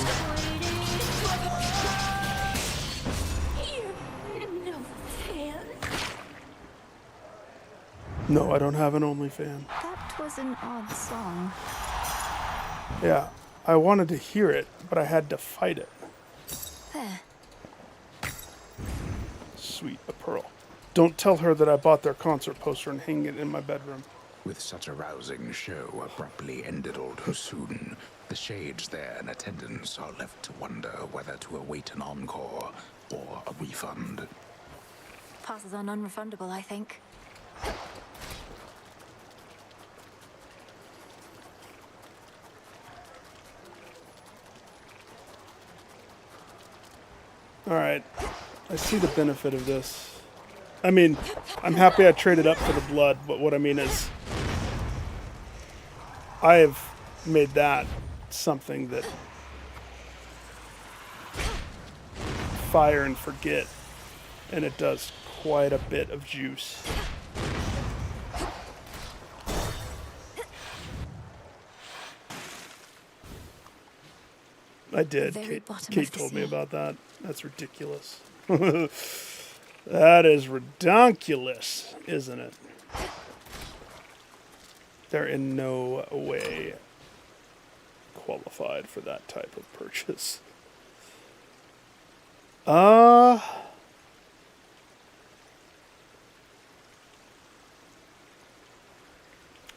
No fan.
No, I don't have an OnlyFan.
That was an odd song.
Yeah, I wanted to hear it, but I had to fight it.
There.
Sweet, a pearl. Don't tell her that I bought their concert poster and hang it in my bedroom.
With such a rousing show abruptly ended all too soon, the shades there in attendance are left to wonder whether to await an encore or a refund.
Passes are non-refundable, I think.
Alright, I see the benefit of this. I mean, I'm happy I traded up for the blood, but what I mean is, I have made that something that fire and forget, and it does quite a bit of juice. I did. Kate told me about that. That's ridiculous. That is redonkulous, isn't it? They're in no way qualified for that type of purchase.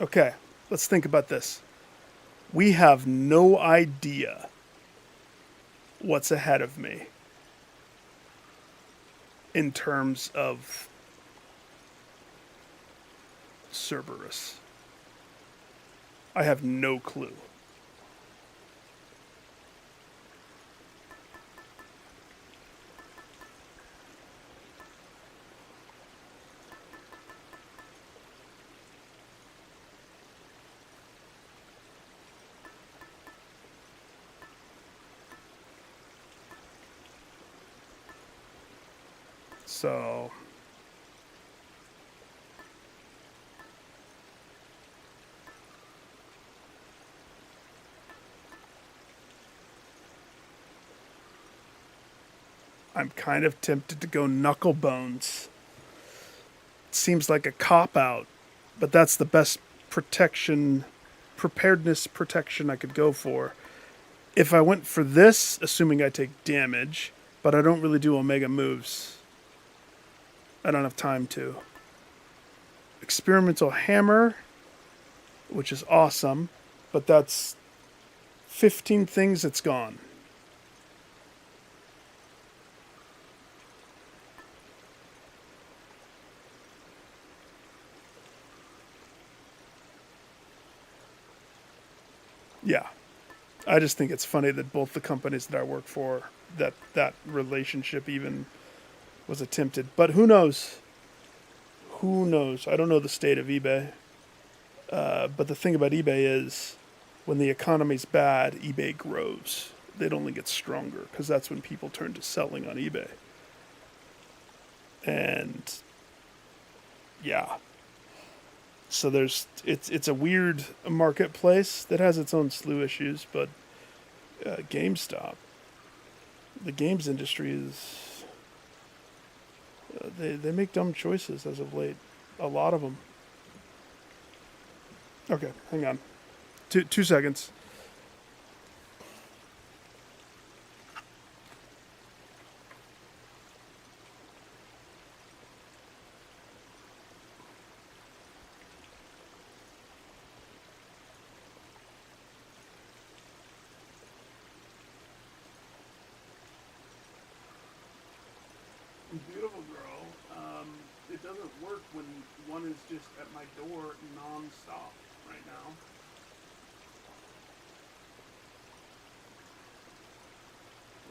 Okay, let's think about this. We have no idea what's ahead of me in terms of Cerberus. I have no clue. So I'm kind of tempted to go knuckle bones. It seems like a cop-out, but that's the best preparedness protection I could go for. If I went for this, assuming I take damage, but I don't really do Omega moves. I don't have time to. Experimental hammer, which is awesome, but that's 15 things that's gone. Yeah. I just think it's funny that both the companies that I work for, that relationship even was attempted. But who knows? Who knows? I don't know the state of eBay. But the thing about eBay is when the economy's bad, eBay grows. It only gets stronger because that's when people turn to selling on eBay. And yeah. So it's a weird marketplace that has its own slew issues, but GameStop, the games industry is they make dumb choices as of late, a lot of them. Okay, hang on, 2 seconds. Beautiful girl. It doesn't work when one is just at my door non-stop right now.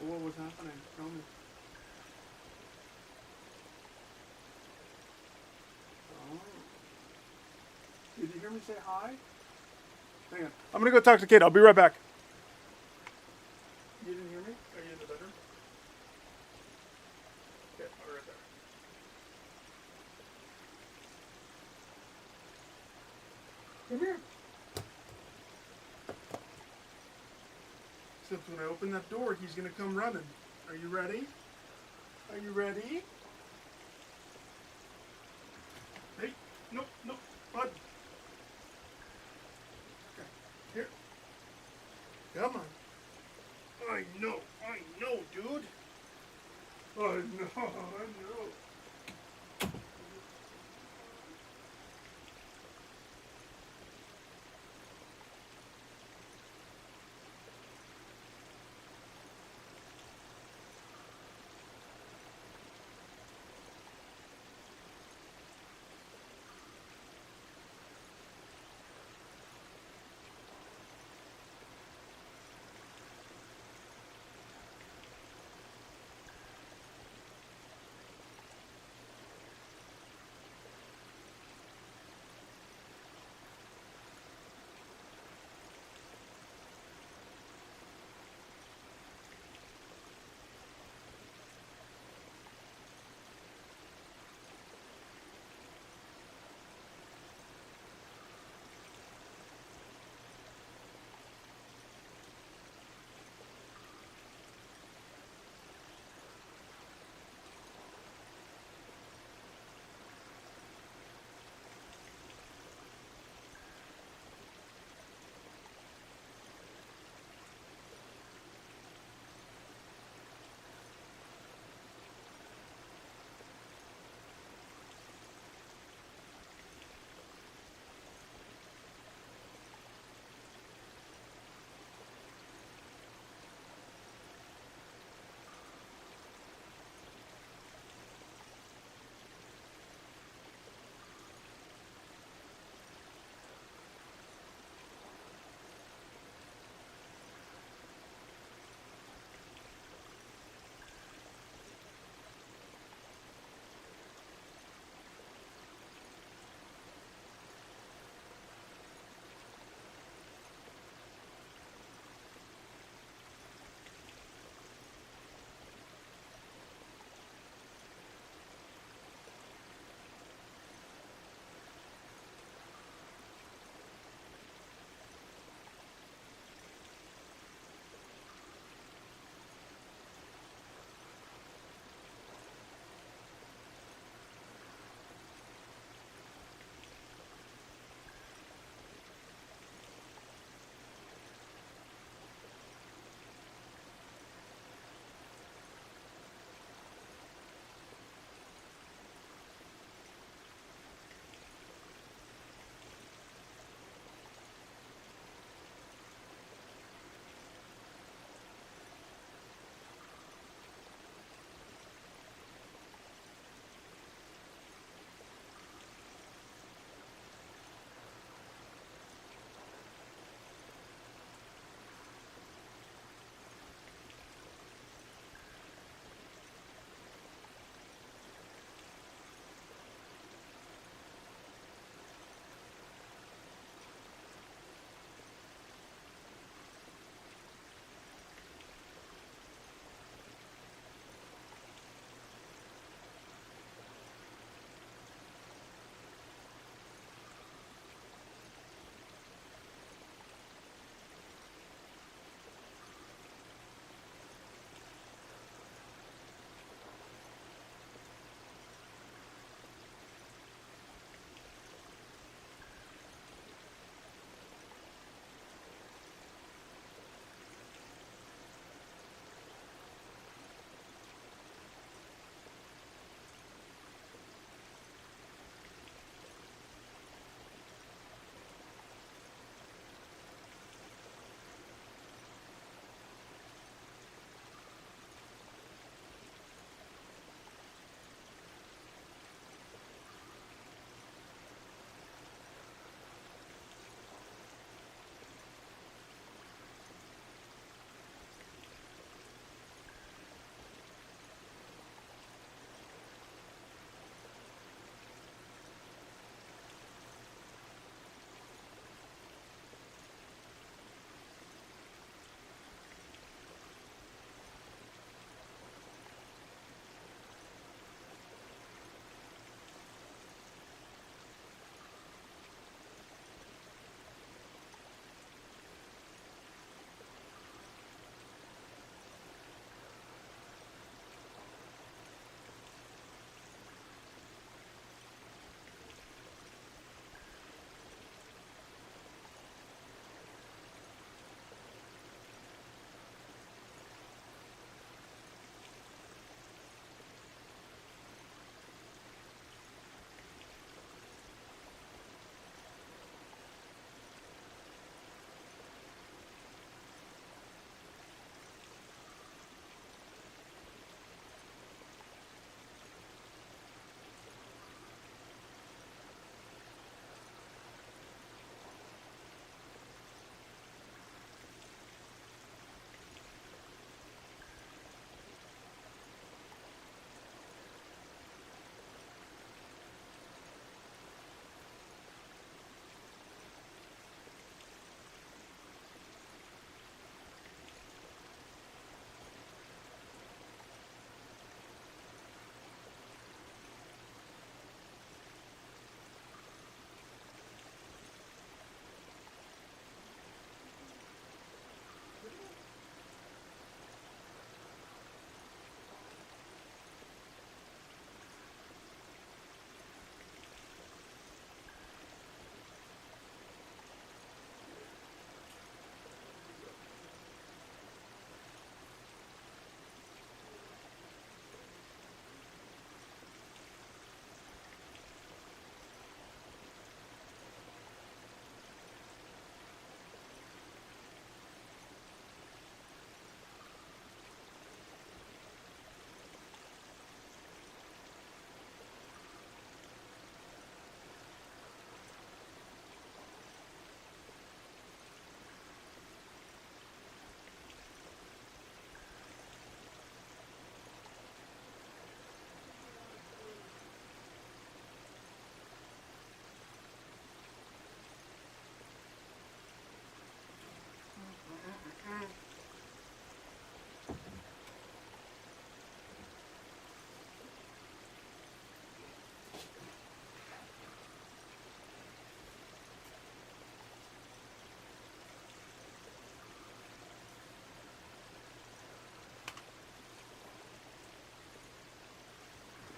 What was happening? Tell me. Oh. Did you hear me say hi? Hang on. I'm gonna go talk to Kate. I'll be right back. You didn't hear me? Are you in the bedroom? Okay, I'll be right there. Come here. Except when I open that door, he's gonna come running. Are you ready? Are you ready? Hey, nope, bud. Okay, here. Come on. I know, dude. I know.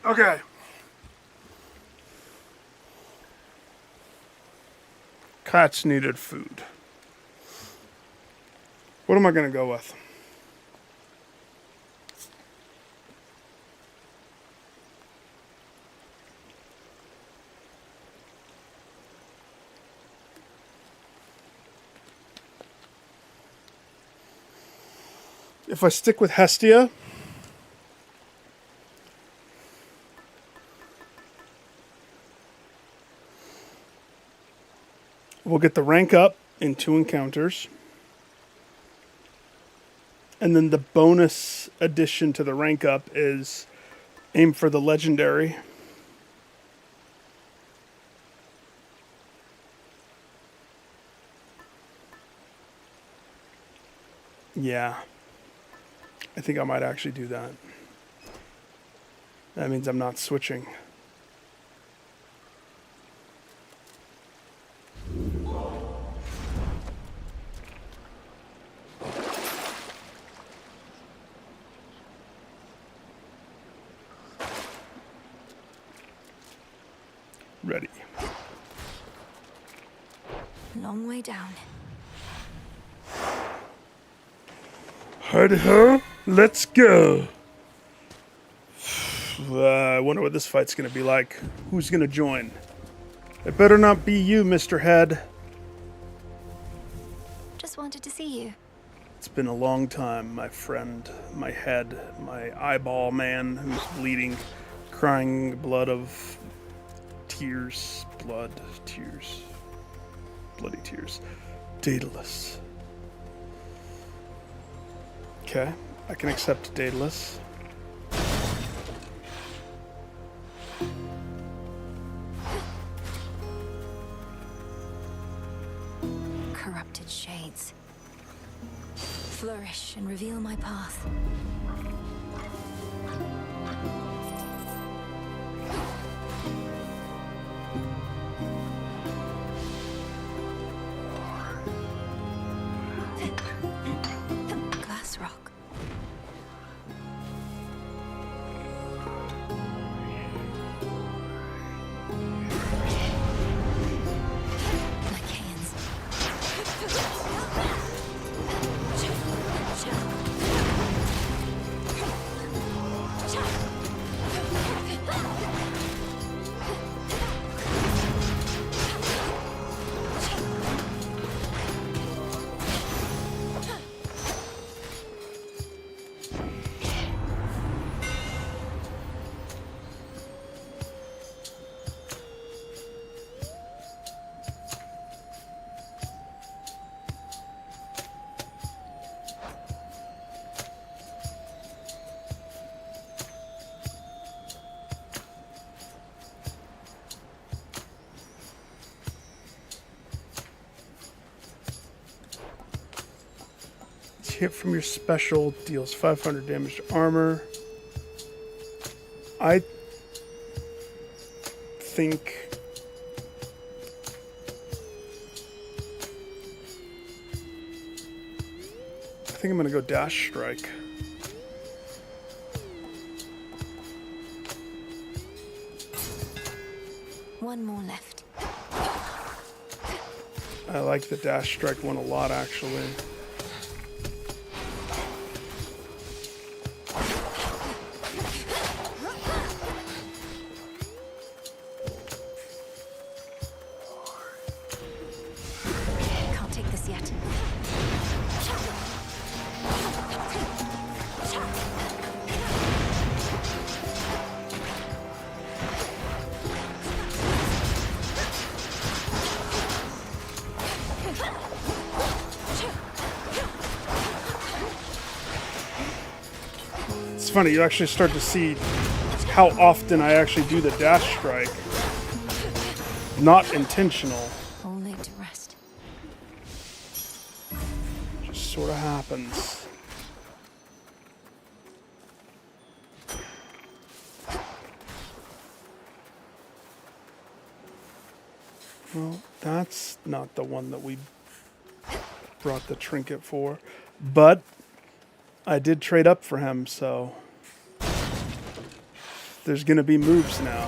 Okay. Cats needed food. What am I going to go with? If I stick with Hestia, we'll get the rank up in 2 encounters. And then the bonus addition to the rank up is aim for the legendary. Yeah. I think I might actually do that. That means I'm not switching. Ready.
Long way down.
Howdy ho, let's go. I wonder what this fight's gonna be like. Who's gonna join? It better not be you, Mr. Head.
Just wanted to see you.
It's been a long time, my friend, my head, my eyeball man who's bleeding, crying blood of tears, blood, tears, bloody tears. Daedalus. Okay, I can accept Daedalus.
Corrupted shades. Flourish and reveal my path. Glass rock.
Hit from your special deals 500 damage to armor. I think I'm gonna go dash strike.
One more left.
I like the dash strike one a lot, actually.
Can't take this yet.
It's funny, you actually start to see how often I actually do the dash strike. Not intentional.
All laid to rest.
Just sort of happens. Well, that's not the one that we brought the trinket for. But I did trade up for him, so There's gonna be moves now.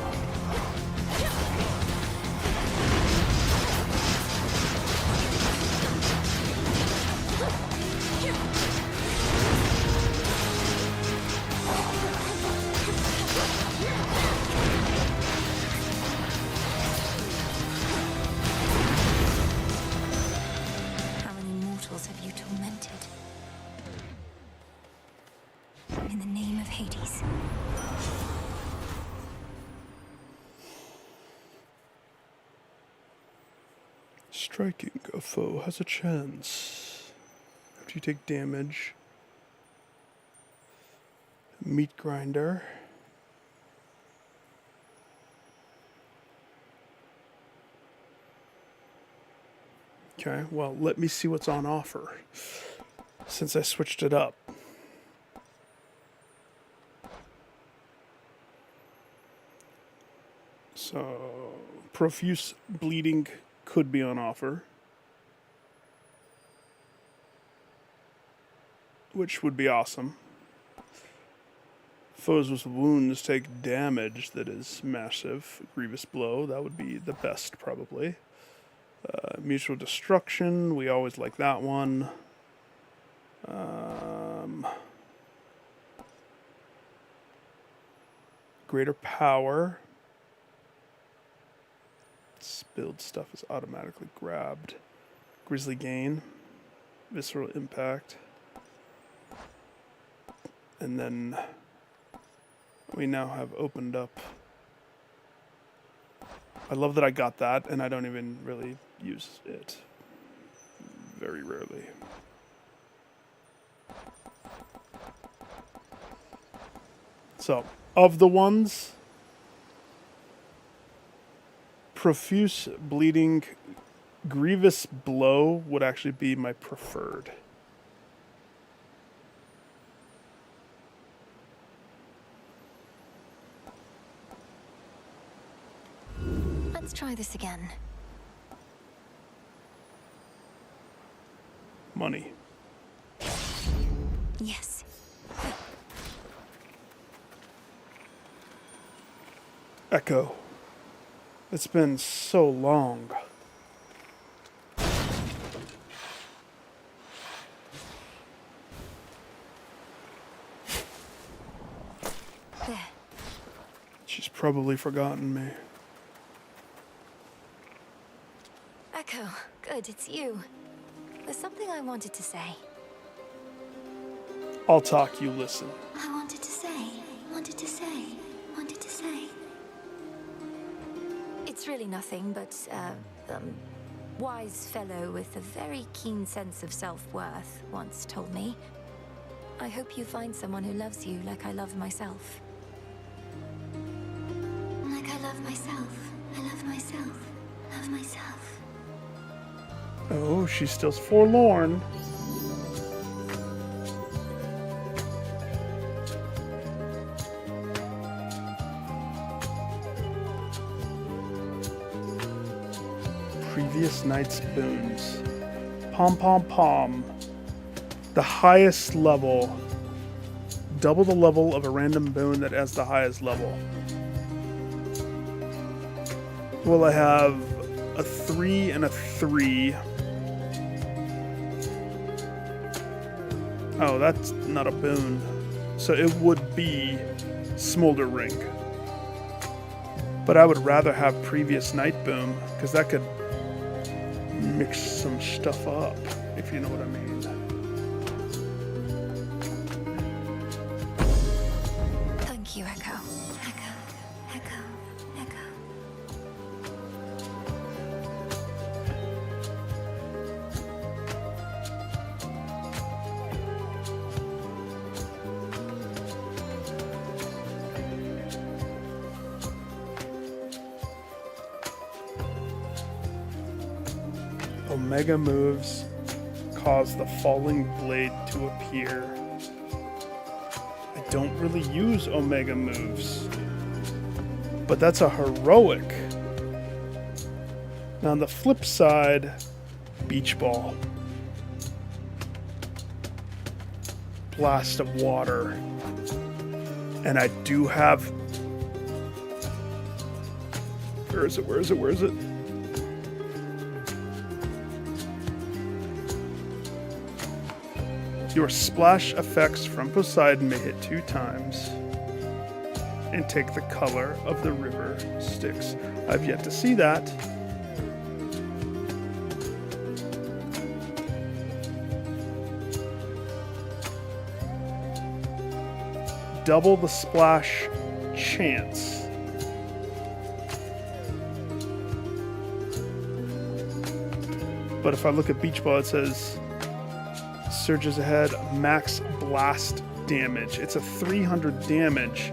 How many mortals have you tormented? In the name of Hades.
Striking a foe has a chance. After you take damage. Meat grinder. Okay, well, let me see what's on offer since I switched it up. So, profuse bleeding could be on offer, which would be awesome. Foes with wounds take damage that is massive. Grievous blow, that would be the best probably. Mutual destruction, we always like that one. Greater power. Spilled stuff is automatically grabbed. Grisly gain. Visceral impact. And then we now have opened up. I love that I got that, and I don't even really use it. Very rarely. So, of the ones, profuse bleeding, grievous blow would actually be my preferred.
Let's try this again.
Money.
Yes.
Echo. It's been so long.
There.
She's probably forgotten me.
Echo, good, it's you. There's something I wanted to say.
I'll talk, you listen.
I wanted to say, wanted to say, wanted to say.
It's really nothing, but, wise fellow with a very keen sense of self-worth once told me, I hope you find someone who loves you like I love myself.
Like I love myself. I love myself. Love myself.
Oh, she's still forlorn. Previous night's boons. Pom pom pom. The highest level. Double the level of a random boon that has the highest level. Well, I have a 3 and a 3. Oh, that's not a boon. So it would be Smolder Ring. But I would rather have Previous Night Boom, because that could mix some stuff up, if you know what I mean.
Thank you, Echo.
Omega moves cause the falling blade to appear. I don't really use Omega moves, but that's a heroic. Now on the flip side, Beach Ball. Blast of water. And I do have Where is it? Where is it? Where is it? Your splash effects from Poseidon may hit 2 times and take the color of the river Styx. I've yet to see that. Double the splash chance. But if I look at Beach Ball, it says surges ahead, max blast damage. It's a 300 damage.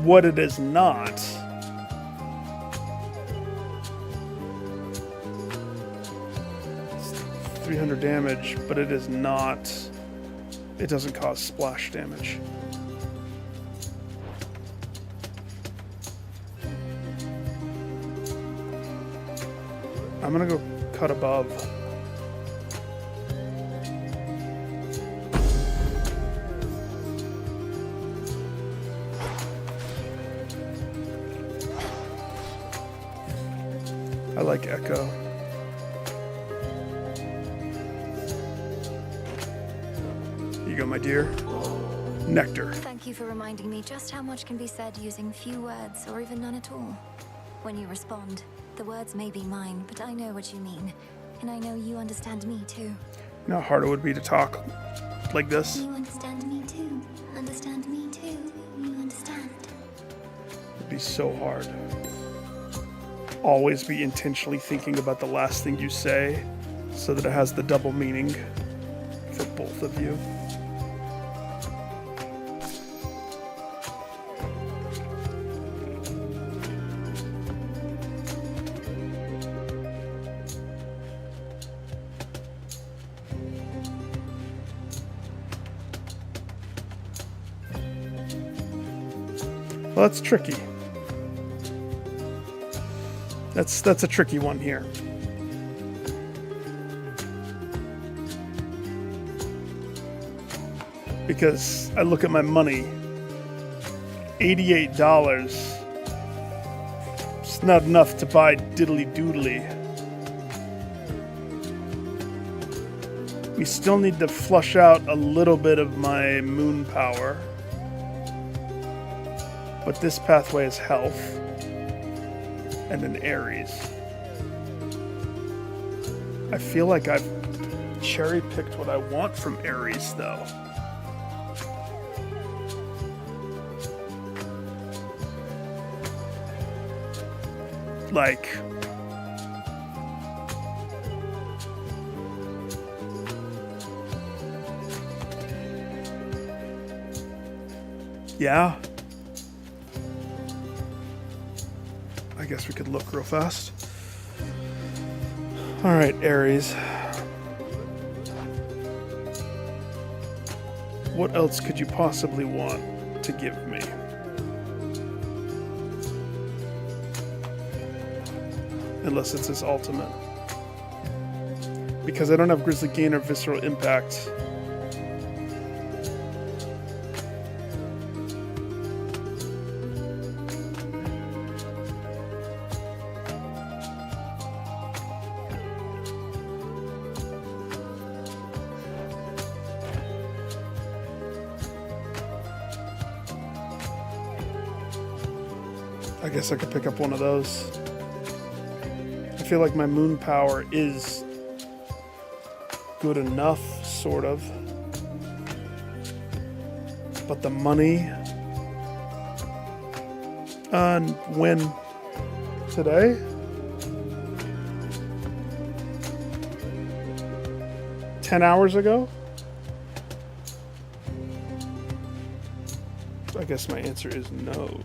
What it is not. It's 300 damage, but it is not. It doesn't cause splash damage. I'm gonna go cut above. I like Echo. Here you go, my dear. Nectar.
Thank you for reminding me just how much can be said using few words or even none at all. When you respond, the words may be mine, but I know what you mean. And I know you understand me too.
You know how hard it would be to talk like this?
You understand me too. Understand me too. You understand.
It'd be so hard. Always be intentionally thinking about the last thing you say so that it has the double meaning for both of you. Well, that's tricky. That's a tricky one here. Because I look at my money, $88. It's not enough to buy diddly doodly. We still need to flush out a little bit of my moon power. But this pathway is health. And then Aries. I feel like I've cherry-picked what I want from Aries, though. Like... yeah. I guess we could look real fast. All right, Aries. What else could you possibly want to give me? Unless it's his ultimate. Because I don't have Grizzly Gain or Visceral Impact. I guess I could pick up one of those. I feel like my moon power is good enough, sort of. But the money... when? Today? $10 hours ago? I guess my answer is no.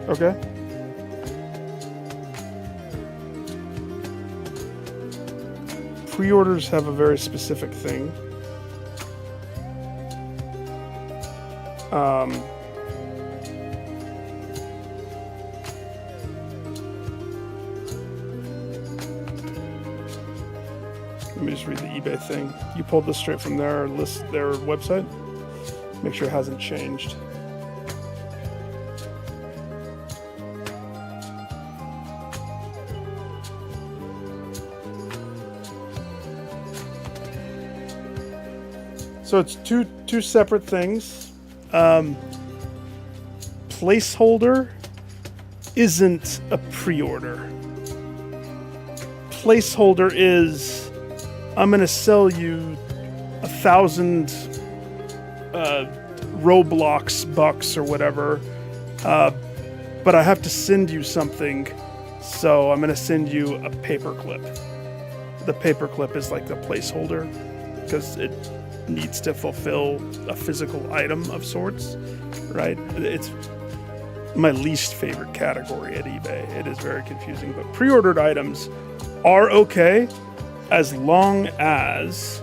Okay. Pre-orders have a very specific thing. Let me just read the eBay thing. You pulled this straight from their website? Make sure it hasn't changed. So it's two separate things. Placeholder isn't a pre-order. Placeholder is, I'm gonna sell you 1,000 Roblox bucks or whatever, but I have to send you something, so I'm gonna send you a paperclip. The paperclip is like the placeholder because it needs to fulfill a physical item of sorts, right? It's my least favorite category at eBay. It is very confusing, but pre-ordered items are okay as long as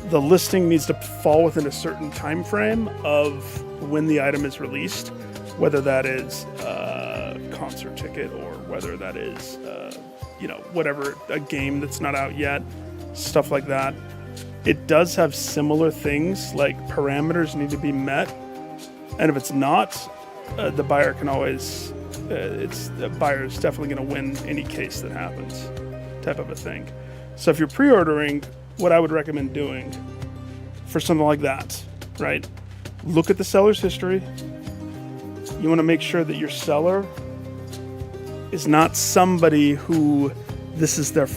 the listing needs to fall within a certain time frame of when the item is released, whether that is a concert ticket or whether that is, whatever, a game that's not out yet, stuff like that. It does have similar things, like parameters need to be met, and if it's not, the buyer can always, the buyer is definitely going to win any case that happens, type of a thing. So if you're pre-ordering, what I would recommend doing for something like that, right? Look at the seller's history. You want to make sure that your seller is not somebody who this is their...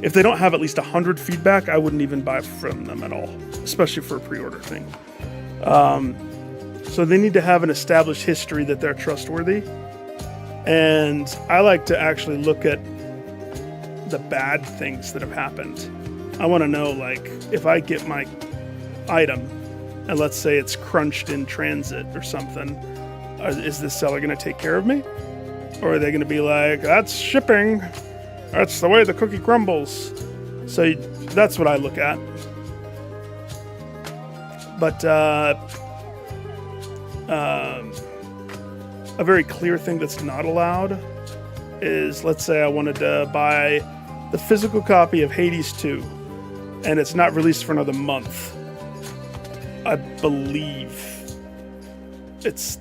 If they don't have at least 100 feedback, I wouldn't even buy from them at all, especially for a pre-order thing. So they need to have an established history that they're trustworthy. And I like to actually look at the bad things that have happened. I want to know, like, if I get my item and let's say it's crunched in transit or something, is the seller going to take care of me? Or are they going to be like, that's shipping. That's the way the cookie crumbles. So that's what I look at. But a very clear thing that's not allowed is, let's say I wanted to buy the physical copy of Hades 2, and it's not released for another month. I believe it's,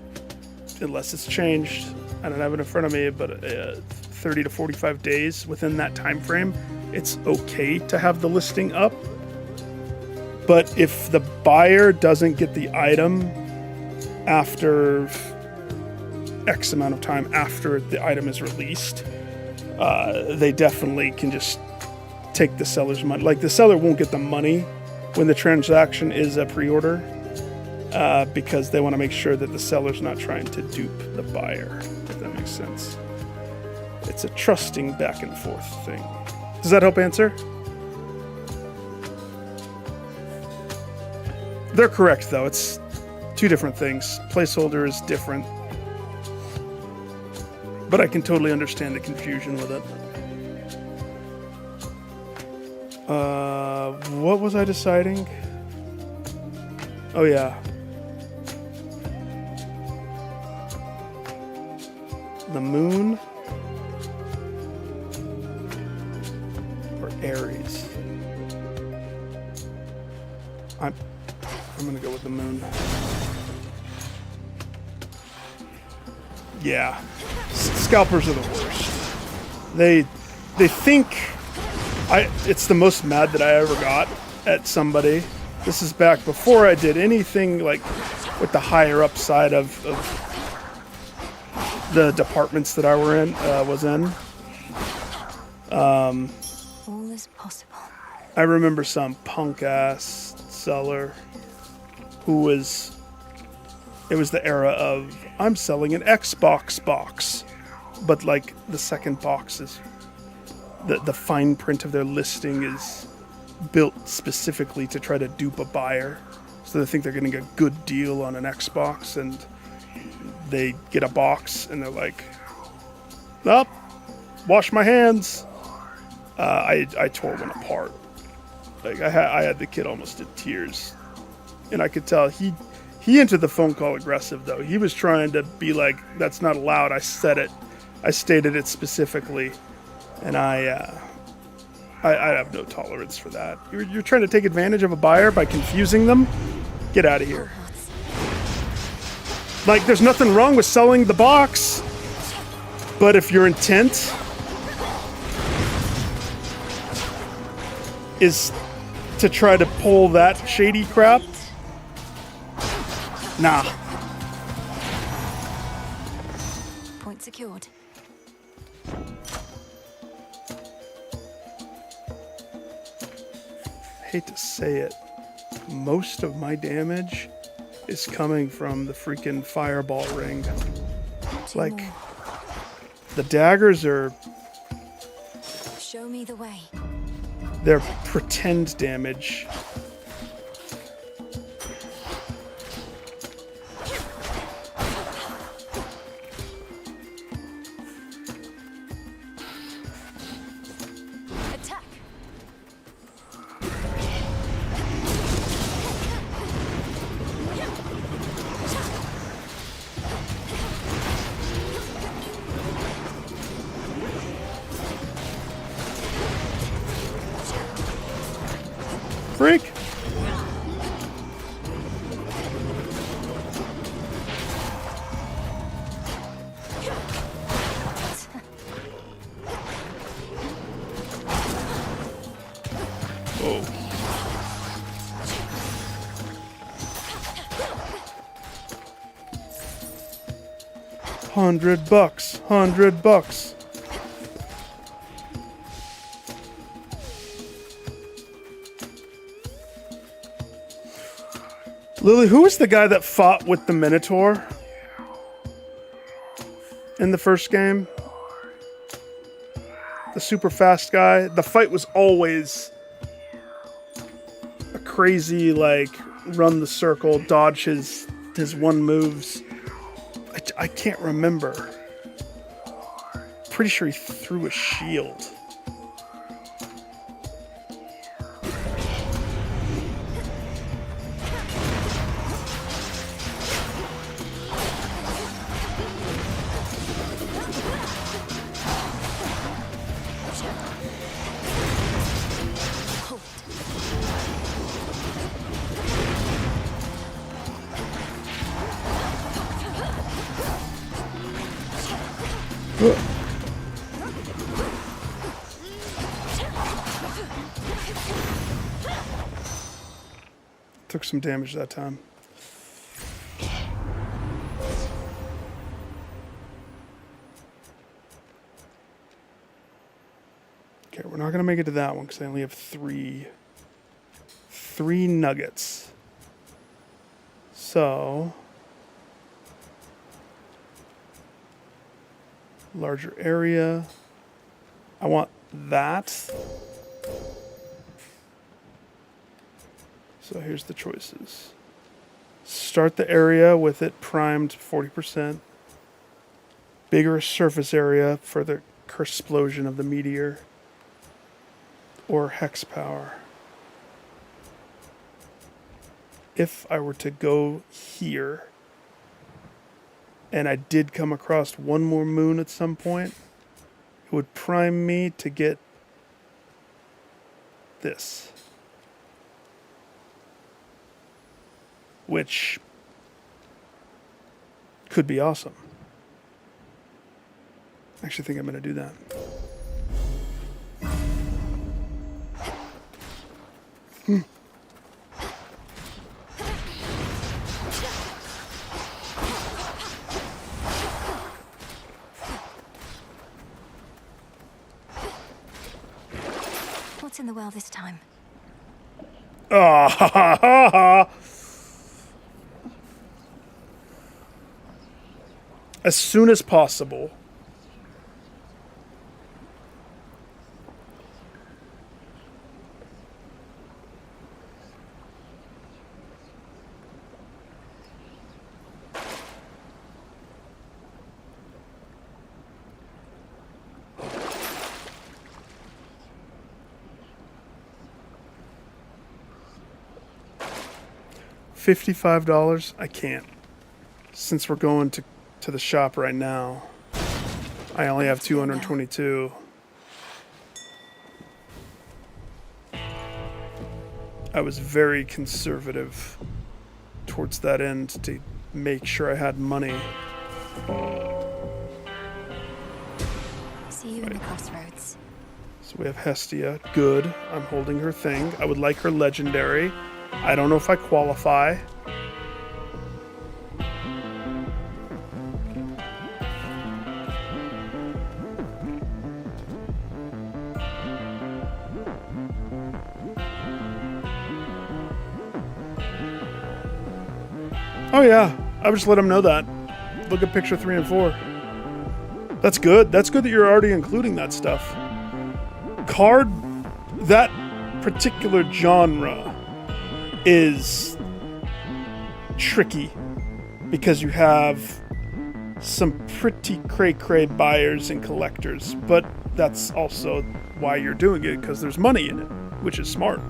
unless it's changed, I don't have it in front of me, but 30 to 45 days within that time frame, it's okay to have the listing up. But if the buyer doesn't get the item after X amount of time after the item is released, they definitely can just take the seller's money. Like, the seller won't get the money when the transaction is a pre-order, because they want to make sure that the seller's not trying to dupe the buyer, if that makes sense. It's a trusting back and forth thing. Does that help answer? They're correct, though. It's two different things. Placeholder is different. But I can totally understand the confusion with it. What was I deciding? Oh, yeah. The moon or Aries? I'm gonna go with the moon. Yeah, scalpers are the worst. They think it's the most mad that I ever got at somebody. This is back before I did anything like with the higher up side of the departments that I was in.
All is possible.
I remember some punk ass seller who was, it was the era of, I'm selling an Xbox box, but like the second box is, the fine print of their listing is built specifically to try to dupe a buyer. So they think they're getting a good deal on an Xbox, and they get a box and they're like, "Well, wash my hands." I tore one apart. Like I had the kid almost in tears, and I could tell he He entered the phone call aggressive, though. He was trying to be like, that's not allowed. I said it. I stated it specifically. And I have no tolerance for that. You're trying to take advantage of a buyer by confusing them? Get out of here. Like, there's nothing wrong with selling the box. But if your intent is to try to pull that shady crap, nah.
Point secured.
Hate to say it, most of my damage is coming from the freaking fireball ring. Like, the daggers are...
Show me the way.
They're pretend damage.
Attack.
Freak! Oh. $100. $100. Lily, who was the guy that fought with the Minotaur in the first game? The super fast guy. The fight was always a crazy, like, run the circle, dodge his one moves. I can't remember. Pretty sure he threw a shield. Took some damage that time. Okay, we're not gonna make it to that one because I only have three nuggets. So larger area. I want that. So here's the choices. Start the area with it primed 40%. Bigger surface area for the explosion of the meteor. Or hex power. If I were to go here, and I did come across one more moon at some point, it would prime me to get this. Which could be awesome. I actually think I'm going to do that.
What's in the well this time?
Ah, ha, ha, ha, ha. As soon as possible. $55? I can't. Since we're going to the shop right now, I only have 222. I was very conservative towards that end to make sure I had money.
See you in the crossroads.
So we have Hestia. Good. I'm holding her thing. I would like her legendary. I don't know if I qualify. Oh yeah, I would just let them know that. Look at picture 3 and 4. That's good. That's good that you're already including that stuff. Card, that particular genre is tricky because you have some pretty cray-cray buyers and collectors, but that's also why you're doing it, because there's money in it, which is smart.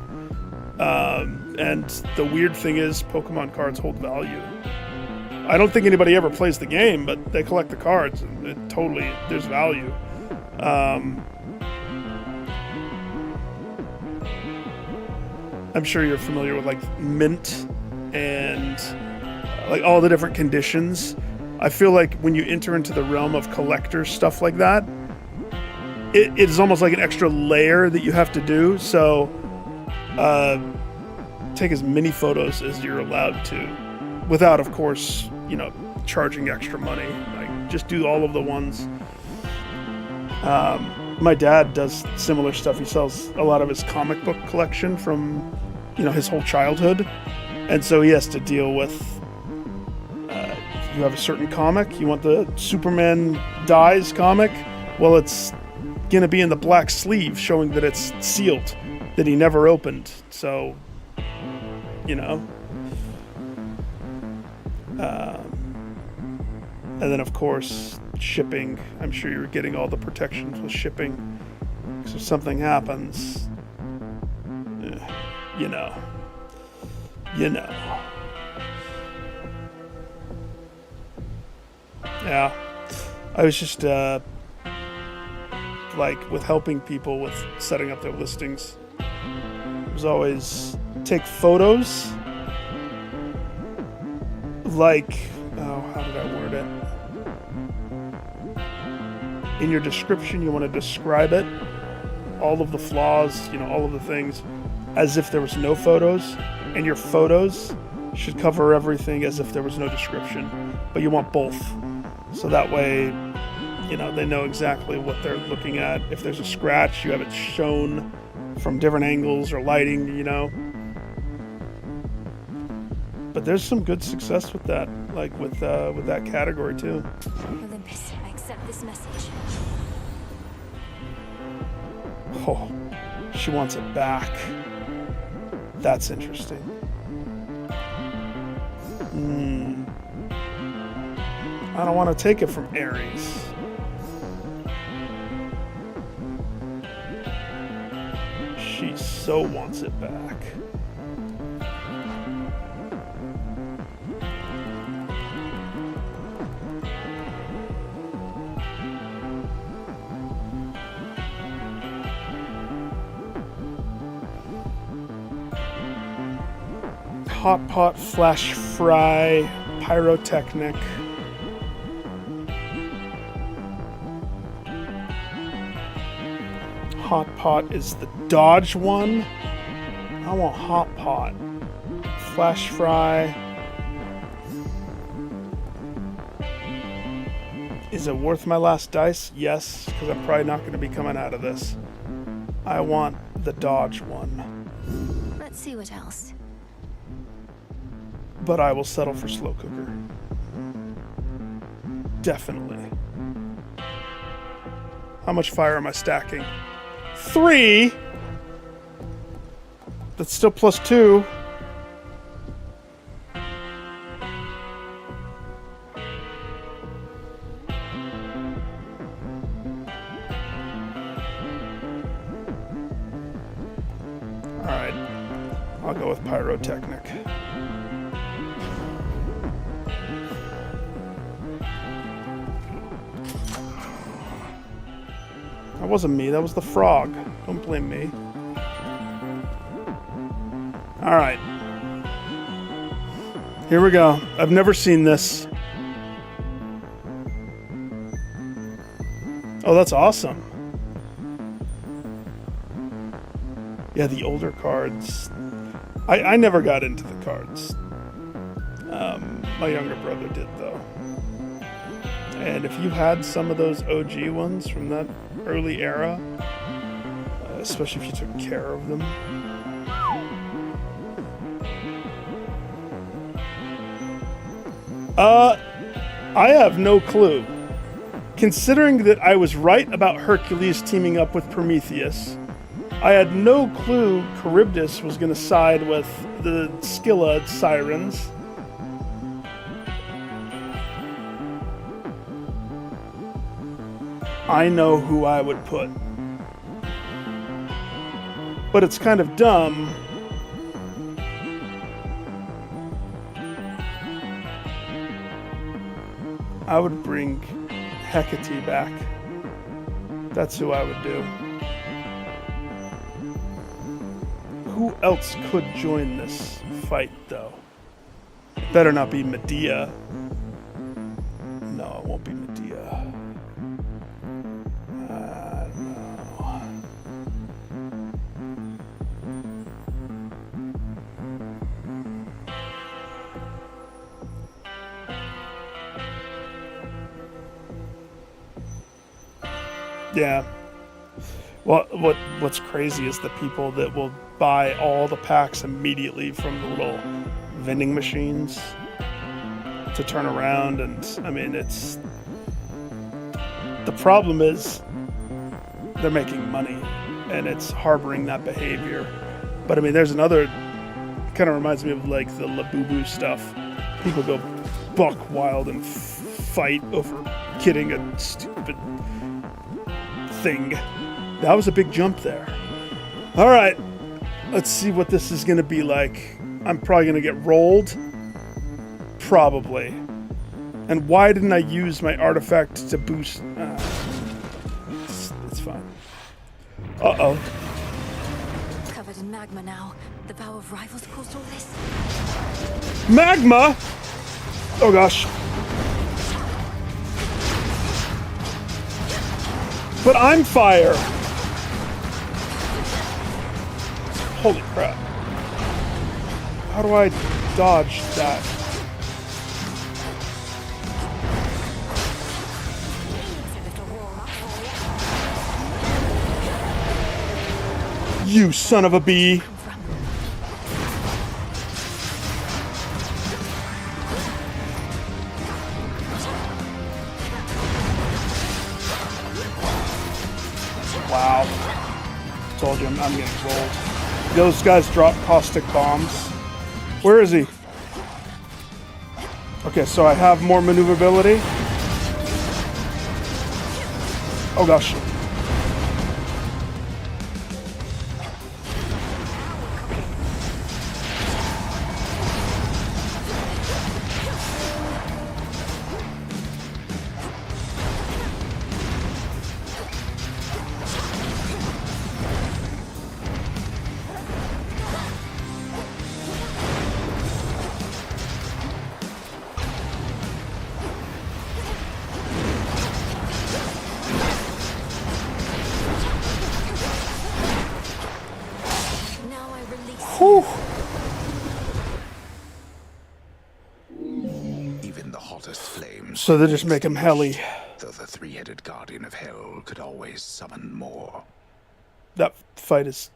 And the weird thing is Pokemon cards hold value. I don't think anybody ever plays the game, but they collect the cards, and there's value. I'm sure you're familiar with like mint and like all the different conditions. I feel like when you enter into the realm of collector stuff like that, it is almost like an extra layer that you have to do. So take as many photos as you're allowed to, without, of course, charging extra money. Like, just do all of the ones. My dad does similar stuff. He sells a lot of his comic book collection from, his whole childhood. And so he has to deal with, you have a certain comic, you want the Superman dies comic, well, it's going to be in the black sleeve showing that it's sealed, that he never opened. So, and then, of course, shipping. I'm sure you're getting all the protections with shipping. So if something happens, you know. Yeah. I was just, with helping people with setting up their listings. It was always take photos. How did I word it? In your description, you want to describe it, all of the flaws, all of the things, as if there was no photos, and your photos should cover everything as if there was no description, but you want both. So that way, they know exactly what they're looking at. If there's a scratch, you have it shown from different angles or lighting, But there's some good success with that, with that category too.
Olympus, I accept this message.
Oh, she wants it back. That's interesting. I don't want to take it from Ares. She so wants it back. Hot pot, flash fry, pyrotechnic. Hot pot is the dodge one. I want hot pot. Flash fry. Is it worth my last dice? Yes, because I'm probably not going to be coming out of this. I want the dodge one.
Let's see what else.
But I will settle for slow cooker. Definitely. How much fire am I stacking? 3? That's still +2. Alright. I'll go with pyrotechnic. That wasn't me, that was the frog. Don't blame me. Alright. Here we go. I've never seen this. Oh, that's awesome. Yeah, the older cards. I never got into the cards. My younger brother did, though. And if you had some of those OG ones from that early era, especially if you took care of them. I have no clue. Considering that I was right about Hercules teaming up with Prometheus, I had no clue Charybdis was going to side with the Scylla Sirens. I know who I would put. But it's kind of dumb. I would bring Hecate back. That's who I would do. Who else could join this fight, though? Better not be Medea. No, it won't be Medea. No. Yeah. Well, what's crazy is the people that will buy all the packs immediately from the little vending machines to turn around, and I mean, it's the problem is they're making money and it's harboring that behavior. But I mean, there's another kind of reminds me of like the Labubu stuff. People go buck wild and fight over getting a stupid thing. That was a big jump there. All right, let's see what this is going to be like. I'm probably going to get rolled. Probably. And why didn't I use my artifact to boost? It's fine. Uh-oh.
Covered in magma now. The vow of rivals caused all this.
Magma? Oh gosh. But I'm fire. Holy crap. How do I dodge that? You son of a bee. Wow. Told you I'm getting rolled. Those guys drop caustic bombs. Where is he? Okay, so I have more maneuverability. Oh gosh. Whew.
Even the hottest flames.
So they just make him helly.
Though the three-headed guardian of hell could always summon more.
That fight is.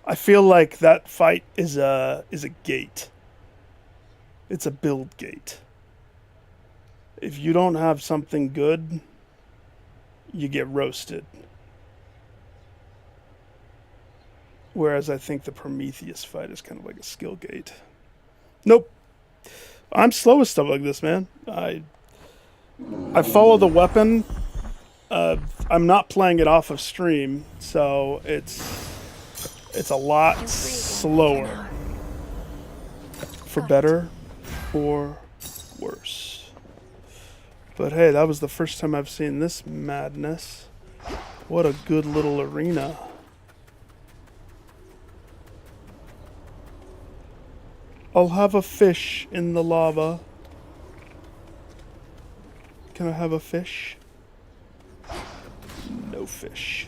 I feel like that fight is a gate. It's a build gate. If you don't have something good, you get roasted. Whereas I think the Prometheus fight is kind of like a skill gate. Nope. I'm slow with stuff like this, man. I follow the weapon. I'm not playing it off of stream, so it's a lot slower. For better or worse. But hey, that was the first time I've seen this madness. What a good little arena. I'll have a fish in the lava. Can I have a fish? No fish.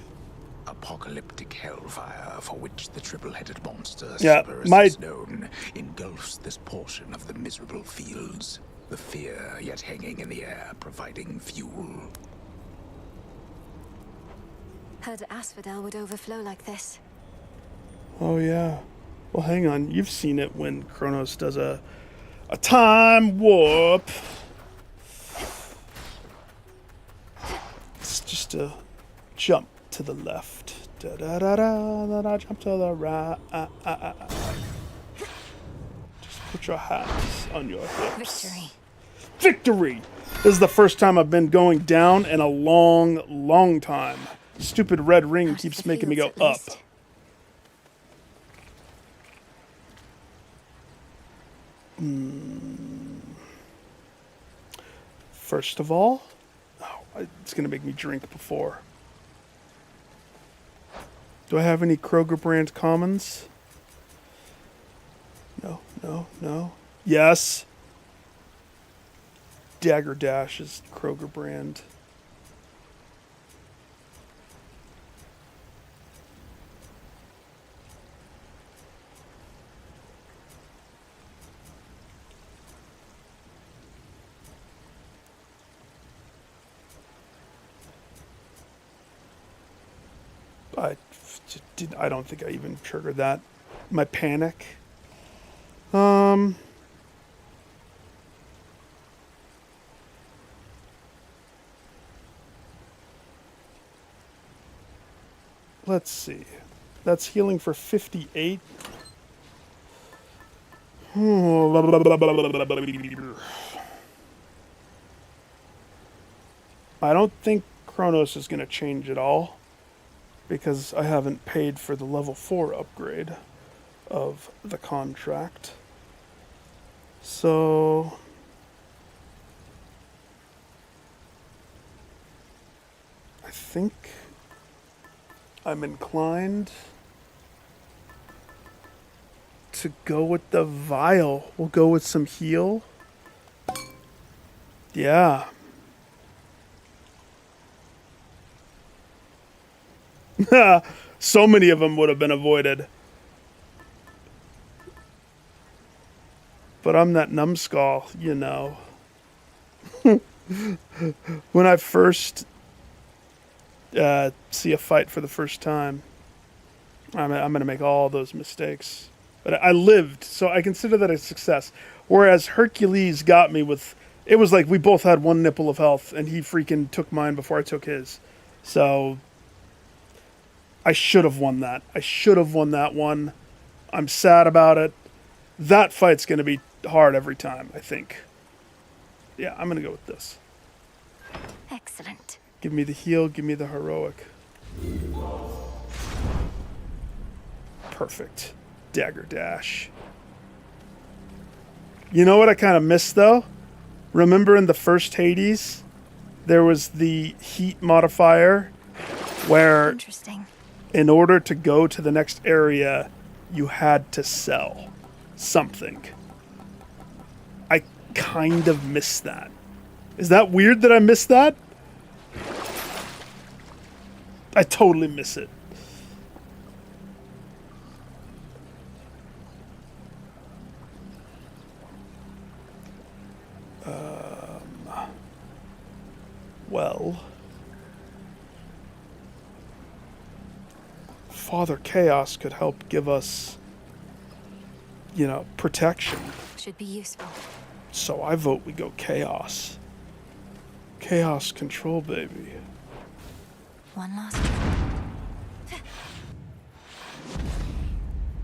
Apocalyptic hellfire for which the triple-headed monster
Yeah,
Cerberus is known engulfs this portion of the miserable fields. The fear yet hanging in the air, providing fuel.
Heard Asphodel would overflow like this.
Oh yeah. Well, hang on. You've seen it when Kronos does a time warp. It's just a jump to the left. Da da da da. Then I jump to the right. Just put your hands on your hips.
Victory.
Victory! This is the first time I've been going down in a long, long time. Stupid red ring keeps making me go up. First of all, it's going to make me drink before. Do I have any Kroger brand commons? No, no, no. Yes. Dagger Dash is Kroger brand. I don't think I even triggered that. My panic. Let's see. That's healing for 58. I don't think Kronos is going to change at all, because I haven't paid for the level 4 upgrade of the contract. So I think I'm inclined to go with the vial. We'll go with some heal. Yeah. So many of them would have been avoided. But I'm that numbskull, you know. When I first see a fight for the first time, I'm going to make all those mistakes. But I lived, so I consider that a success. Whereas Hercules got me with... It was like we both had one nipple of health, and he freaking took mine before I took his. So... I should have won that. I should have won that one. I'm sad about it. That fight's going to be hard every time, I think. Yeah, I'm going to go with this.
Excellent.
Give me the heal, give me the heroic. Perfect. Dagger Dash. You know what I kind of missed, though? Remember in the first Hades, there was the heat modifier where...
Interesting.
In order to go to the next area, you had to sell something. I kind of missed that. Is that weird that I missed that? I totally miss it. Well... Father Chaos could help give us, you know, protection.
Should be useful.
So I vote we go Chaos. Chaos control, baby.
One last trip.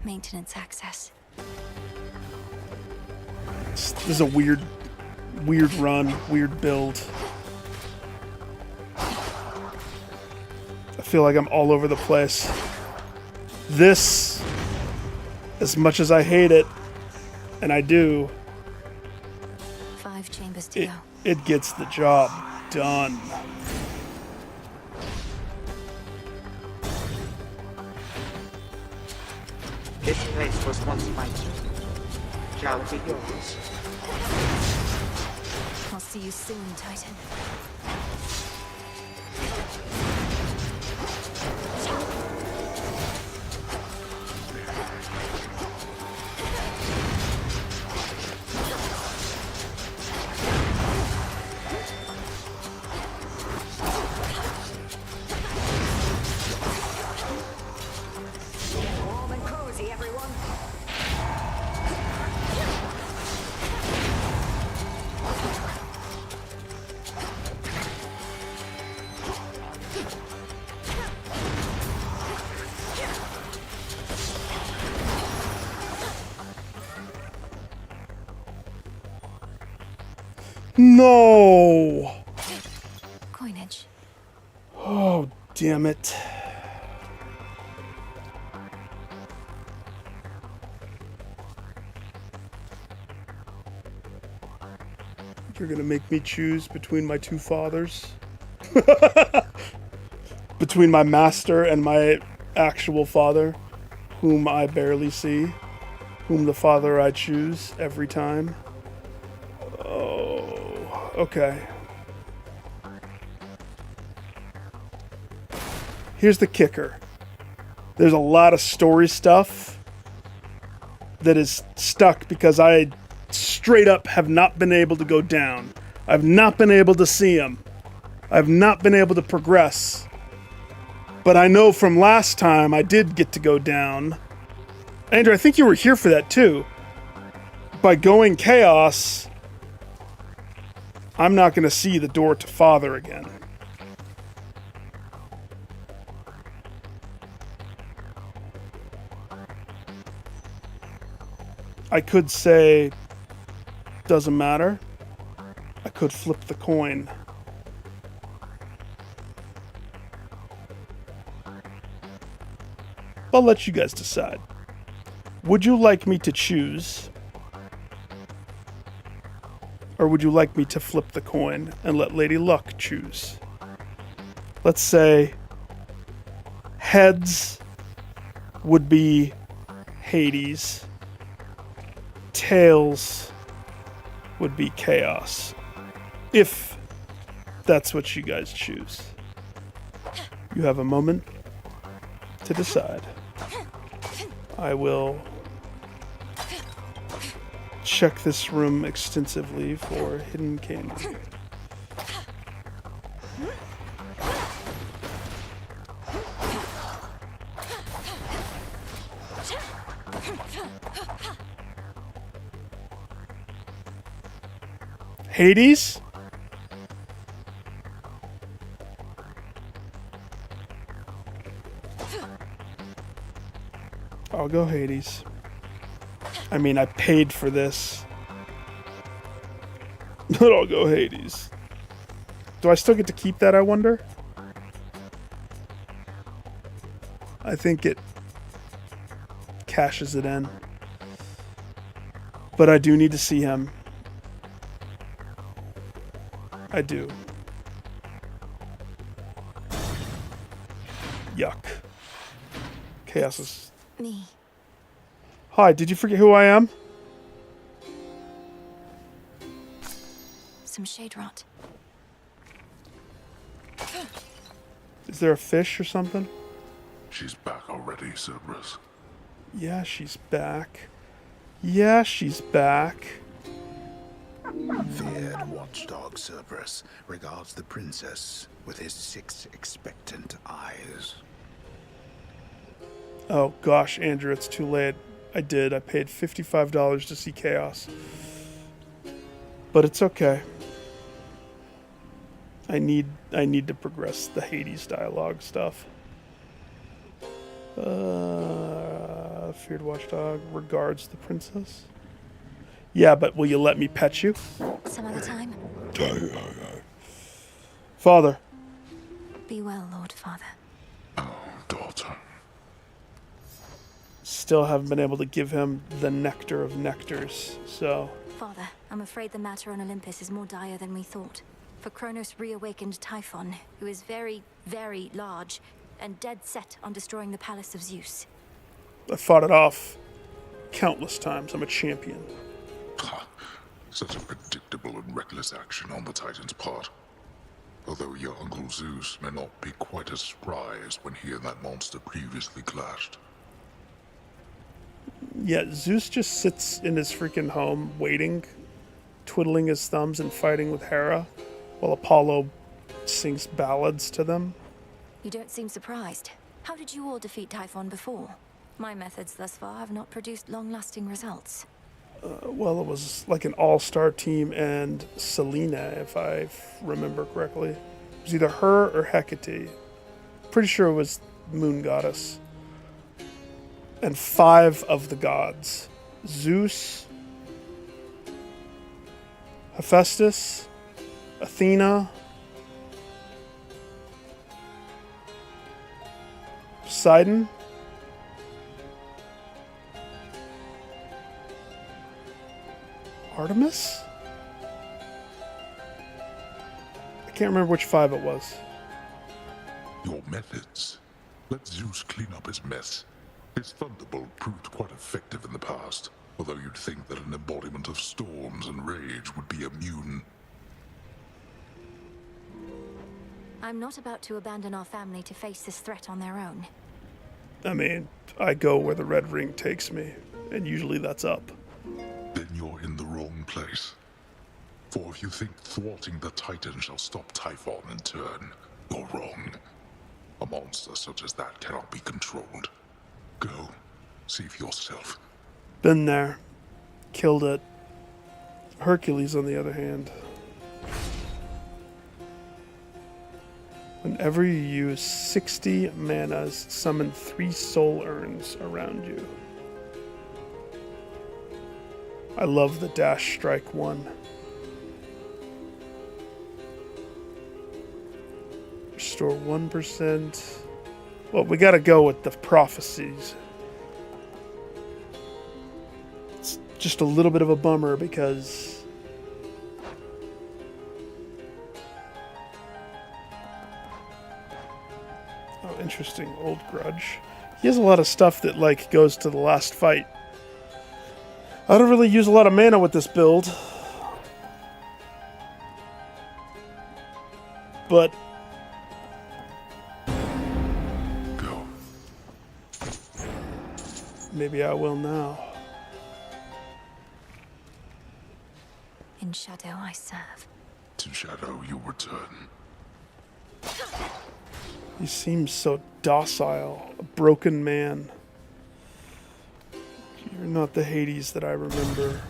Maintenance access.
This is a weird run, weird build. I feel like I'm all over the place. This, as much as I hate it, and I do,
5 chambers to go.
It gets the job done.
This place was once mine. Shall it be yours?
I'll see you soon, Titan.
Warm and cozy, everyone.
No!
Coinage.
Oh, damn it. You're gonna make me choose between my two fathers? Between my master and my actual father, whom I barely see, whom the father I choose every time. Oh, okay. Here's the kicker. There's a lot of story stuff that is stuck because I straight up have not been able to go down. I've not been able to see him. I've not been able to progress. But I know from last time I did get to go down. Andrew, I think you were here for that too. By going Chaos, I'm not going to see the door to Father again. I could say, doesn't matter. I could flip the coin. I'll let you guys decide. Would you like me to choose? Or would you like me to flip the coin and let Lady Luck choose? Let's say heads would be Hades. Tails would be Chaos. If that's what you guys choose. You have a moment to decide. I will check this room extensively for hidden candy. Hades? I'll go Hades. I mean, I paid for this. But I'll go Hades. Do I still get to keep that, I wonder? I think it cashes it in. But I do need to see him. I do. Yuck. Chaos is...
Me.
Hi, did you forget who I am?
Some shade rot.
Is there a fish or something?
She's back already, Cerberus.
Yeah, she's back. Yeah, she's back.
Feared watchdog Cerberus regards the princess with his 6 expectant eyes.
Oh gosh, Andrew, it's too late. I paid $55 to see Chaos. But it's okay. I need to progress the Hades dialogue stuff. Feared watchdog regards the princess. Yeah, but will you let me pet you?
Some other time.
Father.
Be well, Lord Father.
Daughter.
Still haven't been able to give him the nectar of nectars, so...
Father. I'm afraid the matter on Olympus is more dire than we thought. For Kronos reawakened Typhon, who is very, very large, and dead set on destroying the palace of Zeus.
I fought it off countless times. I'm a champion.
Such a predictable and reckless action on the Titan's part. Although your Uncle Zeus may not be quite as spry as when he and that monster previously clashed.
Yeah, Zeus just sits in his freaking home, waiting, twiddling his thumbs and fighting with Hera, while Apollo sings ballads to them.
You don't seem surprised. How did you all defeat Typhon before? My methods thus far have not produced long-lasting results.
Well, it was like an all-star team and Selena, if I remember correctly. It was either her or Hecate. Pretty sure it was Moon Goddess. And 5 of the gods. Zeus, Hephaestus, Athena, Poseidon, Artemis? I can't remember which 5 it was.
Your methods. Let Zeus clean up his mess. His thunderbolt proved quite effective in the past, although you'd think that an embodiment of storms and rage would be immune.
I'm not about to abandon our family to face this threat on their own.
I mean, I go where the Red Ring takes me, and usually that's up.
Then you're in the wrong place. For if you think thwarting the Titan shall stop Typhon in turn, you're wrong. A monster such as that cannot be controlled. Go, see for yourself.
Been there. Killed it. Hercules, on the other hand. Whenever you use 60 manas, summon 3 soul urns around you. I love the dash strike one. Restore 1%. Well, we gotta go with the prophecies. It's just a little bit of a bummer because oh, interesting. Old Grudge. He has a lot of stuff that like goes to the last fight. I don't really use a lot of mana with this build. But
go.
Maybe I will now.
In shadow I serve.
To shadow you return.
He seems so docile, a broken man. You're not the Hades that I remember.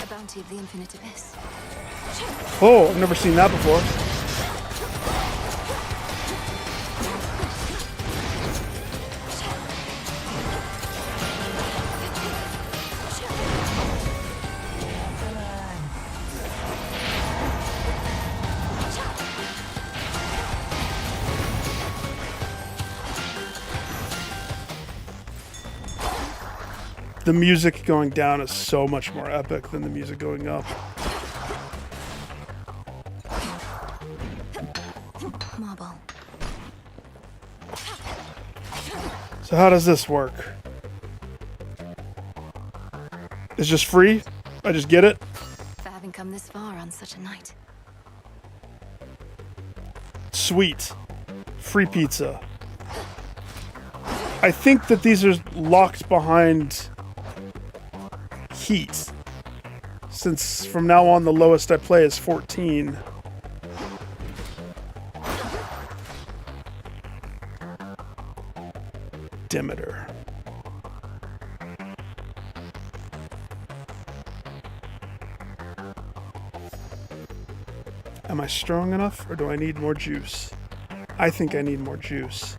The bounty of the infinite abyss.
Oh, I've never seen that before. The music going down is so much more epic than the music going up.
Marble.
So how does this work? It's just free? I just get it?
For having come this far on such a night.
Sweet. Free pizza. I think that these are locked behind heat. Since from now on the lowest I play is 14. Demeter. Am I strong enough or do I need more juice? I think I need more juice.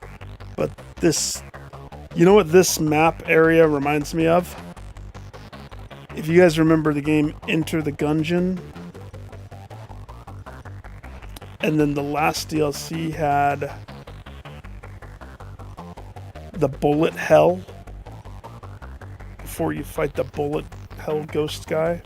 But this, you know what this map area reminds me of? If you guys remember the game Enter the Gungeon, And then the last DLC had the Bullet Hell. Before you fight the Bullet Hell ghost guy.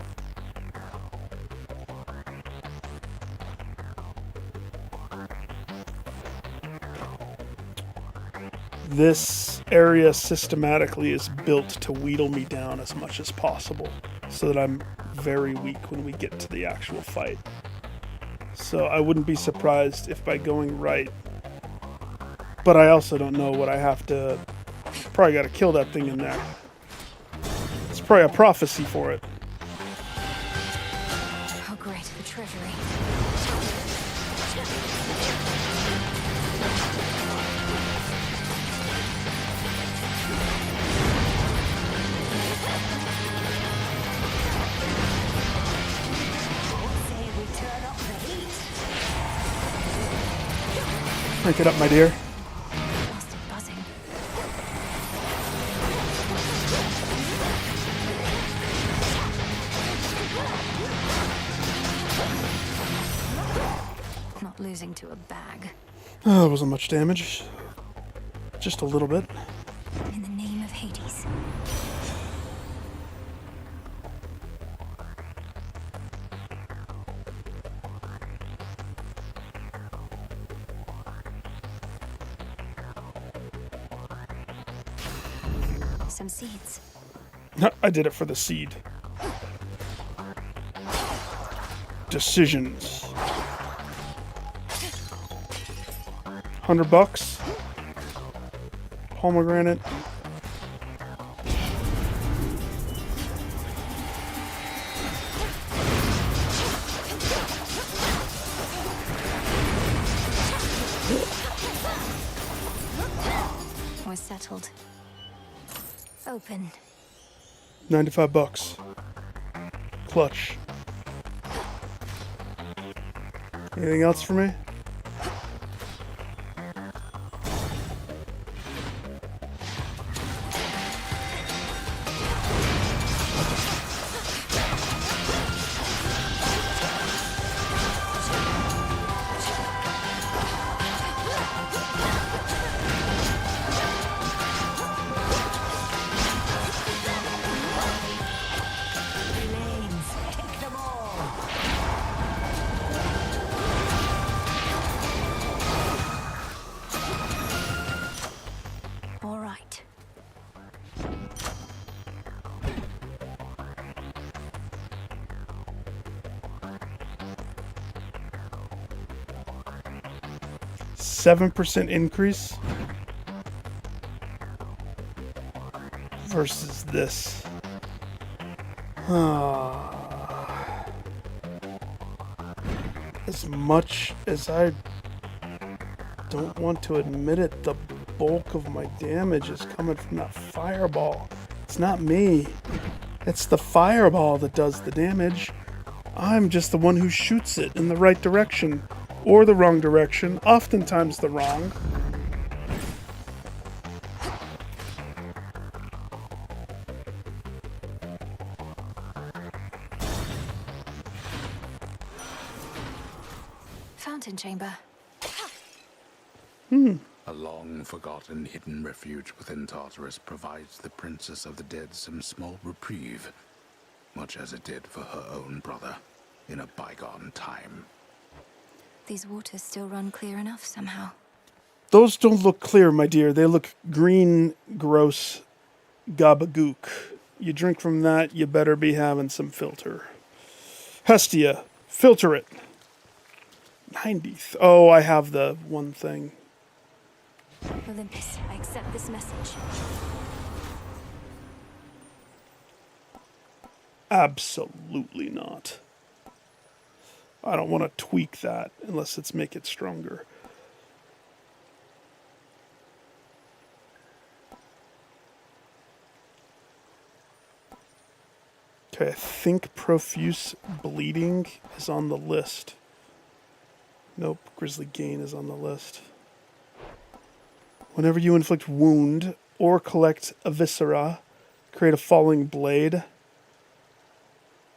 This area systematically is built to wheedle me down as much as possible so that I'm very weak when we get to the actual fight. So I wouldn't be surprised if by going right, but I also don't know what I have to, probably got to kill that thing in there. It's probably a prophecy for it.
How great the treasury.
Crank it up, my dear.
Not losing to a bag.
Oh, that wasn't much damage. Just a little bit.
In the name of Hades. Some seeds.
I did it for the seed. Decisions. $100. Pomegranate.
We're settled. Open.
$95. Clutch. Anything else for me?
All right.
%7 increase versus this. As much as I don't want to admit it, the bulk of my damage is coming from that fireball. It's not me. It's the fireball that does the damage. I'm just the one who shoots it in the right direction. Or the wrong direction. Oftentimes the wrong.
Fountain chamber.
A long-forgotten hidden refuge within Tartarus provides the Princess of the Dead some small reprieve, much as it did for her own brother in a bygone time.
These waters still run clear enough somehow.
Those don't look clear, my dear. They look green, gross gabagook. You drink from that, you better be having some filter. Hestia, filter it. 90th. Oh, I have the one thing.
Olympus, I accept this message.
Absolutely not. I don't want to tweak that unless it's make it stronger. Okay, I think profuse bleeding is on the list. Nope, Grizzly Gain is on the list. Whenever you inflict wound or collect a viscera, create a falling blade.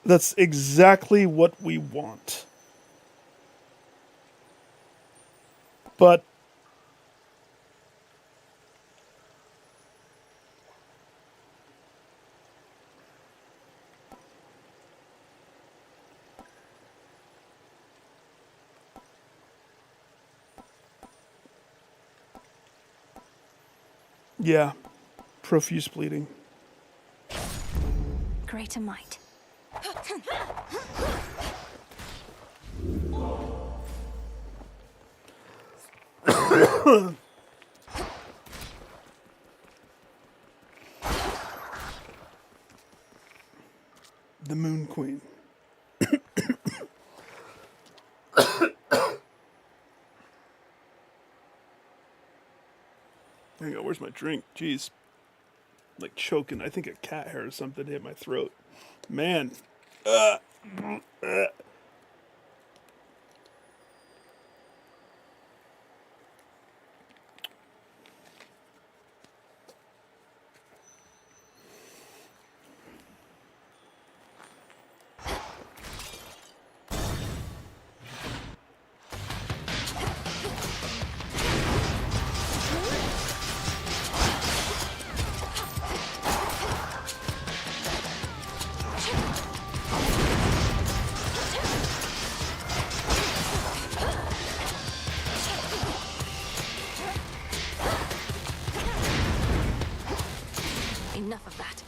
That's exactly what we want. But yeah, profuse bleeding.
Greater might.
The Moon Queen. Hang on, where's my drink? Jeez. Like choking. I think a cat hair or something hit my throat. Man.
Enough of that.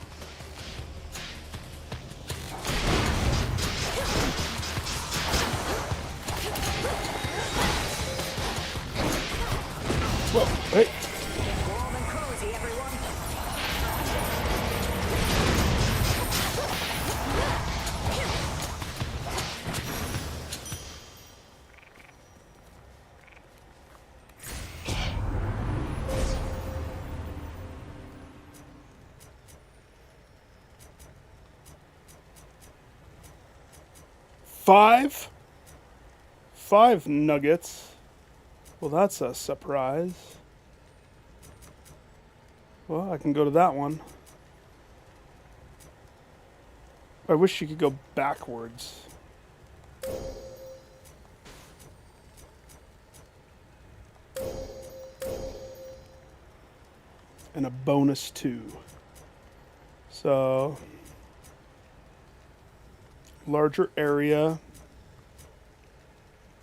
Whoa, hey.
Warm and cozy, everyone.
5? 5 nuggets. Well, that's a surprise. Well, I can go to that one. I wish you could go backwards. And a bonus 2. So, larger area,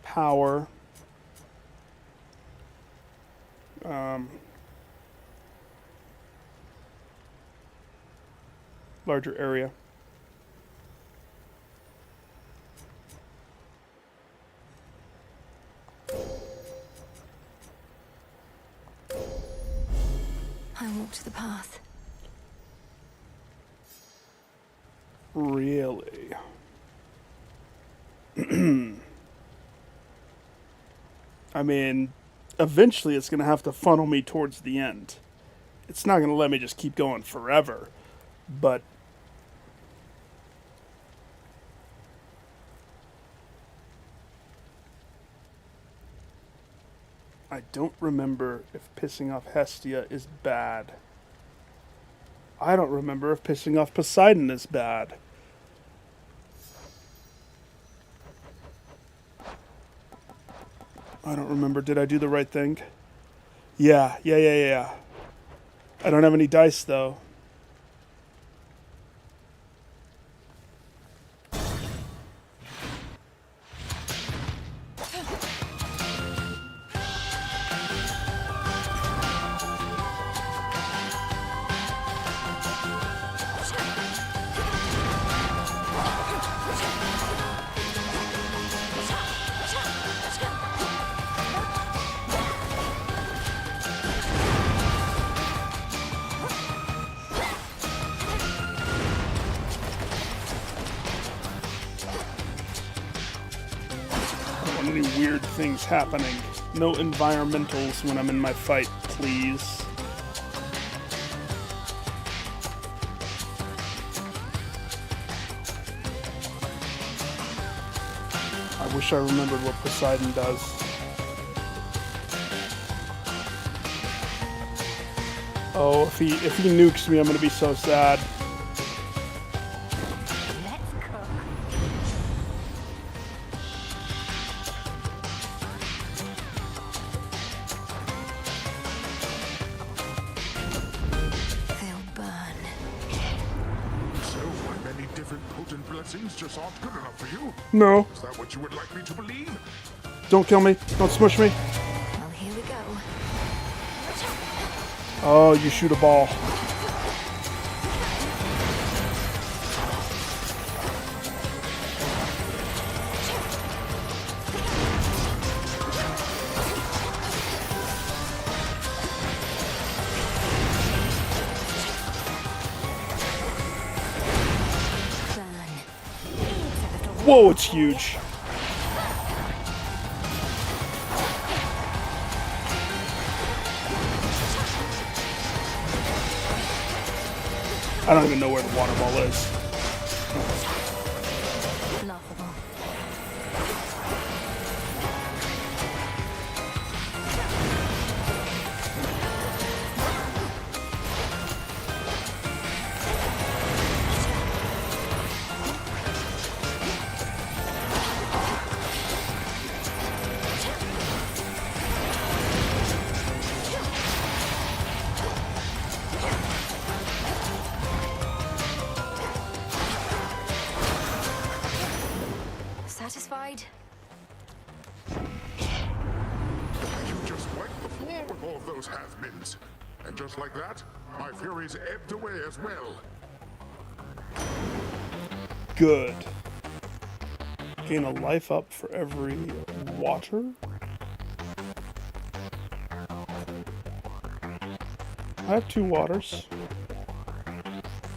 power, larger area.
I walked the path.
Really? I mean, eventually it's going to have to funnel me towards the end. It's not going to let me just keep going forever, but I don't remember if pissing off Hestia is bad. I don't remember if pissing off Poseidon is bad. I don't remember. Did I do the right thing? Yeah. I don't have any dice, though. Any weird things happening. No environmentals when I'm in my fight, please. I wish I remembered what Poseidon does. Oh, if he nukes me, I'm gonna be so sad.
potent blessings just aren't good enough for you?
No.
Is that what you would like me to believe?
Don't kill me. Don't smush me.
Well, here we go.
Oh, you shoot a ball. Whoa, it's huge. I don't even know where the water ball is.
Satisfied?
You just wiped the floor with all of those have-beens. And just like that, my furies ebbed away as well.
Good. Gain a life up for every water? I have 2 waters.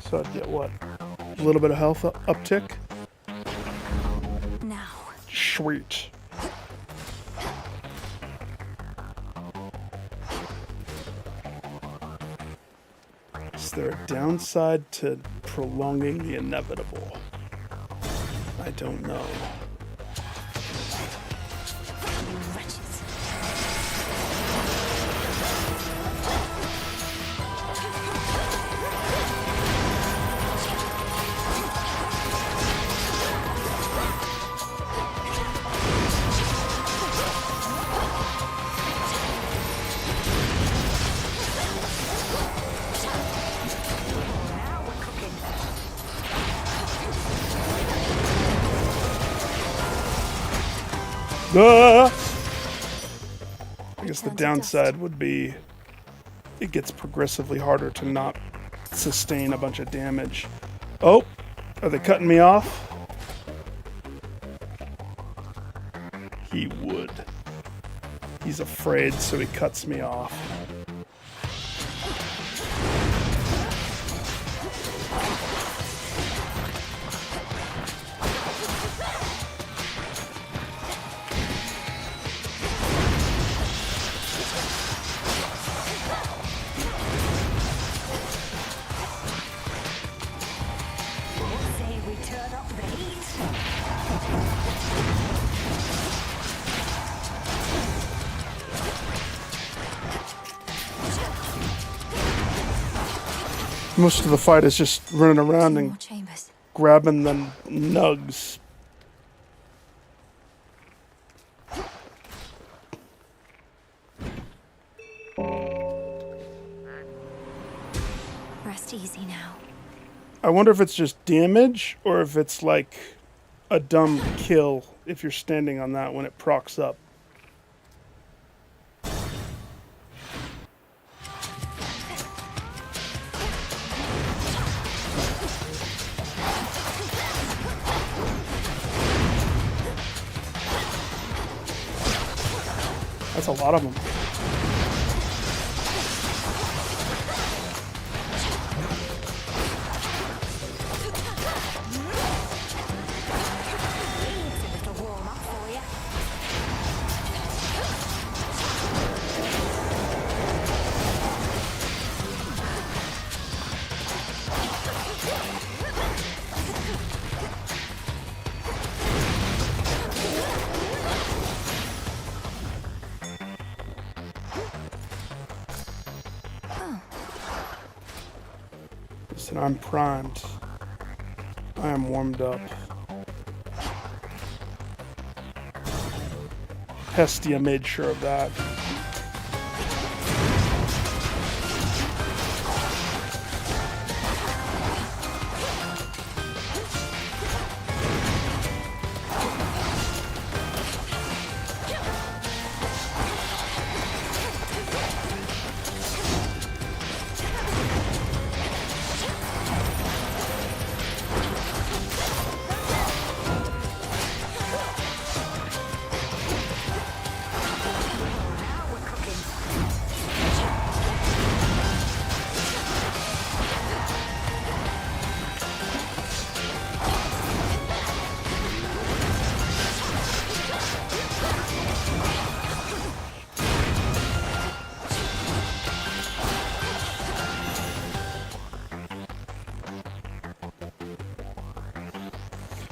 So I'd get what? A little bit of health uptick?
Now.
Sweet. Is there a downside to prolonging the inevitable? I don't know. I guess the downside would be it gets progressively harder to not sustain a bunch of damage. Oh, are they cutting me off? He would. He's afraid, so he cuts me off. Most of the fight is just running around and grabbing the nugs.
Rest easy now.
I wonder if it's just damage or if it's like a dumb kill if you're standing on that when it procs up. That's a lot of them. Listen, I'm primed. I am warmed up. Hestia made sure of that.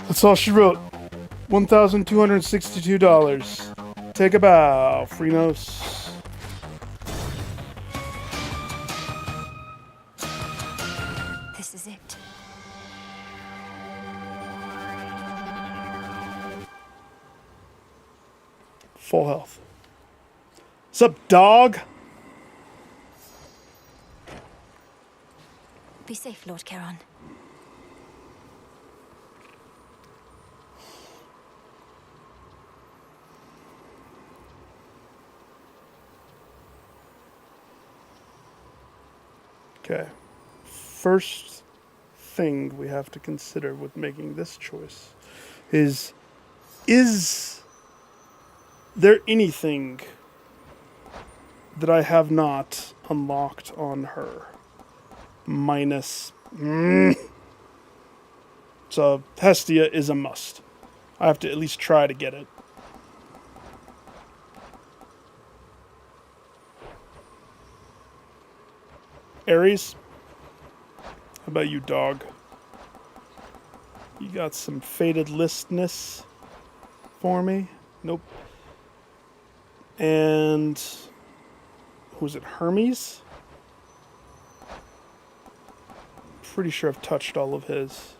That's all she wrote. $1,262. Take a bow, Freenos.
This is it.
Full health. What's up, dog?
Be safe, Lord Charon.
Okay. First thing we have to consider with making this choice is there anything that I have not unlocked on her? Minus... So, Hestia is a must. I have to at least try to get it. Ares? How about you, dog? You got some fated listness for me? Nope. And... was it Hermes? Pretty sure I've touched all of his.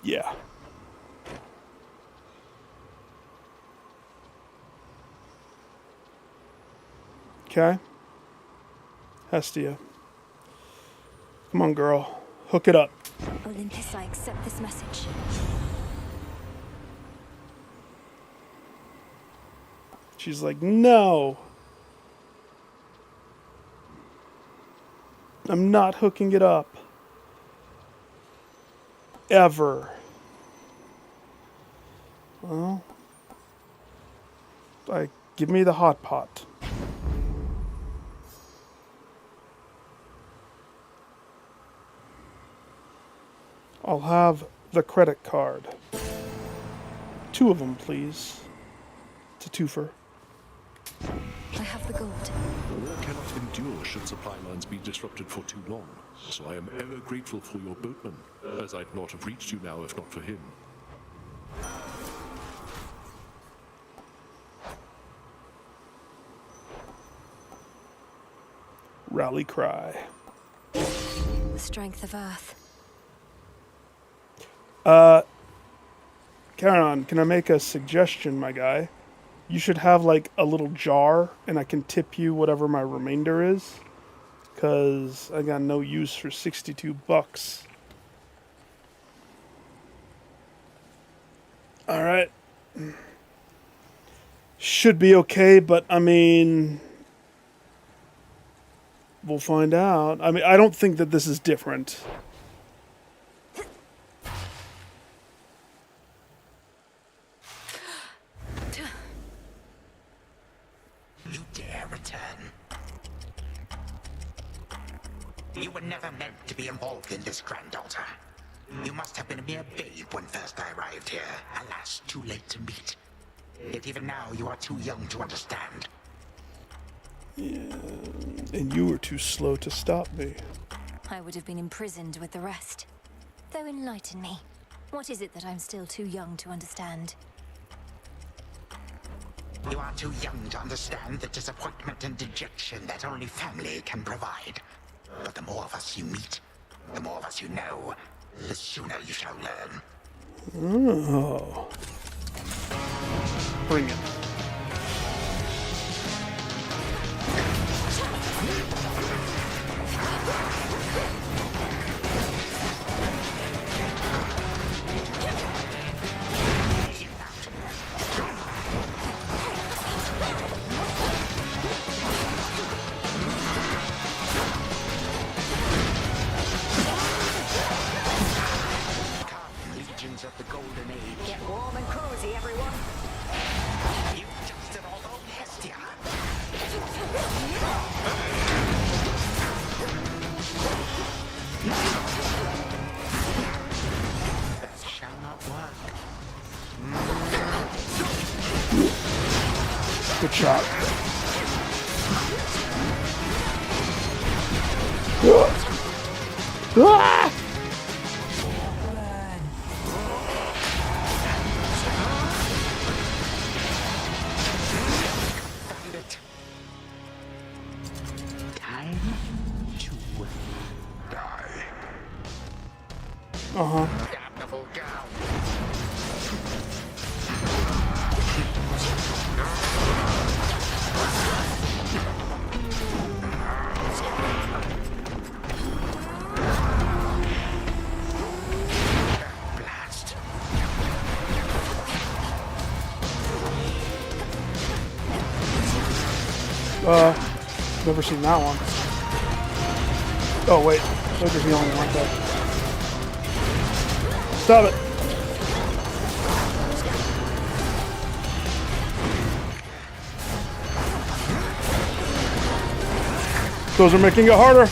Yeah. Okay. Hestia. Come on, girl. Hook it up.
Olympus, I accept this message.
She's like, no. I'm not hooking it up. Ever. Well, give me the hot pot. I'll have the credit card. 2 of them, please. It's a twofer.
I have the gold.
The war cannot endure should supply lines be disrupted for too long, so I am ever grateful for your boatman, as I'd not have reached you now if not for him.
Rally cry.
The strength of Earth.
Charon, can I make a suggestion, my guy? You should have like a little jar and I can tip you whatever my remainder is. Cause I got no use for $62. Alright. Should be okay, but I mean, we'll find out. I mean, I don't think that this is different.
You dare return. You were never meant to be involved in this, granddaughter. You must have been a mere babe when first I arrived here. Alas, too late to meet. Yet even now, you are too young to understand.
Yeah, and you were too slow to stop me.
I would have been imprisoned with the rest. Though enlighten me. What is it that I'm still too young to understand?
You are too young to understand the disappointment and dejection that only family can provide. But the more of us you meet, the more of us you know, the sooner you shall learn.
Oh. Bring it.
Legions of the Golden Age.
Get warm and cozy, everyone.
You just an old Hestia. That shall not work.
Good shot. Ah! Uh-huh.
Damnable girl. Blast.
Never seen that one. Oh wait, those are healing, aren't they? Stop it! Those are making it harder.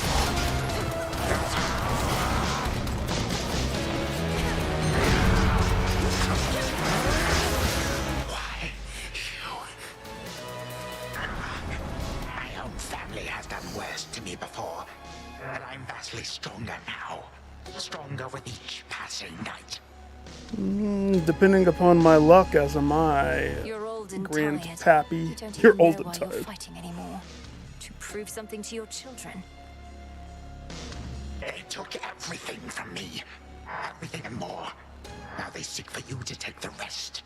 My own family has done worse to me before, but I'm vastly stronger now. Stronger with each passing night.
Depending upon my luck, as am I.
You're old and tired.
Grandpappy.
You don't
You're
even
old
know
and
why you're
tired.
fighting anymore. To prove something to your children.
They took everything from me. Everything and more. Now they seek for you to take the rest.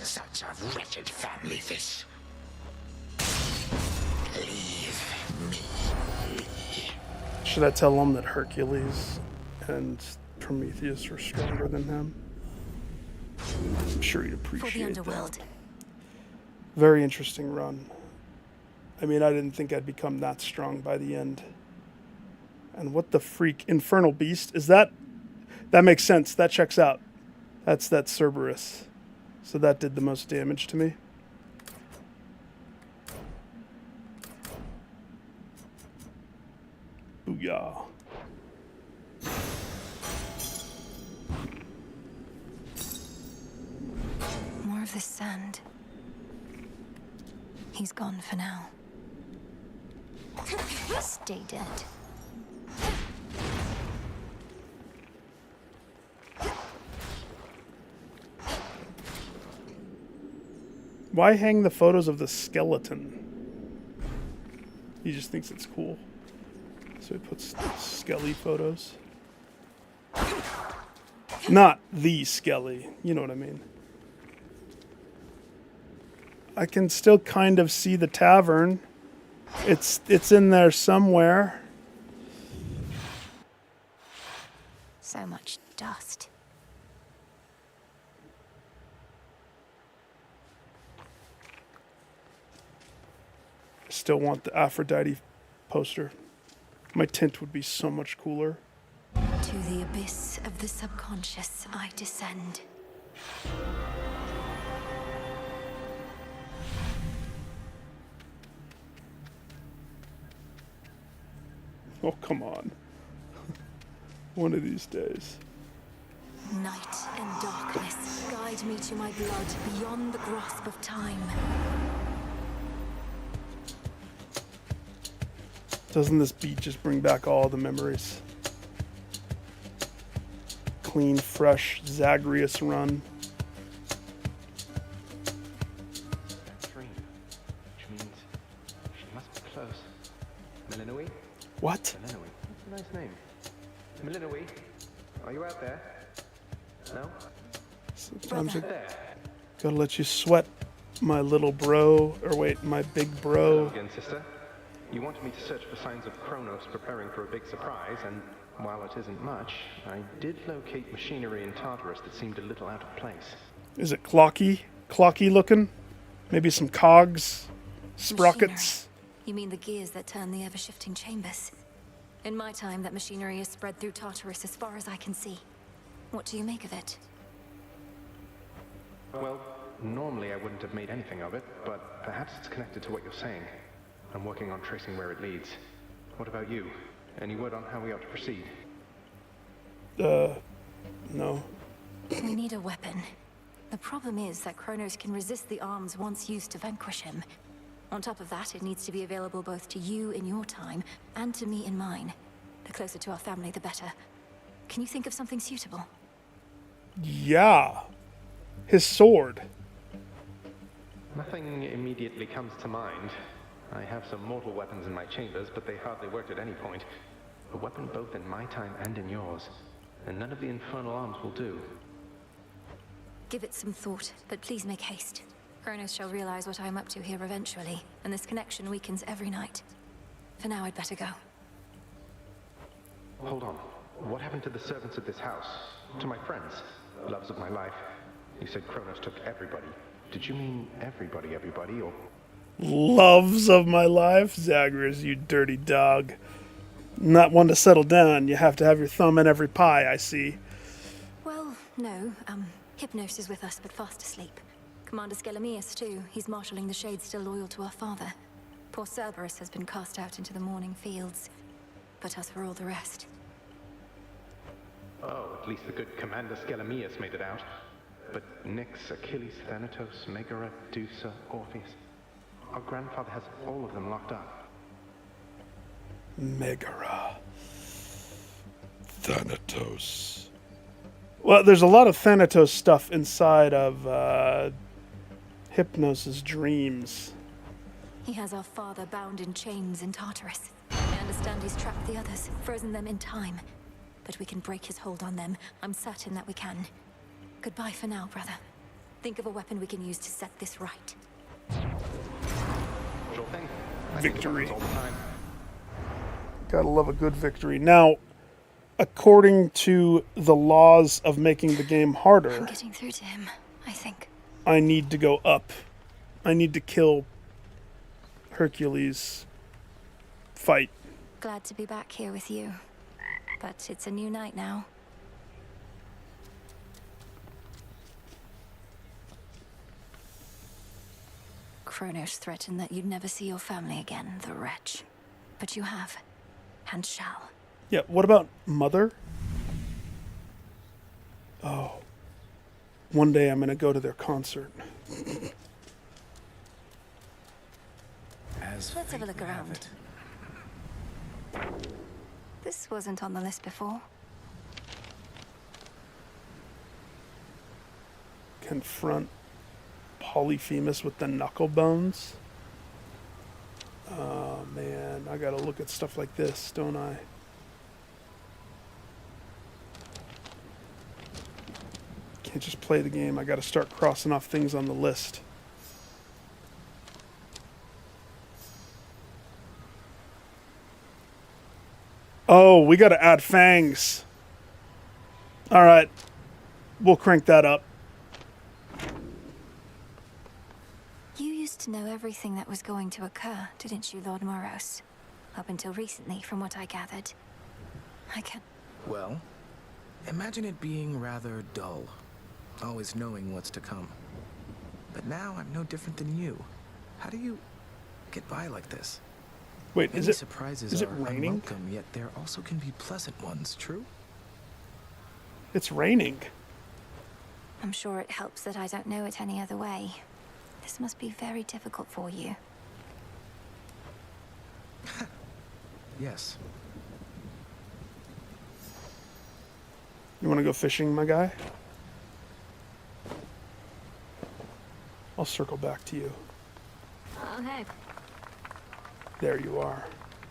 Such a wretched family, this. Leave me be.
Should I tell him that Hercules and Prometheus are stronger than him? I'm sure he'd
For the
appreciate
underworld.
that. Very interesting run. I mean, I didn't think I'd become that strong by the end. And what the freak? Infernal Beast? Is that... That makes sense. That checks out. That's that Cerberus. So that did the most damage to me. Booyah.
More of this sand. He's gone for now. Stay dead.
Why hang the photos of the skeleton? He just thinks it's cool. So he puts Skelly photos. Not the Skelly, you know what I mean. I can still kind of see the tavern. It's in there somewhere.
So much dust.
I still want the Aphrodite poster. My tint would be so much cooler.
To the abyss of the subconscious I descend.
Oh, come on. One of these days.
Night and darkness guide me to my blood beyond the grasp of time.
Doesn't this beat just bring back all the memories? Clean, fresh, Zagreus run.
Three, which means she must be close. Milinoe?
What?
Milinoe. That's a nice name. Milinoe, are you out there? No?
Sometimes I
There.
gotta let you sweat, my little bro. Or wait, my big
Hello
bro.
again, sister. You wanted me to search for signs of Kronos preparing for a big surprise, and while it isn't much, I did locate machinery in Tartarus that seemed a little out of place.
Is it clocky? Clocky looking? Maybe some cogs? Sprockets?
You mean the gears that turn the ever-shifting chambers? In my time, that machinery is spread through Tartarus as far as I can see. What do you make of it?
Well, normally I wouldn't have made anything of it, but perhaps it's connected to what you're saying. I'm working on tracing where it leads. What about you? Any word on how we ought to proceed?
No.
We need a weapon. The problem is that Kronos can resist the arms once used to vanquish him. On top of that, it needs to be available both to you in your time and to me in mine. The closer to our family, the better. Can you think of something suitable?
Yeah. His sword.
Nothing immediately comes to mind. I have some mortal weapons in my chambers, but they hardly worked at any point. A weapon both in my time and in yours.
and none of the infernal arms will do.
Give it some thought, but please make haste. Kronos shall realize what I am up to here eventually, and this connection weakens every night. For now, I'd better go.
Hold on. What happened to the servants of this house? To my friends? Loves of my life? You said Kronos took everybody. Did you mean everybody, or...
Loves of my life? Zagreus, you dirty dog. Not one to settle down. You have to have your thumb in every pie, I see.
Well, no. Hypnos is with us, but fast asleep. Commander Skelemius, too. He's marshalling the Shades still loyal to our father. Poor Cerberus has been cast out into the morning fields. But as for all the rest...
Oh, at least the good Commander Skelemius made it out. But Nyx, Achilles, Thanatos, Megara, Dusa, Orpheus... Our grandfather has all of them locked up.
Megara. Thanatos. Well, there's a lot of Thanatos stuff inside of Hypnos' dreams.
He has our father bound in chains in Tartarus. I understand he's trapped the others, frozen them in time. But we can break his hold on them. I'm certain that we can. Goodbye for now, brother. Think of a weapon we can use to set this right.
Sure thing.
Victory.
All the time.
Gotta love a good victory. Now, according to the laws of making the game harder,
I'm getting through to him, I think.
I need to go up. I need to kill Hercules. Fight.
Glad to be back here with you. But it's a new night now. Kronos threatened that you'd never see your family again, the wretch. But you have, and shall.
Yeah, what about Mother? Oh. One day I'm gonna go to their concert.
Let's have a look around. This wasn't on the list before.
Confront Polyphemus with the knuckle bones. Oh man, I gotta look at stuff like this, don't I? Can't just play the game, I gotta start crossing off things on the list. Oh, we gotta add fangs. Alright, we'll crank that up.
You used to know everything that was going to occur, didn't you, Lord Moros? Up until recently, from what I gathered. I can...
Well, imagine it being rather dull. Always knowing what's to come. But now I'm no different than you. How do you get by like this?
Wait,
Many surprises
is it
are
raining?
unwelcome, yet there also can be pleasant ones, true?
It's raining.
I'm sure it helps that I don't know it any other way. This must be very difficult for you.
Yes.
You want to go fishing, my guy? I'll circle back to you.
Oh, hey.
There you are.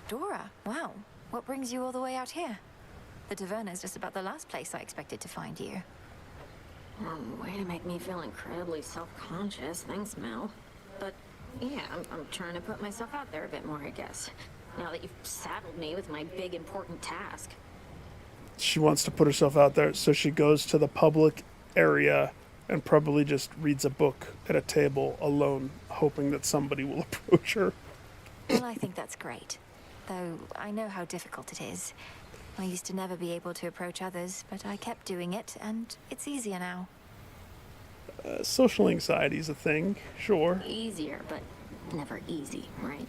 Dora, wow. What brings you all the way out here? The Taverna's just about the last place I expected to find you.
Way to make me feel incredibly self-conscious. Thanks, Mel. But, yeah, I'm trying to put myself out there a bit more, I guess. Now that you've saddled me with my big, important task.
She wants to put herself out there, so she goes to the public area and probably just reads a book at a table alone, hoping that somebody will approach her.
Well, I think that's great. Though I know how difficult it is. I used to never be able to approach others, but I kept doing it, and it's easier now.
Social anxiety is a thing, sure.
Easier, but never easy, right?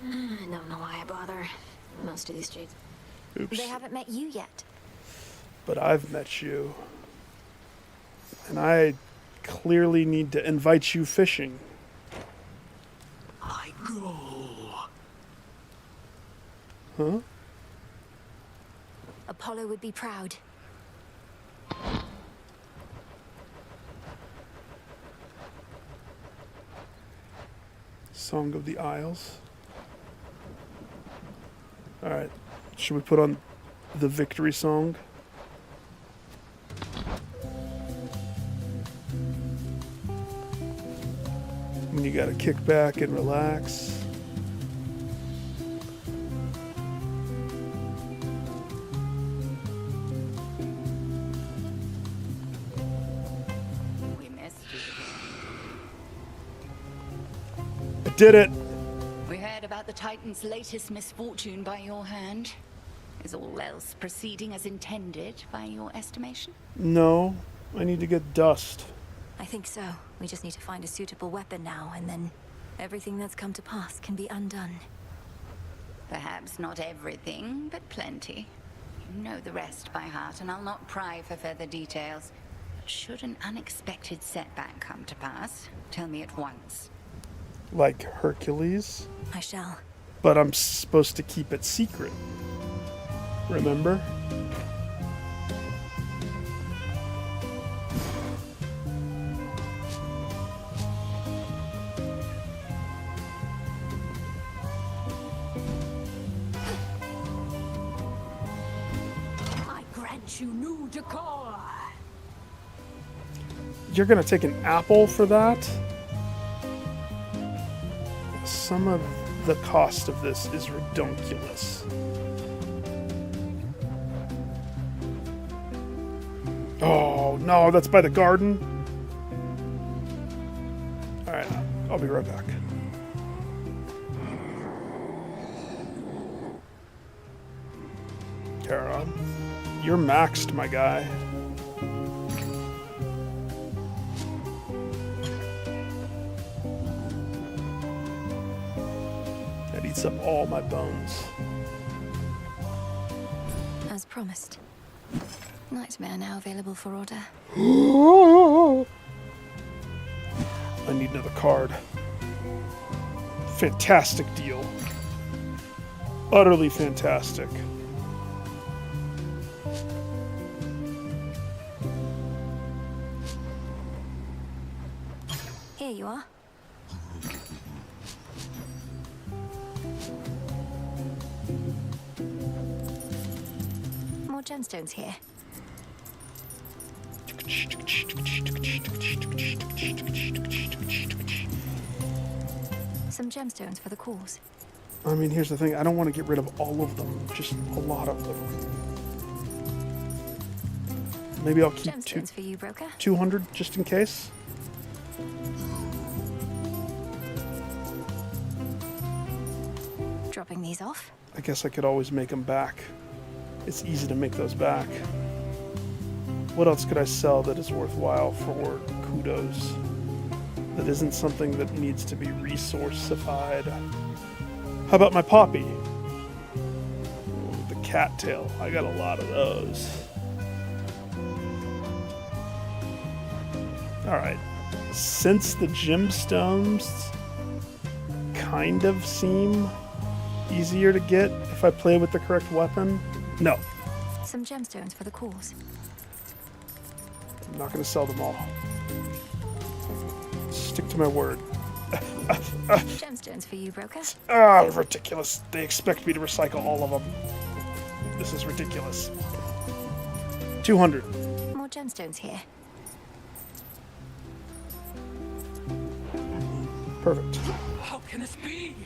I don't know why I bother. Most of these Jades...
Oops.
They haven't met you yet.
But I've met you. And I clearly need to invite you fishing.
I go.
Huh?
Apollo would be proud.
Song of the Isles. Alright. Should we put on the victory song? you gotta kick back and relax.
We missed you.
I did it!
We heard about the Titan's latest misfortune by your hand. Is all else proceeding as intended by your estimation?
No, I need to get dust.
I think so. We just need to find a suitable weapon now, and then everything that's come to pass can be undone.
Perhaps not everything, but plenty. You know the rest by heart, and I'll not pry for further details. But should an unexpected setback come to pass, tell me at once.
Like Hercules?
I shall.
But I'm supposed to keep it secret. Remember?
I grant you new decor.
You're gonna take an apple for that? Some of the cost of this is redonkulous. Oh, no, that's by the garden? Alright, I'll be right back. Kara, you're maxed, my guy. That eats up all my bones.
As promised. Nightmare now available for order.
I need another card. Fantastic deal. Utterly fantastic.
Here you are. More gemstones here. Some gemstones for the cause.
I mean, here's the thing. I don't want to get rid of all of them. Just a lot of them. Maybe I'll keep
Gemstones for you, broker.
200 just in case.
Dropping these off.
I guess I could always make them back. It's easy to make those back. What else could I sell that is worthwhile for kudos? That isn't something that needs to be resourcified. How about my poppy? Ooh, the cattail. I got a lot of those. Alright. Since the gemstones kind of seem easier to get if I play with the correct weapon, no.
Some gemstones for the cause.
I'm not going to sell them all. Stick to my word.
Gemstones for you, broker.
Ah, ridiculous. They expect me to recycle all of them. This is ridiculous. 200.
More gemstones here.
Perfect.
How can this be?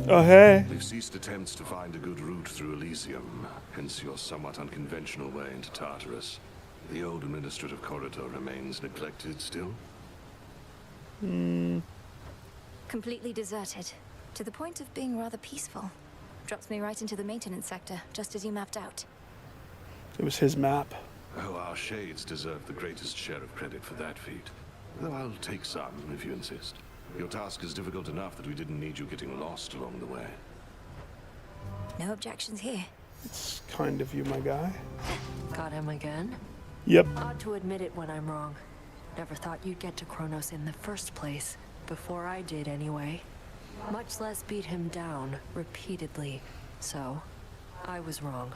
Oh, hey.
We've ceased attempts to find a good route through Elysium, hence your somewhat unconventional way into Tartarus. The old administrative corridor remains neglected still?
Completely deserted. To the point of being rather peaceful. Drops me right into the maintenance sector, just as you mapped out.
It was his map.
Oh, our shades deserve the greatest share of credit for that feat. Though I'll take some, if you insist. Your task is difficult enough that we didn't need you getting lost along the way.
No objections here.
It's kind of you, my guy.
Got him again?
Yep.
Odd to admit it when I'm wrong. Never thought you'd get to Kronos in the first place. Before I did, anyway. Much less beat him down repeatedly. So, I was wrong.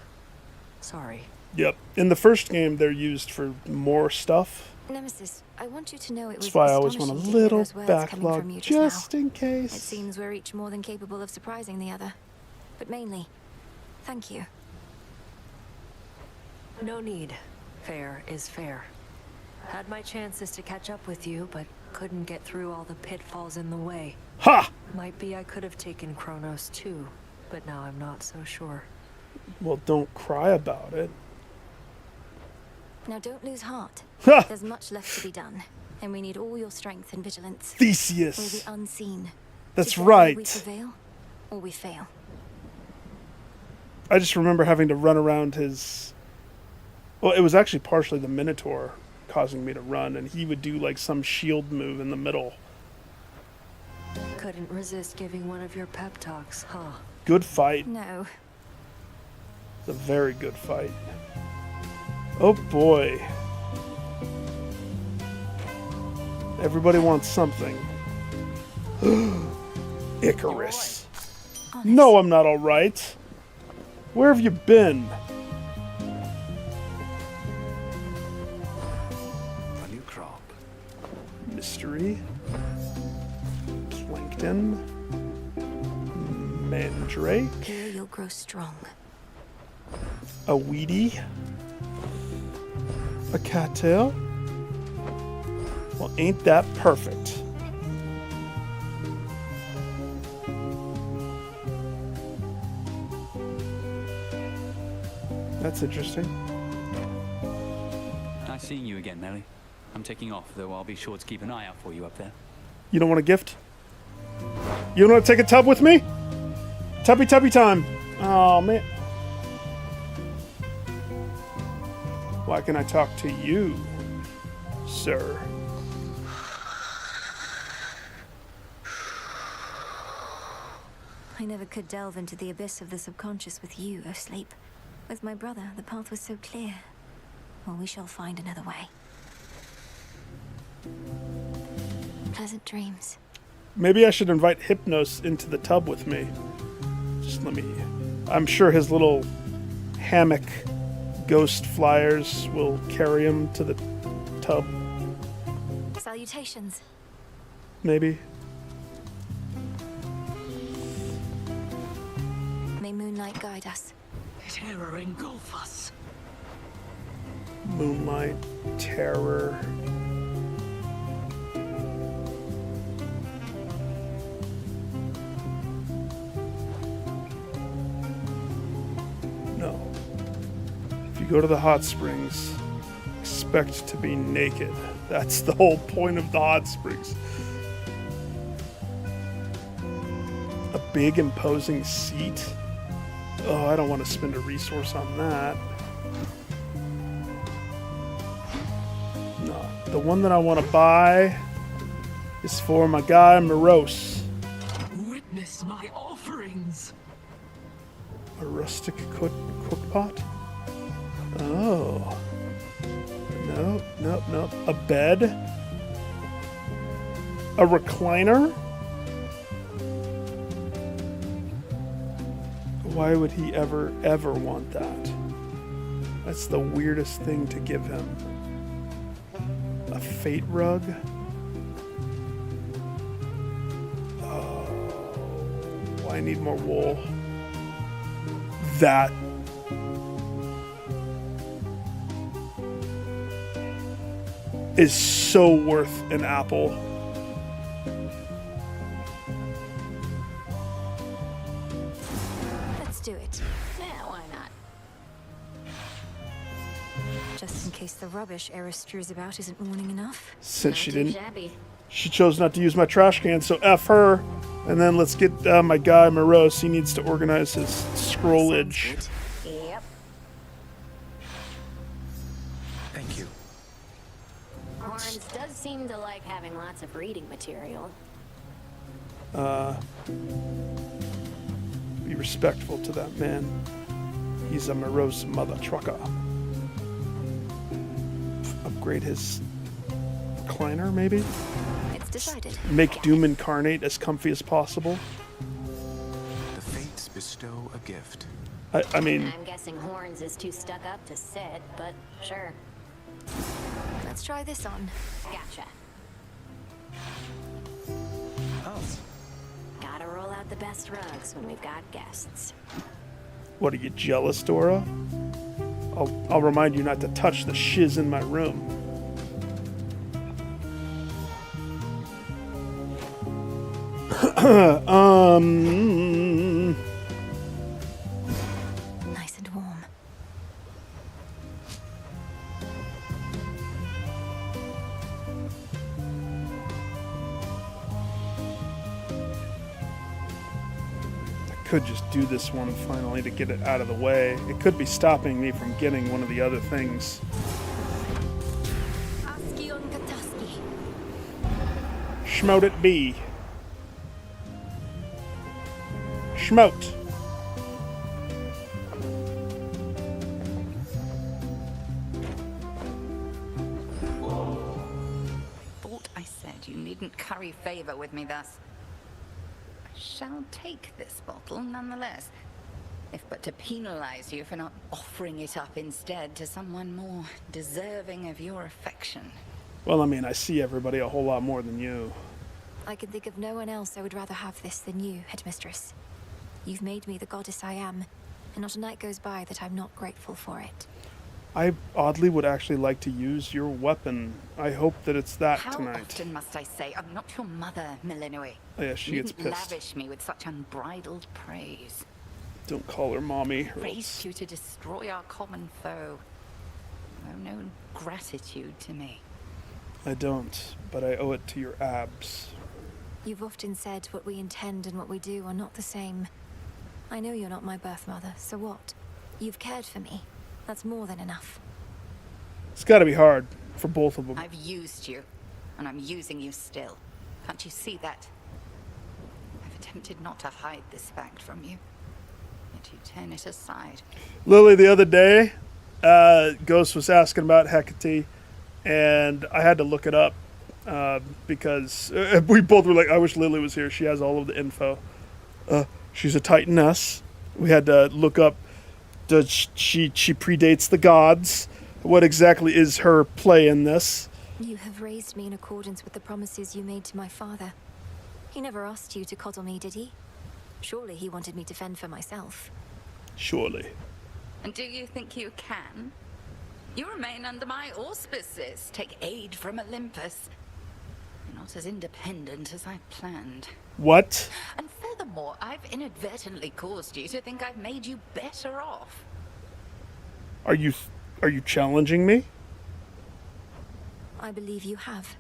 Sorry.
Yep. In the first game, they're used for more stuff.
Nemesis, I want you to know it was
That's why I always want a
astonishing to hear
little
those words coming
backlog
from you
just
now.
in case.
It seems we're each more than capable of surprising the other. But mainly, thank you.
No need. Fair is fair. Had my chances to catch up with you, but couldn't get through all the pitfalls in the way.
Ha!
Might be I could have taken Kronos too, but now I'm not so sure.
Well, don't cry about it.
Now don't lose heart.
Ha!
There's much left to be done, and we need all your strength and vigilance.
Theseus.
We're the unseen.
That's
Together
right.
We prevail, or we fail.
I just remember having to run around his... Well, it was actually partially the Minotaur causing me to run, and he would do like some shield move in the middle.
Couldn't resist giving one of your pep talks, huh?
Good fight.
No.
It's a very good fight. Oh boy. Everybody wants something. Icarus. No, I'm not alright. Where have you been?
A new crop.
Mystery. Plankton. Mandrake.
Here you'll grow strong.
A Weedy. A cattail. Well, ain't that perfect? That's interesting.
Nice seeing you again, Melly. I'm taking off, though I'll be sure to keep an eye out for you up there.
You don't want a gift? You don't want to take a tub with me? Tubby time. Oh, man. Why can I talk to you, sir?
I never could delve into the abyss of the subconscious with you, O Sleep. With my brother, the path was so clear. Well, we shall find another way. Pleasant dreams.
Maybe I should invite Hypnos into the tub with me. Just let me... I'm sure his little hammock ghost flyers will carry him to the tub.
Salutations.
Maybe.
May moonlight guide us.
Terror engulf us.
Moonlight, terror. No. If you go to the hot springs, expect to be naked. That's the whole point of the hot springs. A big imposing seat? Oh, I don't want to spend a resource on that. No, the one that I want to buy is for my guy Morose.
Witness my offerings.
A rustic cook pot? Oh. Nope. A bed? A recliner? Why would he ever want that? That's the weirdest thing to give him. A fate rug? Oh, I need more wool. That. Is so worth an apple.
Let's do it.
Yeah, why not?
Just in case the rubbish Eris strews about isn't warning enough.
Since she didn't.
Shabby.
She chose not to use my trash can, so F her. And then let's get my guy Morose. He needs to organize his scrollage.
Yep.
Thank you.
Horns does seem to like having lots of reading material.
Be respectful to that man. He's a morose mother trucker. Upgrade his recliner, maybe?
It's decided.
Make Doom Incarnate as comfy as possible.
The fates bestow a gift.
I mean...
I'm guessing Horns is too stuck up to sit, but sure.
Let's try this on.
Gotcha.
Oh.
Gotta roll out the best rugs when we've got guests.
What, are you jealous, Dora? I'll remind you not to touch the shiz in my room.
Nice and warm.
Could just do this one finally to get it out of the way. It could be stopping me from getting one of the other things. Schmote it be. Schmote.
Thought I said you needn't curry favor with me thus. I shall take this bottle nonetheless, if but to penalize you for not offering it up instead to someone more deserving of your affection.
Well, I mean, I see everybody a whole lot more than you.
I can think of no one else I would rather have this than you, Headmistress. You've made me the goddess I am, and not a night goes by that I'm not grateful for it.
I oddly would actually like to use your weapon. I hope that it's that
How
tonight.
often must I say, I'm not your mother, Milinui?
Oh yeah, she gets pissed.
Lavish me with such unbridled praise.
Don't call her mommy. or
Raised you to destroy our common foe. Owe no gratitude to me.
I don't, but I owe it to your abs.
You've often said what we intend and what we do are not the same. I know you're not my birth mother, so what? You've cared for me. That's more than enough.
It's gotta be hard for both of them.
I've used you, and I'm using you still. Can't you see that? I've attempted not to hide this fact from you, yet you turn it aside.
Lily, the other day, Ghost was asking about Hecate, and I had to look it up because we both were like, I wish Lily was here. She has all of the info. She's a Titaness. We had to look up, does she predates the gods? What exactly is her play in this?
You have raised me in accordance with the promises you made to my father. He never asked you to coddle me, did he? Surely he wanted me to fend for myself.
Surely.
And do you think you can? You remain under my auspices, take aid from Olympus. You're not as independent as I planned.
What?
And furthermore, I've inadvertently caused you to think I've made you better off.
Are you challenging me?
I believe you have.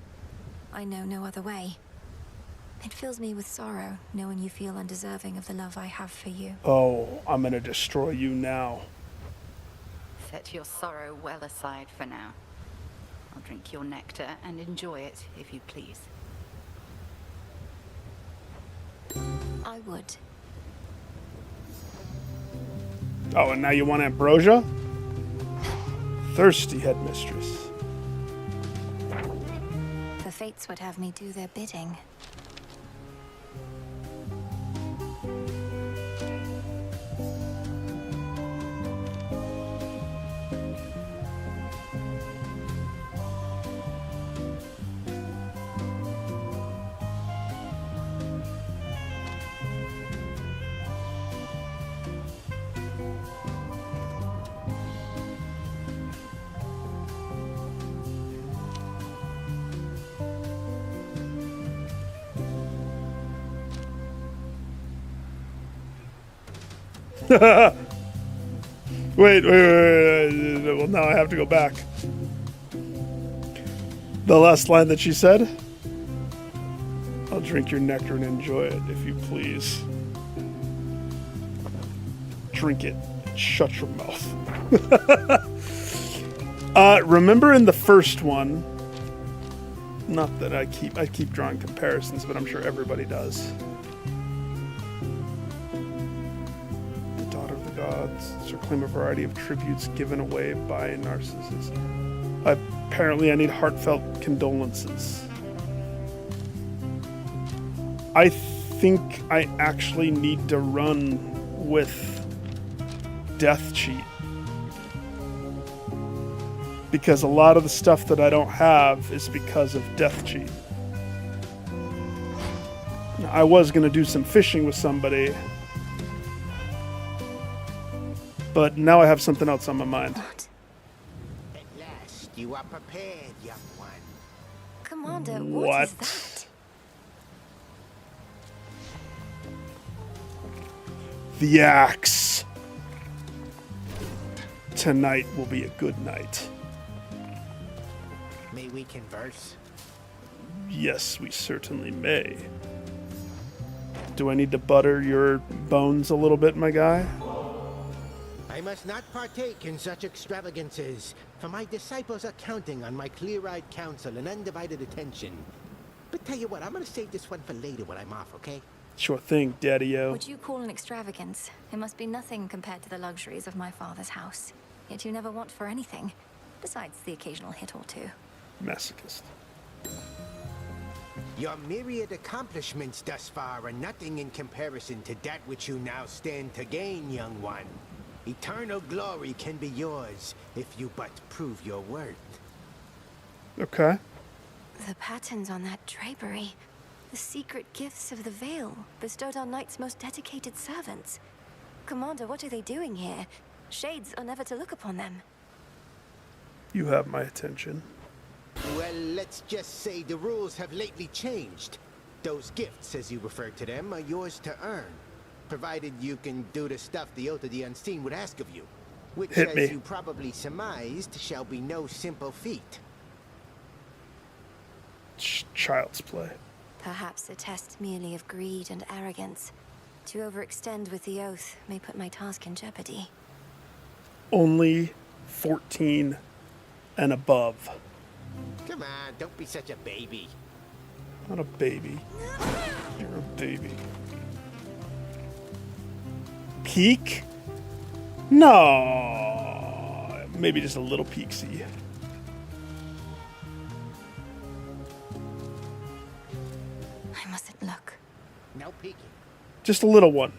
I know no other way. It fills me with sorrow, knowing you feel undeserving of the love I have for you.
Oh, I'm gonna destroy you now.
Set your sorrow well aside for now. I'll drink your nectar and enjoy it, if you please.
I would.
Oh, and now you want ambrosia? Thirsty headmistress.
The fates would have me do their bidding.
Wait. Well, now I have to go back. The last line that she said? I'll drink your nectar and enjoy it, if you please. Drink it. Shut your mouth. Remember in the first one, not that I keep drawing comparisons, but I'm sure everybody does. Gods shall claim a variety of tributes given away by Narcissus. Apparently I need heartfelt condolences. I think I actually need to run with Death Cheat. Because a lot of the stuff that I don't have is because of Death Cheat. Now, I was going to do some fishing with somebody, but now I have something else on my mind.
At last, you are prepared, young one.
Commander, what is that?
The axe. Tonight will be a good night.
May we converse?
Yes, we certainly may. Do I need to butter your bones a little bit, my guy?
I must not partake in such extravagances, for my disciples are counting on my clear-eyed counsel and undivided attention. But tell you what, I'm gonna save this one for later when I'm off, okay?
Sure thing, Daddy-o.
What you call an extravagance, it must be nothing compared to the luxuries of my father's house. Yet you never want for anything, besides the occasional hit or two.
Masochist.
Your myriad accomplishments thus far are nothing in comparison to that which you now stand to gain, young one. Eternal glory can be yours if you but prove your worth.
Okay.
The patterns on that drapery, the secret gifts of the veil bestowed on Knight's most dedicated servants. Commander, what are they doing here? Shades are never to look upon them.
You have my attention.
Well, let's just say the rules have lately changed. Those gifts, as you refer to them, are yours to earn, provided you can do the stuff the Oath of the Unseen would ask of you, which,
Hit me.
as you probably surmised, shall be no simple feat.
Child's play.
Perhaps a test merely of greed and arrogance. To overextend with the Oath may put my task in jeopardy.
Only 14 and above.
Come on, don't be such a baby.
Not a baby. You're a baby. Peak? No. Maybe just a little peaksy.
I mustn't look.
No peeking.
Just a little one.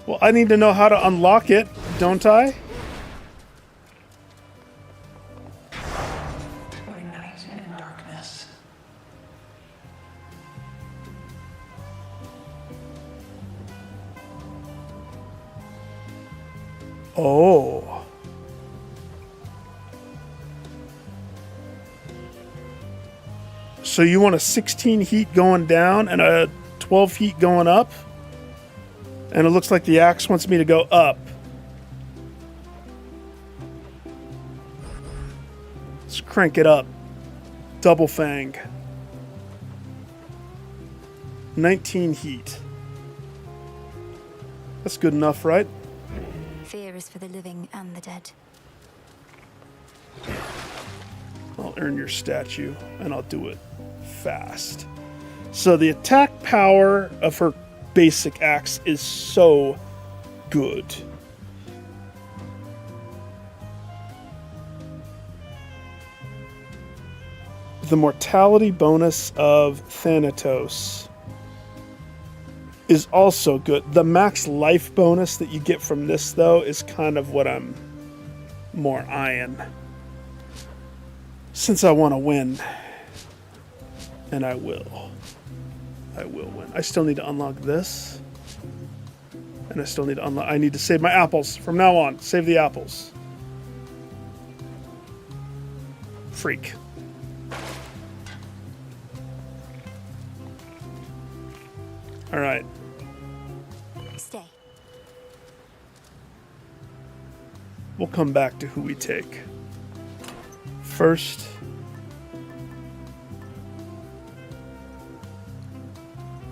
Well, I need to know how to unlock it, don't I?
By night and darkness.
Oh. So you want a 16 heat going down and a 12 heat going up? And it looks like the axe wants me to go up. Let's crank it up. Double fang. 19 heat. That's good enough, right?
Fear is for the living and the dead.
I'll earn your statue, and I'll do it fast. So the attack power of her basic axe is so good. The mortality bonus of Thanatos is also good. The max life bonus that you get from this, though, is kind of what I'm more eyeing. Since I want to win. And I will. I will win. I still need to unlock this. And I still need to unlock... I need to save my apples. From now on, save the apples. Freak. Alright.
Stay.
We'll come back to who we take. First...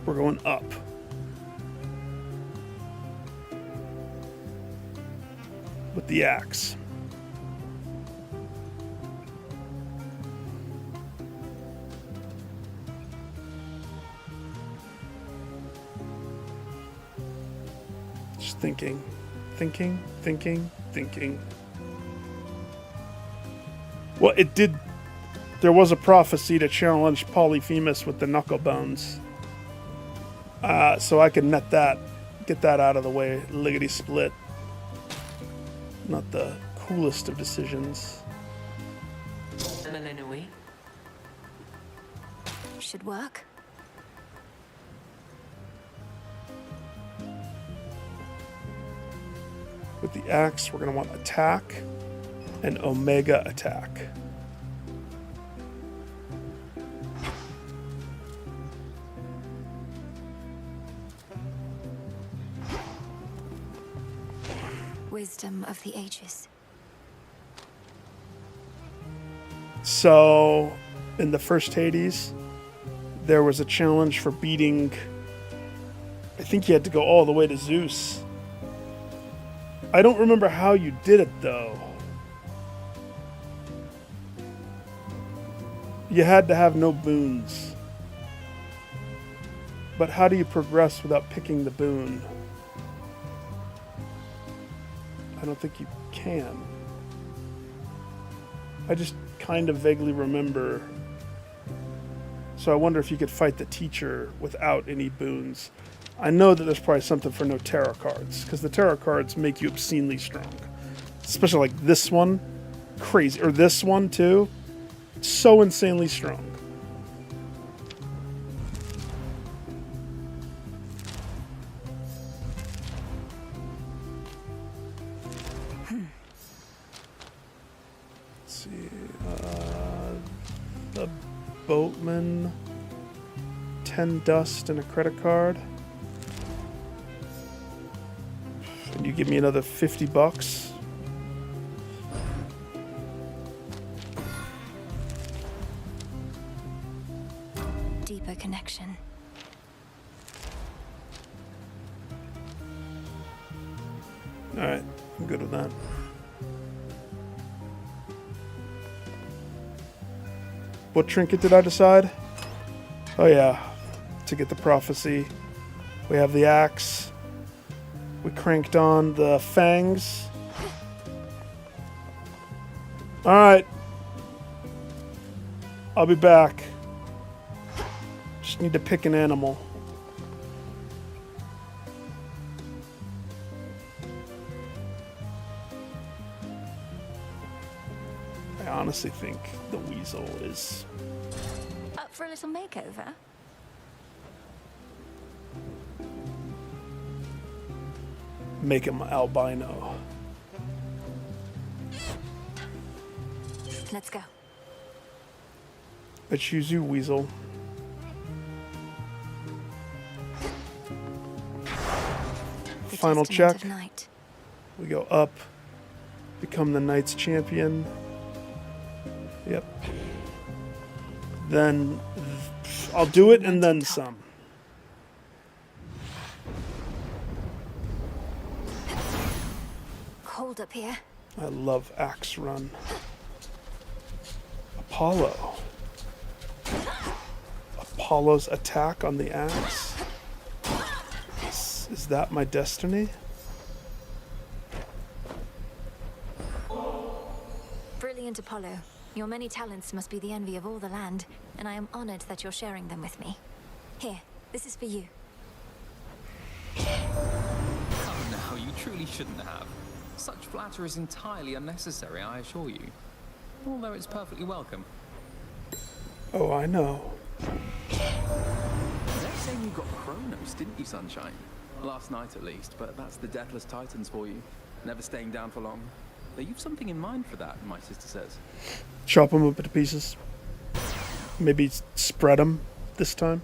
we're going up. With the axe. Just thinking. Well, it did... There was a prophecy to challenge Polyphemus with the knuckle bones. So I can net that, get that out of the way, lickety split. Not the coolest of decisions.
Should work.
With the axe, we're going to want attack and omega attack.
Wisdom of the ages.
So, in the first Hades, there was a challenge for beating... I think you had to go all the way to Zeus. I don't remember how you did it, though. You had to have no boons. But how do you progress without picking the boon? I don't think you can. I just kind of vaguely remember. So I wonder if you could fight the teacher without any boons. I know that there's probably something for no tarot cards, because the tarot cards make you obscenely strong. Especially like this one. Crazy. Or this one, too. So insanely strong. Let's see. The boatman. 10 dust and a credit card. And you give me another $50.
Deeper connection.
Alright, I'm good with that. What trinket did I decide? Oh yeah, to get the prophecy. We have the axe. We cranked on the fangs. Alright. I'll be back. Just need to pick an animal. I honestly think the weasel is...
Up for a little makeover?
Make him albino.
Let's go.
I choose you, weasel. Final check. We go up. Become the Knight's champion. Yep. Then I'll do it and then some.
Cold up here.
I love axe run. Apollo. Apollo's attack on the axe. Is that my destiny?
Brilliant Apollo. Your many talents must be the envy of all the land, and I am honored that you're sharing them with me. Here, this is for you.
Oh no, you truly shouldn't have. Such flattery is entirely unnecessary, I assure you. Although it's perfectly welcome.
Oh, I know.
They're saying you got Kronos, didn't you, Sunshine? Last night at least, but that's the Deathless Titans for you. Never staying down for long. Though you've something in mind for that, my sister says.
Chop them up into pieces. Maybe spread them this time.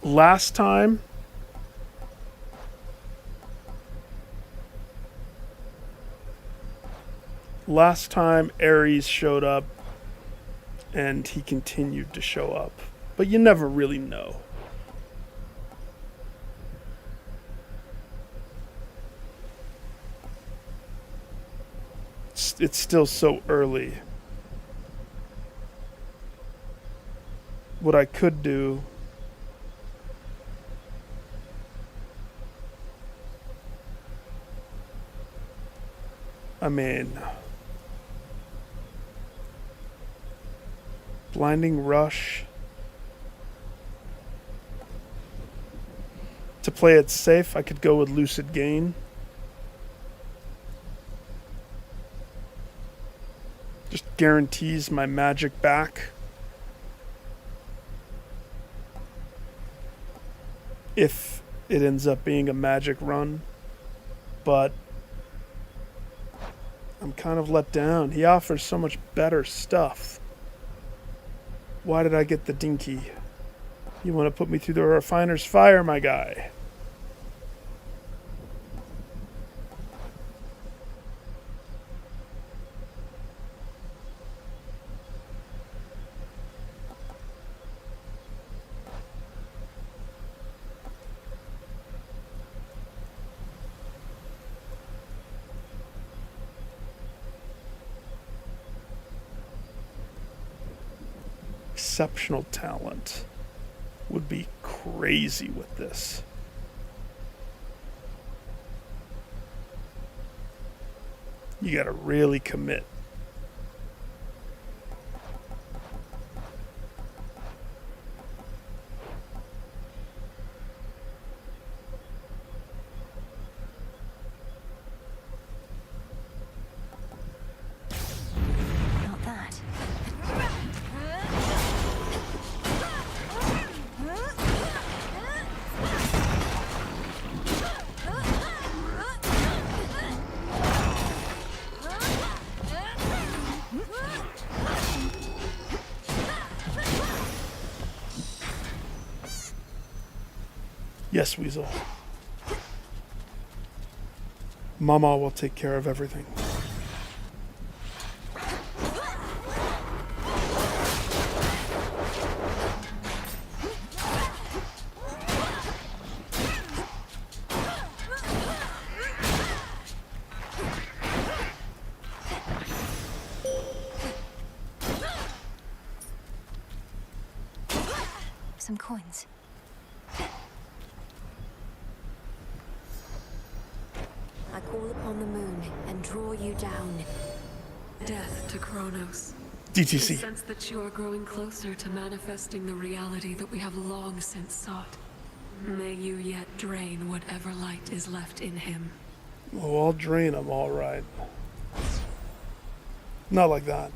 Last time, Ares showed up and he continued to show up, but you never really know. It's still so early. What I could do Blinding Rush. To play it safe, I could go with Lucid Gain. Just guarantees my magic back. If it ends up being a magic run. But I'm kind of let down. He offers so much better stuff. Why did I get the dinky? You want to put me through the refiner's fire, my guy? Exceptional talent would be crazy with this. You gotta really commit.
Not that.
Yes, Weasel. Mama will take care of everything.
Some coins. I call upon the moon and draw you down.
Death to Kronos.
DTC.
I sense that you are growing closer to manifesting the reality that we have long since sought. May you yet drain whatever light is left in him.
Oh, I'll drain them, all right. Not like that.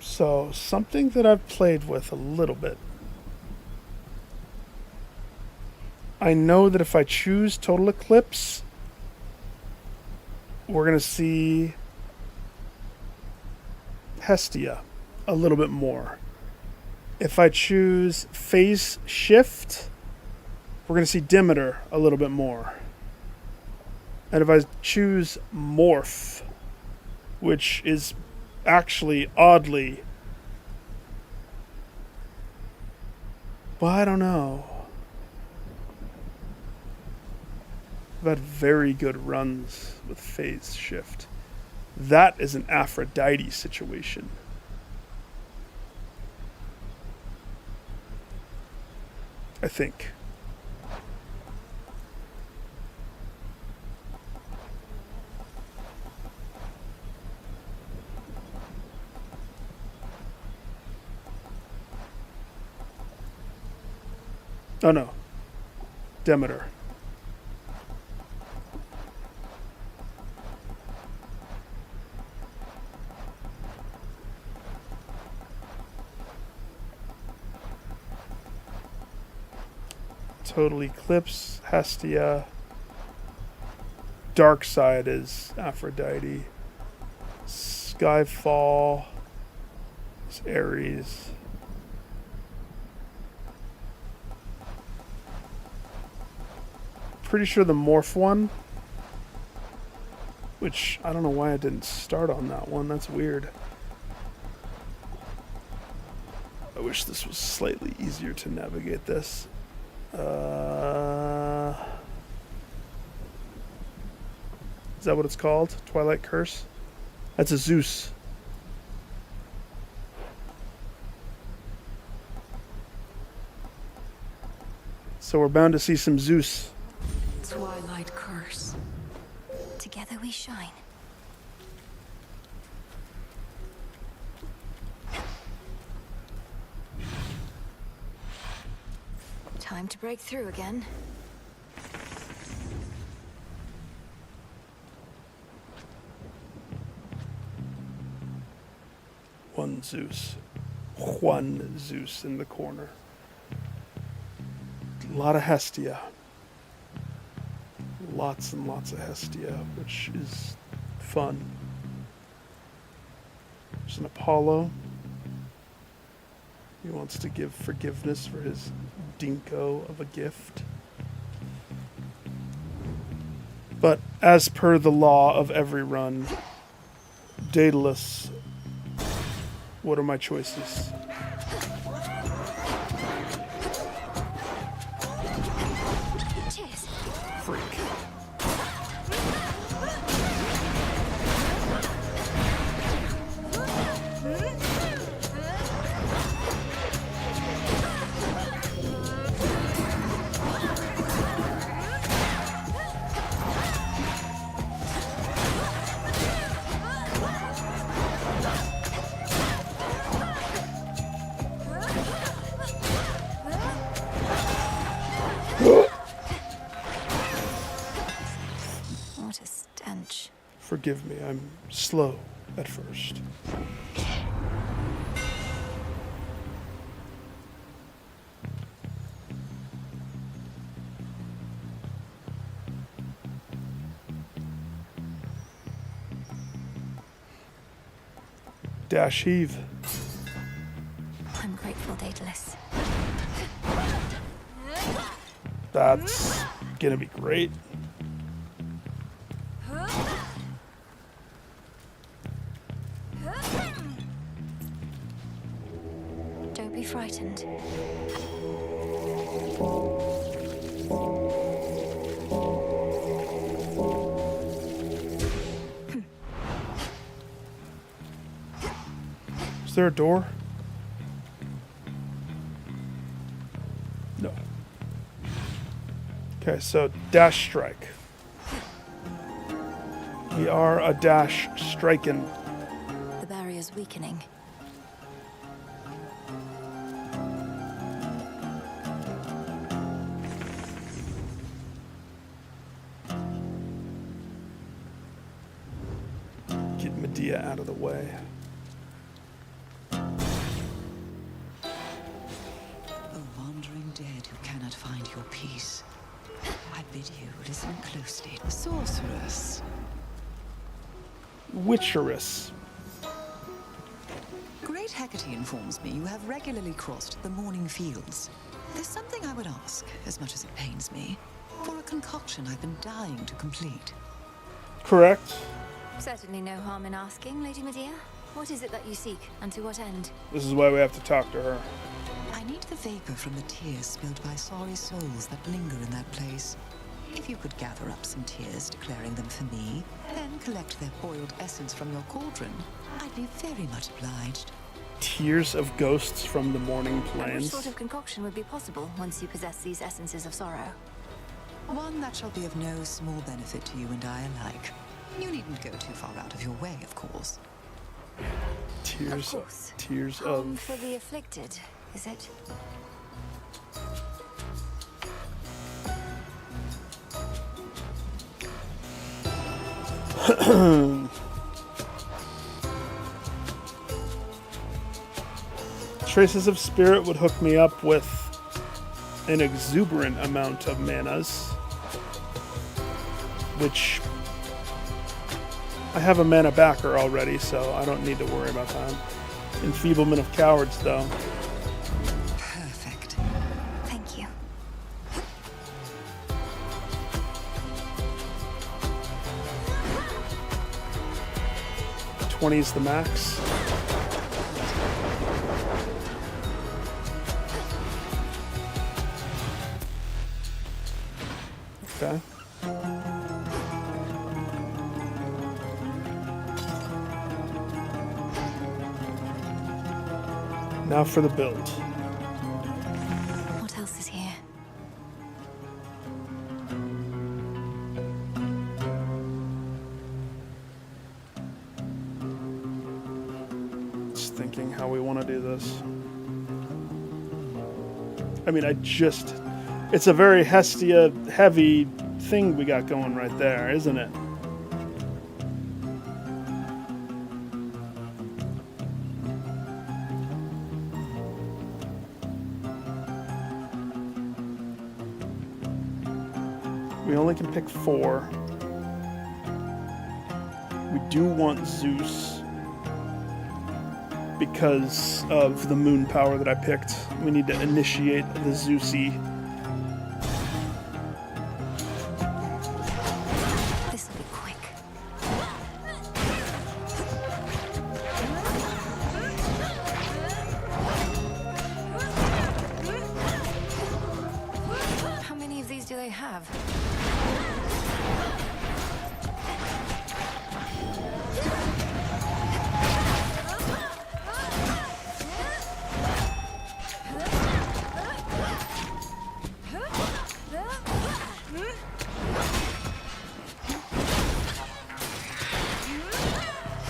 So, something that I've played with a little bit. I know that if I choose Total Eclipse, we're going to see Hestia a little bit more. If I choose Phase Shift, we're going to see Demeter a little bit more. And if I choose Morph, which is actually oddly, well, I don't know. I've had very good runs with Phase Shift. That is an Aphrodite situation. I think. Oh no. Demeter. Total Eclipse, Hestia. Dark Side is Aphrodite. Skyfall is Ares. Pretty sure the Morph one, which I don't know why I didn't start on that one. That's weird. I wish this was slightly easier to navigate this. Is that what it's called? Twilight Curse? That's a Zeus. So we're bound to see some Zeus.
Twilight Curse.
Together we shine. Time to break through again.
Juan Zeus in the corner. A lot of Hestia. Lots and lots of Hestia, which is fun. There's an Apollo. He wants to give forgiveness for his dinko of a gift. But as per the law of every run, Daedalus, what are my choices?
Cheers.
Freak.
What a stench.
Forgive me, I'm slow at first. Dash heave.
I'm grateful, Daedalus.
That's gonna be great.
Don't be frightened.
Is there a door? No. Okay, so dash strike. We are a dash striking.
The barrier's weakening.
Get Medea out of the way.
O wandering dead who cannot find your peace, I bid you listen closely. Sorceress.
Witcheress.
Great Hecate informs me you have regularly crossed the morning fields. There's something I would ask, as much as it pains me, for a concoction I've been dying to complete.
Correct.
Certainly no harm in asking, Lady Medea. What is it that you seek, and to what end?
This is why we have to talk to her.
I need the vapor from the tears spilled by sorry souls that linger in that place. If you could gather up some tears declaring them for me, then collect their boiled essence from your cauldron, I'd be very much obliged.
Tears of ghosts from the morning
And which
plains.
sort of concoction would be possible once you possess these essences of sorrow?
One that shall be of no small benefit to you and I alike. You needn't go too far out of your way, of course.
Tears
Of course.
Tears
Home
of
for the afflicted, is it?
Traces of Spirit would hook me up with an exuberant amount of manas, which I have a mana backer already, so I don't need to worry about that. Enfeeblement of Cowards, though.
Perfect.
Thank you.
20 is the max. Okay. Now for the build.
What else is here?
Just thinking how we want to do this. I mean, I just It's a very Hestia heavy thing we got going right there, isn't it? We only can pick 4. We do want Zeus because of the moon power that I picked. We need to initiate the Zeusy.
This will be quick. How many of these do they have?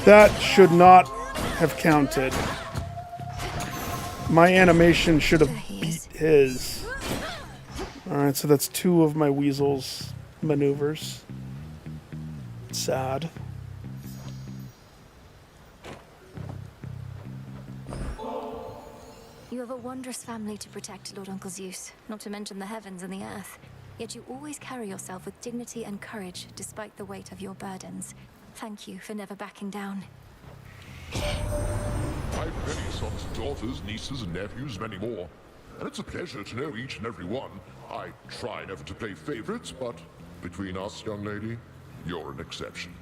That should not have counted. My animation should have beat his. Alright, so that's 2 of my weasel's maneuvers. Sad.
You have a wondrous family to protect, Lord Uncle Zeus, not to mention the heavens and the earth. Yet you always carry yourself with dignity and courage, despite the weight of your burdens. Thank you for never backing down.
I've many sons and daughters, nieces and nephews, many more. And it's a pleasure to know each and every one. I try never to play favorites, but between us, young lady, you're an exception.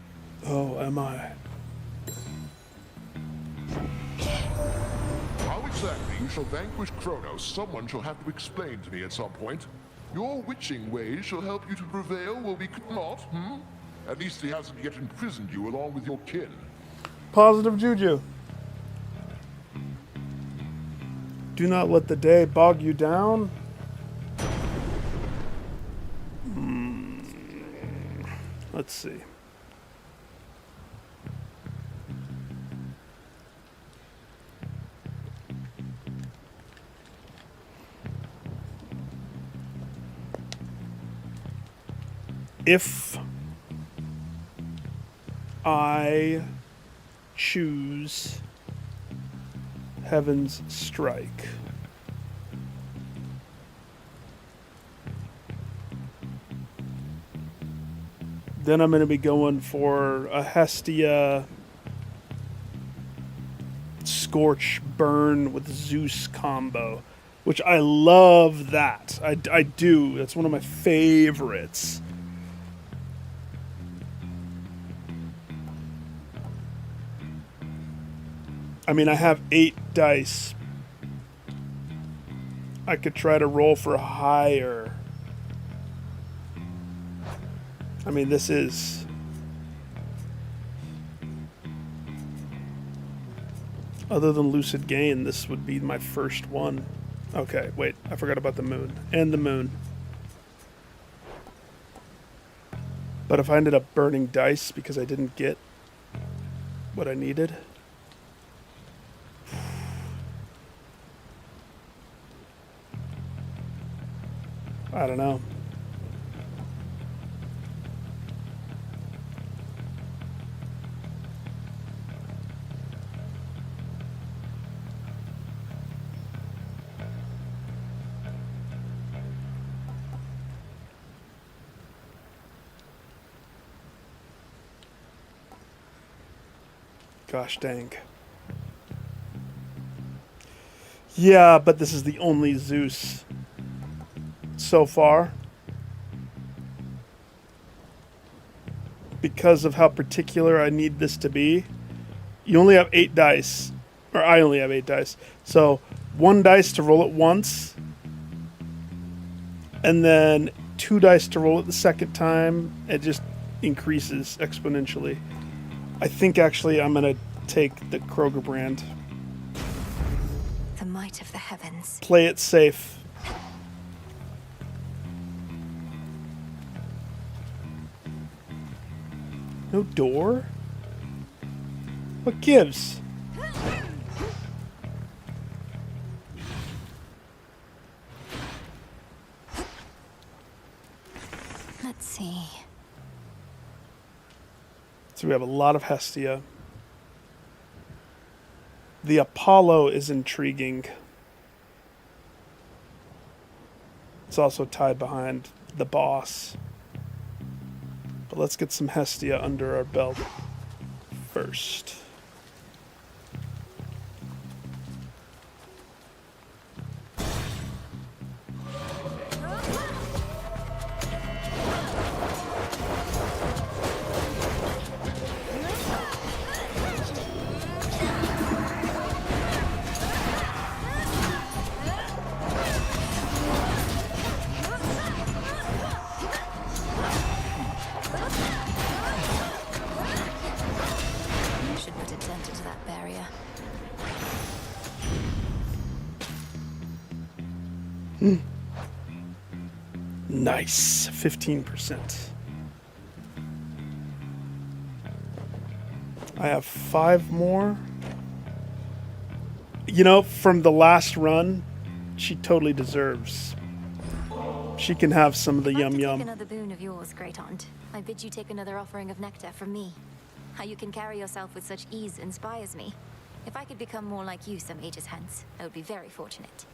Oh, am I?
How exactly you shall vanquish Kronos, someone shall have to explain to me at some point. Your witching ways shall help you to prevail, will we not, At least he hasn't yet imprisoned you along with your kin.
Positive juju. Do not let the day bog you down. Let's see. If I choose Heaven's Strike, then I'm going to be going for a Hestia Scorch Burn with Zeus combo, which I love that. I do. That's one of my favorites. I mean, I have 8 dice. I could try to roll for higher. I mean, this is... Other than Lucid Gain, this would be my first one. Okay, wait, I forgot about the moon. And the moon. But if I ended up burning dice because I didn't get what I needed... I don't know. Gosh dang. Yeah, but this is the only Zeus so far. Because of how particular I need this to be. You only have 8 dice. Or I only have 8 dice. So 1 dice to roll it once. And then 2 dice to roll it the second time. It just increases exponentially. I think actually I'm going to take the Kroger brand.
The might of the heavens.
Play it safe. No door? What gives?
Let's see.
So we have a lot of Hestia. The Apollo is intriguing. It's also tied behind the boss. But let's get some Hestia under our belt first.
You should put a dent into that barrier.
Nice. 15%. I have 5 more. You know, from the last run, she totally deserves. She can have some of the yum
Take
yum.
another boon of yours, great aunt. I bid you take another offering of nectar from me. How you can carry yourself with such ease inspires me. If I could become more like you some ages hence, I would be very fortunate.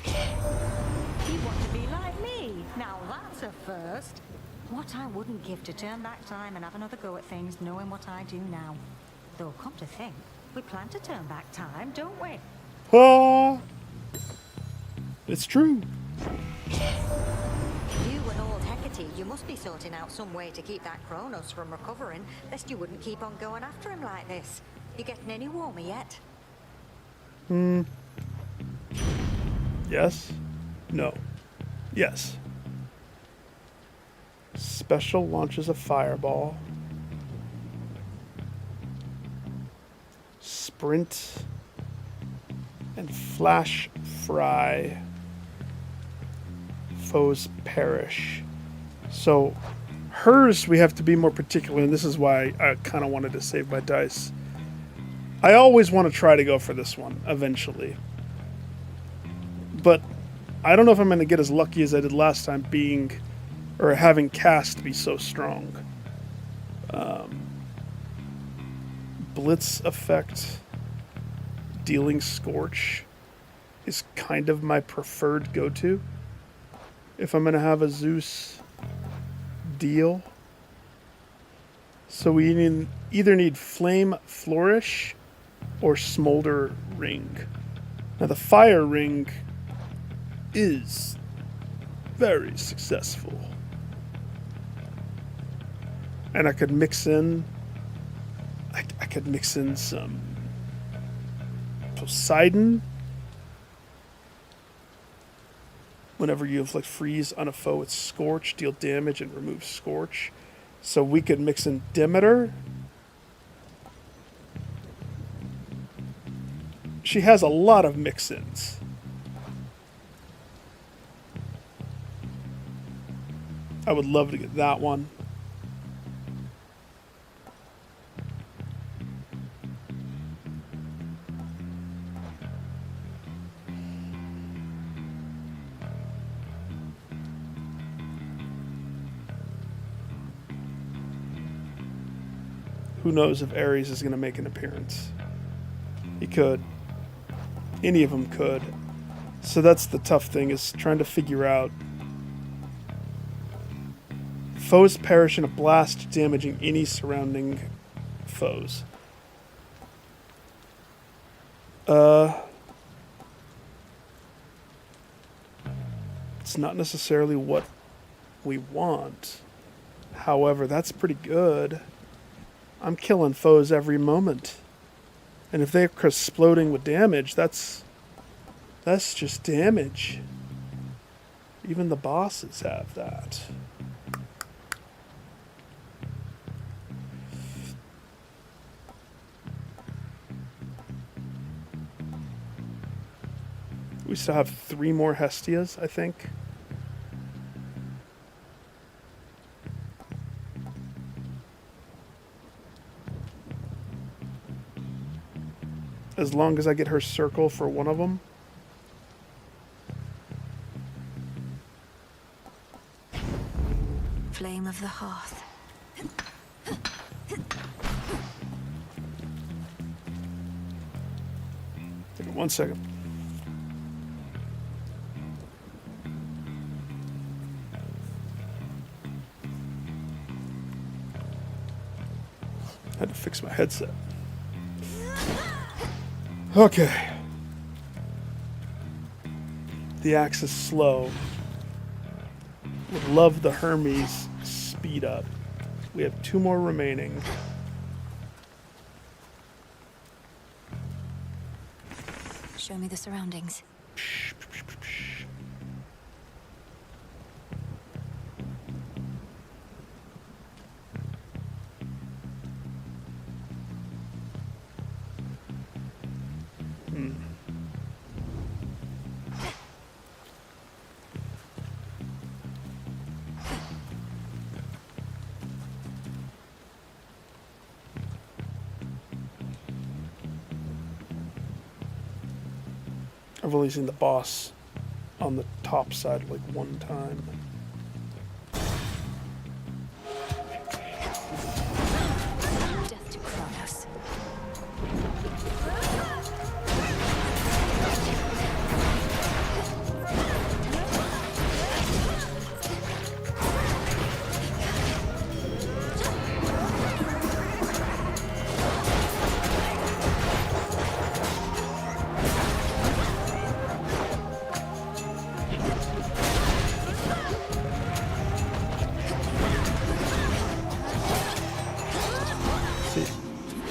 You want to be like me? Now that's a first. What I wouldn't give to turn back time and have another go at things knowing what I do now. Though, come to think, we plan to turn back time, don't we?
Ah, it's true.
You and old Hecate, you must be sorting out some way to keep that Kronos from recovering, lest you wouldn't keep on going after him like this. You getting any warmer yet?
Yes. No. Yes. Special launches a fireball. Sprint. And flash fry. Foes perish. So hers we have to be more particular, and this is why I kind of wanted to save my dice. I always want to try to go for this one eventually. But I don't know if I'm going to get as lucky as I did last time being, or having cast be so strong. Blitz effect, dealing Scorch is kind of my preferred go-to. If I'm going to have a Zeus deal. So we either need Flame Flourish or Smolder Ring. Now the Fire Ring is very successful. And I could mix in I could mix in some Poseidon. Whenever you inflict freeze on a foe with Scorch, deal damage and remove Scorch. So we could mix in Demeter. She has a lot of mix-ins. I would love to get that one. Who knows if Ares is going to make an appearance? He could. Any of them could. So that's the tough thing, is trying to figure out. Foes perish in a blast, damaging any surrounding foes. It's not necessarily what we want. However, that's pretty good. I'm killing foes every moment. And if they're exploding with damage, that's just damage. Even the bosses have that. We still have 3 more Hestias, I think. As long as I get her circle for one of them.
flame of the hearth.
Give me 1 second. Had to fix my headset. Okay. The axe is slow. Would love the Hermes speed up. We have 2 more remaining.
Show me the surroundings.
I've only seen the boss on the top side like 1 time.
Death to Kronos.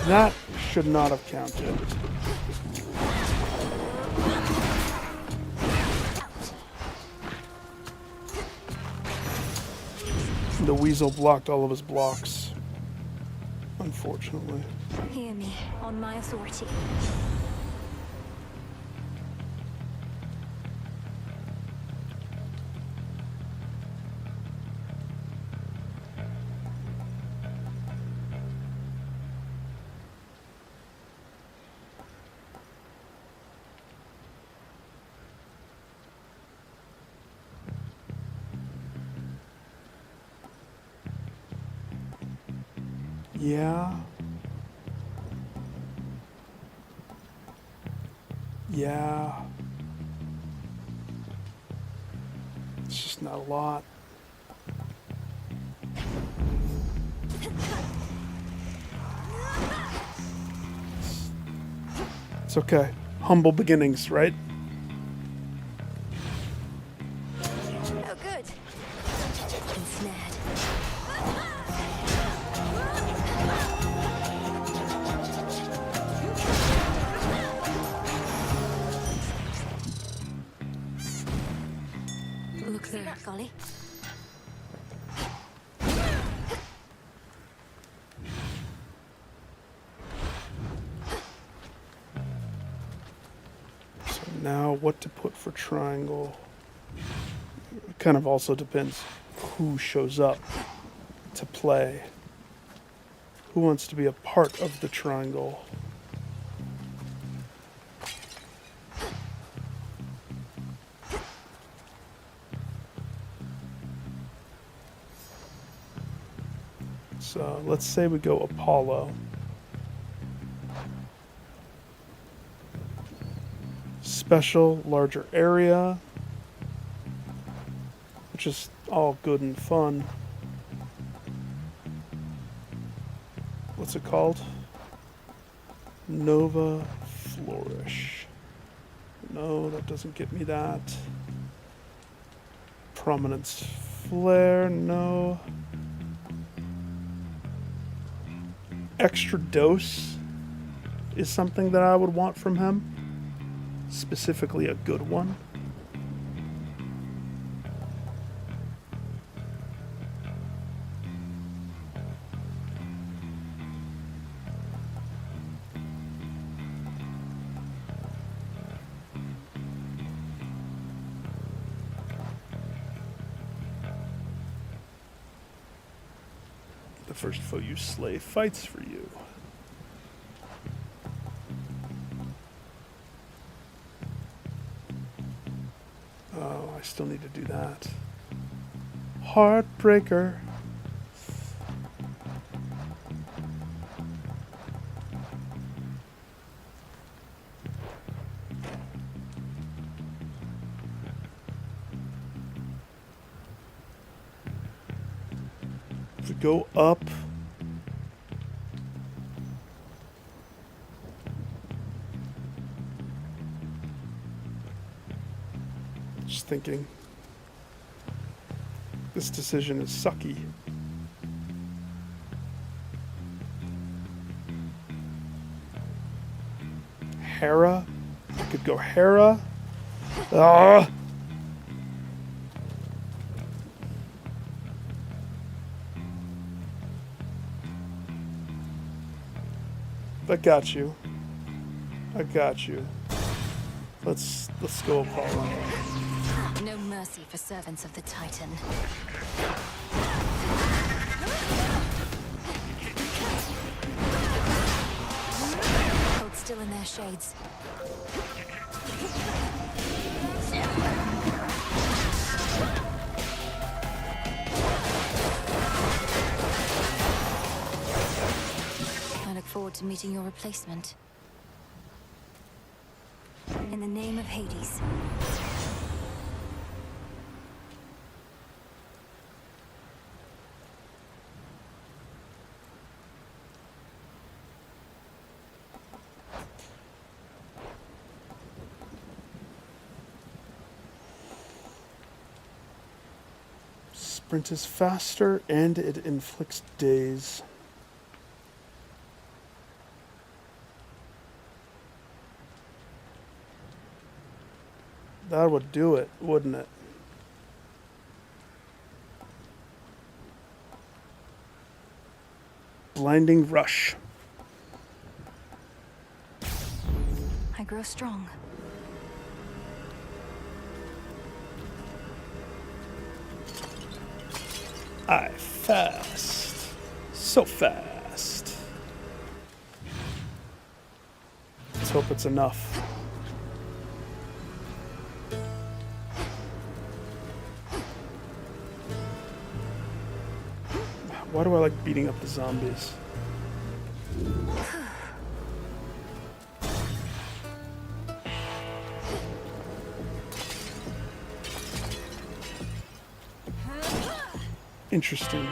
That should not have counted. The weasel blocked all of his blocks, unfortunately.
Hear me, on my authority.
Yeah. Yeah. It's just not a lot. It's okay. Humble beginnings, right?
Oh, good. Ensnared.
Look there.
Golly.
So now what to put for triangle? It kind of also depends who shows up to play. Who wants to be a part of the triangle? So let's say we go Apollo. Special, larger area, which is all good and fun. What's it called? Nova Flourish. No, that doesn't get me that. Prominence Flare, no. Extra Dose is something that I would want from him. Specifically a good one. The first foe you slay fights for you. Oh, I still need to do that. Heartbreaker. to go up. Just thinking. This decision is sucky. Hera? I could go Hera. Ah! I got you. I got you. Let's go Apollo.
No mercy for servants of the Titan. Hold still in their shades. I look forward to meeting your replacement. In the name of Hades.
Sprint is faster and it inflicts daze. That would do it, wouldn't it? Blinding rush.
I grow strong.
I fast. So fast. Let's hope it's enough. Why do I like beating up the zombies? Interesting.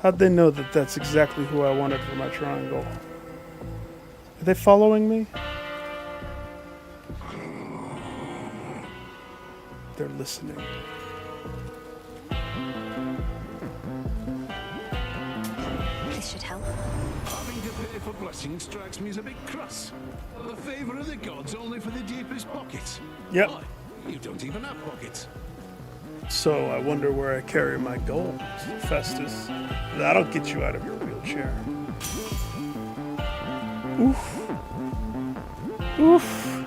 How'd they know that that's exactly who I wanted for my triangle? Are they following me? They're listening.
This should help.
Having to pay for blessings strikes me as a bit cruss. The favour of the gods only for the deepest pockets.
Yep.
Why? You don't even have pockets.
So I wonder where I carry my gold, Festus. That'll get you out of your wheelchair. Oof. Oof.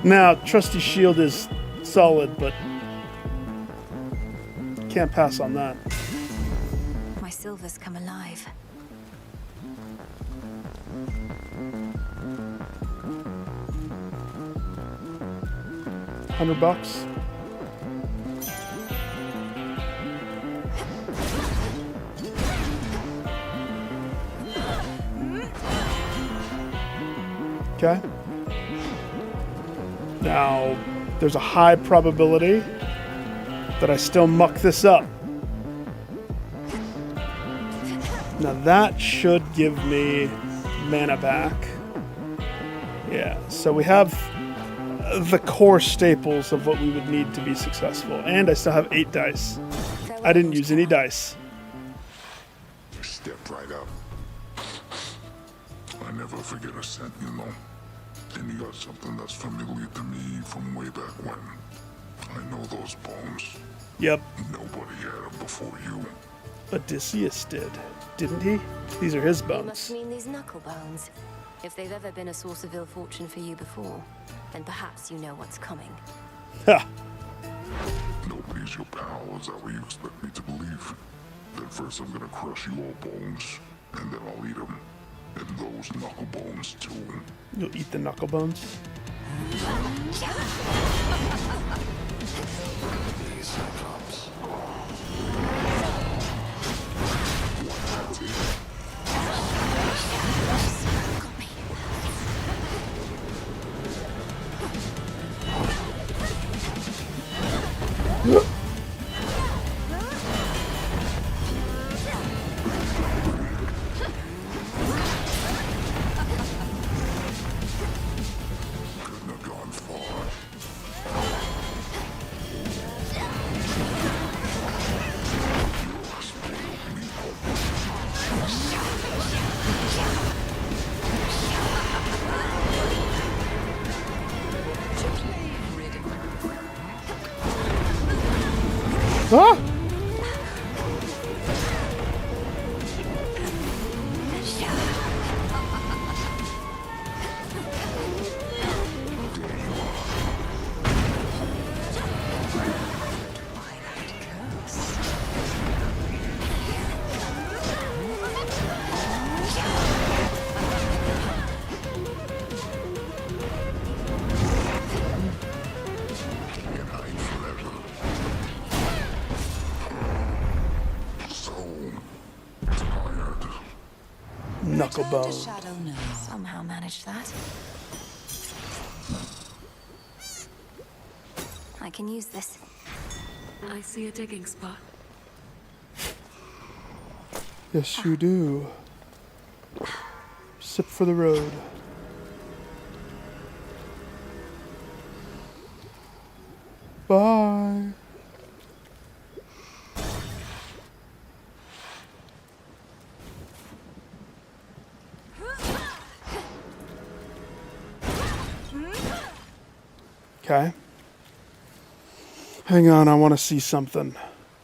Now, Trusty Shield is solid, but can't pass on that.
My silver's come alive.
$100. Okay. Now, there's a high probability that I still muck this up. Now that should give me mana back. Yeah, so we have the core staples of what we would need to be successful. And I still have 8 dice. I didn't use any dice.
Step right up. I never forget a scent, you know. And you got something that's familiar to me from way back when. I know those bones.
Yep.
Nobody had them before you.
Odysseus did, didn't he? These are his
You
bones.
must mean these knuckle bones. If they've ever been a source of ill fortune for you before, then perhaps you know what's coming.
Ha!
Nobody's your pal, is that what you expect me to believe? Then first I'm gonna crush you all bones, and then I'll eat them. And those knuckle bones too.
You'll eat the knuckle bones?
These Cyclops.
Ah! Knucklebone.
Somehow managed that. I can use this.
I see a digging spot.
Yes, you do. Sip for the road. Bye. Okay. Hang on, I want to see something.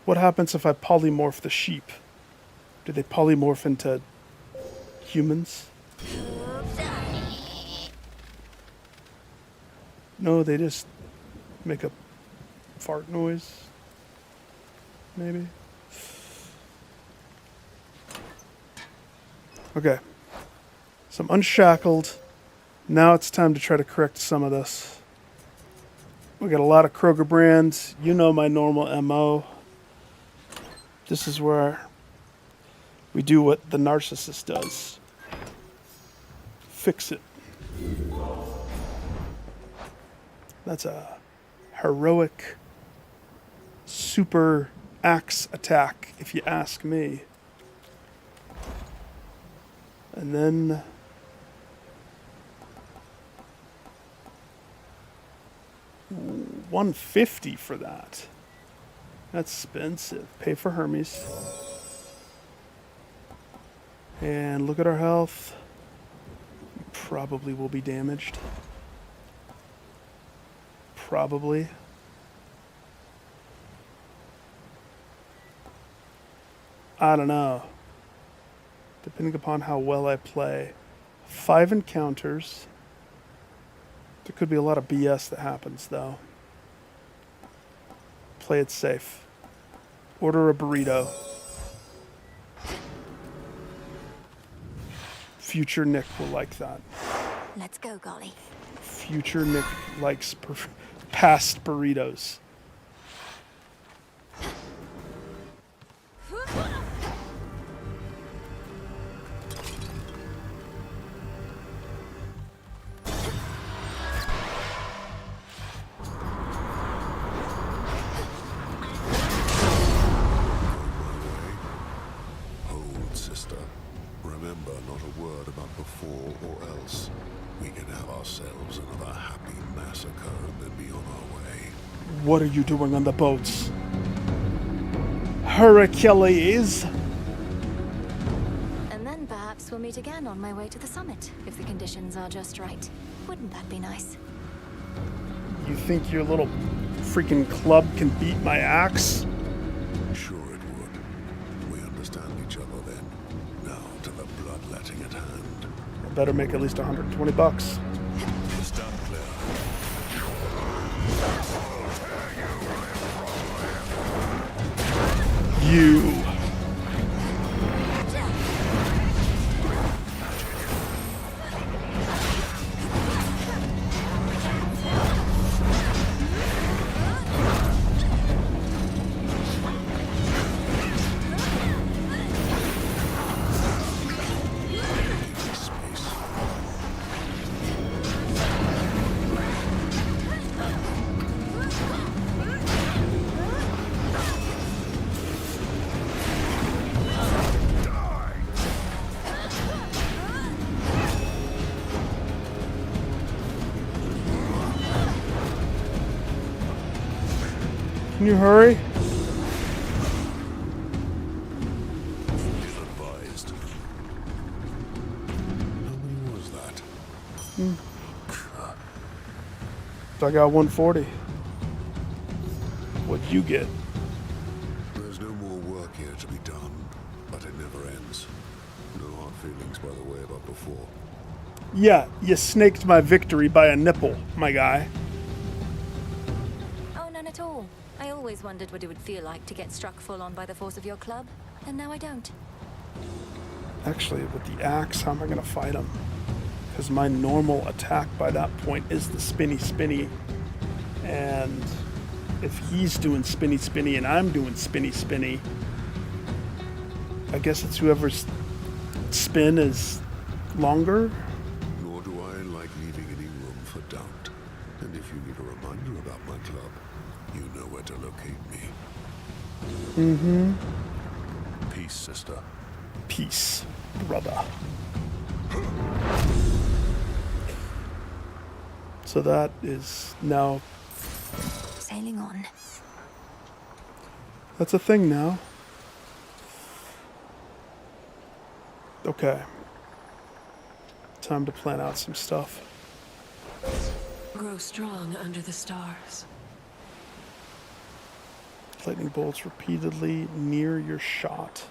What happens if I polymorph the sheep? Do they polymorph into humans? No, they just make a fart noise. Maybe. Okay. So I'm unshackled. Now it's time to try to correct some of this. We got a lot of Kroger brands. You know my normal MO. This is where we do what the narcissist does. Fix it. That's a heroic super axe attack, if you ask me. And then $150 for that. That's expensive. Pay for Hermes. And look at our health. We probably will be damaged. Probably. I don't know. Depending upon how well I play. 5 encounters. There could be a lot of BS that happens, though. Play it safe. Order a burrito. Future Nick will like that.
Let's go, Golly.
Future Nick likes past burritos.
Remember, not a word about before or else. We can have ourselves another happy massacre and then be on our way.
What are you doing on the boats? Hercules!
And then perhaps we'll meet again on my way to the summit, if the conditions are just right. Wouldn't that be nice?
You think your little freaking club can beat my axe?
Sure it would. We understand each other then. Now to the bloodletting at hand.
I better make at least $120.
Stand clear.
You. Can you hurry?
Ill-advised. How many was that?
So I got 140. What'd you get?
here to be done, but it never ends. No hard feelings, by the way, about before.
Yeah, you snaked my victory by a nipple, my guy.
Oh, none at all. I always wondered what it would feel like to get struck full on by the force of your club, and now I don't.
Actually, with the axe, how am I going to fight him? Because my normal attack by that point is the spinny. And if he's doing spinny and I'm doing spinny, I guess it's whoever's spin is longer.
Nor do I like leaving any room for doubt. And if you need a reminder about my club, you know where to locate me.
Mm-hmm.
Peace, sister.
Peace, brother. So that is now...
Sailing on.
That's a thing now. Okay. Time to plan out some stuff.
Grow strong under the stars.
Lightning bolts repeatedly near your shot.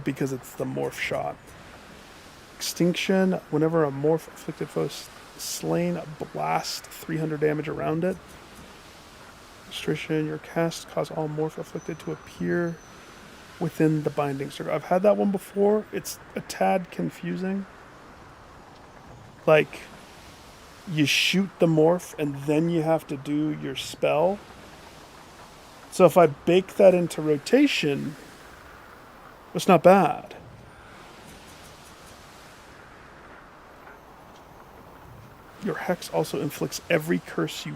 Because it's the morph shot. Extinction. Whenever a morph afflicted foe is slain, blast 300 damage around it. Restriction. Your cast cause all morph afflicted to appear within the binding circle. I've had that one before. It's a tad confusing. Like, you shoot the morph and then you have to do your spell. So if I bake that into rotation, it's not bad. Your hex also inflicts every curse you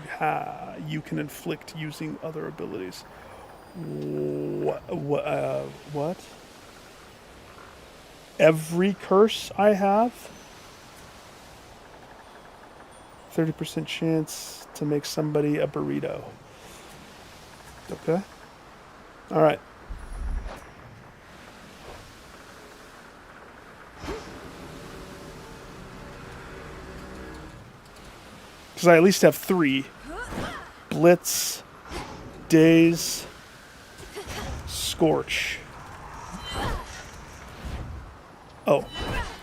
can inflict using other abilities. What? Every curse I have? 30% chance to make somebody a burrito. Okay. All right. Because I at least have 3. Blitz, Daze, Scorch. Oh,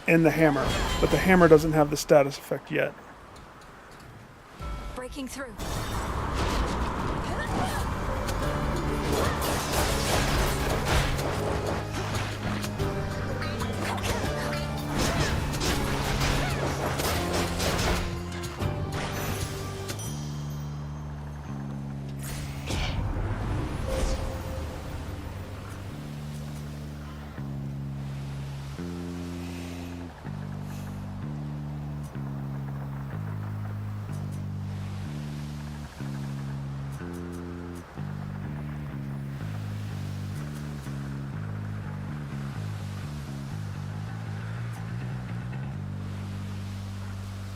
and the hammer. But the hammer doesn't have the status effect yet.
Breaking through.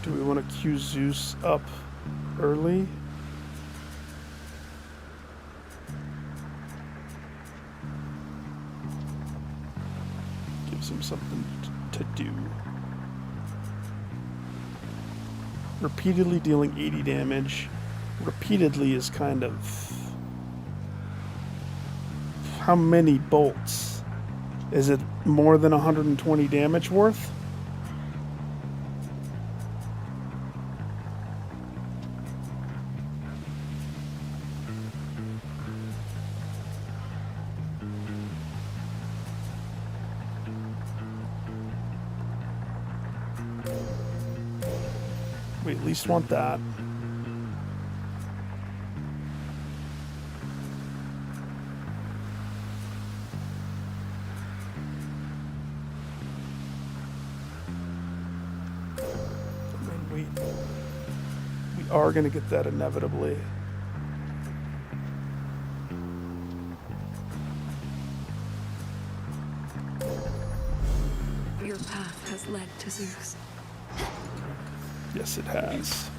Do we want to queue Zeus up early? Gives him something to do. Repeatedly dealing 80 damage. Repeatedly is kind of... How many bolts? Is it more than 120 damage worth? We at least want that. I mean, we are going to get that inevitably.
Your path has led to Zeus.
Yes, it has.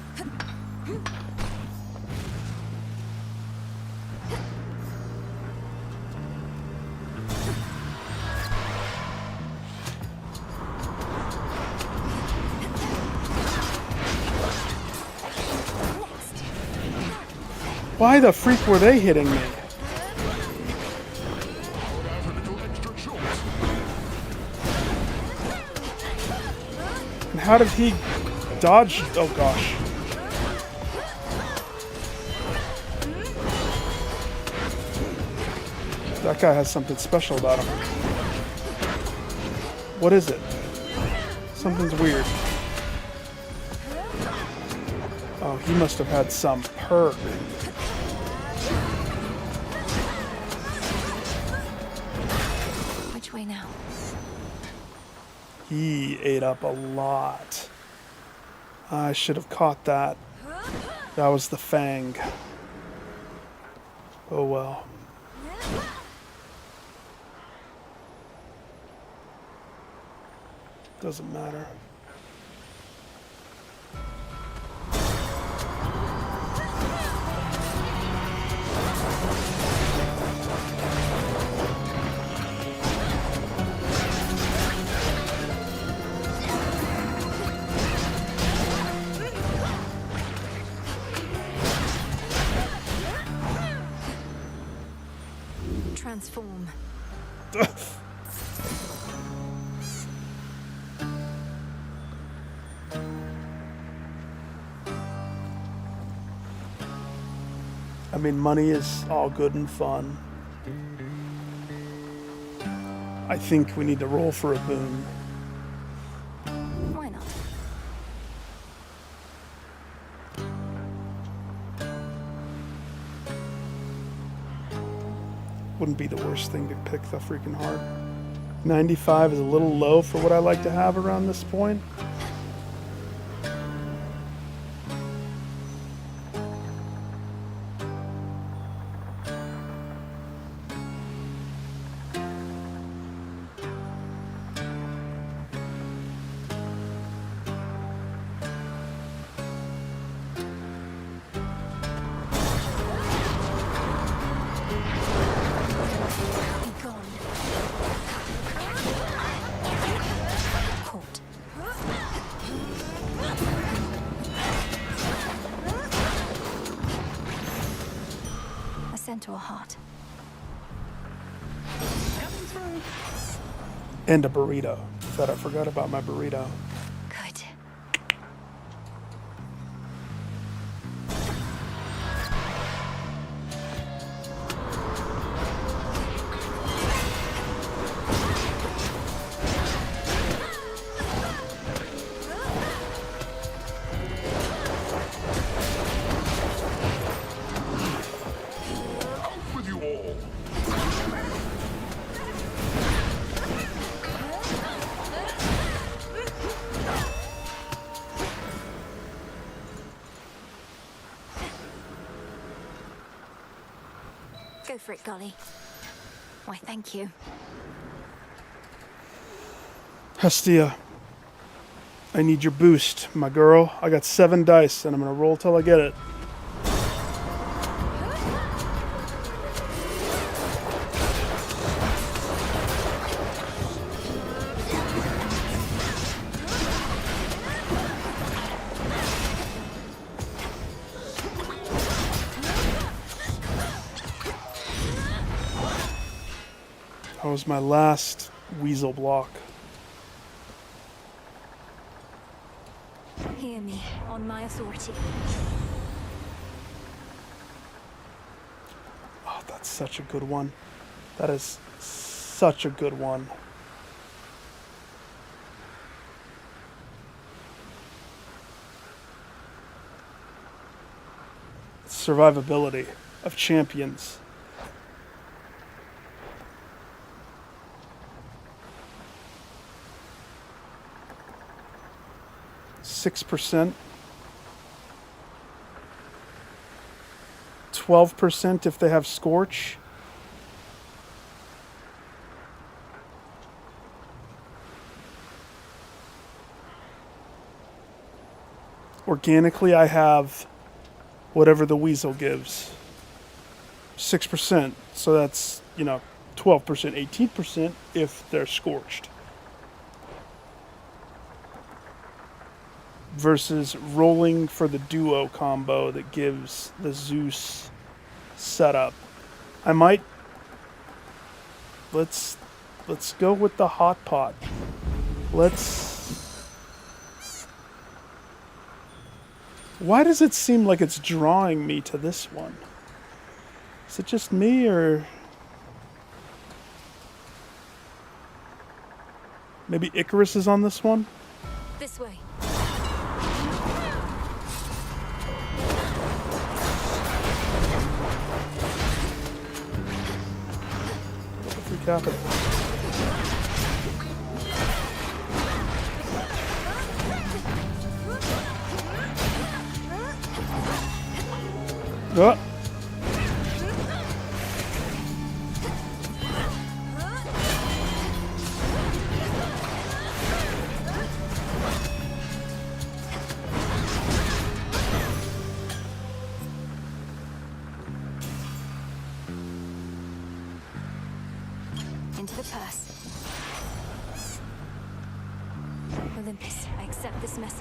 Why the freak were they hitting me? And how did he dodge? Oh gosh. That guy has something special about him. What is it? Something's weird. Oh, he must have had some perk.
Which way now?
He ate up a lot. I should have caught that. That was the fang. Oh well. Doesn't matter.
Transform.
I mean, money is all good and fun. I think we need to roll for a boon.
Why not?
Wouldn't be the worst thing to pick the freaking heart. 95 is a little low for what I like to have around this point.
Centaur heart.
And a burrito. Thought I forgot about my burrito.
Good.
With you all.
Go for it, Golly. Why, thank you.
Hestia, I need your boost, my girl. I got 7 dice, and I'm gonna roll till I get it. That was my last weasel block.
Hear me, on my authority.
Oh, that's such a good one. That is such a good one. Survivability of champions. %, 12% if they have Scorch. Organically, I have whatever the weasel gives. 6%, so that's, 12%, 18% if they're scorched. Versus rolling for the duo combo that gives the Zeus setup. I might... Let's go with the hot pot. Why does it seem like it's drawing me to this one? Is it just me, or... Maybe Icarus is on this one?
This way.
Free capital. Oh.
Into the purse. Olympus, I accept this message.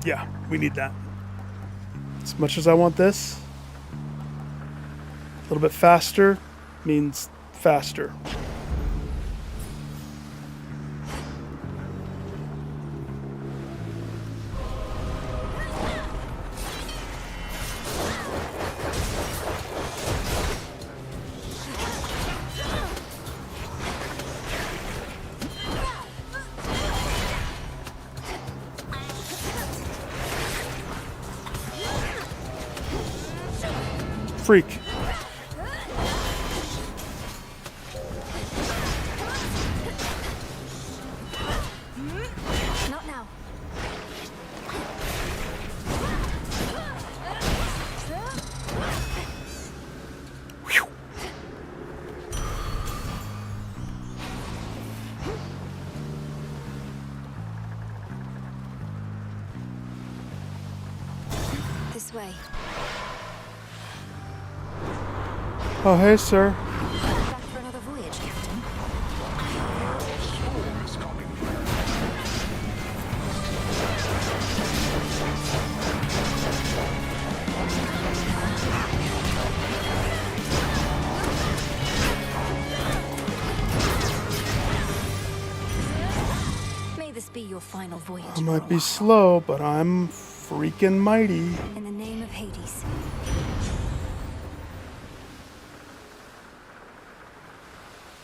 Yeah, we need that. As much as I want this, a little bit faster means faster. Freak.
Not now.
Whew.
This way.
Oh, hey, sir.
Back for another voyage, Captain. May this be your final voyage.
I might be slow, but I'm freaking mighty.
In the name of Hades.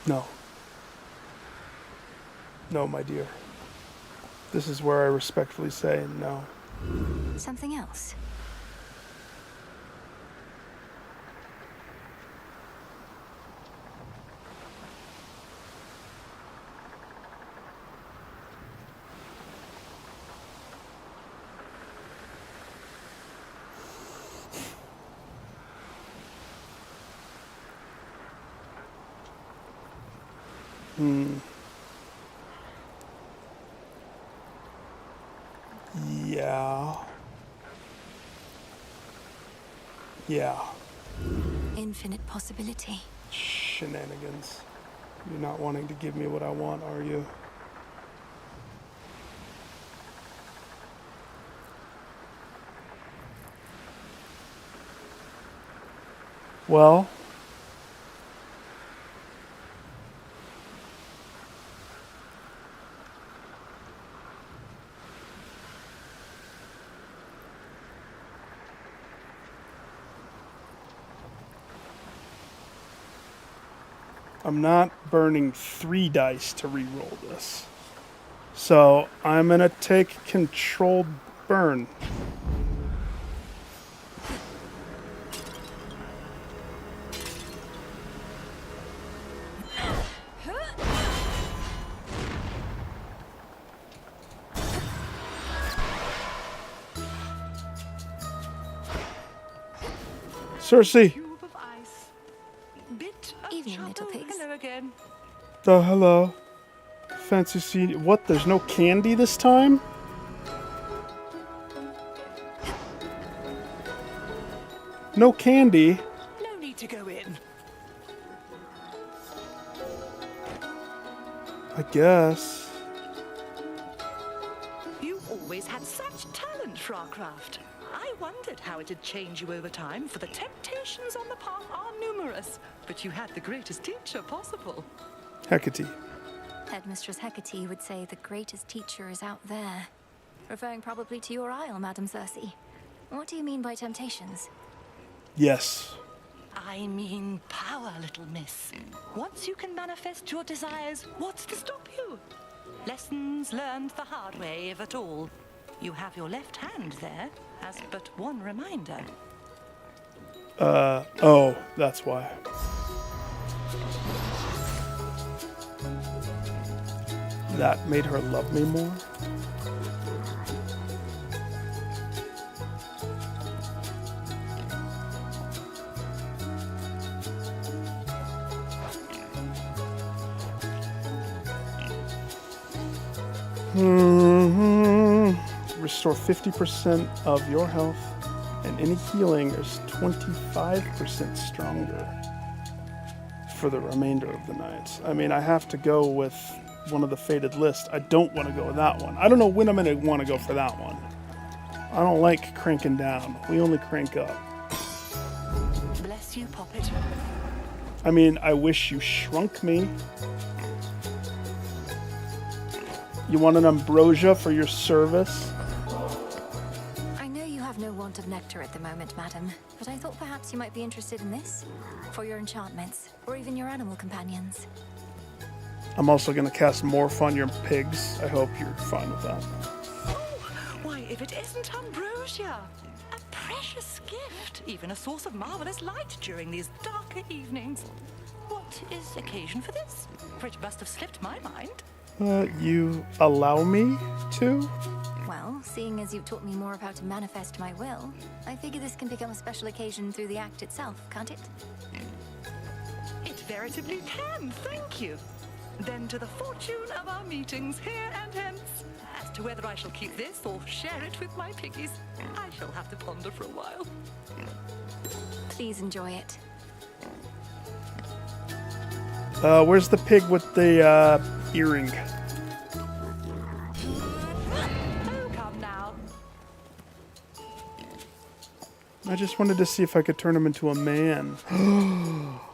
No. No, my dear. This is where I respectfully say no.
Something else.
Yeah. Yeah.
Infinite possibility.
Shenanigans. You're not wanting to give me what I want, are you? Well, I'm not burning 3 dice to re-roll this. So I'm going to take controlled burn. Cersei.
Evening, little pigs.
Hello again.
Oh, hello. Fancy seeing... What? There's no candy this time? No candy?
No need to go in.
I guess.
always had such talent for our craft. I wondered how it'd change you over time, for the temptations on the path are numerous. But you had the greatest teacher possible.
Hecate.
Headmistress Hecate would say the greatest teacher is out there. Referring probably to your isle, Madam Circe. What do you mean by temptations?
Yes.
I mean power, little miss. Once you can manifest your desires, what's to stop you? Lessons learned the hard way, if at all. You have your left hand there, as but one reminder.
Oh, that's why. That made her love me more? Restore 50% of your health, and any healing is 25% stronger for the remainder of the night. I mean, I have to go with one of the fated lists. I don't want to go with that one. I don't know when I'm going to want to go for that one. I don't like cranking down. We only crank up.
Bless you, Poppet.
I mean, I wish you shrunk me. You want an ambrosia for your service?
I know you have no want of nectar at the moment, madam, but I thought perhaps you might be interested in this. For your enchantments, or even your animal companions.
I'm also going to cast Morph on your pigs. I hope you're fine with that.
Why, if it isn't ambrosia! A precious gift, even a source of marvelous light during these darker evenings. What is occasion for this? For it must have slipped my mind.
You allow me to?
Well, seeing as you've taught me more of how to manifest my will, I figure this can become a special occasion through the act itself, can't it?
It veritably can, thank you. Then to the fortune of our meetings here and hence. As to whether I shall keep this or share it with my piggies, I shall have to ponder for a while.
Please enjoy it.
Where's the pig with the earring?
Oh, come now.
I just wanted to see if I could turn him into a man.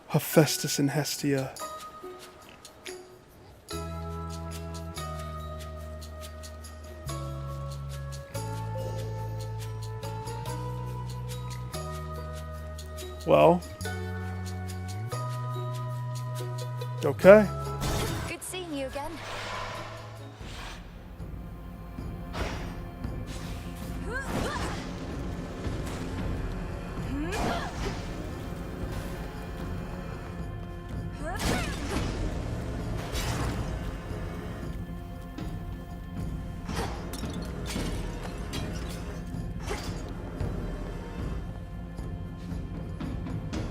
Hephaestus and Hestia. Well. Okay.
Good seeing you again.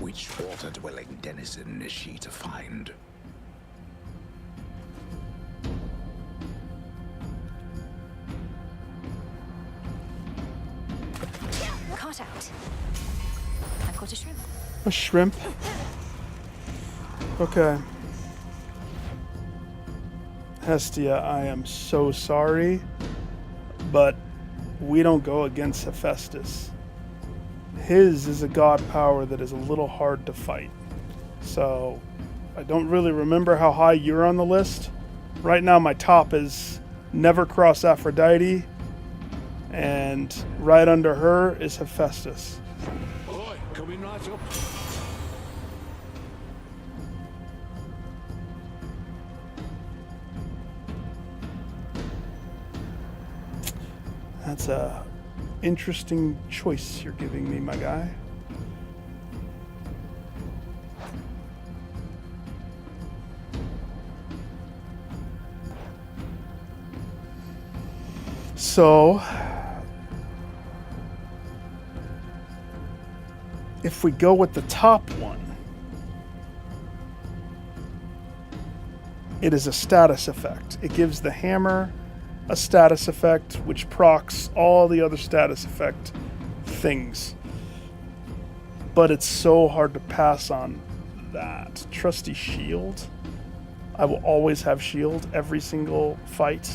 Which water-dwelling denizen is she to find?
Caught out. I caught a shrimp.
A shrimp? Okay. Hestia, I am so sorry, but we don't go against Hephaestus. His is a god power that is a little hard to fight. So, I don't really remember how high you're on the list. Right now my top is Never Cross Aphrodite, and right under her is Hephaestus.
Oi, coming right up.
That's a interesting choice you're giving me, my guy. So, if we go with the top one, it is a status effect. It gives the hammer a status effect, which procs all the other status effect things. But it's so hard to pass on that. Trusty shield. I will always have shield every single fight.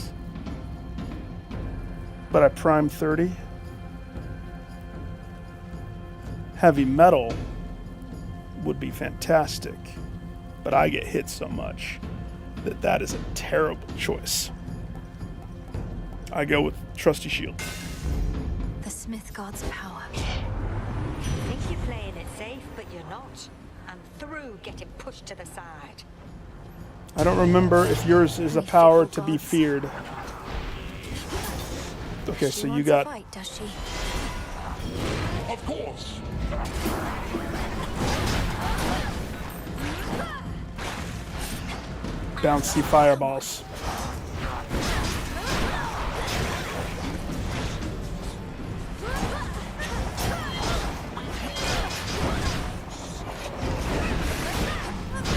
but I prime 30. Heavy metal would be fantastic, but I get hit so much that is a terrible choice. I go with trusty shield.
The Smith God's power.
Think you're playing it safe, but you're not. I'm through getting pushed to the side.
I don't remember if yours is a power to be feared. Okay, so you got...
Fight, does she?
Of course.
bouncy fireballs.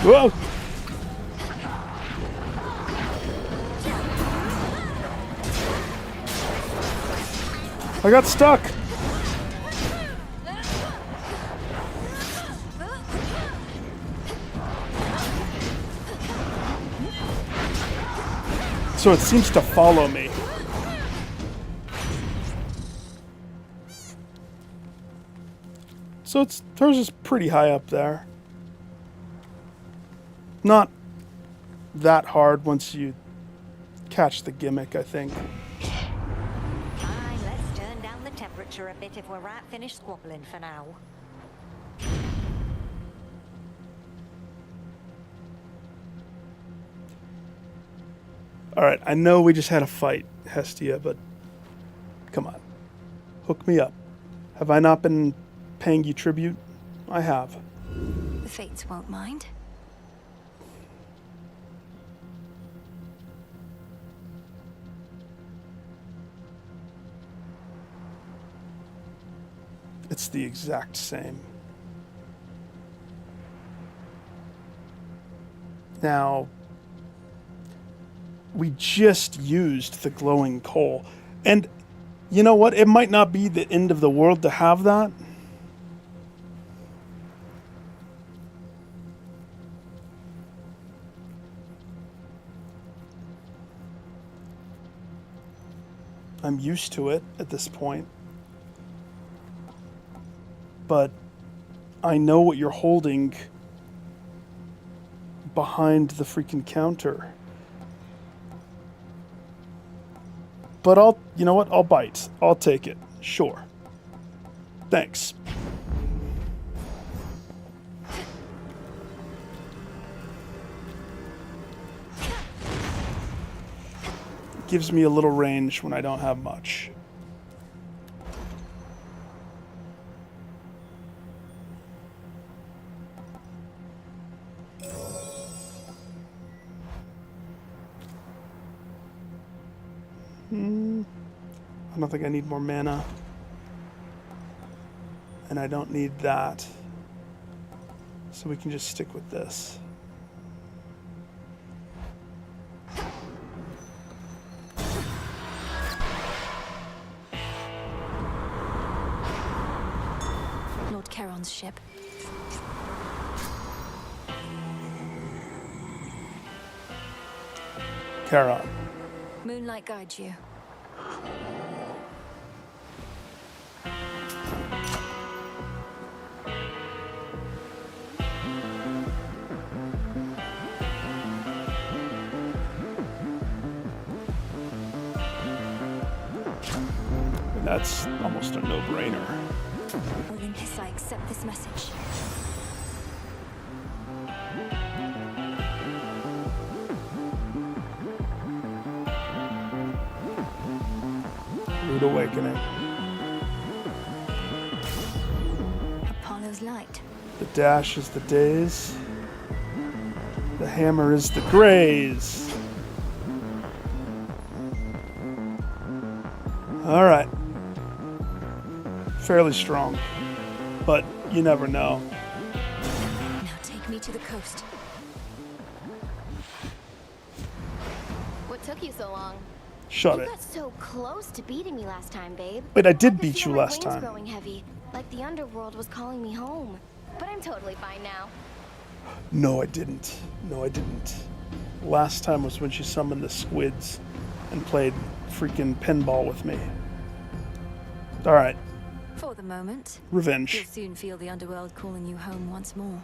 Whoa! I got stuck. So it seems to follow me. So hers is pretty high up there. Not that hard once you catch the gimmick, I think.
Fine, let's turn down the temperature a bit if we're right finished squabbling for now.
Alright, I know we just had a fight, Hestia, but come on. Hook me up. Have I not been paying you tribute? I have.
The Fates won't mind.
It's the exact same. Now, we just used the glowing coal. And you know what? It might not be the end of the world to have that. I'm used to it at this point. But I know what you're holding behind the freaking counter. But you know what? I'll bite. I'll take it. Sure. Thanks. It gives me a little range when I don't have much. I don't think I need more mana. And I don't need that. So we can just stick with this.
Lord Charon's ship.
Charon.
Moonlight guides you.
That's almost a no-brainer.
Olympus, I accept this message.
Rude awakening.
Apollo's light.
The dash is the days. The hammer is the grays. All right. Fairly strong, but you never know.
Now take me to the coast.
What took you so long?
Shut
You
it.
got so close to beating me last time, babe.
Wait, I did
could
beat
feel
you
my
last
wings
time.
growing heavy, like the underworld was calling me home. But I'm totally fine now.
No, I didn't. No, I didn't. Last time was when she summoned the squids and played freaking pinball with me. Alright.
For the moment.
Revenge.
You'll soon feel the underworld calling you home once more.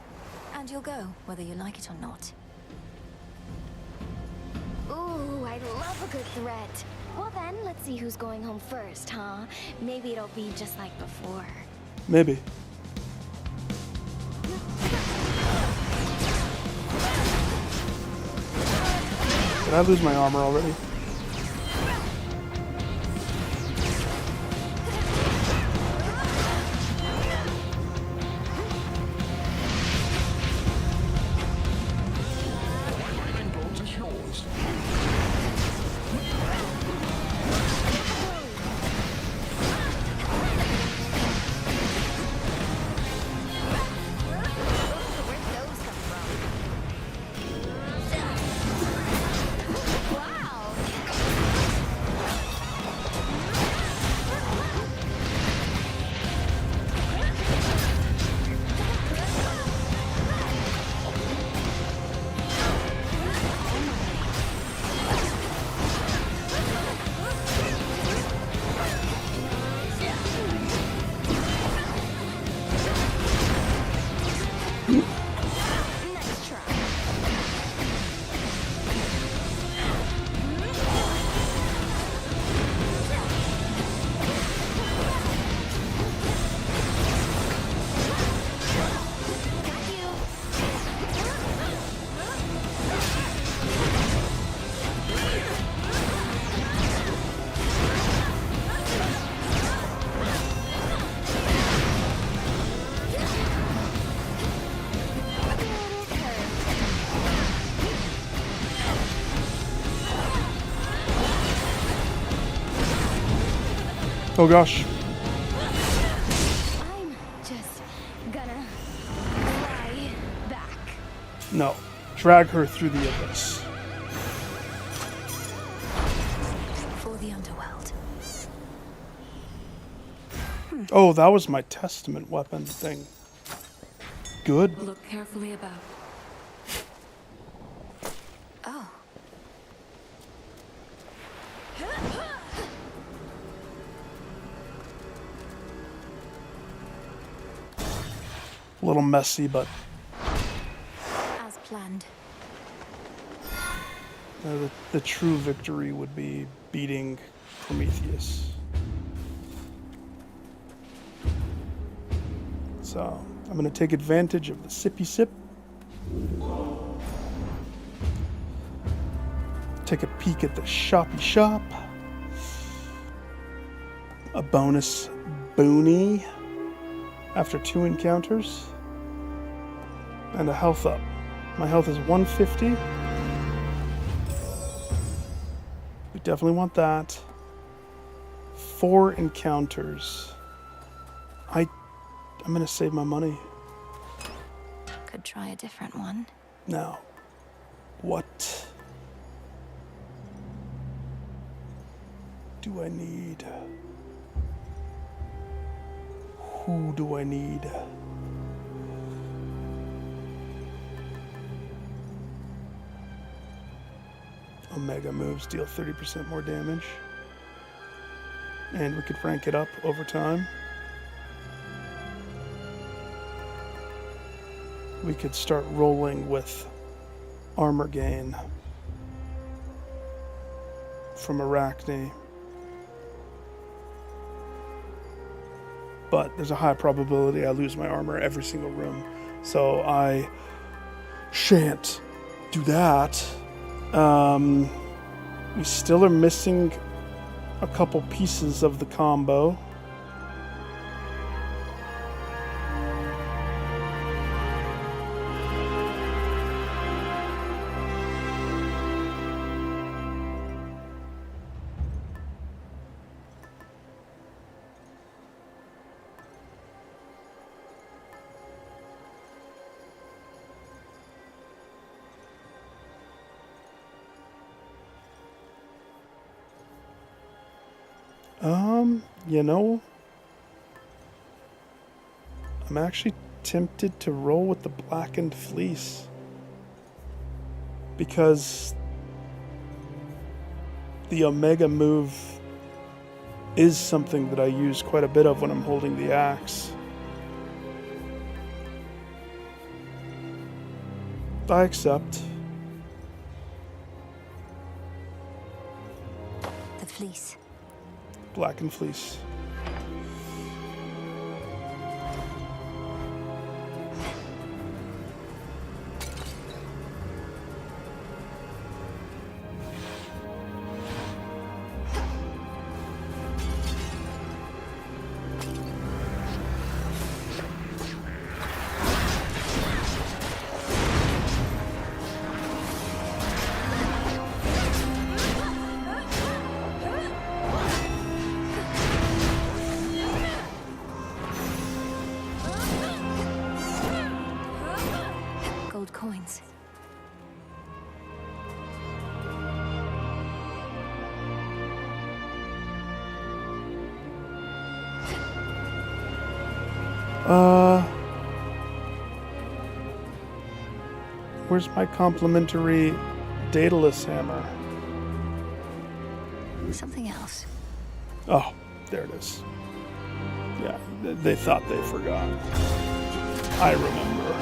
And you'll go, whether you like it or not.
Ooh, I love a good threat. Well then, let's see who's going home first, huh? Maybe it'll be just like before.
Maybe. Did I lose my armor already? Oh gosh.
I'm just gonna fly back.
No. Drag her through the abyss.
For the underworld.
Oh, that was my testament weapon thing. Good.
Look carefully about.
Oh.
A little messy, but
As planned.
the true victory would be beating Prometheus. So I'm going to take advantage of the sippy sip. Take a peek at the shoppy shop. A bonus boonie after 2 encounters. And a health up. My health is 150. We definitely want that. 4 encounters. I'm gonna save my money.
Could try a different one.
Now, what do I need? Who do I need? Omega moves deal 30% more damage. And we could rank it up over time. We could start rolling with armor gain from Arachne. But there's a high probability I lose my armor every single room. So I shan't do that. We still are missing a couple pieces of the combo. You know, I'm actually tempted to roll with the Blackened Fleece because the Omega move is something that I use quite a bit of when I'm holding the axe. I accept.
The fleece.
Black and fleece.
Gold coins.
Where's my complimentary Daedalus hammer?
Something else.
Oh, there it is. Yeah, they thought they forgot. I remember.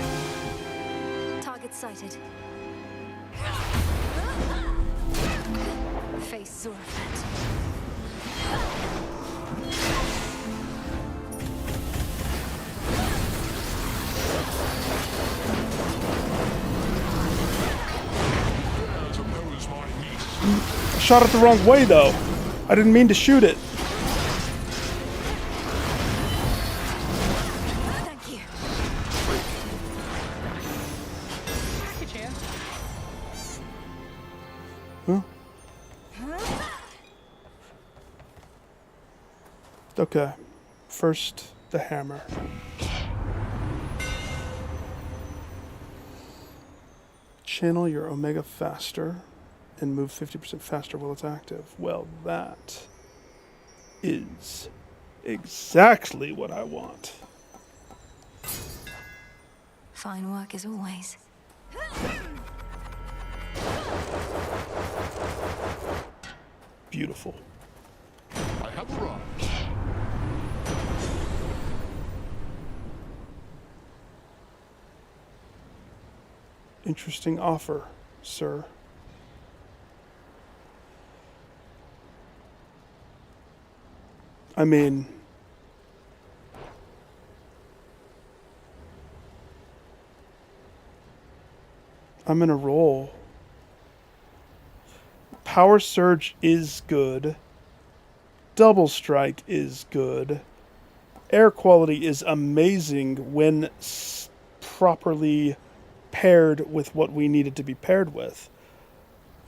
Target sighted. Face Zorfat.
I shot it the wrong way, though. I didn't mean to shoot it.
Thank you.
Package here.
Huh? Okay. First, the hammer. Channel your Omega faster and move 50% faster while it's active. Well, that is exactly what I want.
Fine work as always.
Beautiful.
I have arrived.
Interesting offer, sir. I mean, I'm in a roll. Power Surge is good. Double Strike is good. Air quality is amazing when properly paired with what we needed to be paired with.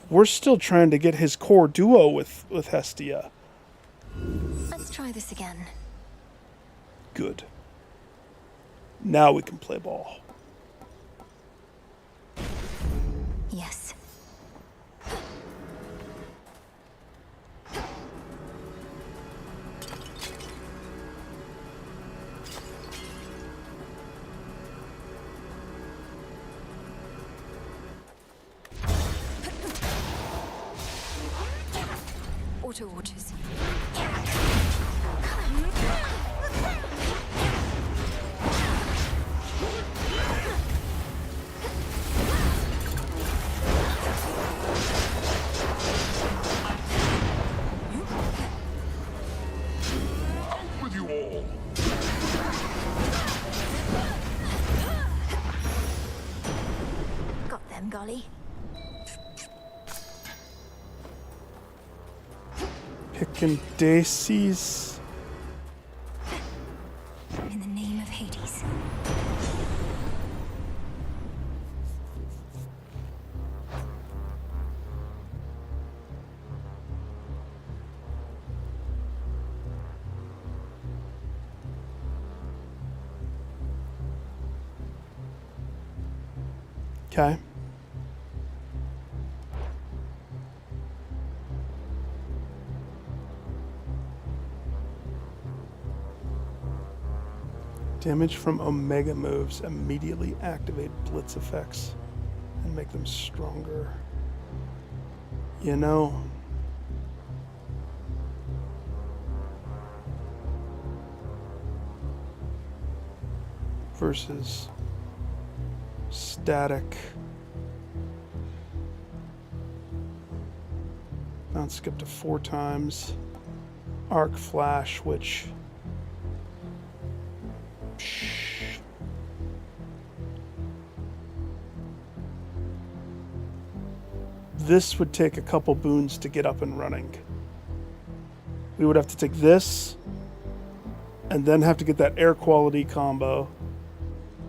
We're still trying to get his core duo with Hestia.
Let's try this again.
Good. Now we can play ball.
Yes. Auto watches.
Out with you all.
Got them, golly.
Picking daisies.
In the name of Hades.
Okay. Damage from Omega moves immediately activate blitz effects and make them stronger. You know, versus static. Bounce skip to 4 times. Arc flash, which this would take a couple boons to get up and running. We would have to take this and then have to get that air quality combo,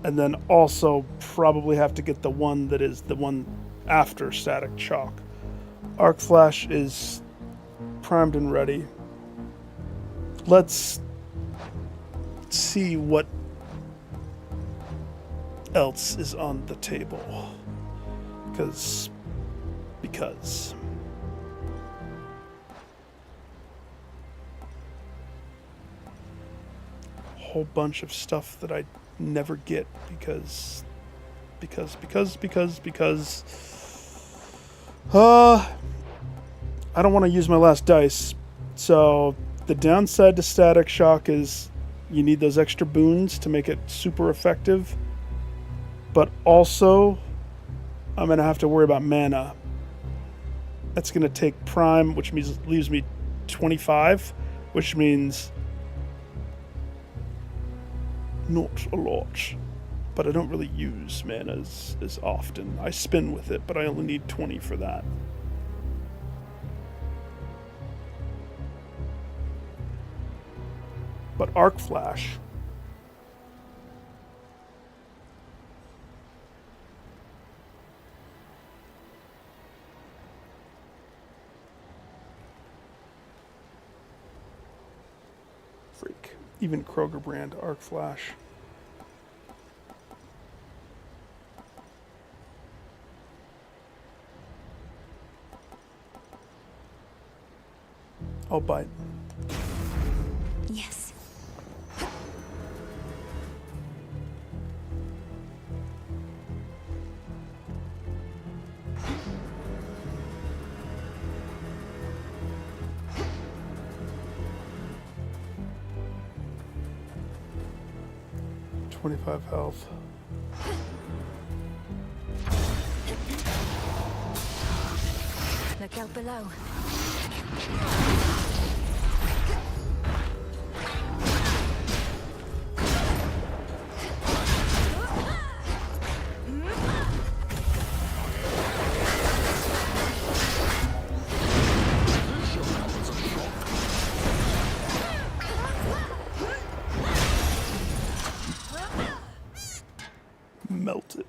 and then also probably have to get the one that is the one after static chalk. Arc flash is primed and ready. Let's see what else is on the table. Because a whole bunch of stuff that I never get because I don't want to use my last dice. So the downside to static shock is you need those extra boons to make it super effective, but also I'm going to have to worry about mana. That's going to take prime, which means leaves me 25, which means not a lot. But I don't really use mana as often. I spin with it, but I only need 20 for that. But Arc Flash, freak. Even Kroger brand Arc Flash. I'll bite.
Yes.
25 health.
Look out below.
'Melted.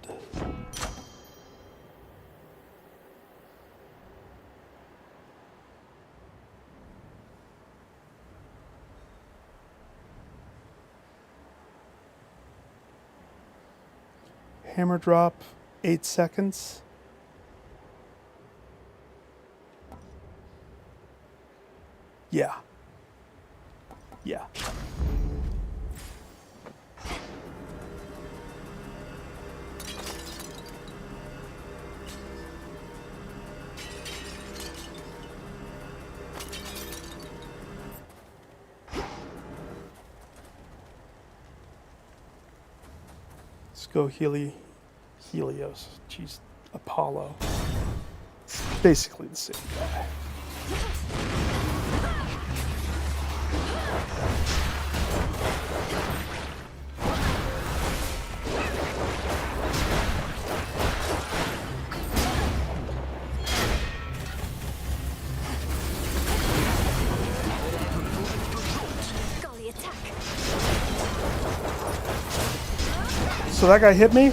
Hammer drop, 8 seconds. Yeah. Yeah. Let's go Helios. Jeez, Apollo. It's basically the same guy.
Golly, attack.
So that guy hit me?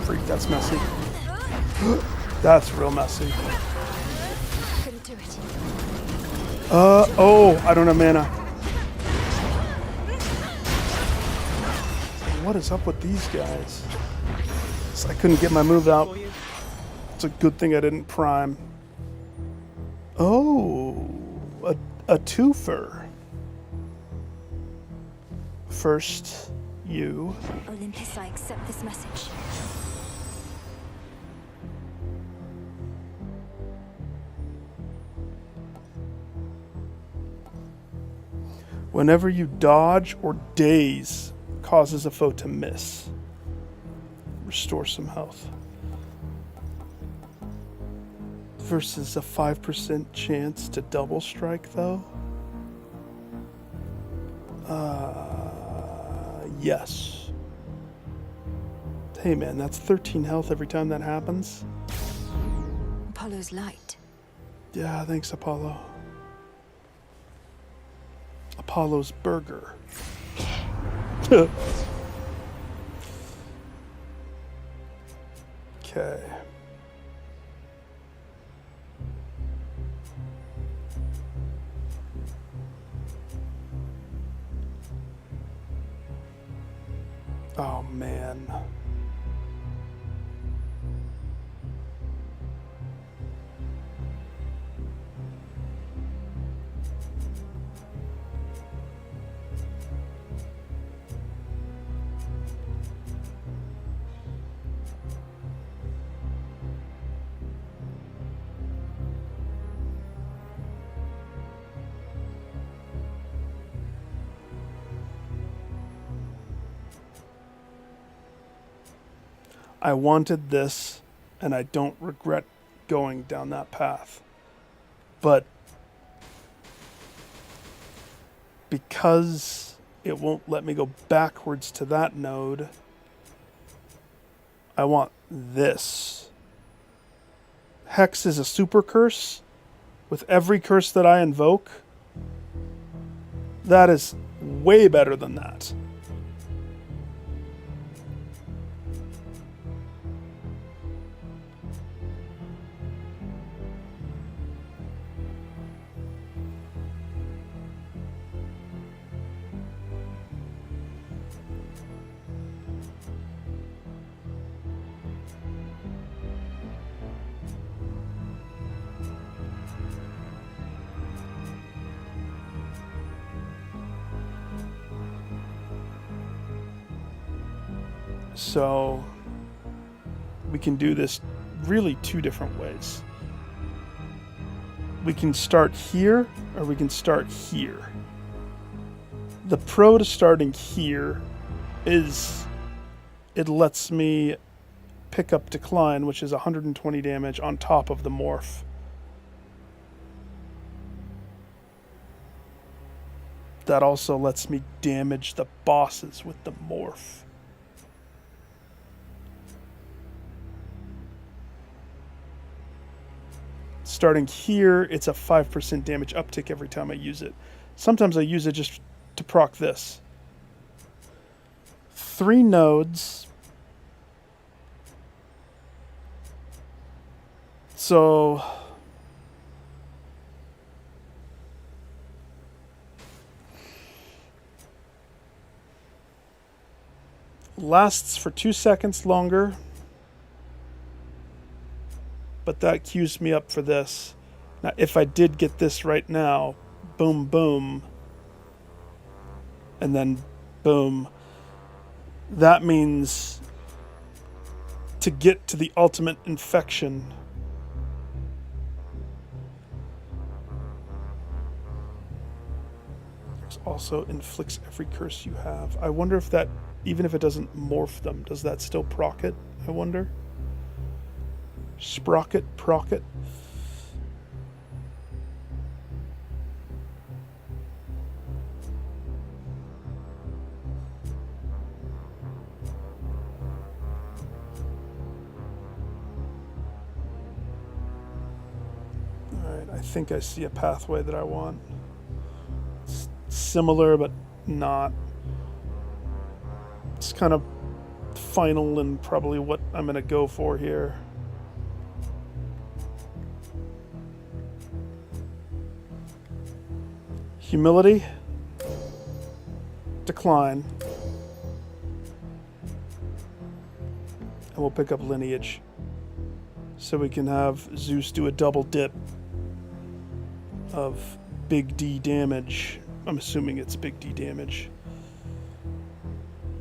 Freak, that's messy. That's real messy.
Couldn't do it.
Oh, I don't have mana. What is up with these guys? So I couldn't get my move out. It's a good thing I didn't prime. Oh, a twofer. First, you.
Olympus, I accept this message.
Whenever you dodge or daze, causes a foe to miss. Restore some health. Versus a 5% chance to double strike, though. Yes. Hey man, that's 13 health every time that happens.
Apollo's light.
Yeah, thanks, Apollo. Apollo's burger. Okay. Oh man. I wanted this, and I don't regret going down that path. But because it won't let me go backwards to that node, I want this. Hex is a super curse. With every curse that I invoke, that is way better than that. So we can do this really two different ways. We can start here, or we can start here. The pro to starting here is it lets me pick up Decline, which is 120 damage on top of the morph. That also lets me damage the bosses with the morph. Starting here, it's a 5% damage uptick every time I use it. Sometimes I use it just to proc this. 3 nodes. So lasts for 2 seconds longer. But that cues me up for this. Now, if I did get this right now, boom, boom, and then boom, that means to get to the ultimate infection, it also inflicts every curse you have. I wonder if that, even if it doesn't morph them, does that still proc it? I wonder. Sprocket, procket. Alright, I think I see a pathway that I want. It's similar, but not. It's kind of final and probably what I'm going to go for here. Humility, Decline, and we'll pick up Lineage so we can have Zeus do a double dip of big D damage. I'm assuming it's big D damage.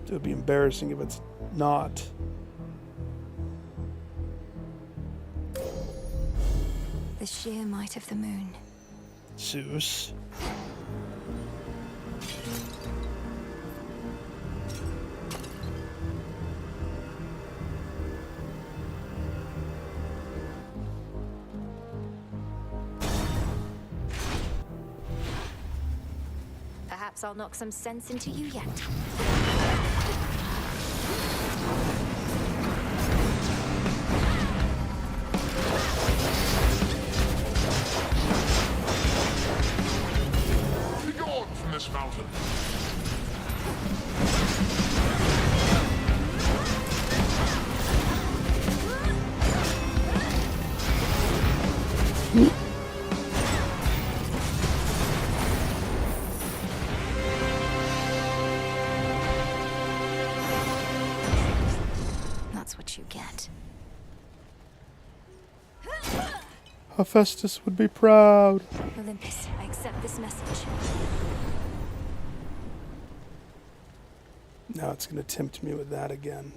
It would be embarrassing if it's not.
The sheer might of the moon.
Zeus.
Perhaps I'll knock some sense into you yet.
Begone from this mountain.
That's what you get.
Hephaestus would be proud.
Olympus, I accept this message.
Now it's going to tempt me with that again.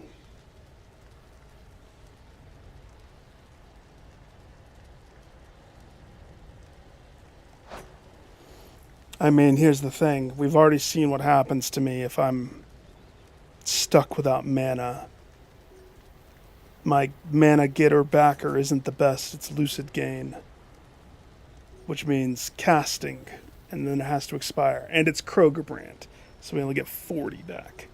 I mean, here's the thing. We've already seen what happens to me if I'm stuck without mana. My mana getter backer isn't the best. It's lucid gain, which means casting, and then it has to expire. And it's Kroger brand, so we only get 40 back.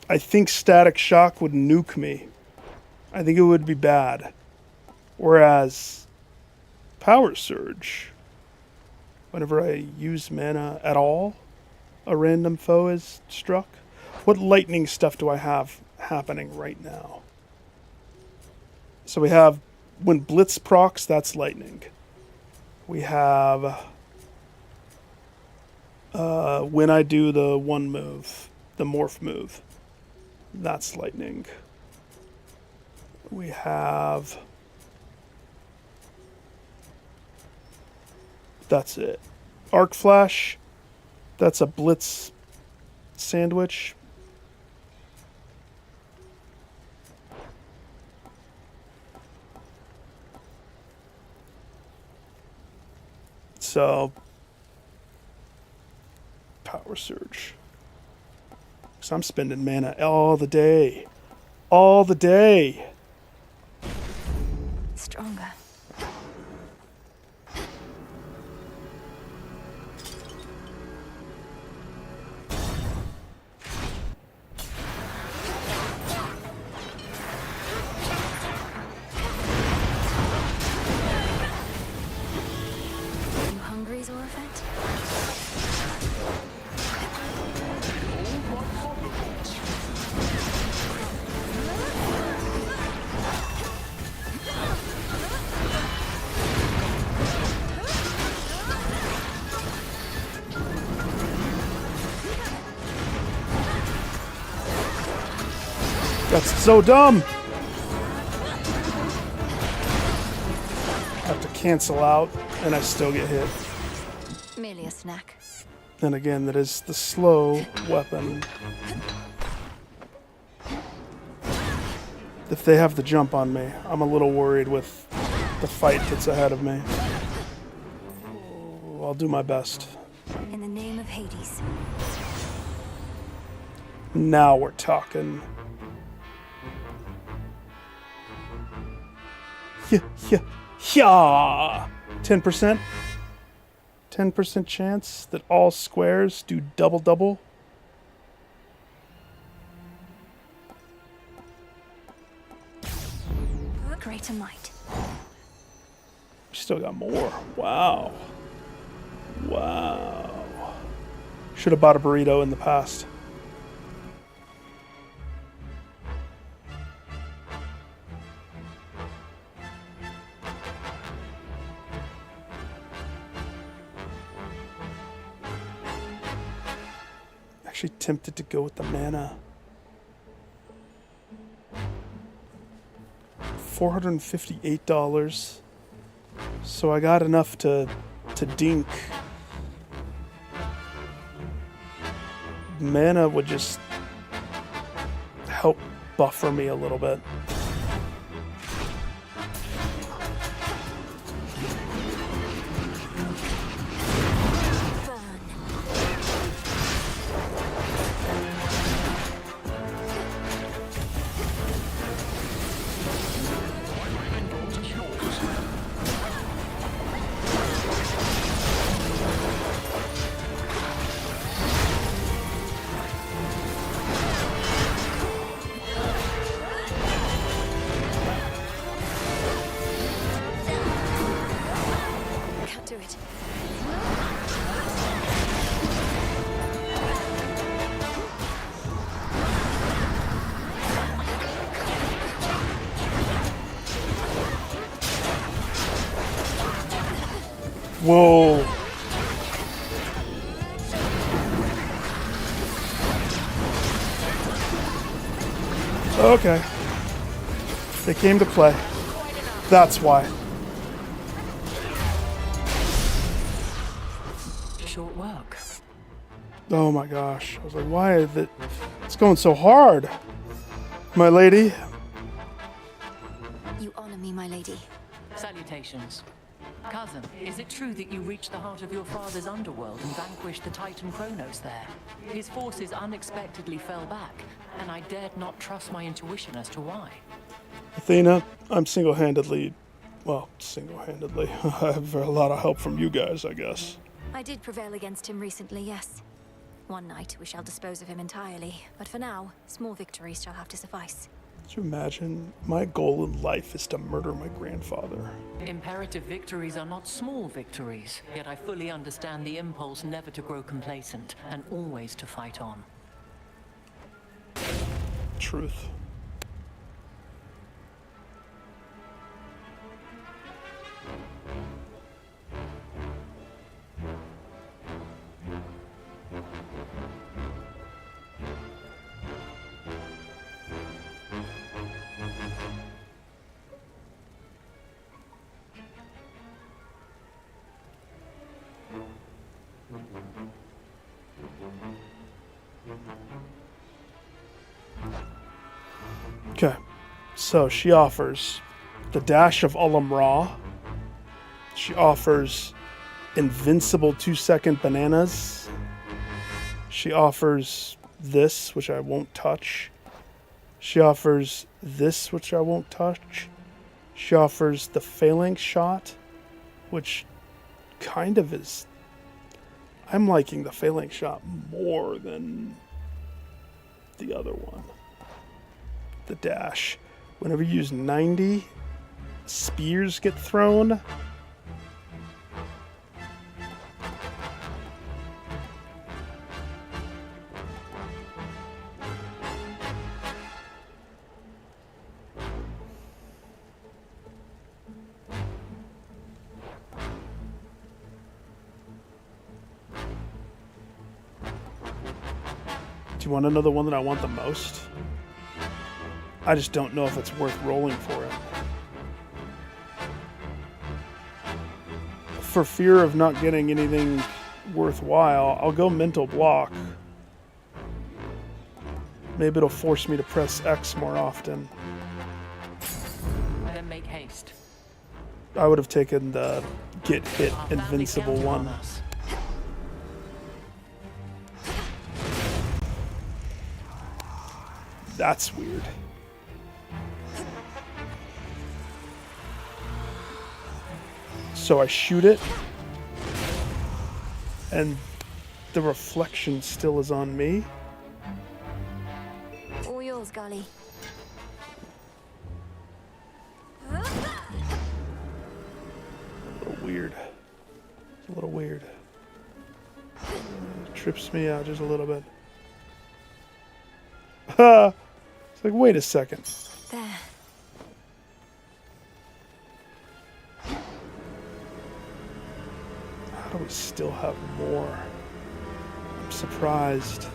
I think Static Shock would nuke me. I think it would be bad. Whereas Power Surge, whenever I use mana at all, a random foe is struck. What lightning stuff do I have happening right now? So we have when Blitz procs, that's lightning. We have when I do the one move, the morph move, that's lightning. We have, that's it. Arc Flash, that's a Blitz sandwich. So, Power Surge. So I'm spending mana all the day. All the day.
Stronger. You hungry, Zorafet?
That's so dumb. I have to cancel out, and I still get hit.
Merely a snack.
Then again, that is the slow weapon. If they have the jump on me, I'm a little worried with the fight that's ahead of me. I'll do my best.
In the name of Hades.
Now we're talking. Yeah. 10%? 10% chance that all squares do double-double?
Greater might.
Still got more. Wow. Wow. Should have bought a burrito in the past. Actually tempted to go with the mana. $458. So I got enough to dink mana would just help buffer me a little bit.
Can't do it.
Whoa. Okay. They came to play. That's why.
Short work.
Oh my gosh. I was like, why is it? It's going so hard. My lady.
You honor me, my lady.
Salutations. Cousin, is it true that you reached the heart of your father's underworld and vanquished the Titan Kronos there? His forces unexpectedly fell back, and I dared not trust my intuition as to why.
Athena, I'm single-handedly. I have a lot of help from you guys, I guess.
I did prevail against him recently, yes. One night we shall dispose of him entirely, but for now, small victories shall have to suffice.
Could you imagine? My goal in life is to murder my grandfather.
Imperative victories are not small victories, yet I fully understand the impulse never to grow complacent and always to fight on.
Truth. Okay, so she offers the Dash of Ulam Ra. She offers invincible 2-second bananas. She offers this, which I won't touch. She offers this, which I won't touch. She offers the Phalanx Shot, which kind of is... I'm liking the Phalanx Shot more than the other one. The dash. Whenever you use 90, spears get thrown. Do you want to know the one that I want the most? I just don't know if it's worth rolling for it. For fear of not getting anything worthwhile, I'll go Mental Block. Maybe it'll force me to press X more often.
Then make haste.
I would have taken the Get Hit Invincible one. That's weird. So I shoot it, and the reflection still is on me.
All yours, Golly.
A little weird. It's a little weird. Trips me out just a little bit. Ha! It's like, wait a second.
There.
How do we still have more? I'm surprised.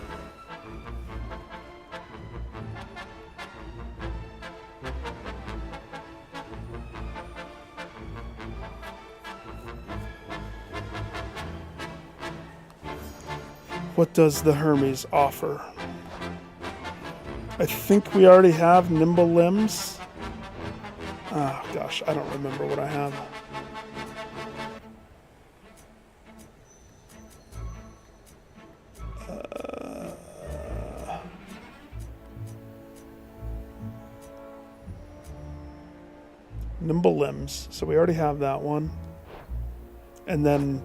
What does the Hermes offer? I think we already have nimble limbs. Oh gosh, I don't remember what I have. Nimble limbs, so we already have that one. And then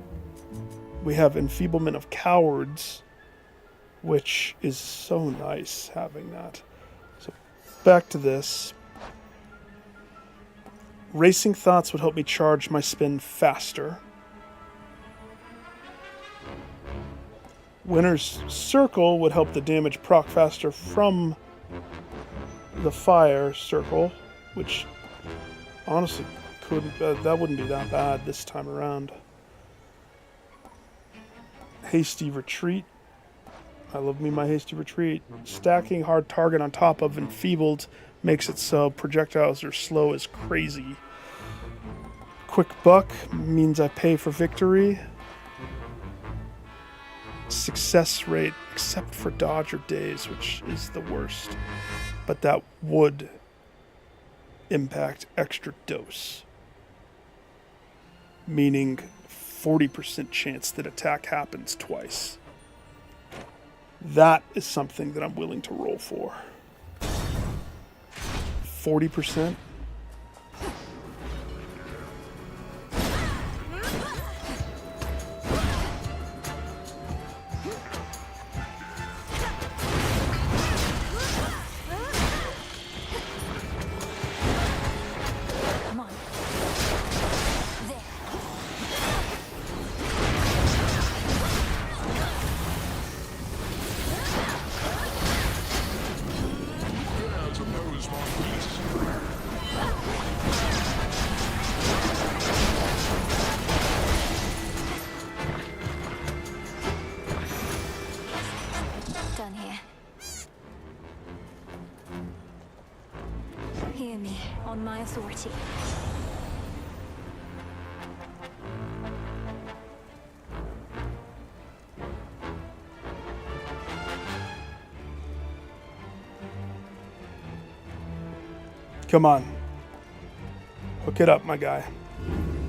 we have enfeeblement of cowards, which is so nice having that. So back to this. Racing thoughts would help me charge my spin faster. Winner's circle would help the damage proc faster from the fire circle, which honestly couldn't, that wouldn't be that bad this time around. Hasty retreat. I love me my hasty retreat. Stacking hard target on top of enfeebled makes it so projectiles are slow as crazy. Quick buck means I pay for victory. Success rate, except for dodge or daze, which is the worst. But that would impact extra dose. Meaning 40% chance that attack happens twice. That is something that I'm willing to roll for. 40%?
Done here. Hear me, on my authority.
Come on. Hook it up, my guy.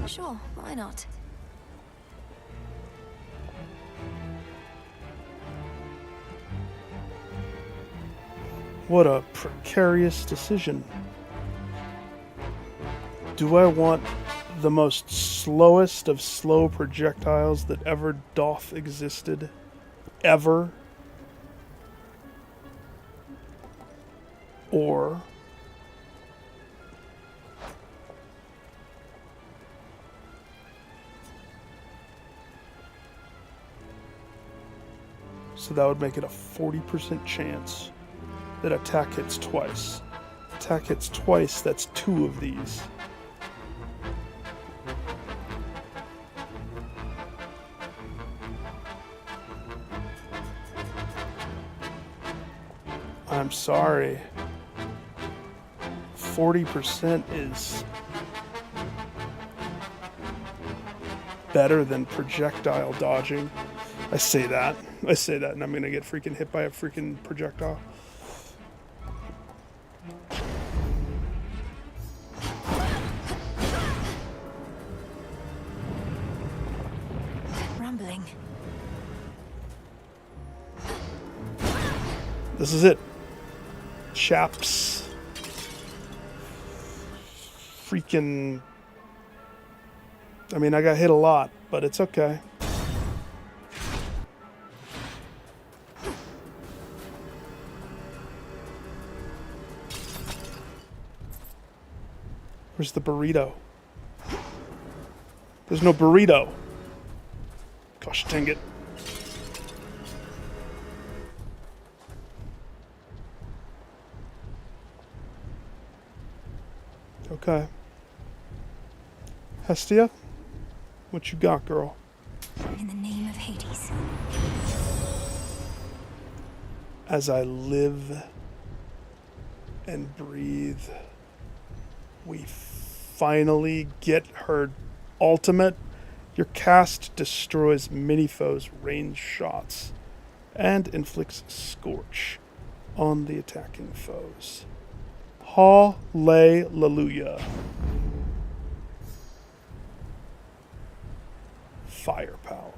Sure, why not?
What a precarious decision. Do I want the most slowest of slow projectiles that ever doth existed? Ever? Or so that would make it a 40% chance that attack hits twice. Attack hits twice, that's 2 of these. I'm sorry. 40% is better than projectile dodging. I say that and I'm gonna get freaking hit by a freaking projectile.
Rumbling.
This is it. Chaps. Freaking. I mean, I got hit a lot, but it's okay. Where's the burrito? There's no burrito. Gosh dang it. Okay. Hestia? What you got, girl?
In the name of Hades.
As I live and breathe, we finally get her ultimate. Your cast destroys mini foes' range shots. and inflicts Scorch on the attacking foes. Hallelujah. Firepower.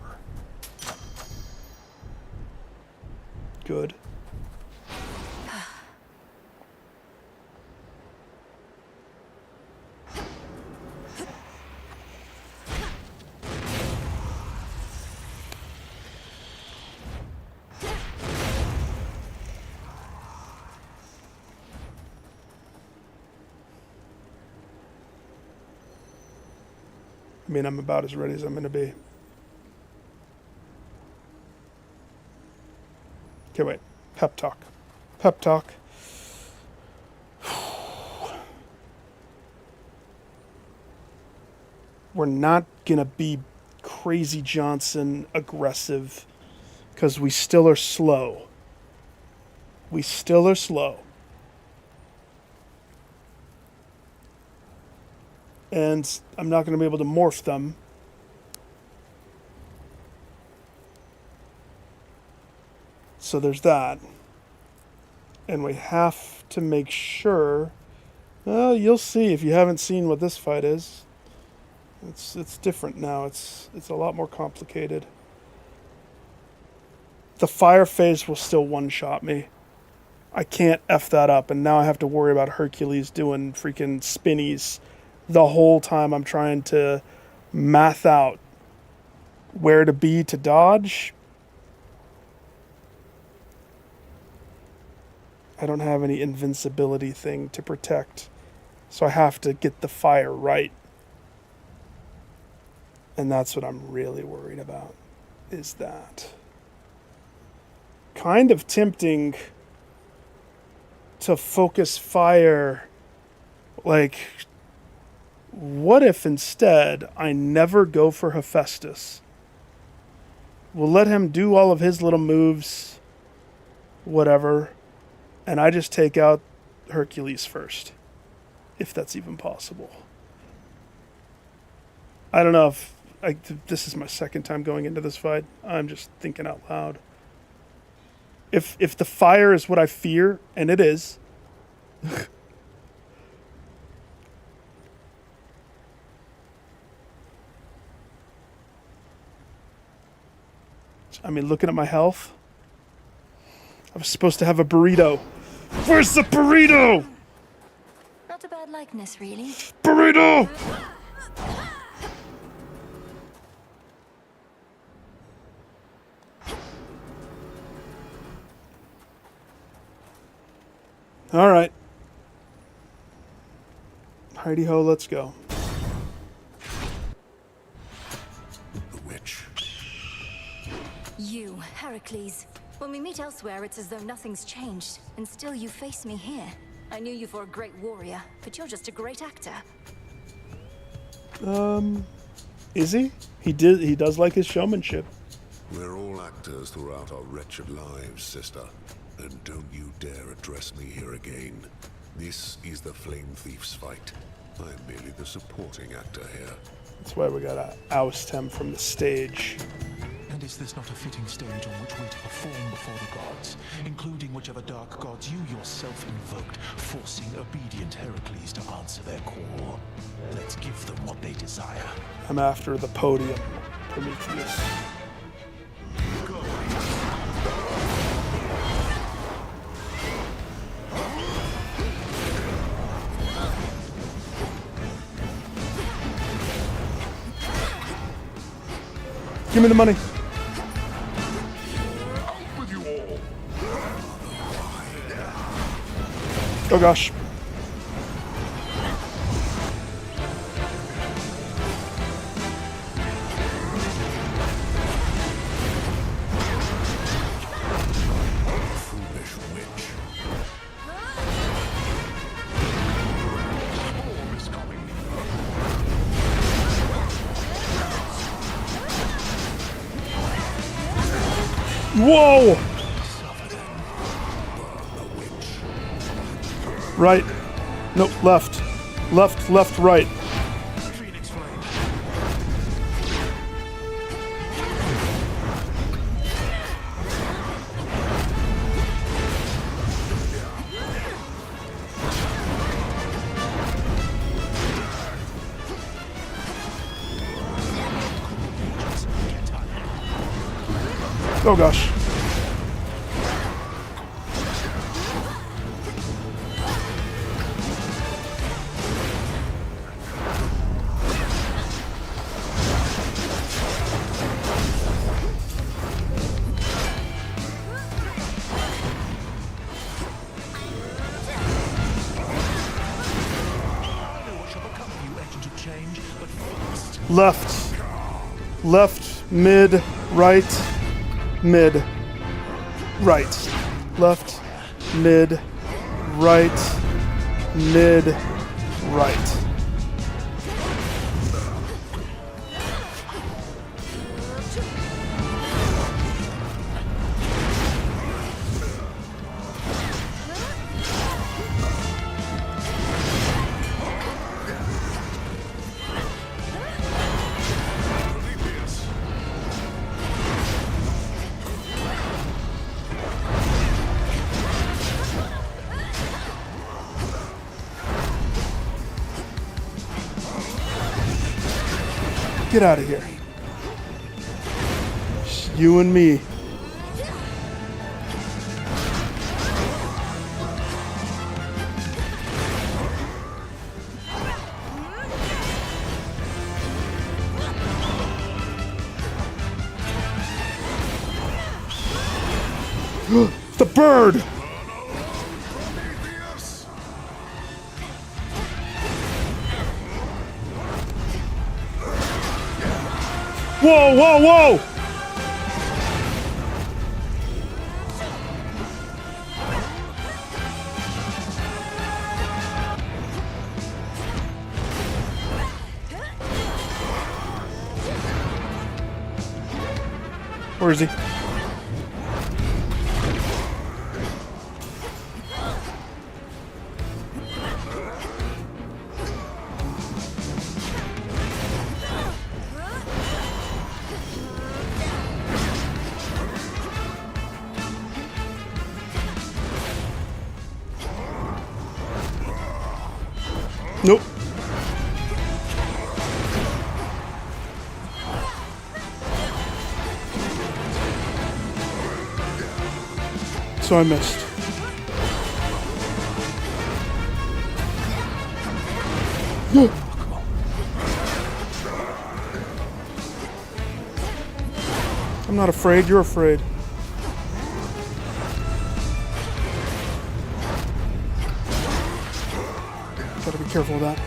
Good. I mean, I'm about as ready as I'm going to be. Okay, wait. Pep talk. Pep talk. We're not going to be Crazy Johnson aggressive because we still are slow. We still are slow. And I'm not going to be able to morph them. So there's that. And we have to make sure... Well, you'll see if you haven't seen what this fight is. It's different now. It's a lot more complicated. The fire phase will still one-shot me. I can't F that up, and now I have to worry about Hercules doing freaking spinnies the whole time I'm trying to math out where to be to dodge. I don't have any invincibility thing to protect, so I have to get the fire right. And that's what I'm really worried about, is that. Kind of tempting to focus fire, like... What if instead I never go for Hephaestus? We'll let him do all of his little moves, whatever, and I just take out Hercules first, if that's even possible. I don't know if... this is my second time going into this fight. I'm just thinking out loud. If the fire is what I fear, and it is... I mean, looking at my health, I was supposed to have a burrito. Where's the burrito?
Not a bad likeness, really.
Burrito! All right. Heidi ho, let's go.
You, Heracles. When we meet elsewhere, it's as though nothing's changed, and still you face me here. I knew you for a great warrior, but you're just a great actor.
Is he? He does like his showmanship.
We're all actors throughout our wretched lives, sister. And don't you dare address me here again. This is the Flame Thief's fight. I'm merely the supporting actor here.
That's why we gotta oust him from the stage.
And is this not a fitting stage on which we're to perform before the gods, including whichever dark gods you yourself invoked, forcing obedient Heracles to answer their call? Let's give them what they desire.
I'm after the podium, Prometheus. Give me the money. Oh gosh. Whoa! Right. Nope, left. Left, left, right. Oh gosh. Left. Left, mid, right, mid, right. Left, mid, right, mid, right. Get out of here. Just you and me. The bird! Whoa, whoa, whoa! Where is he? Nope. So I missed. I'm not afraid, you're afraid. Gotta be careful of that.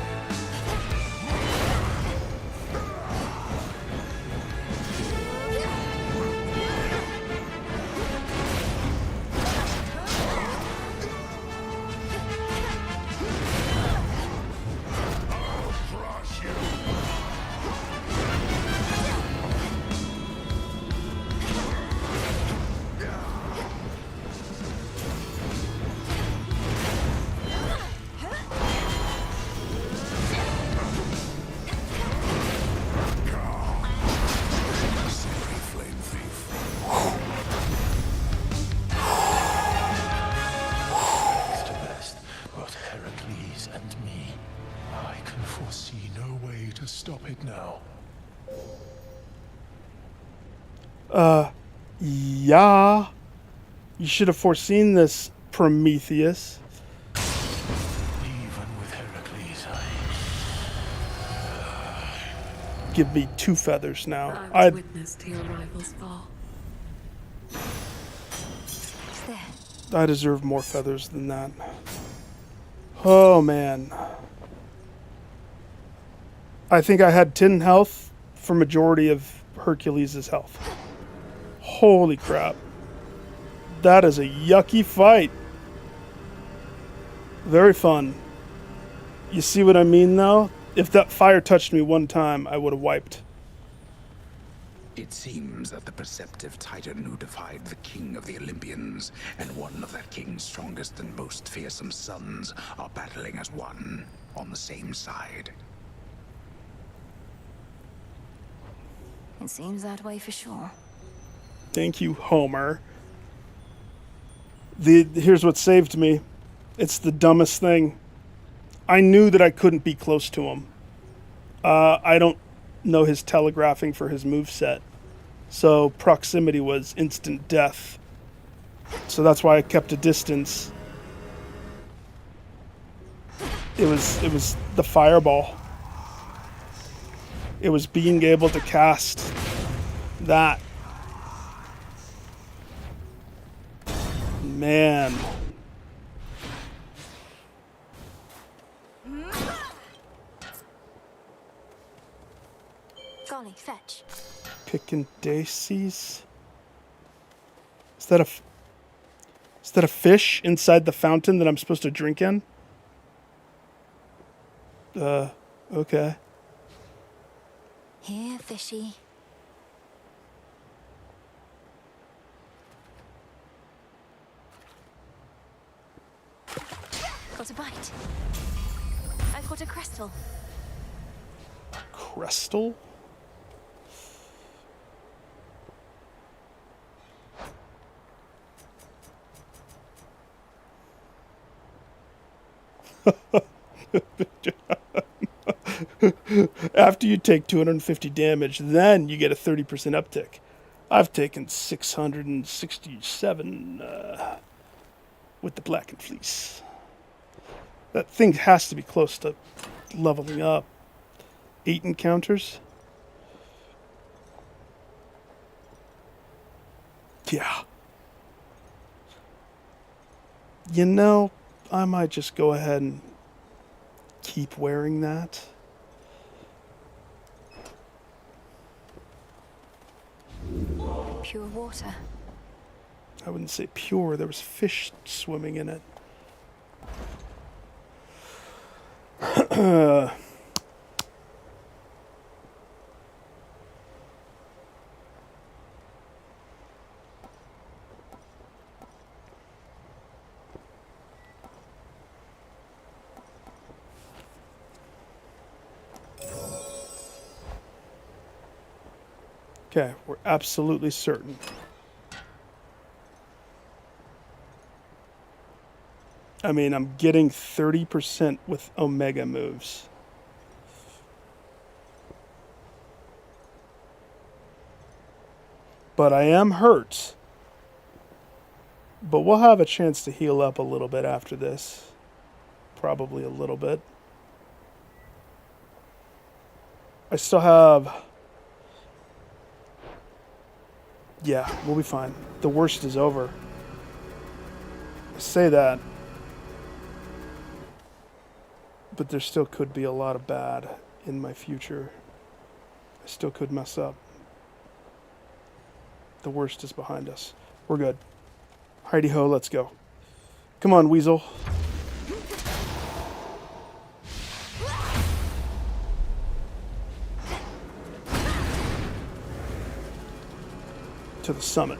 Stop it now.
Yeah. You should have foreseen this, Prometheus.
Even with Heracles,
Give me 2 feathers now.
I was witness to your rival's fall.
I deserve more feathers than that. Oh, man. I think I had 10 health for majority of Hercules' health. Holy crap. That is a yucky fight. Very fun. You see what I mean, though? If that fire touched me one time, I would have wiped.
It seems that the perceptive Titan who defied the king of the Olympians and one of that king's strongest and most fearsome sons are battling as one on the same side.
It seems that way for sure.
Thank you, Homer. Here's what saved me. It's the dumbest thing. I knew that I couldn't be close to him. I don't know his telegraphing for his moveset. So proximity was instant death. So that's why I kept a distance. It was the fireball. It was being able to cast that. Man.
Golly, fetch.
Picking daisies. Is that a fish inside the fountain that I'm supposed to drink in? Okay.
Here, fishy. Got a bite. I've got a crystal.
Crystal? After you take 250 damage, then you get a 30% uptick. I've taken 667 with the Blackened Fleece. That thing has to be close to leveling up. 8 encounters? Yeah. You know, I might just go ahead and keep wearing that.
Pure water.
I wouldn't say pure. There was fish swimming in it. Okay, we're absolutely certain. I mean, I'm getting 30% with Omega moves. But I am hurt. But we'll have a chance to heal up a little bit after this. Probably a little bit. I still have... Yeah, we'll be fine. The worst is over. I say that. But there still could be a lot of bad in my future. I still could mess up. The worst is behind us. We're good. Heidi ho, let's go. Come on, Weasel. To the summit.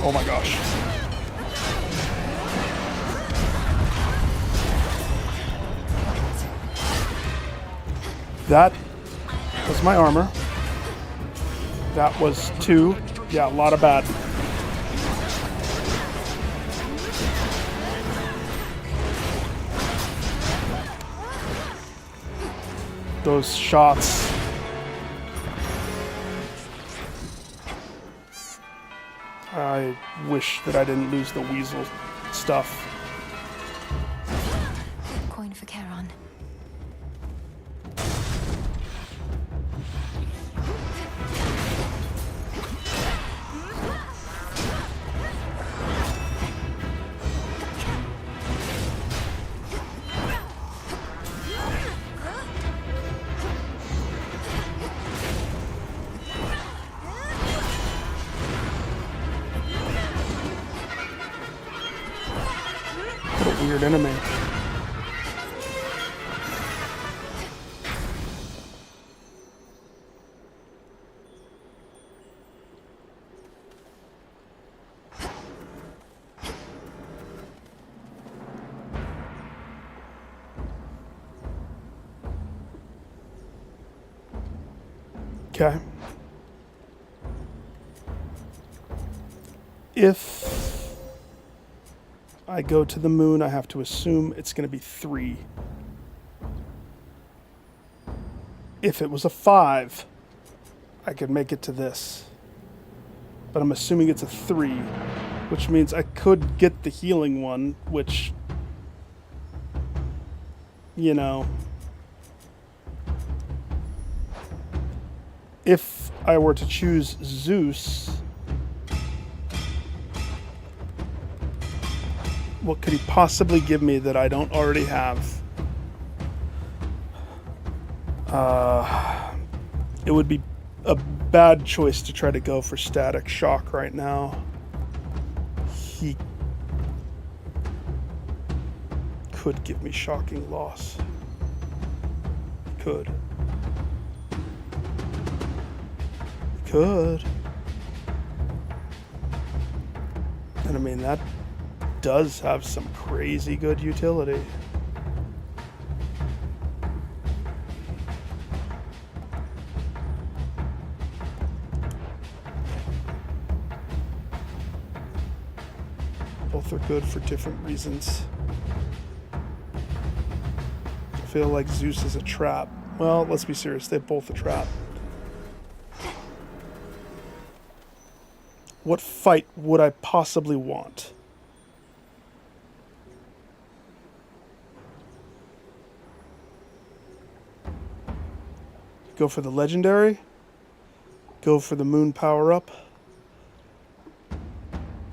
Oh my gosh. That was my armor. That was 2. Yeah, a lot of bad. Those shots. I wish that I didn't lose the weasel stuff.
Coin for Charon.
What a weird enemy. Okay. If I go to the moon, I have to assume it's going to be 3. If it was a 5, I could make it to this. But I'm assuming it's a 3, which means I could get the healing one, which, you know, if I were to choose Zeus, what could he possibly give me that I don't already have? It would be a bad choice to try to go for static shock right now. He could give me shocking loss. He could. He could. And I mean, that does have some crazy good utility. Both are good for different reasons. I feel like Zeus is a trap. Well, let's be serious, they're both a trap. What fight would I possibly want? Go for the legendary? Go for the moon power up?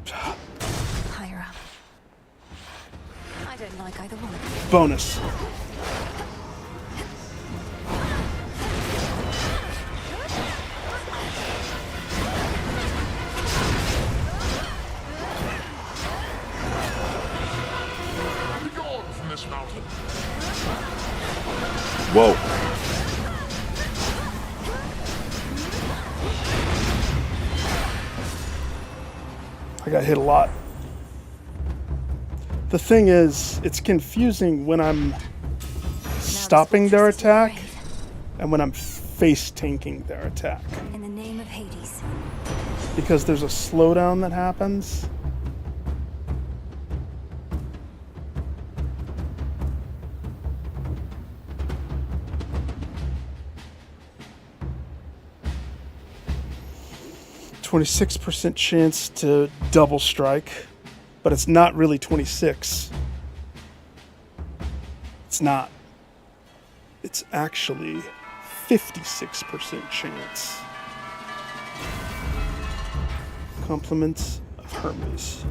Higher up. I don't like either one.
Bonus.
Be gone from this mountain.
Whoa. I got hit a lot. The thing is, it's confusing when I'm stopping their attack and when I'm face tanking their attack.
In the name of Hades.
Because there's a slowdown that happens. .26% chance to double strike, but it's not really 26. It's not. It's actually 56% chance. Compliments of Hermes.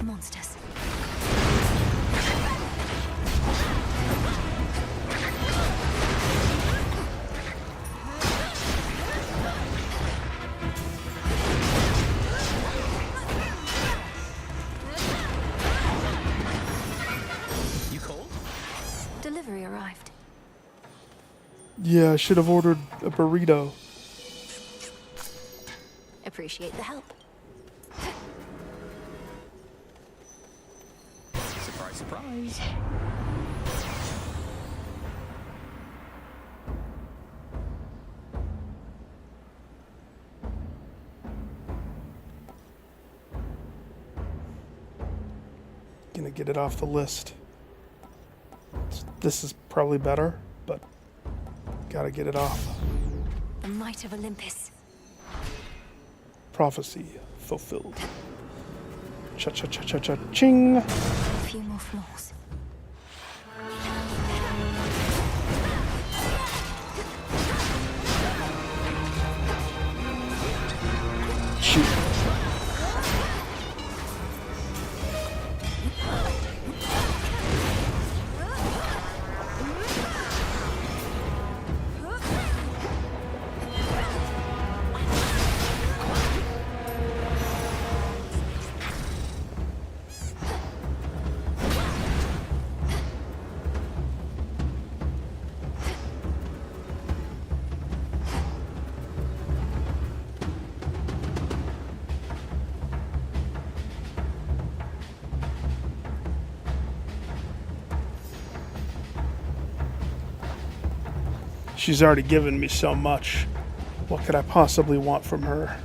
Monsters. Delivery arrived.
Yeah, I should have ordered a burrito.
Appreciate the help.
Surprise, surprise.
Gonna get it off the list. This is probably better, but gotta get it off.
The might of Olympus.
Prophecy fulfilled. Cha-cha-cha-cha-cha-ching!
A few more floors.
Shoot. She's already given me so much. What could I possibly want from her?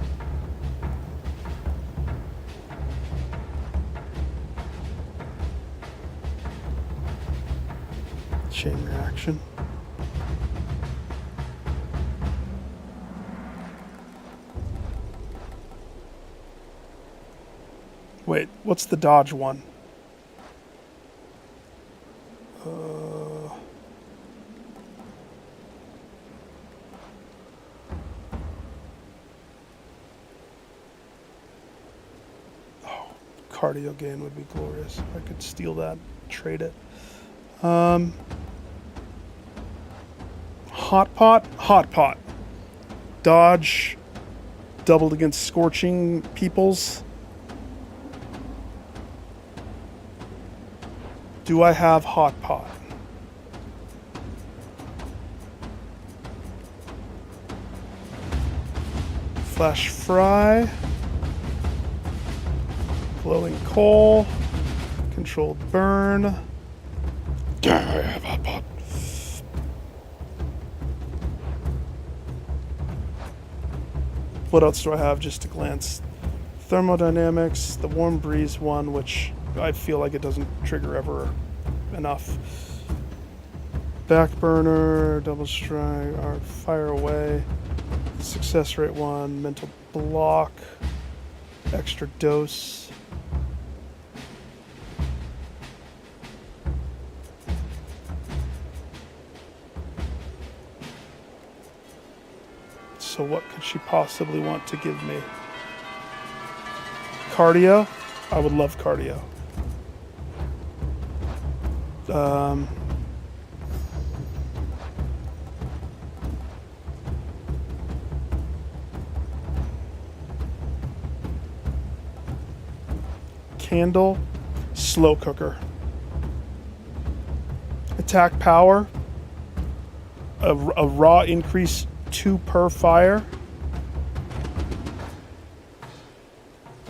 Chain reaction. Wait, what's the dodge one? Cardio gain would be glorious. If I could steal that, trade it. Hot pot, hot pot. Dodge, doubled against scorching peoples. Do I have hot pot? Flash fry. Glowing coal. Controlled burn. I have hot pot. What else do I have just to glance? Thermodynamics, the warm breeze one, which I feel like it doesn't trigger ever enough. Backburner, double strike, or fire away. Success rate 1, mental block, extra dose. So what could she possibly want to give me? Cardio? I would love cardio. Candle, slow cooker. Attack power, a raw increase 2 per fire.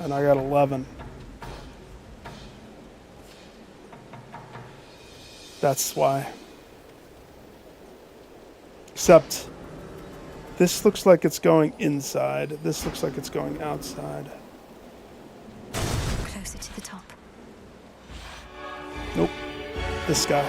And I got 11. That's why. Except this looks like it's going inside. This looks like it's going outside.
Closer to the top.
Nope. This guy.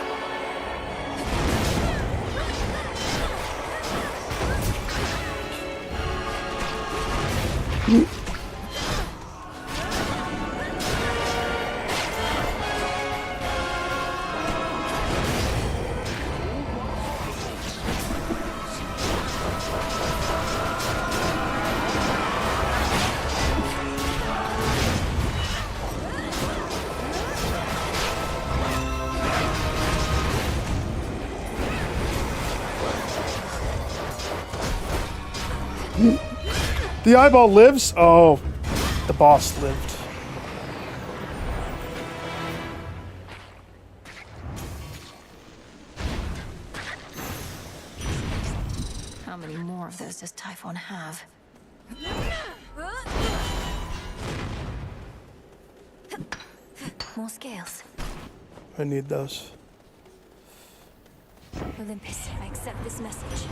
The eyeball lives? Oh, the boss lived.
How many more of those does Typhon have? More scales.
I need those.
Olympus, I accept this message.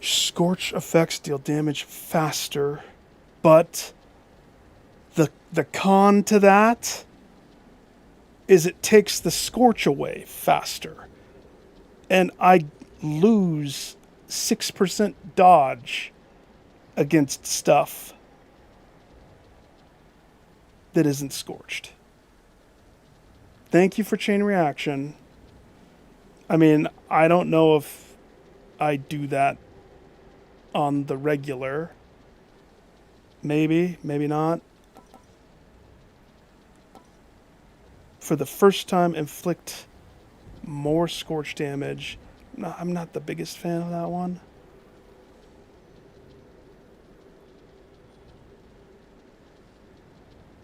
Scorch effects deal damage faster, but the con to that is it takes the scorch away faster. And I lose 6% dodge against stuff that isn't scorched. Thank you for chain reaction. I mean, I don't know if I do that on the regular. Maybe, maybe not. For the first time, inflict more scorch damage. No, I'm not the biggest fan of that one.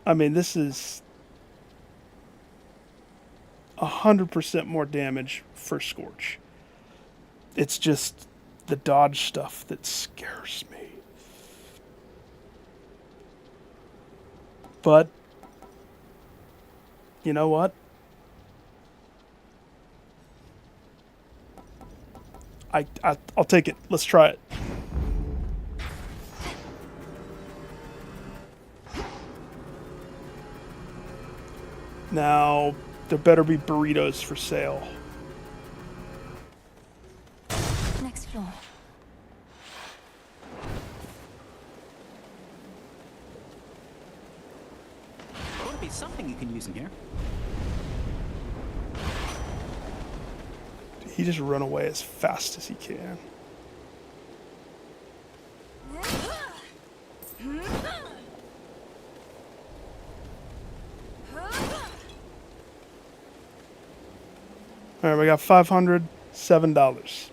I mean, this is 100% more damage for scorch. It's just the dodge stuff that scares me. But you know what? I'll take it. Let's try it. Now, there better be burritos for sale.
Next floor.
There ought to be something you can use in here.
He just run away as fast as he can. All right, we got $507.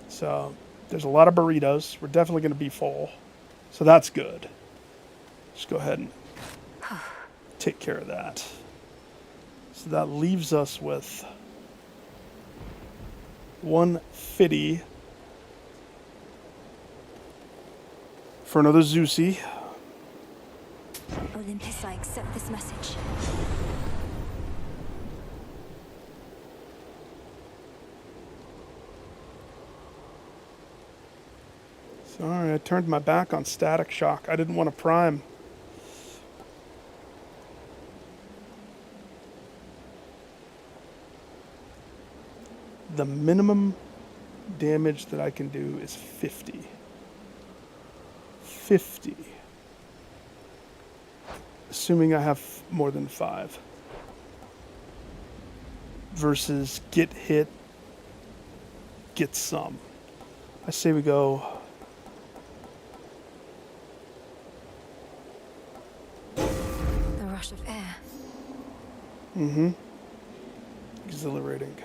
So there's a lot of burritos. We're definitely going to be full. So that's good. Just go ahead and take care of that. So that leaves us with 150 for another Zeusy.
Olympus, I accept this message.
Sorry, I turned my back on Static Shock. I didn't want to prime. The minimum damage that I can do is 50. 50. Assuming I have more than 5. Versus get hit, get some. I say we go...
The rush of air.
Mm-hmm. Exhilarating.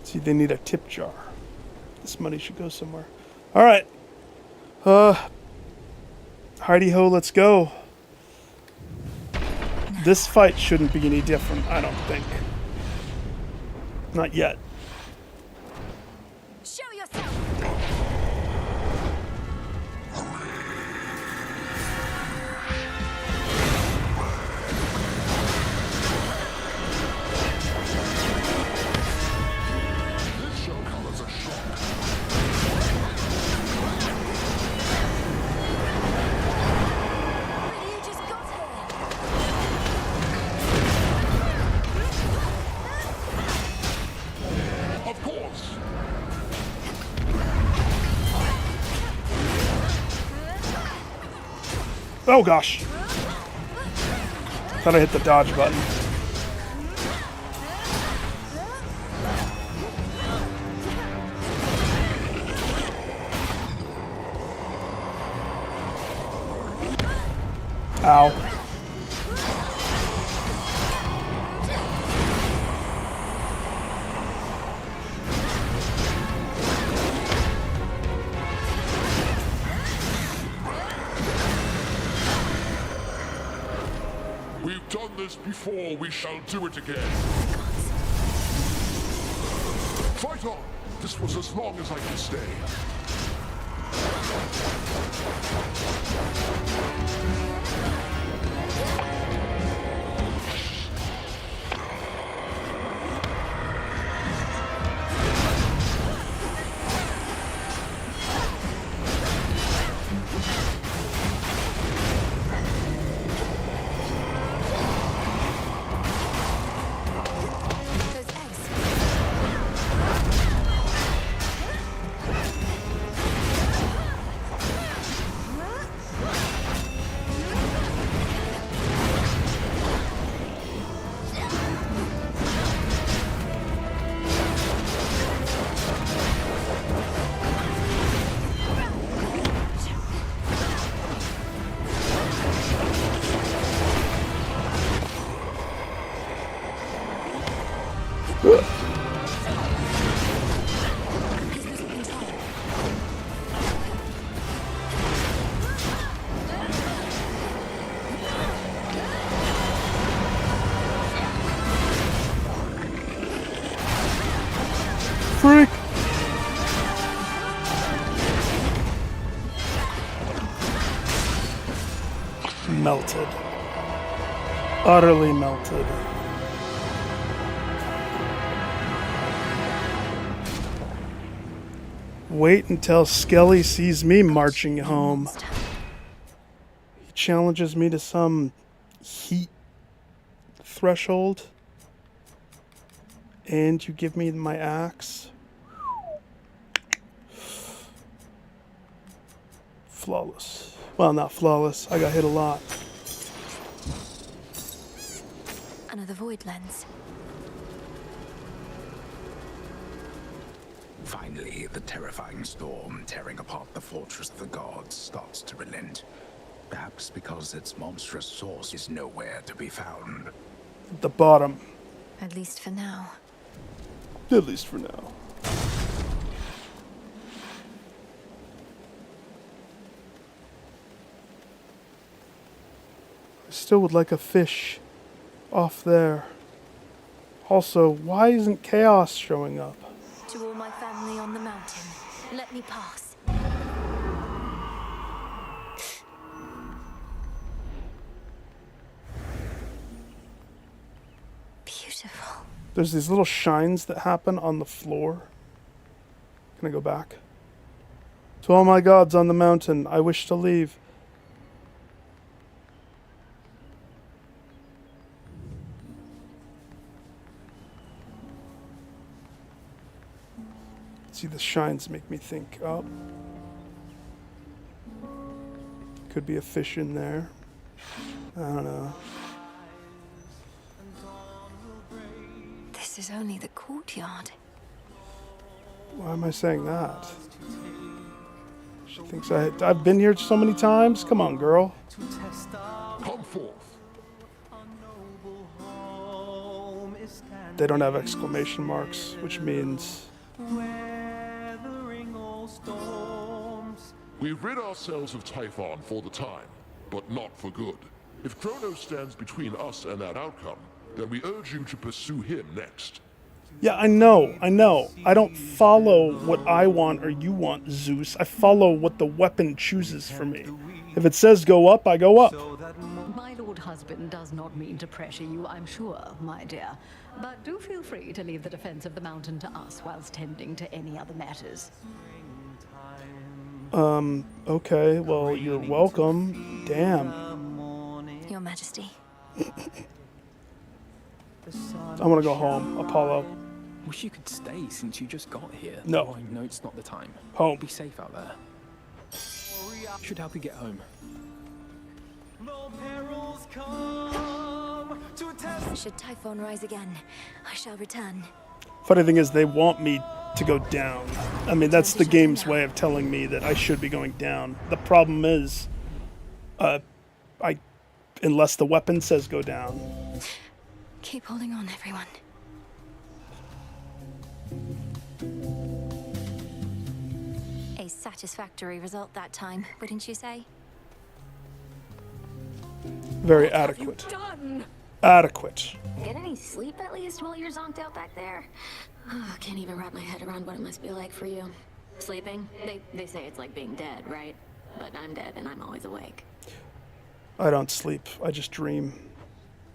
See, they need a tip jar. This money should go somewhere. All right. Heidi ho, let's go. This fight shouldn't be any different, I don't think. Not yet.
Show yourself.
This shall come as a shock.
You just got here.
Of course.
Oh gosh. Thought I hit the dodge button. Ow.
We've done this before, we shall do it again. Fight on! This was as long as I can stay.
freak! Melted. Utterly melted. Wait until Skelly sees me marching home. He challenges me to some heat threshold. And you give me my axe. Flawless. Well, not flawless. I got hit a lot.
Another void lens.
Finally, the terrifying storm tearing apart the fortress of the gods starts to relent. Perhaps because its monstrous source is nowhere to be found.
At the bottom.
At least for now.
At least for now. I still would like a fish off there. Also, why isn't Chaos showing up?
To all my family on the mountain, let me pass. Beautiful.
There's these little shines that happen on the floor. Can I go back? To all my gods on the mountain, I wish to leave. See, the shines make me think, oh, could be a fish in there. I don't know.
This is only the courtyard.
Why am I saying that? She thinks I've been here so many times? Come on, girl.
Come forth.
They don't have exclamation marks, which means...
We've rid ourselves of Typhon for the time, but not for good. If Kronos stands between us and that outcome, then we urge you to pursue him next.
Yeah, I know. I don't follow what I want or you want, Zeus. I follow what the weapon chooses for me. If it says go up, I go up.
My lord husband does not mean to pressure you, I'm sure, my dear. But do feel free to leave the defense of the mountain to us whilst tending to any other matters.
Okay, well, you're welcome. Damn.
Your Majesty.
I want to go home, Apollo.
Wish you could stay since you just got here.
No.
Oh, I know it's not the time.
Home.
Be safe out there. Should help you get home.
Should Typhon rise again, I shall return.
Funny thing is, they want me to go down. I mean, that's the game's way of telling me that I should be going down. The problem is, unless the weapon says go down.
Keep holding on, everyone. A satisfactory result that time, wouldn't you say?
Very adequate. Adequate.
Get any sleep at least while you're zonked out back there? Oh, I can't even wrap my head around what it must be like for you. Sleeping? They say it's like being dead, right? But I'm dead and I'm always awake.
I don't sleep. I just dream.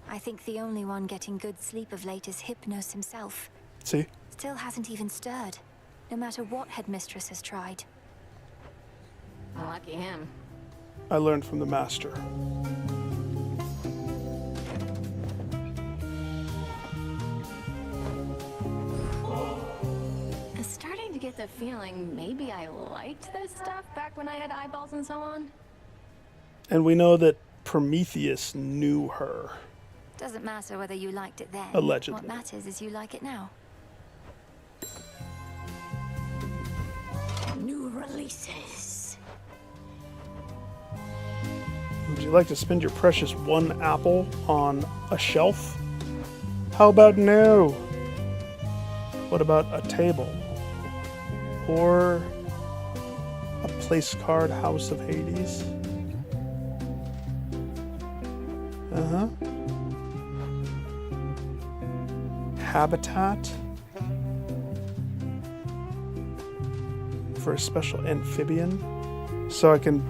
I think the only one getting good sleep of late is Hypnos himself.
See?
Still hasn't even stirred, no matter what Headmistress has tried.
Lucky him.
I learned from the master.
I'm starting to get the feeling maybe I liked this stuff back when I had eyeballs and so on.
And we know that Prometheus knew her.
Doesn't matter whether you liked it then.
Allegedly.
What matters is you like it now.
New releases.
Would you like to spend your precious one apple on a shelf? How about no? What about a table? Or a place card House of Hades? Uh-huh. Habitat? for a special amphibian so I can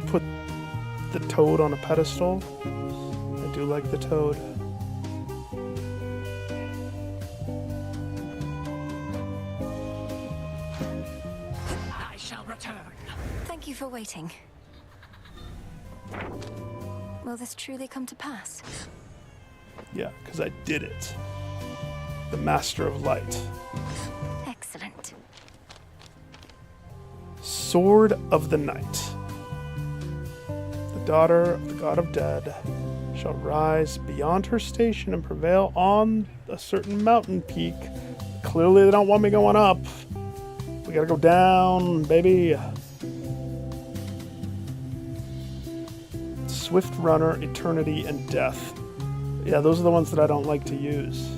put the toad on a pedestal. I do like the toad.
I shall return.
Thank you for waiting. Will this truly come to pass?
Yeah, because I did it. The Master of Light.
Excellent.
Sword of the Night. The daughter of the god of dead shall rise beyond her station and prevail on a certain mountain peak. Clearly they don't want me going up. We gotta go down, baby. Swift Runner, Eternity, and Death. Yeah, those are the ones that I don't like to use.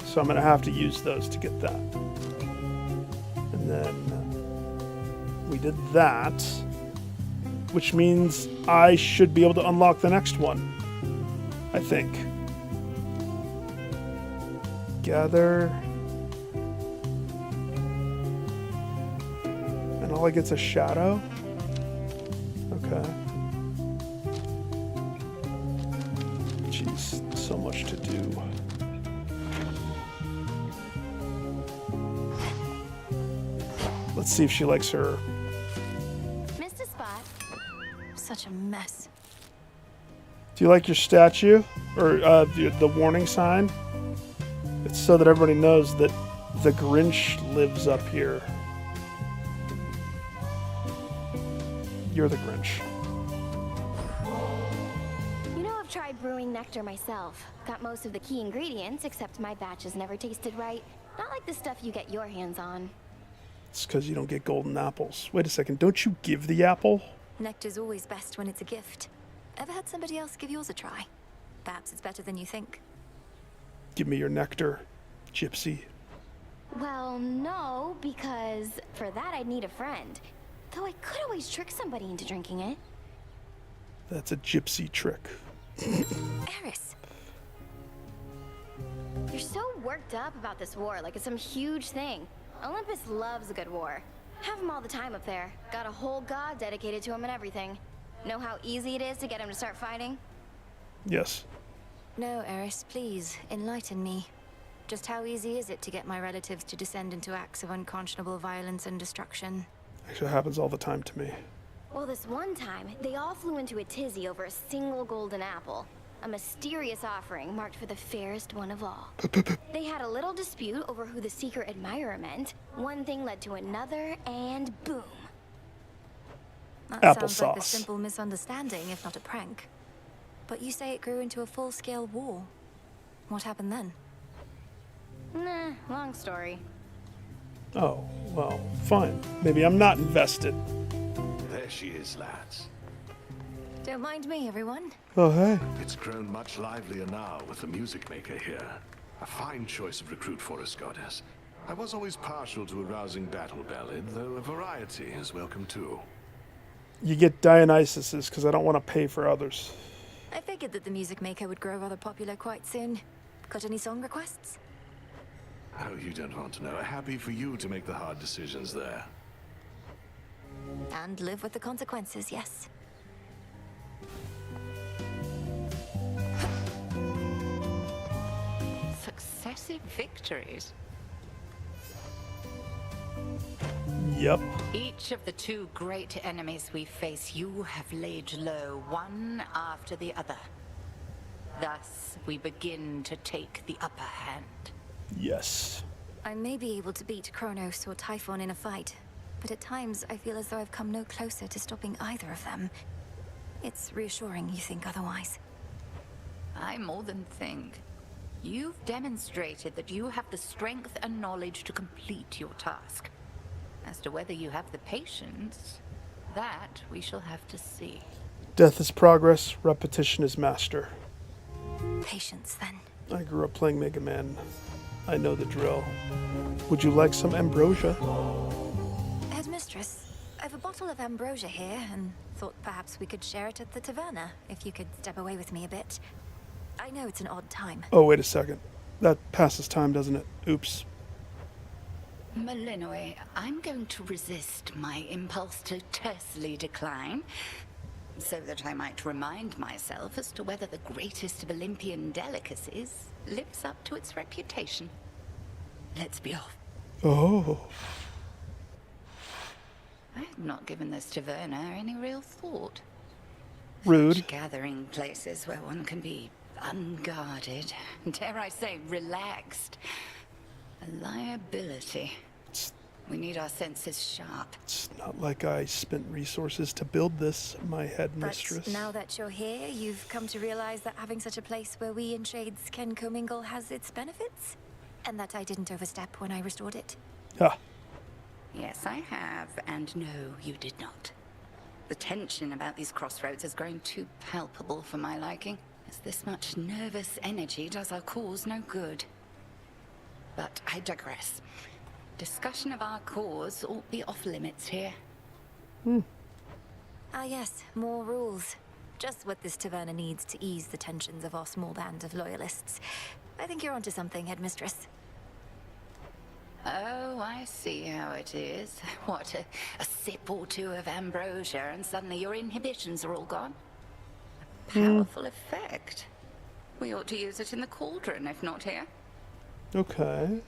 So I'm gonna have to use those to get that. And then we did that, which means I should be able to unlock the next one, I think. Gather. And all I get's a shadow? Okay. Jeez, so much to do. Let's see if she likes her.
Missed a spot.
Such a mess.
Do you like your statue? Or the warning sign? It's so that everybody knows that the Grinch lives up here. You're the Grinch.
You know, I've tried brewing nectar myself. Got most of the key ingredients, except my batches never tasted right. Not like the stuff you get your hands on.
It's because you don't get golden apples. Wait a second, don't you give the apple?
Nectar's always best when it's a gift. Ever had somebody else give yours a try? Perhaps it's better than you think.
Give me your nectar, gypsy.
Well, no, because for that I'd need a friend. Though I could always trick somebody into drinking it.
That's a gypsy trick.
Eris.
You're so worked up about this war, like it's some huge thing. Olympus loves a good war. Have him all the time up there. Got a whole god dedicated to him and everything. Know how easy it is to get him to start fighting?
Yes.
No, Eris, please, enlighten me. Just how easy is it to get my relatives to descend into acts of unconscionable violence and destruction?
Actually, it happens all the time to me.
Well, this one time, they all flew into a tizzy over a single golden apple. A mysterious offering marked for the fairest one of all. They had a little dispute over who the secret admirer meant. One thing led to another, and boom.
That sounds like a simple misunderstanding, if not a prank. But you say it grew into a full-scale war. What happened then?
Nah, long story.
Oh, well, fine. Maybe I'm not invested.
There she is, lads.
Don't mind me, everyone.
Oh, hey.
It's grown much livelier now with the music maker here. A fine choice of recruit for us, goddess. I was always partial to a rousing battle ballad, though a variety is welcome too.
You get Dionysus's because I don't want to pay for others.
I figured that the music maker would grow rather popular quite soon. Got any song requests?
Oh, you don't want to know. Happy for you to make the hard decisions there.
And live with the consequences, yes.
Successive victories.
Yep.
Each of the two great enemies we face, you have laid low, one after the other. Thus, we begin to take the upper hand.
Yes.
I may be able to beat Kronos or Typhon in a fight, but at times I feel as though I've come no closer to stopping either of them. It's reassuring you think otherwise.
I more than think. You've demonstrated that you have the strength and knowledge to complete your task. As to whether you have the patience, that we shall have to see.
Death is progress, repetition is master.
Patience, then.
I grew up playing Mega Man. I know the drill. Would you like some ambrosia?
Headmistress, I have a bottle of ambrosia here, and thought perhaps we could share it at the taverna, if you could step away with me a bit. I know it's an odd time.
Oh, wait a second. That passes time, doesn't it? Oops.
Malinois, I'm going to resist my impulse to tersely decline, so that I might remind myself as to whether the greatest of Olympian delicacies lives up to its reputation. Let's be off.
Oh.
I had not given this taverna any real thought.
Rude.
Such gathering places where one can be unguarded, dare I say, relaxed. A liability. We need our senses sharp.
It's not like I spent resources to build this, my headmistress.
But now that you're here, you've come to realize that having such a place where we and Shades can commingle has its benefits? And that I didn't overstep when I restored it?
Ah.
Yes, I have, and no, you did not. The tension about these crossroads has grown too palpable for my liking, as this much nervous energy does our cause no good. But I digress. Discussion of our cause ought be off limits here.
Ah yes, more rules. Just what this taverna needs to ease the tensions of our small band of loyalists. I think you're onto something, headmistress.
Oh, I see how it is. What, a sip or two of ambrosia and suddenly your inhibitions are all gone? A powerful effect. We ought to use it in the cauldron, if not here.
Okay.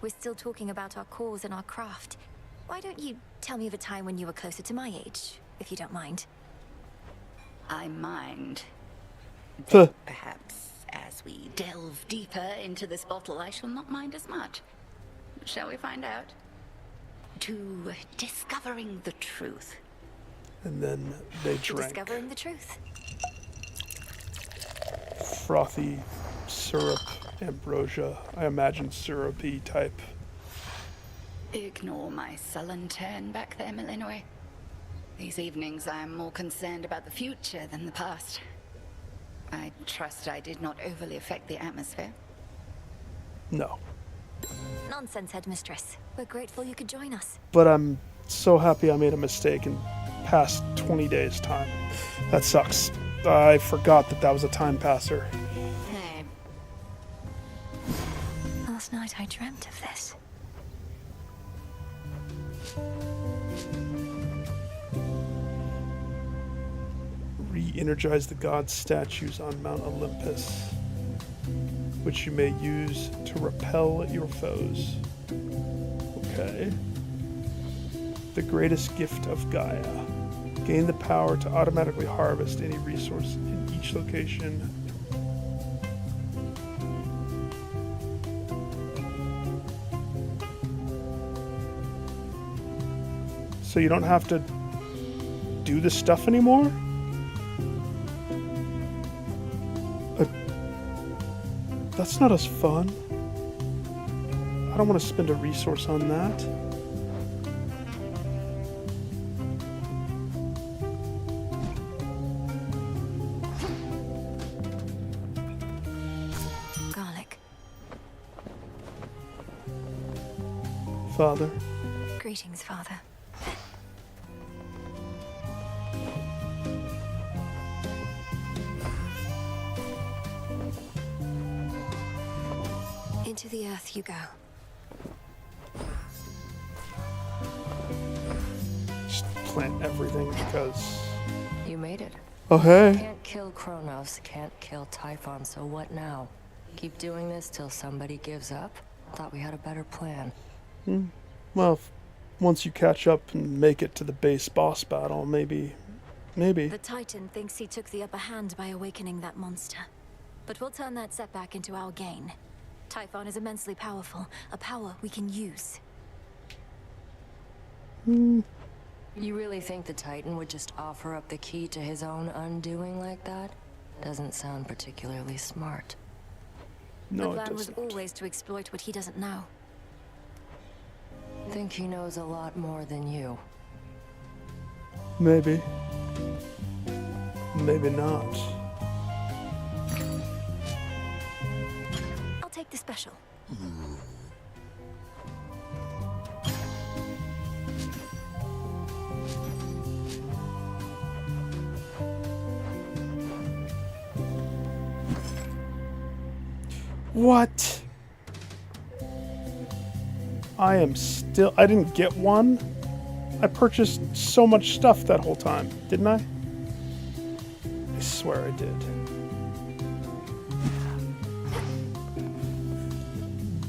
We're still talking about our cause and our craft. Why don't you tell me of a time when you were closer to my age, if you don't mind?
I mind. Perhaps as we delve deeper into this bottle, I shall not mind as much. Shall we find out? To discovering the truth.
And then they
To
drank
discovering the truth.
frothy syrup ambrosia. I imagine syrupy type.
Ignore my sullen turn back there, Malinois. These evenings I am more concerned about the future than the past. I trust I did not overly affect the atmosphere.
No.
Nonsense, headmistress. We're grateful you could join us.
But I'm so happy I made a mistake in past 20 days time. That sucks. I forgot that was a time passer.
Hey. Last night I dreamt of this.
Re-energize the god statues on Mount Olympus, which you may use to repel your foes. Okay. The greatest gift of Gaia. Gain the power to automatically harvest any resource in each location. So you don't have to do this stuff anymore? That's not as fun. I don't want to spend a resource on that.
Garlic.
Father.
Greetings, Father. Into the earth you go.
Just plant everything because...
You made it.
Oh, hey.
Can't kill Kronos, can't kill Typhon, so what now? Keep doing this till somebody gives up? Thought we had a better plan.
Well, once you catch up and make it to the base boss battle, maybe.
The Titan thinks he took the upper hand by awakening that monster. But we'll turn that setback into our gain. Typhon is immensely powerful, a power we can use.
You really think the Titan would just offer up the key to his own undoing like that? Doesn't sound particularly smart.
No,
the
it
plan was
doesn't.
always to exploit what he doesn't know.
Think he knows a lot more than you.
Maybe. Maybe not.
I'll take the special.
What? I didn't get one. I purchased so much stuff that whole time, didn't I? I swear I did.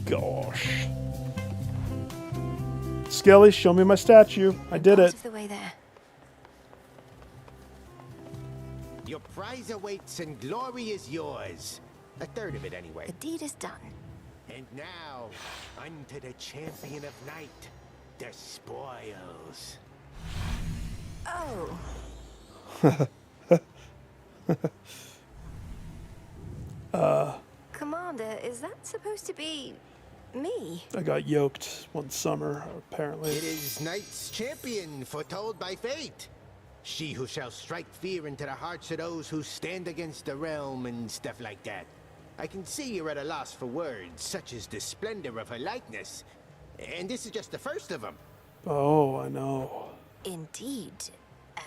Gosh. Skelly, show me my statue. I did it.
Out of the way there.
Your prize awaits and glory is yours. A third of it, anyway.
The deed is done.
And now, unto the champion of night, the spoils.
Oh. Commander, is that supposed to be me?
I got yoked one summer, apparently.
It is Knight's champion, foretold by fate. She who shall strike fear into the hearts of those who stand against the realm and stuff like that. I can see you're at a loss for words, such as the splendor of her likeness. And this is just the first of them.
Oh, I know.
Indeed.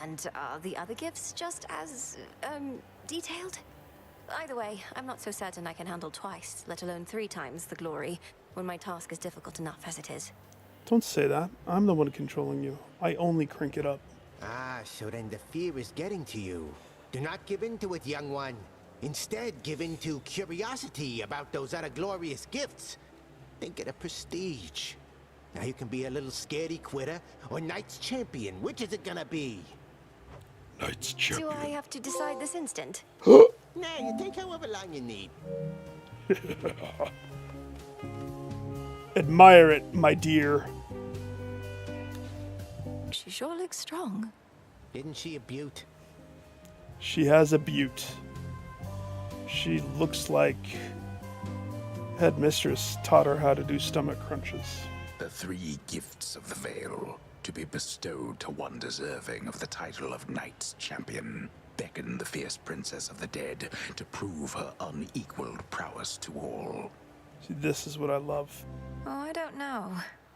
And are the other gifts just as, detailed? Either way, I'm not so certain I can handle twice, let alone 3 times the glory, when my task is difficult enough as it is.
Don't say that. I'm the one controlling you. I only crank it up.
Ah, so then the fear is getting to you. Do not give in to it, young one. Instead, give in to curiosity about those other glorious gifts. Think of the prestige. Now you can be a little scaredy quitter or Knight's champion. Which is it gonna be?
Knight's
Do I have to decide this instant?
Nah, you take however long you need.
Admire it, my dear.
She sure looks strong.
Isn't she a beaut?
She has a beaut. She looks like headmistress taught her how to do stomach crunches.
The 3 gifts of the veil, to be bestowed to one deserving of the title of Knight's champion, beckon the fierce princess of the dead to prove her unequaled prowess to all.
See, this is what I love.
Oh, I don't know.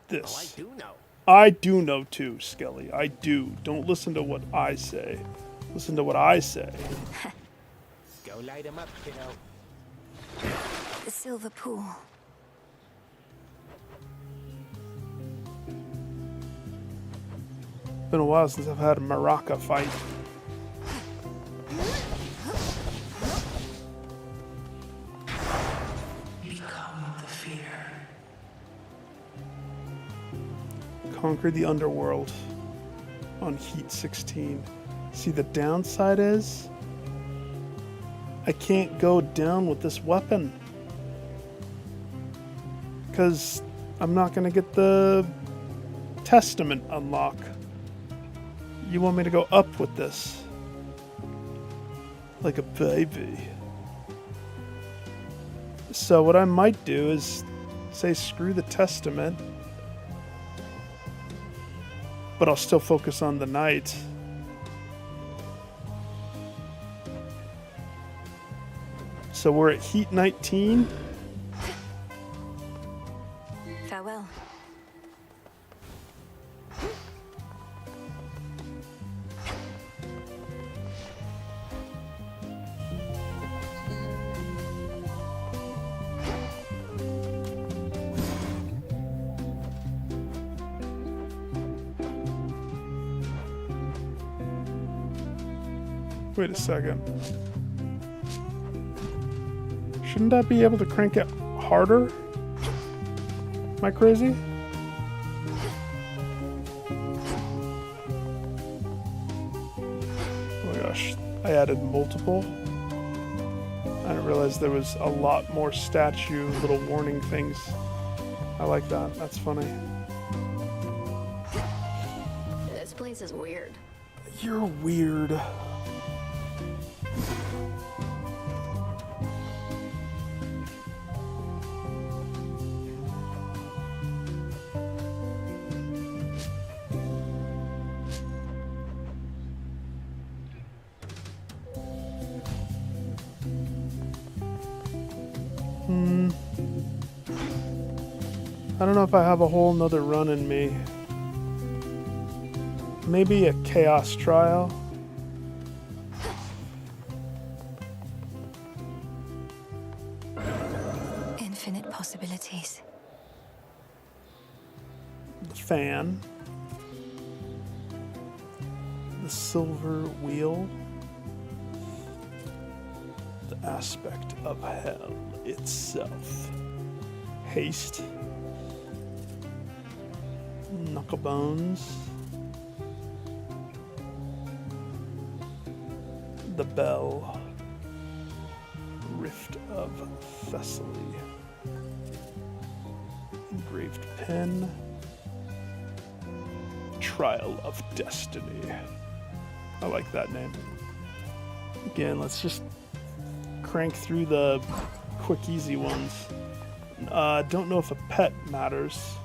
This.
Oh, I do know.
I do know too, Skelly. I do. Don't listen to what I say. Listen to what I say.
Go light him up, kiddo.
The silver pool.
Been a while since I've had a maraca fight.
Become the fear.
Conquer the underworld on Heat 16. See, the downside is I can't go down with this weapon because I'm not going to get the Testament unlock. You want me to go up with this like a baby. So what I might do is say screw the Testament, but I'll still focus on the Knight. So we're at Heat 19.
Farewell.
Wait a second. Shouldn't I be able to crank it harder? Am I crazy? Oh my gosh, I added multiple. I didn't realize there was a lot more statue, little warning things. I like that, that's funny.
This place is weird.
You're weird. I don't know if I have a whole nother run in me. Maybe a chaos trial.
Infinite possibilities.
the fan, the silver wheel, the aspect of hell itself, haste, knucklebones, the bell, rift of Thessaly, engraved pen, trial of destiny. I like that name. Again, let's just crank through the quick, easy ones. Don't know if a pet matters.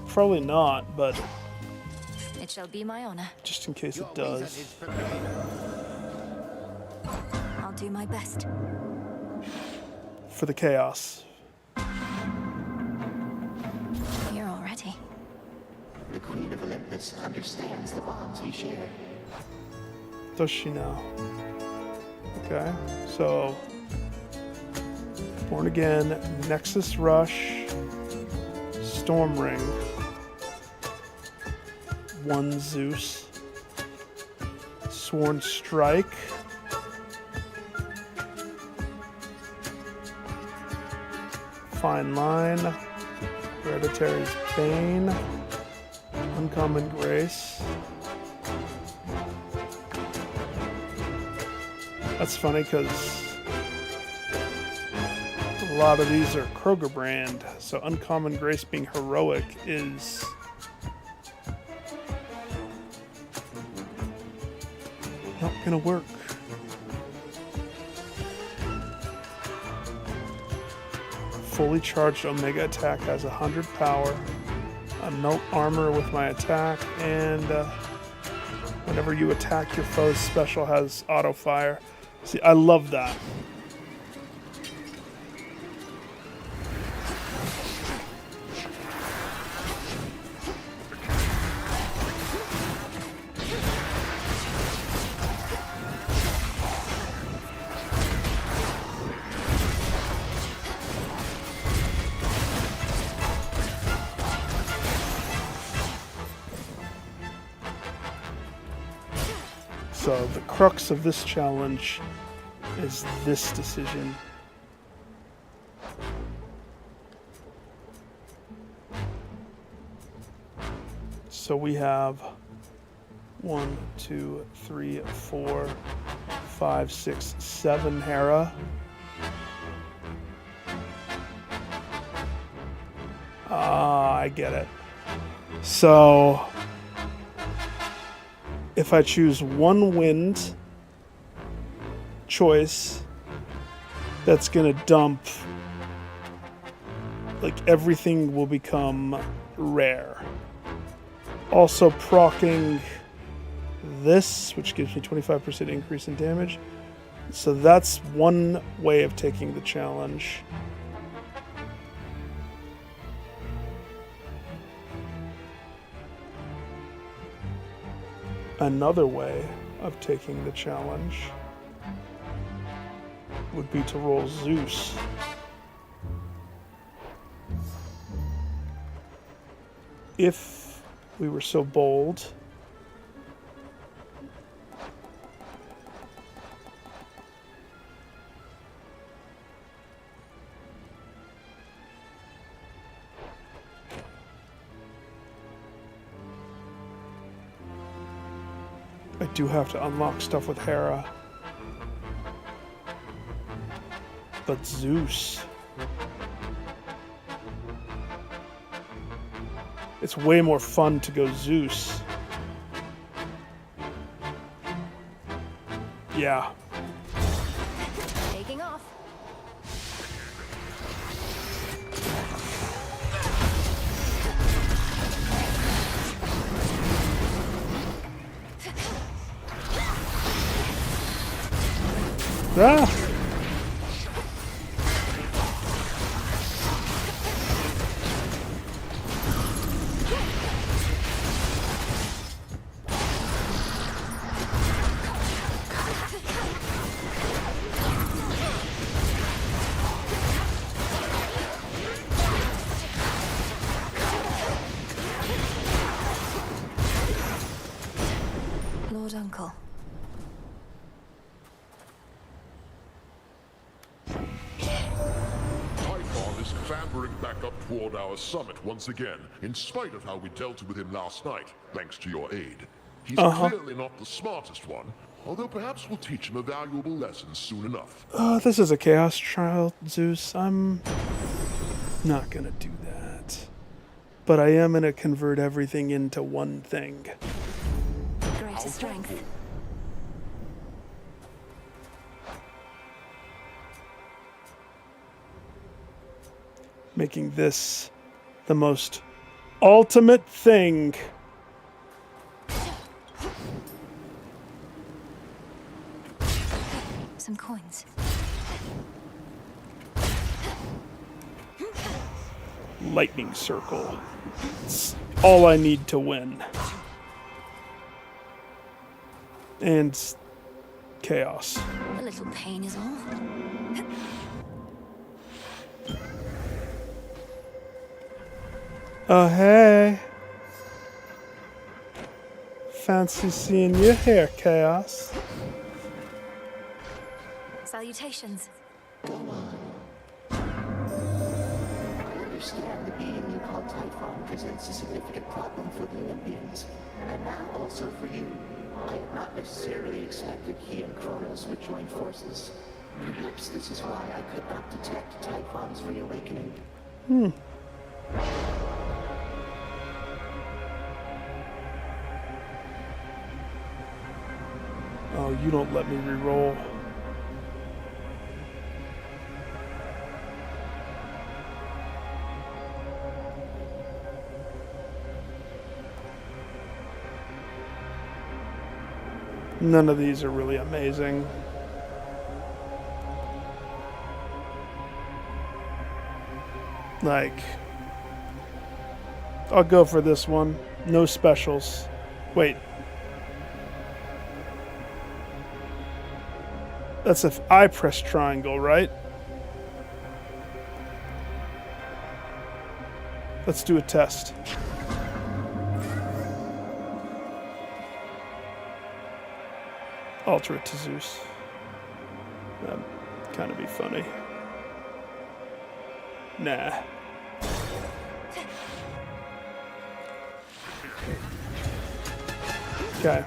Probably not, but
It shall be my honor.
just in case it does.
I'll do my best.
For the chaos.
Here already.
The Queen of Olympus understands the bonds we share.
Does she now? Okay, so Born Again, Nexus Rush, Storm Ring, 1 Zeus, Sworn Strike, Fine Line, Hereditary's Bane, Uncommon Grace. That's funny because a lot of these are Kroger brand, so Uncommon Grace being heroic is not gonna work. Fully charged Omega attack has 100 power, a melt armor with my attack, and whenever you attack your foe's special has auto fire. See, I love that. So the crux of this challenge is this decision. So we have 1, 2, 3, 4, 5, 6, 7 Hera. I get it. So if I choose one wind choice, that's gonna dump, like, everything will become rare. Also proccing this, which gives me 25% increase in damage. So that's one way of taking the challenge. Another way of taking the challenge would be to roll Zeus. If we were so bold I do have to unlock stuff with Hera. But Zeus. It's way more fun to go Zeus. Yeah.
Taking off.
Ah!
Lord Uncle.
Typhon is clambering back up toward our summit once again, in spite of how we dealt with him last night, thanks to your aid. He's clearly not the smartest one, although perhaps we'll teach him a valuable lesson soon enough.
This is a chaos trial, Zeus. I'm not gonna do that. But I am gonna convert everything into one thing.
Greater strength.
Making this the most ultimate thing.
Some coins.
Lightning circle. It's all I need to win. And chaos.
A little pain is all.
Oh, hey. Fancy seeing you here, Chaos.
Salutations.
I understand the being you call Typhon presents a significant problem for the Olympians, and now also for you. I had not necessarily expected he and Kronos would join forces. Perhaps this is why I could not detect Typhon's reawakening.
Oh, you don't let me re-roll. None of these are really amazing. Like, I'll go for this one. No specials. Wait. That's if I press triangle, right? Let's do a test. Alter it to Zeus. That'd kind of be funny. Nah. Okay.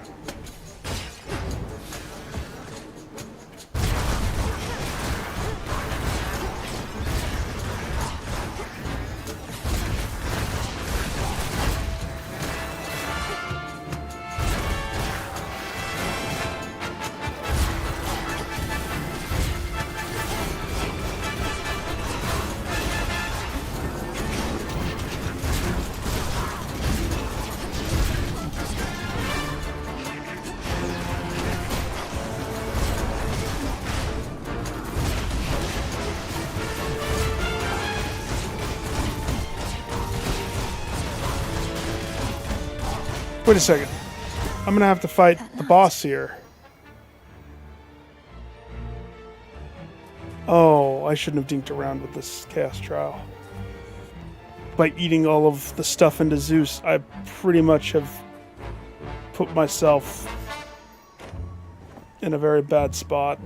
Wait a second. I'm gonna have to fight the boss here. Oh, I shouldn't have dinked around with this chaos trial. By eating all of the stuff into Zeus, I pretty much have put myself in a very bad spot.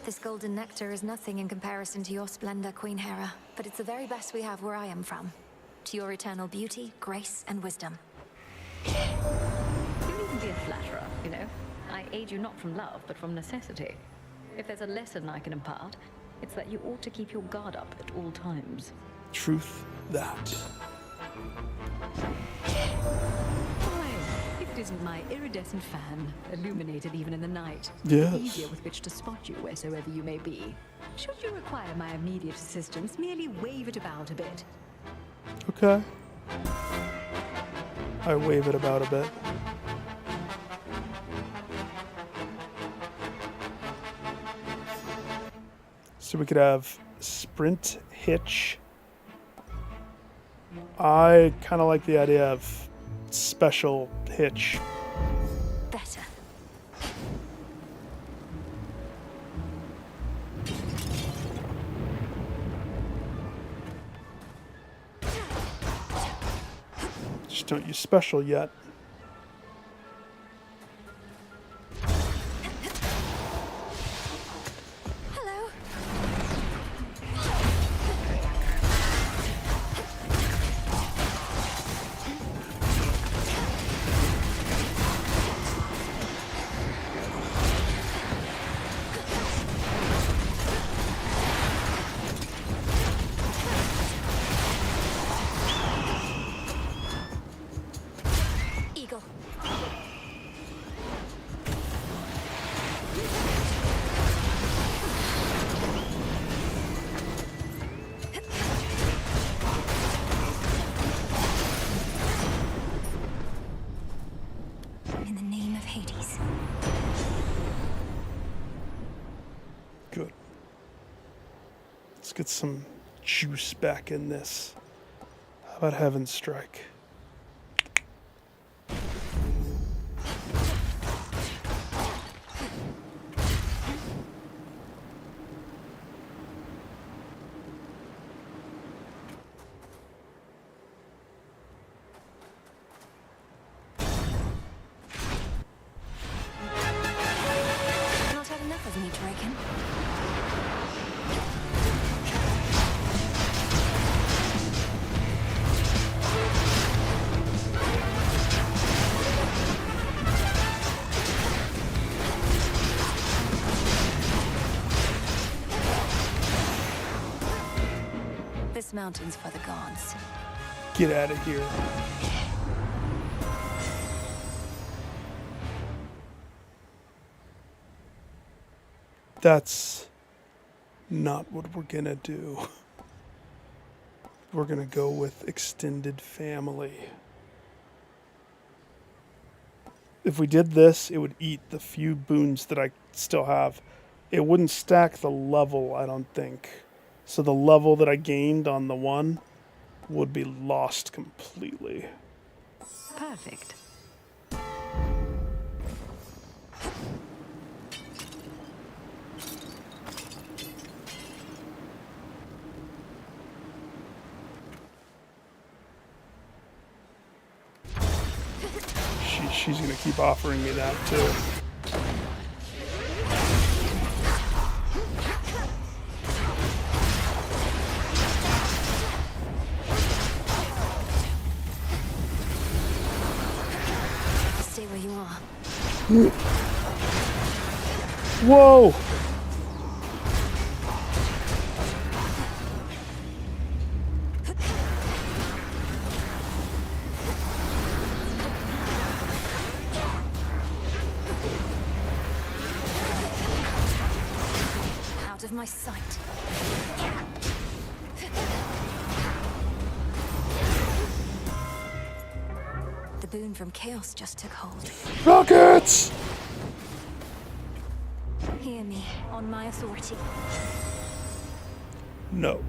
This golden nectar is nothing in comparison to your splendor, Queen Hera, but it's the very best we have where I am from. To your eternal beauty, grace, and wisdom.
You needn't be a flatterer, you know. I aid you not from love, but from necessity. If there's a lesson I can impart, it's that you ought to keep your guard up at all times.
Truth that.
Why, if it isn't my iridescent fan, illuminated even in the night,
Yes.
easier with which to spot you wheresoever you may be. Should you require my immediate assistance, merely wave it about a bit.
Okay. I wave it about a bit. So we could have sprint, hitch. I kind of like the idea of special hitch.
Better.
Just don't use special yet. get some juice back in this. How about Heaven Strike?
Not had enough of me, Draken. This mountain's for the gods.
Get out of here. That's not what we're gonna do. We're gonna go with extended family. If we did this, it would eat the few boons that I still have. It wouldn't stack the level, I don't think. So the level that I gained on the one would be lost completely.
Perfect.
She's gonna keep offering me that too.
Stay where you are.
Whoa!
Out of my sight. The boon from Chaos just took hold.
Rockets!
Hear me, on my authority.
No.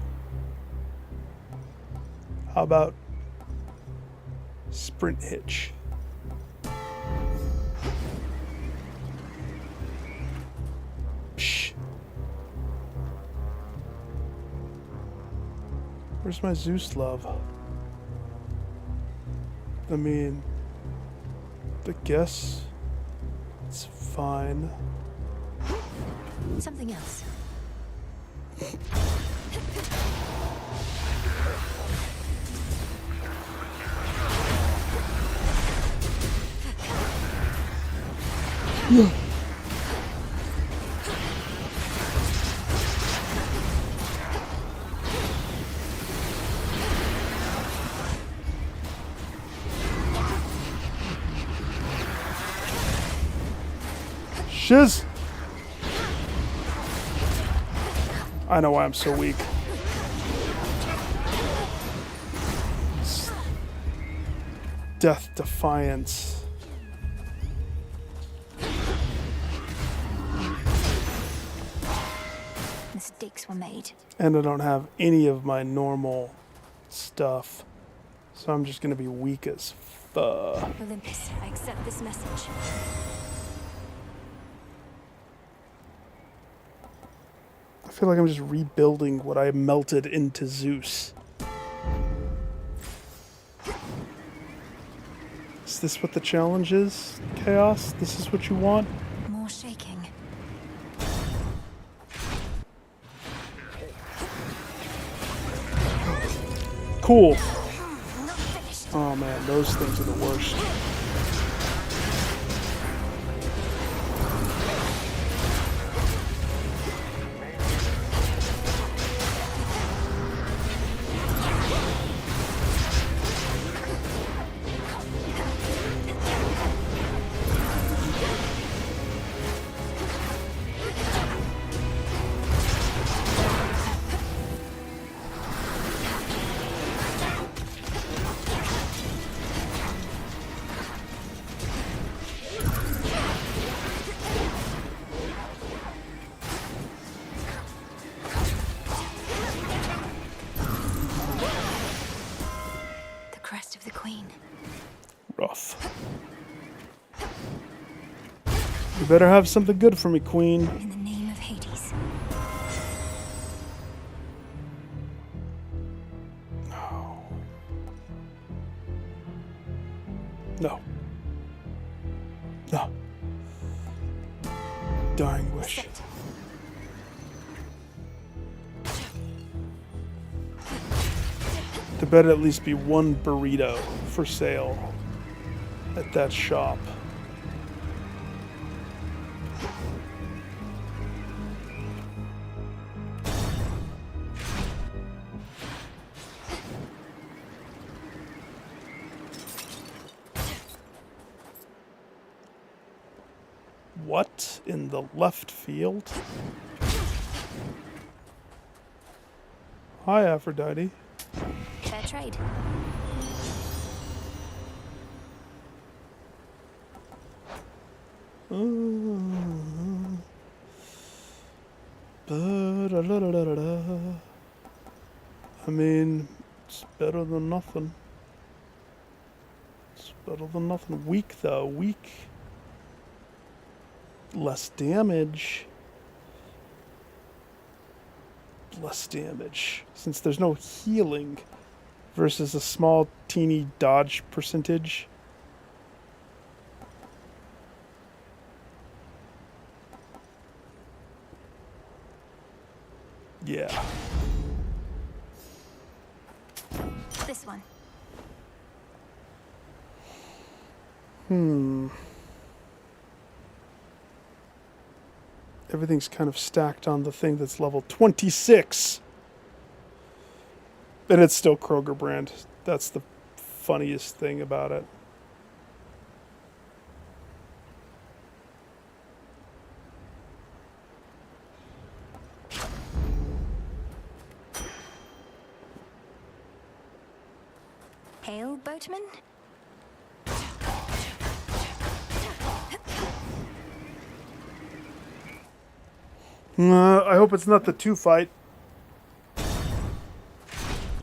How about sprint hitch? Psh. Where's my Zeus love? I mean, I guess it's fine.
Something else.
Yeah. Shiz! I know why I'm so weak. It's Death Defiance.
Mistakes were made.
And I don't have any of my normal stuff. So I'm just gonna be weak as fuck.
Olympus, I accept this message.
I feel like I'm just rebuilding what I melted into Zeus. Is this what the challenge is, Chaos? This is what you want?
More shaking.
Cool. Oh man, those things are the worst. You better have something good for me, Queen.
In the name of Hades.
No. No. Dying wish. There better at least be one burrito for sale at that shop. What in the left field? Hi, Aphrodite.
Fair trade.
I mean, it's better than nothing. It's better than nothing. Weak, though. Weak. Less damage. Less damage. Since there's no healing versus a small, teeny dodge percentage. Yeah.
This one.
Everything's kind of stacked on the thing that's level 26. And it's still Kroger brand. That's the funniest thing about it.
Hail, boatman?
I hope it's not the 2 fight.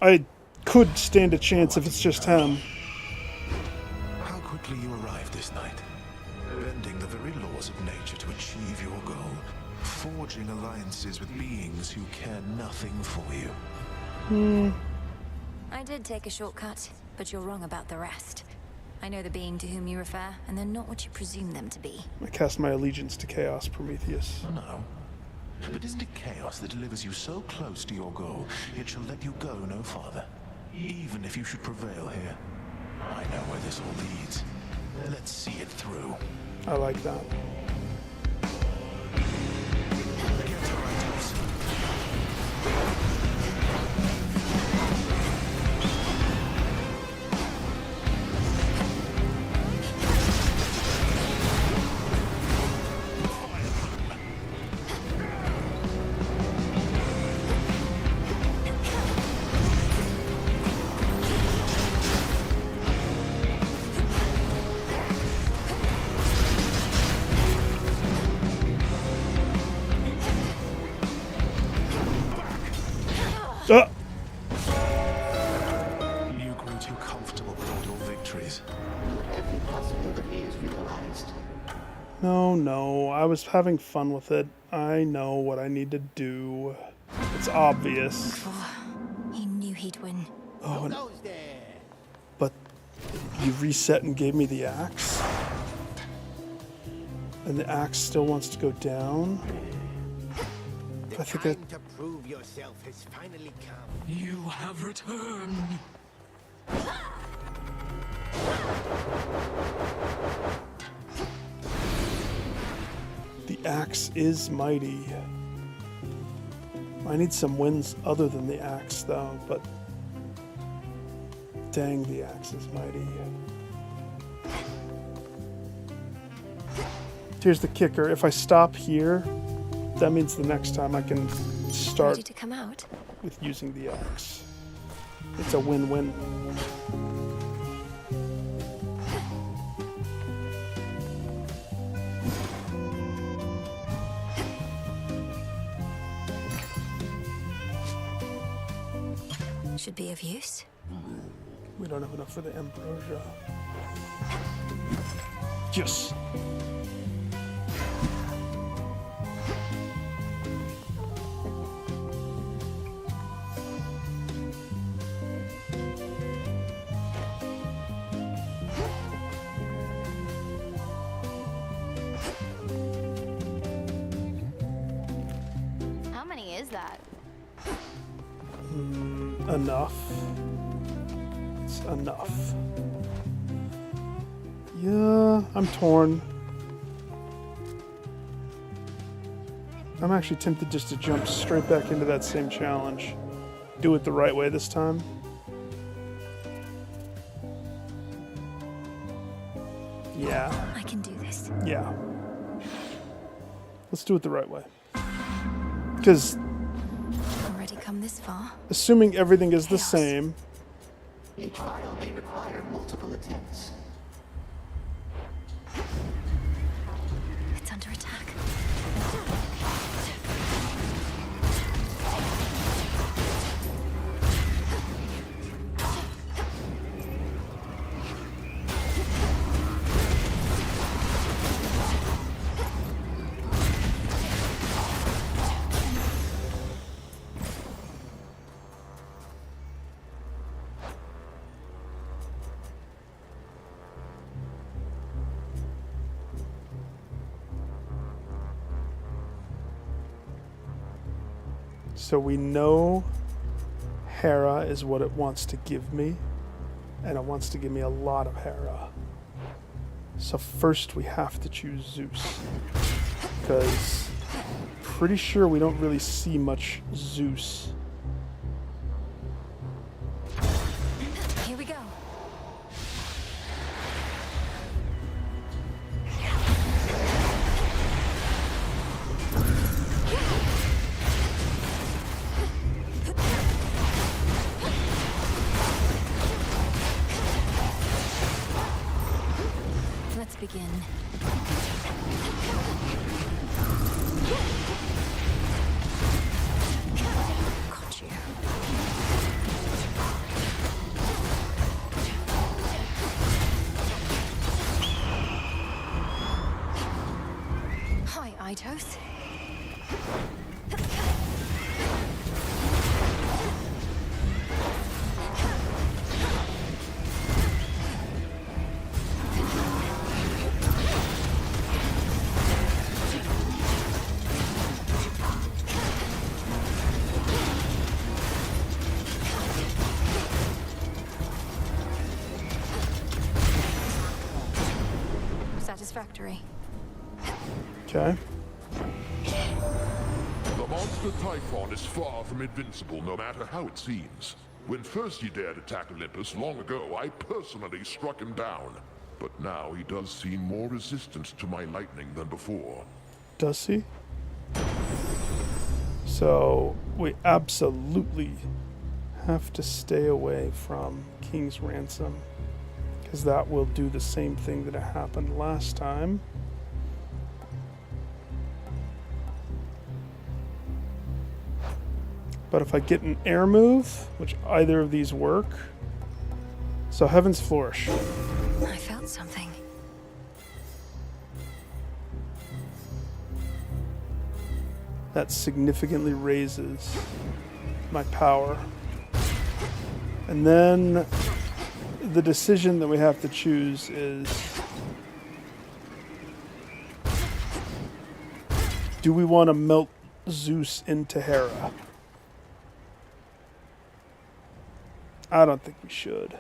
I could stand a chance if it's just him.
How quickly you arrived this night, bending the very laws of nature to achieve your goal, forging alliances with beings who care nothing for you.
I did take a shortcut, but you're wrong about the rest. I know the being to whom you refer, and they're not what you presume them to be.
I cast my allegiance to Chaos, Prometheus.
No. But isn't it chaos that delivers you so close to your goal, it shall let you go no farther? Even if you should prevail here. I know where this all leads. Let's see it through.
I like that.
You grew too comfortable with all your victories.
Every possibility is realized.
No, I was having fun with it. I know what I need to do. It's obvious.
He knew he'd win.
Oh, but you reset and gave me the axe? And the axe still wants to go down? I think
Time to prove yourself has finally come.
You have returned.
The axe is mighty. I need some wins other than the axe, though, but dang, the axe is mighty. Here's the kicker. If I stop here, that means the next time I can
Ready
start
to come out?
with using the axe. It's a win-win.
Should be of use.
We don't have enough for the ambrosia. Yes.
is that?
Enough. It's enough. Yeah, I'm torn. I'm actually tempted just to jump straight back into that same challenge. Do it the right way this time. Yeah.
I can do this.
Yeah. Let's do it the right way. Because
Already come this far.
assuming everything is the same,
A trial may require multiple attempts.
It's under attack.
so we know Hera is what it wants to give me, and it wants to give me a lot of Hera. So first we have to choose Zeus, because pretty sure we don't really see much Zeus.
Here we go. Let's begin. Got you. Hi, Itos. Satisfactory.
Okay.
The monster Typhon is far from invincible, no matter how it seems. When first he dared attack Olympus long ago, I personally struck him down. But now he does seem more resistant to my lightning than before.
Does he? So we absolutely have to stay away from King's Ransom, because that will do the same thing that happened last time. But if I get an air move, which either of these work, so Heaven's Flourish.
I felt something.
That significantly raises my power. And then the decision that we have to choose is, do we want to melt Zeus into Hera? I don't think we should.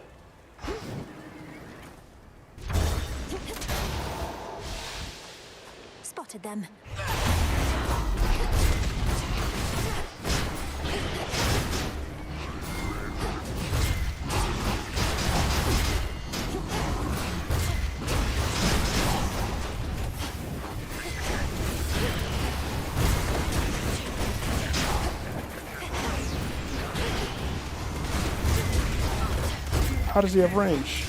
Spotted them.
How does he have range?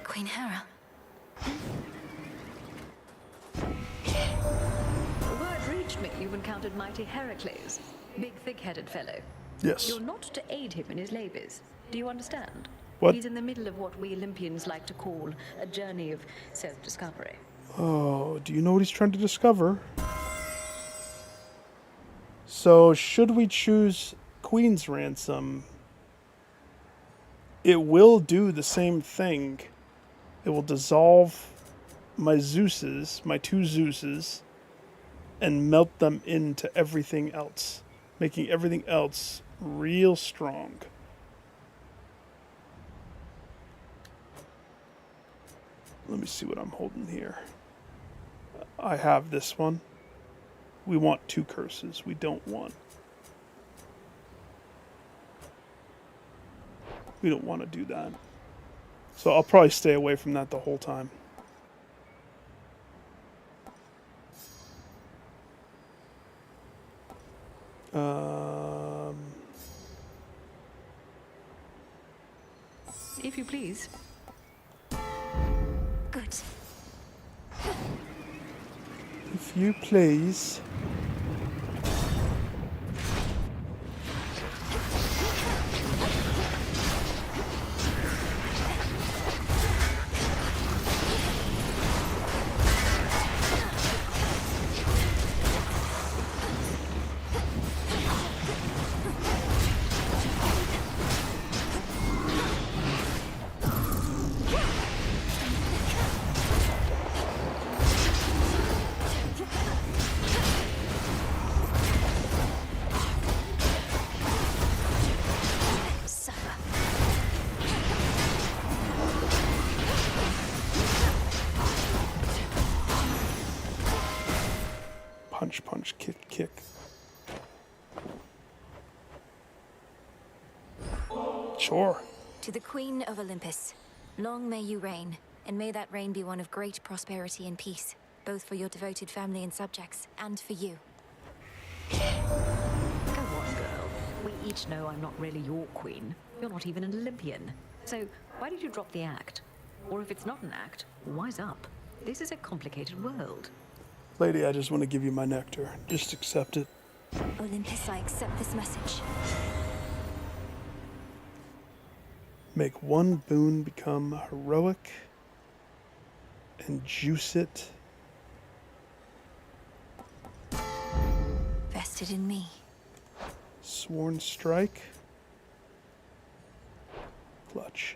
Queen Hera.
Word reached me you've encountered mighty Heracles. Big, thick-headed fellow.
Yes.
You're not to aid him in his labors. Do you understand?
What?
He's in the middle of what we Olympians like to call a journey of self-discovery.
Oh, do you know what he's trying to discover? So, should we choose Queen's Ransom, it will do the same thing It will dissolve my Zeuses, my 2 Zeuses, and melt them into everything else, making everything else real strong. Let me see what I'm holding here. I have this one. We want 2 curses. We don't want... We don't want to do that. So I'll probably stay away from that the whole time.
If you please.
Good.
If you please. Punch, punch, kick, kick. Sure.
To the Queen of Olympus, long may you reign, and may that reign be one of great prosperity and peace, both for your devoted family and subjects, and for you.
Go on, girl. We each know I'm not really your queen. You're not even an Olympian. So why did you drop the act? Or if it's not an act, wise up. This is a complicated world.
Lady, I just want to give you my nectar. Just accept it.
Olympus, I accept this message.
Make one boon become heroic and juice it.
Vested in me.
Sworn strike. Clutch.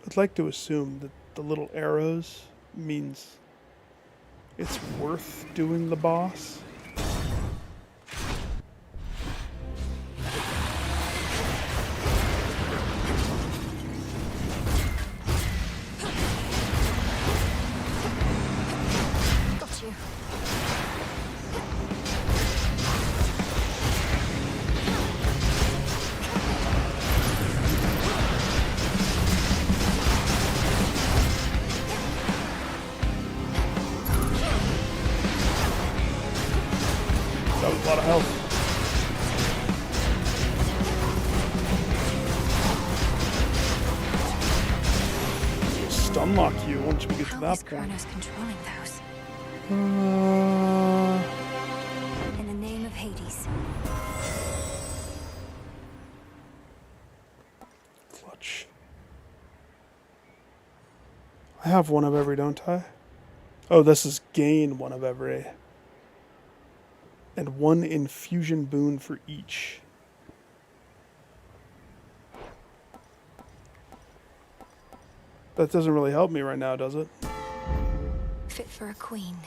I'd like to assume that the little arrows means it's worth doing the boss.
Got you.
That was a lot of health. We'll stun lock you once we get to that point.
Kronos controlling those? In the name of Hades.
Clutch. I have one of every, don't I? Oh, this is gain one of every. And 1 infusion boon for each. That doesn't really help me right now, does it?
Fit for a queen.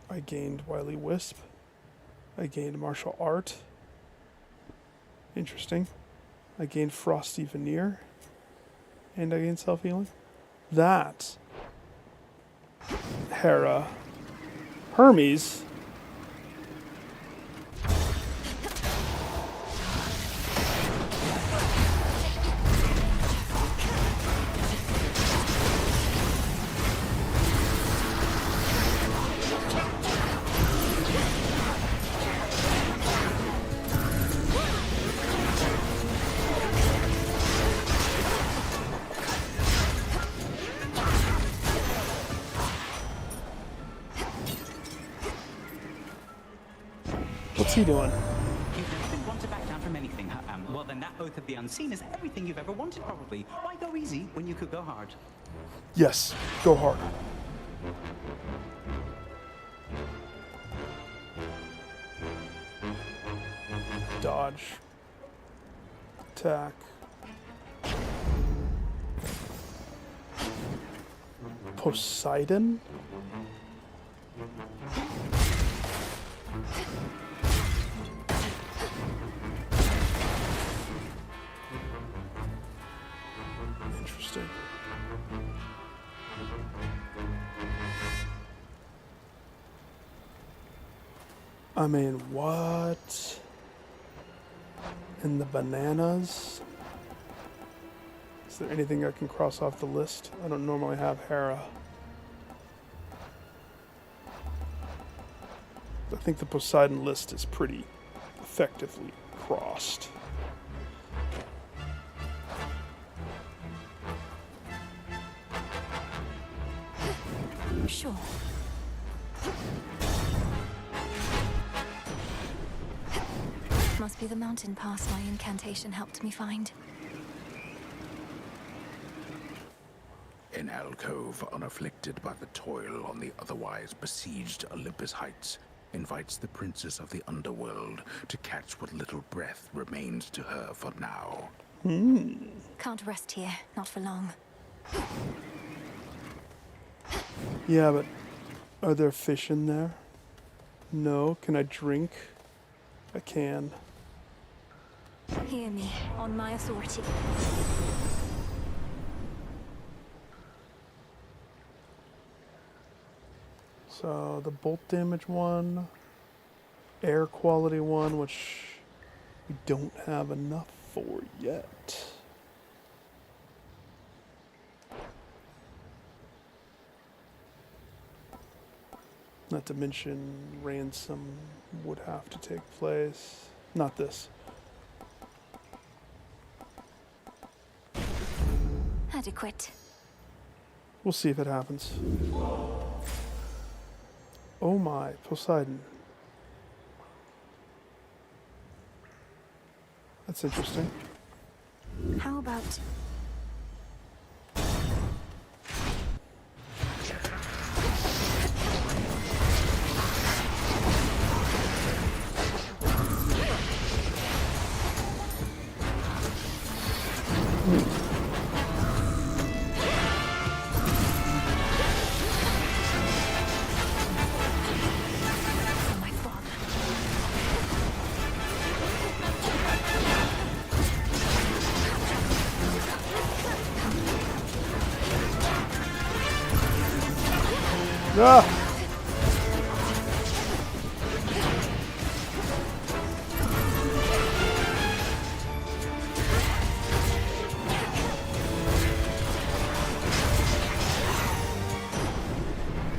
I gained Wily Wisp. I gained Martial Art. Interesting. I gained Frosty Veneer. And I gained Self-Healing. That. Hera. Hermes. What's he doing?
You've never been one to back down from anything. Well, then that oath of the unseen is everything you've ever wanted, probably. Why go easy when you could go hard?
Yes, go hard. Dodge. Attack. Poseidon? Interesting. I mean, what? And the bananas? Is there anything I can cross off the list? I don't normally have Hera. I think the Poseidon list is pretty effectively crossed.
Sure. Must be the mountain pass my incantation helped me find.
An alcove unafflicted by the toil on the otherwise besieged Olympus Heights invites the princess of the underworld to catch what little breath remains to her for now.
Can't rest here, not for long.
Yeah, but are there fish in there? No. Can I drink? I can.
Hear me, on my authority.
So the bolt damage one, air quality one, which we don't have enough for yet. Not to mention ransom would have to take place. Not this.
Adequate.
We'll see if it happens. Oh my, Poseidon. That's interesting.
How about...
Ah!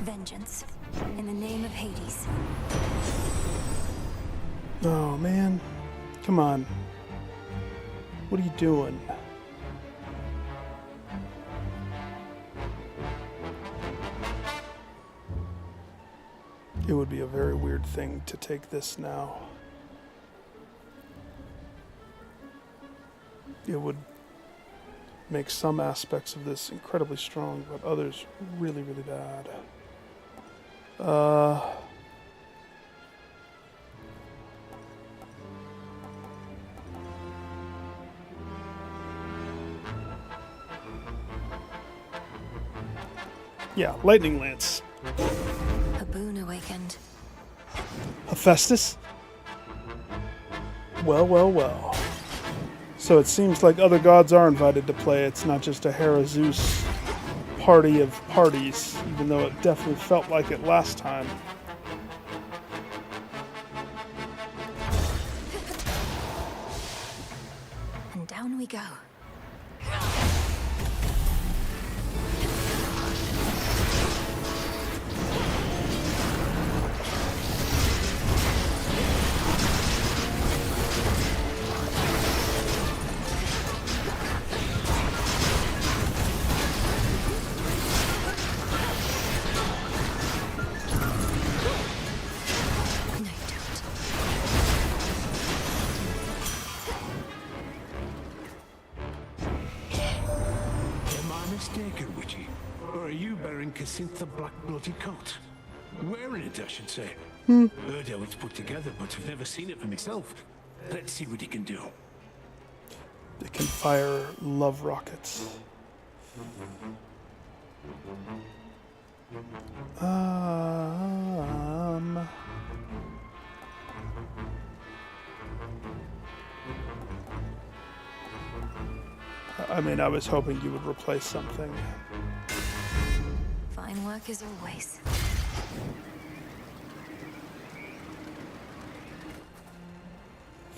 Vengeance. In the name of Hades.
Oh man. Come on. What are you doing? It would be a very weird thing to take this now. It would make some aspects of this incredibly strong, but others really, really bad. Yeah, Lightning Lance.
A boon awakened.
Hephaestus? Well, well, well. So it seems like other gods are invited to play. It's not just a Hera Zeus party of parties, even though it definitely felt like it last time.
And down we go.
you bearing Casintha Black Bloody Coat? Wearing it, I should say.
Hmm.
Heard how it's put together, but I've never seen it for myself. Let's see what he can do.
It can fire love rockets. I mean, I was hoping you would replace something.
Fine work as always.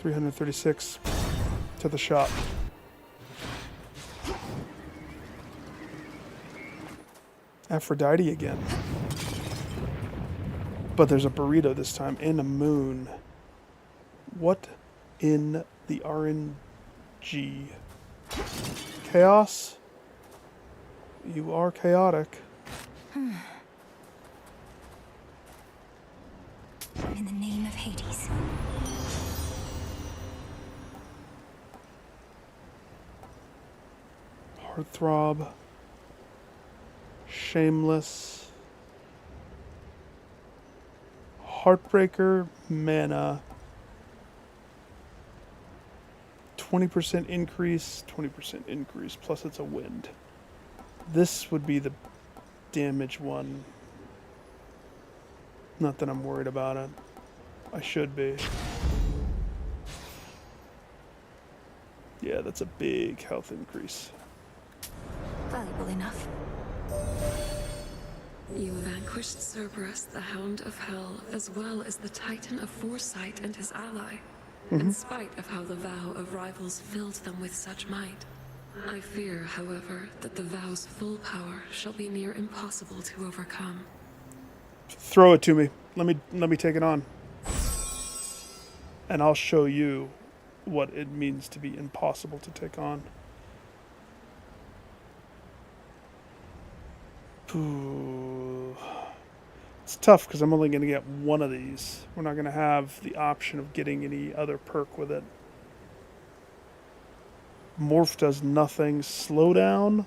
$336 to the shop. Aphrodite again. But there's a burrito this time and a moon. What in the RNG? Chaos? You are chaotic.
In the name of Hades.
Heartthrob. Shameless. Heartbreaker. Mana. 20% increase. 20% increase. Plus it's a wind. This would be the damage one. Not that I'm worried about it. I should be. Yeah, that's a big health increase.
Valuable enough.
You vanquished Cerberus, the Hound of Hell, as well as the Titan of Foresight and his ally, in spite of how the vow of rivals filled them with such might. I fear, however, that the vow's full power shall be near impossible to overcome.
Throw it to me. Let me take it on. And I'll show you what it means to be impossible to take on. Ooh. It's tough because I'm only going to get one of these. We're not going to have the option of getting any other perk with it. Morph does nothing. Slowdown?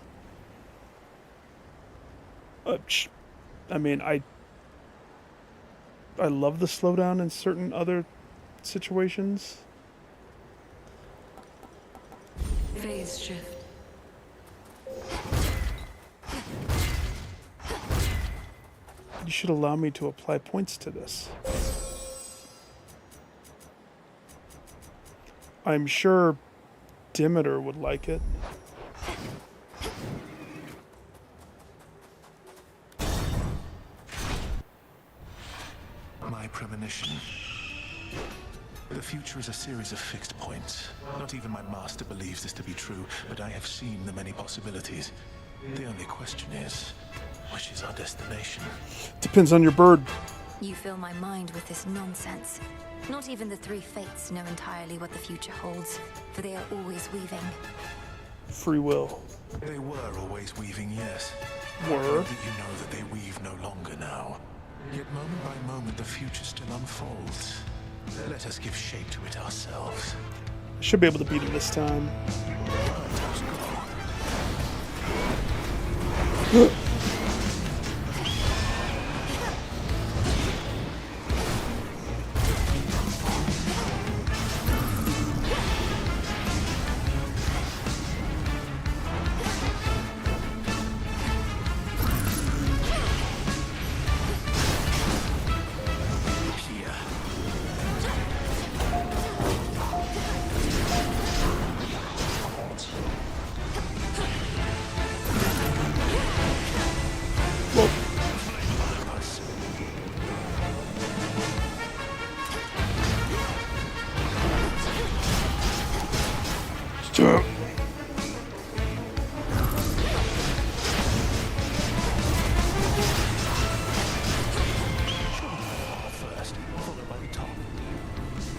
I mean, I love the slowdown in certain other situations.
Phase shift.
You should allow me to apply points to this. I'm sure Demeter would like it.
My premonition. The future is a series of fixed points. Not even my master believes this to be true, but I have seen the many possibilities. The only question is, which is our destination?
Depends on your bird.
You fill my mind with this nonsense. Not even the three fates know entirely what the future holds, for they are always weaving.
Free will.
They were always weaving, yes.
Were?
I hope that you know that they weave no longer now. Yet moment by moment the future still unfolds. Let us give shape to it ourselves.
I should be able to beat it this time.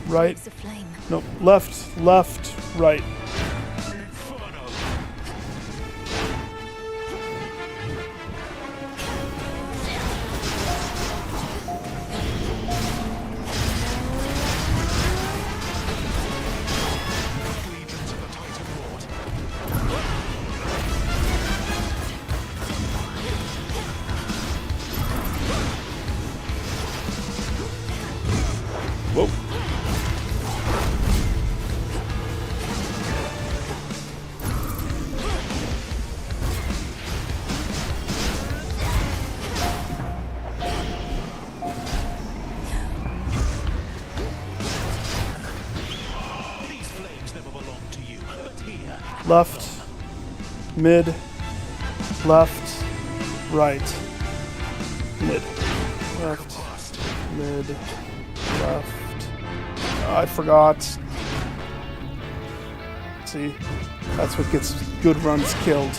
Right. Nope. Left, left, right. Left, mid, left, right, mid, left, mid, left. I forgot. See, that's what gets good runs killed.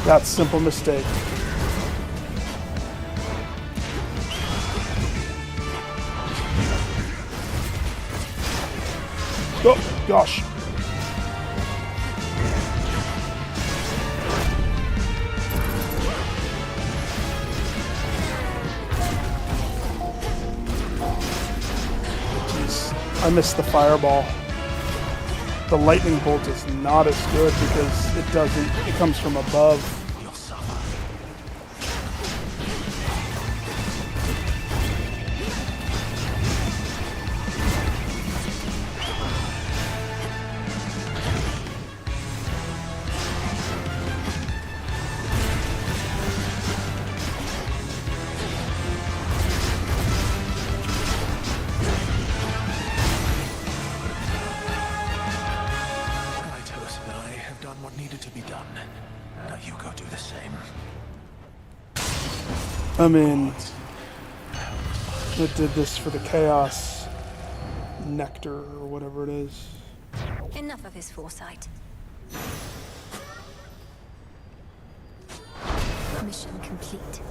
That simple mistake. Oh, gosh. Jeez, I missed the fireball. The lightning bolt is not as good because it comes from above. I mean, it did this for the chaos nectar or whatever it is.
Enough of his foresight. Mission complete.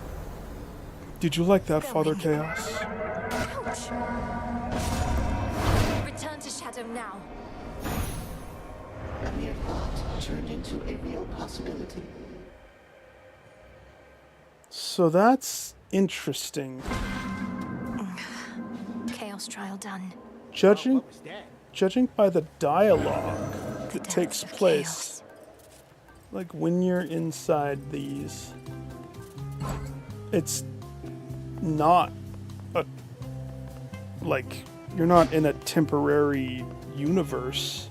Did you like that, Father Chaos?
Ouch! Return to Shadow now.
A mere thought turned into a real possibility.
So that's interesting.
Chaos trial done.
Judging by the dialogue that takes place, like when you're inside these, it's not you're not in a temporary universe.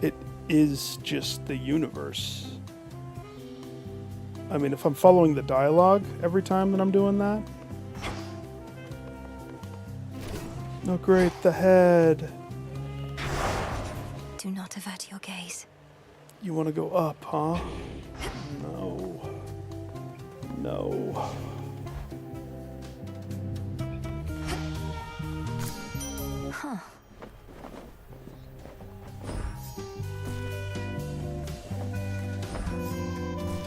It is just the universe. I mean, if I'm following the dialogue every time that I'm doing that. Oh, great, the head.
Do not avert your gaze.
You want to go up, huh? No. No.
Huh.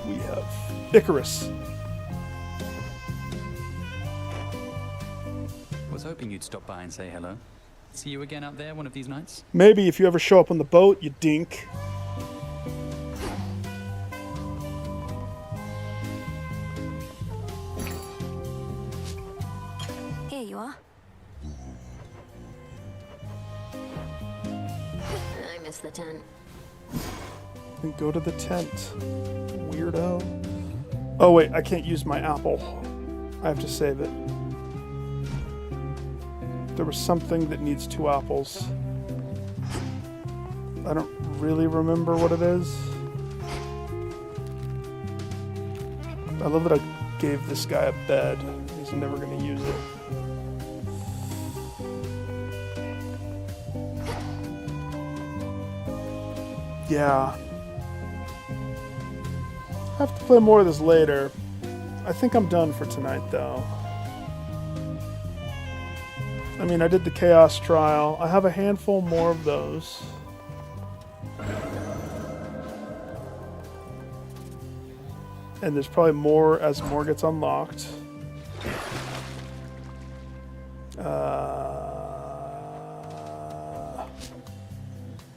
We have Icarus.
Was hoping you'd stop by and say hello. See you again out there one of these nights?
Maybe if you ever show up on the boat, you dink.
Here you are.
I missed the tent.
Then go to the tent. Weirdo. Oh wait, I can't use my apple. I have to save it. There was something that needs 2 apples. I don't really remember what it is. I love that I gave this guy a bed. He's never going to use it. Yeah. I have to play more of this later. I think I'm done for tonight, though. I mean, I did the Chaos Trial. I have a handful more of those. And there's probably more as more gets unlocked.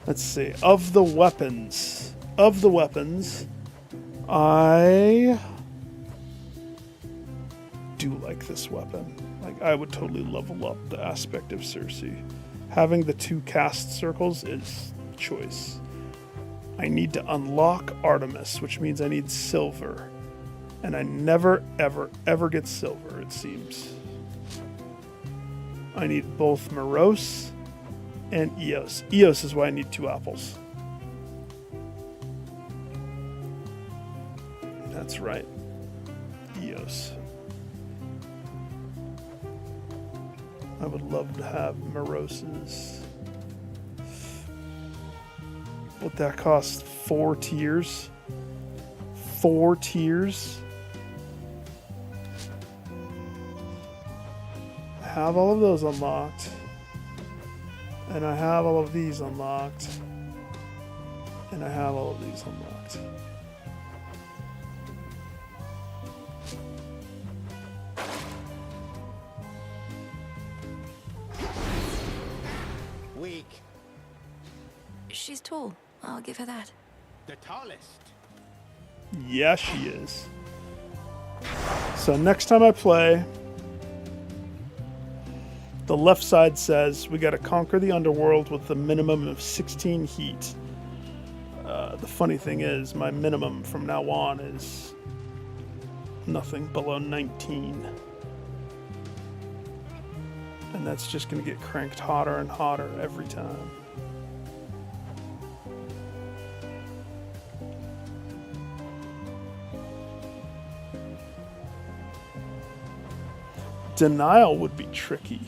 Let's see. Of the weapons, I do like this weapon. Like, I would totally level up the aspect of Cersei. Having the 2 cast circles is choice. I need to unlock Artemis, which means I need silver. And I never, ever, ever get silver, it seems. I need both Morose and Eos. Eos is why I need 2 apples. That's right. Eos. I would love to have Morose's. What that costs? 4 tiers? 4 tiers? I have all of those unlocked. And I have all of these unlocked. And I have all of these unlocked.
Weak.
She's tall. I'll give her that.
The tallest.
Yeah, she is. So next time I play, the left side says we got to conquer the underworld with a minimum of 16 heat. The funny thing is, my minimum from now on is nothing below 19. And that's just going to get cranked hotter and hotter every time. Denial would be tricky.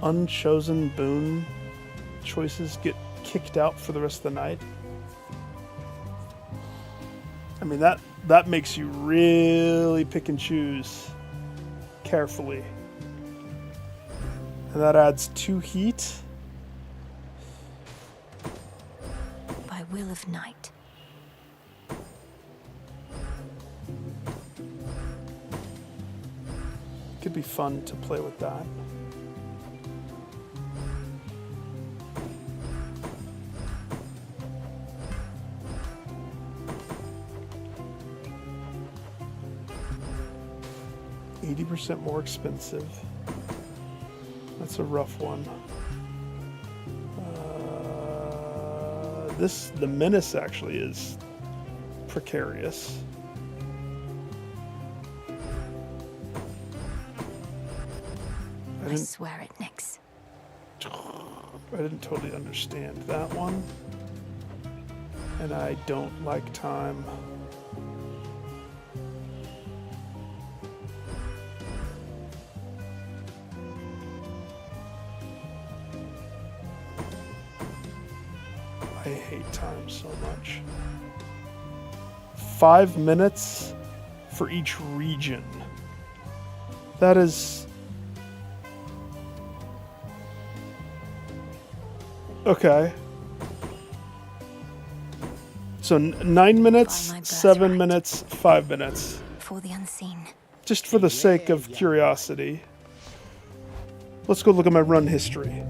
Unchosen boon choices get kicked out for the rest of the night. I mean, that makes you really pick and choose carefully. And that adds 2 heat.
By will of night.
Could be fun to play with that. $80% more expensive. That's a rough one. The Menace actually is precarious.
I swear it, Nix.
I didn't totally understand that one. And I don't like time. I hate time so much. 5 minutes for each region. That is... Okay. So 9 minutes, 7 minutes, 5 minutes.
For the unseen.
Just for the sake of curiosity. Let's go look at my run history.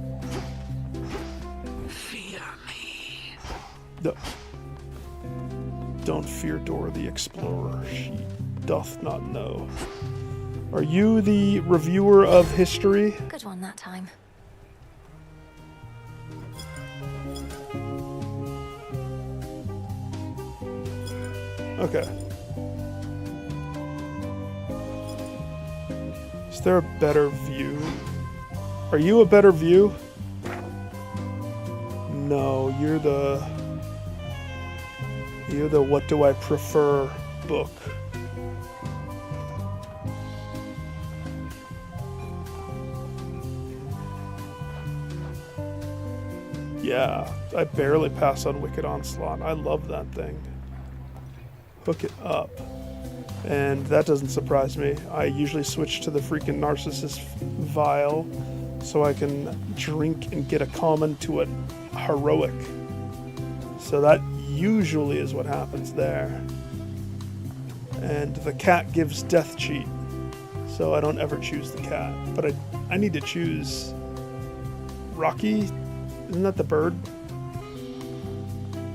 Fear me.
No. Don't fear Dora the Explorer. She doth not know. Are you the reviewer of history?
Good one that time.
Okay. Is there a better view? Are you a better view? No, you're the what do I prefer book. Yeah, I barely pass on Wicked Onslaught. I love that thing. Hook it up. And that doesn't surprise me. I usually switch to the freaking Narcissus Vial so I can drink and get a common to a heroic. So that usually is what happens there. And the cat gives death cheat. So I don't ever choose the cat. But I need to choose Rocky. Isn't that the bird?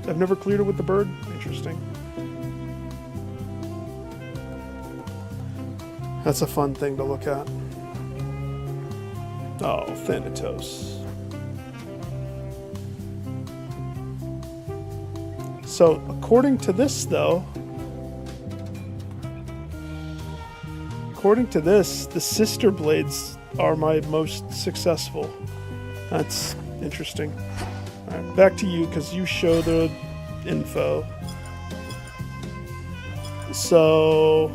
I've never cleared it with the bird. Interesting. That's a fun thing to look at. Oh, Thanatos. So, according to this, though, the Sister Blades are my most successful. That's interesting. Alright, back to you, because you show the info. So...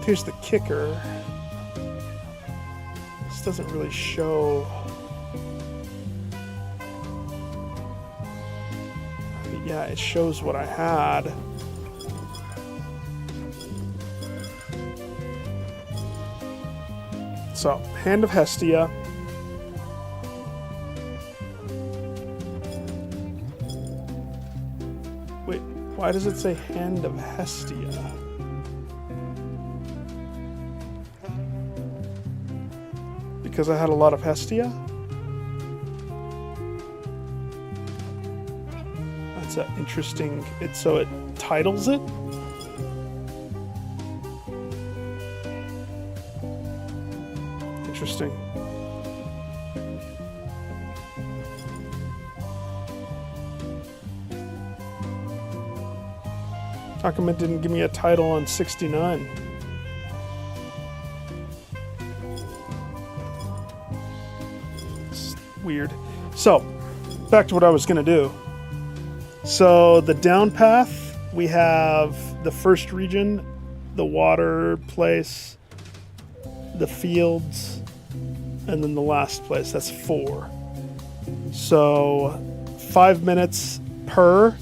here's the kicker. This doesn't really show yeah, it shows what I had. So, Hand of Hestia. Wait, why does it say Hand of Hestia? Because I had a lot of Hestia? That's an interesting... So it titles it? Interesting. How come it didn't give me a title on 69? It's weird. So, back to what I was going to do. So, the down path, we have the first region, the water place, the fields, and then the last place. That's 4. So 5 minutes per.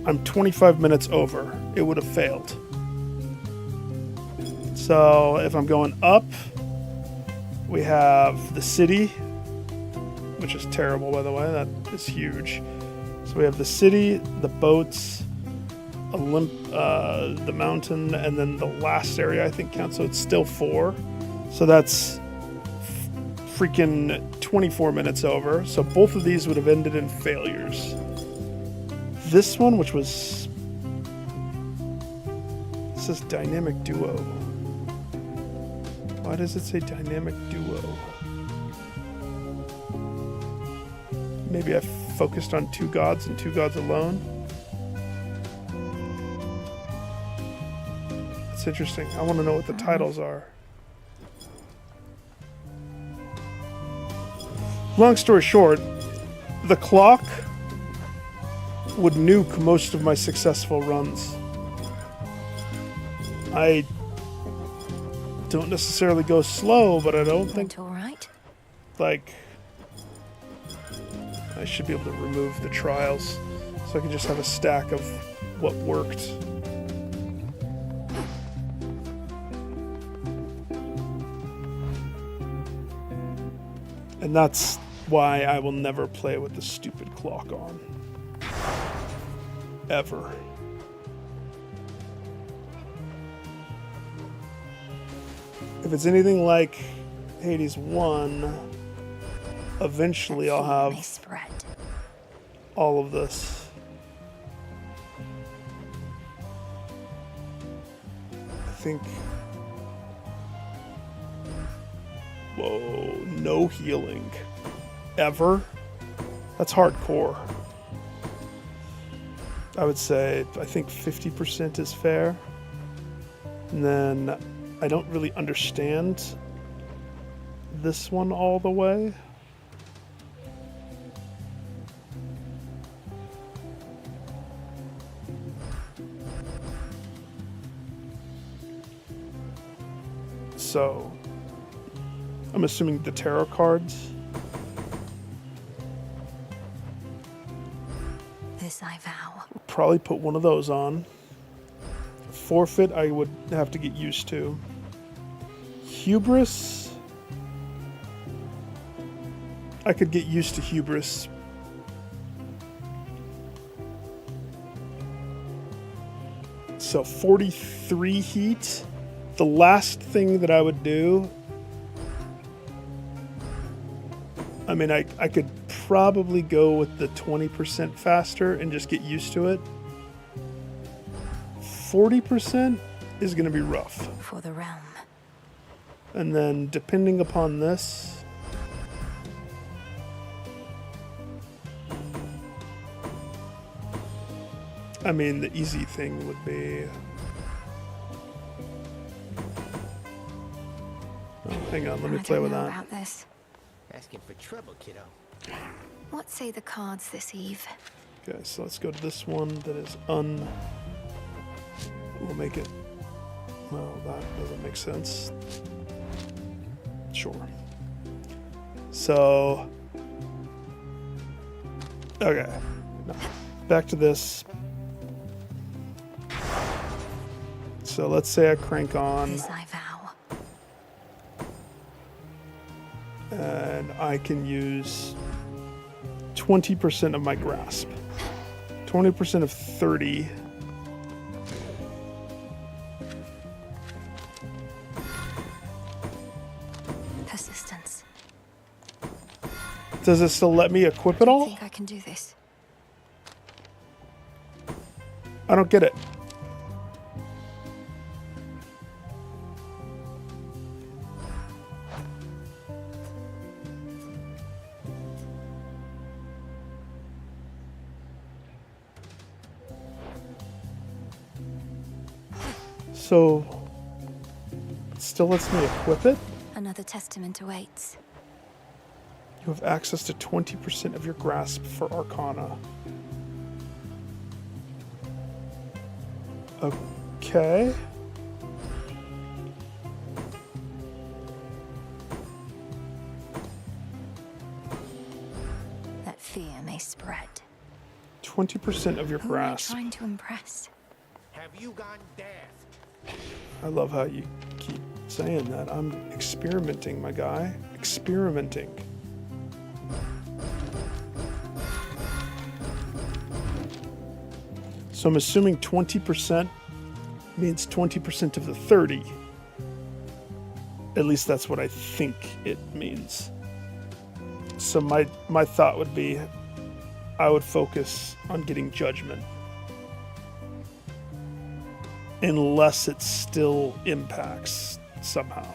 I'm 25 minutes over. It would have failed. So if I'm going up, we have the city, which is terrible, by the way. That is huge. So we have the city, the boats, the mountain, and then the last area I think counts. So it's still 4. So that's freaking 24 minutes over. So both of these would have ended in failures. This one, which was... It says dynamic duo. Why does it say dynamic duo? Maybe I focused on 2 gods and 2 gods alone. That's interesting. I want to know what the titles are. Long story short, the clock would nuke most of my successful runs. I don't necessarily go slow, but I don't think...
All right.
Like, I should be able to remove the trials, so I can just have a stack of what worked. And that's why I will never play with the stupid clock on. Ever. If it's anything like Hades 1, eventually I'll have all of this. I think... Whoa, no healing. Ever? That's hardcore. I would say, I think 50% is fair. And then I don't really understand this one all the way. So, I'm assuming the tarot cards.
This I vow.
Probably put one of those on. Forfeit, I would have to get used to. Hubris. I could get used to hubris. So 43 heat. The last thing that I would do, I mean, I could probably go with the 20% faster and just get used to it. 40% is going to be rough.
For the realm.
And then depending upon this, I mean, the easy thing would be... Oh, hang on, let me play with that.
About this.
Asking for trouble, kiddo.
What say the cards this eve?
Okay, so let's go to this one that is We'll make it... Well, that doesn't make sense. Sure. So... Okay. No. back to this. So let's say I crank on.
This I vow.
And I can use 20% of my grasp. 20% of 30.
Persistence.
Does it still let me equip it
I
all?
think I can do this.
I don't get it. So, it still lets me equip it?
Another testament awaits.
You have access to 20% of your grasp for Arcana. Okay.
That fear may spread.
20% of your
Who am I
grasp.
trying to impress?
Have you gone daft?
I love how you keep saying that. I'm experimenting, my guy. Experimenting. So I'm assuming 20% means 20% of the 30. At least that's what I think it means. So my thought would be I would focus on getting judgment. Unless it still impacts somehow.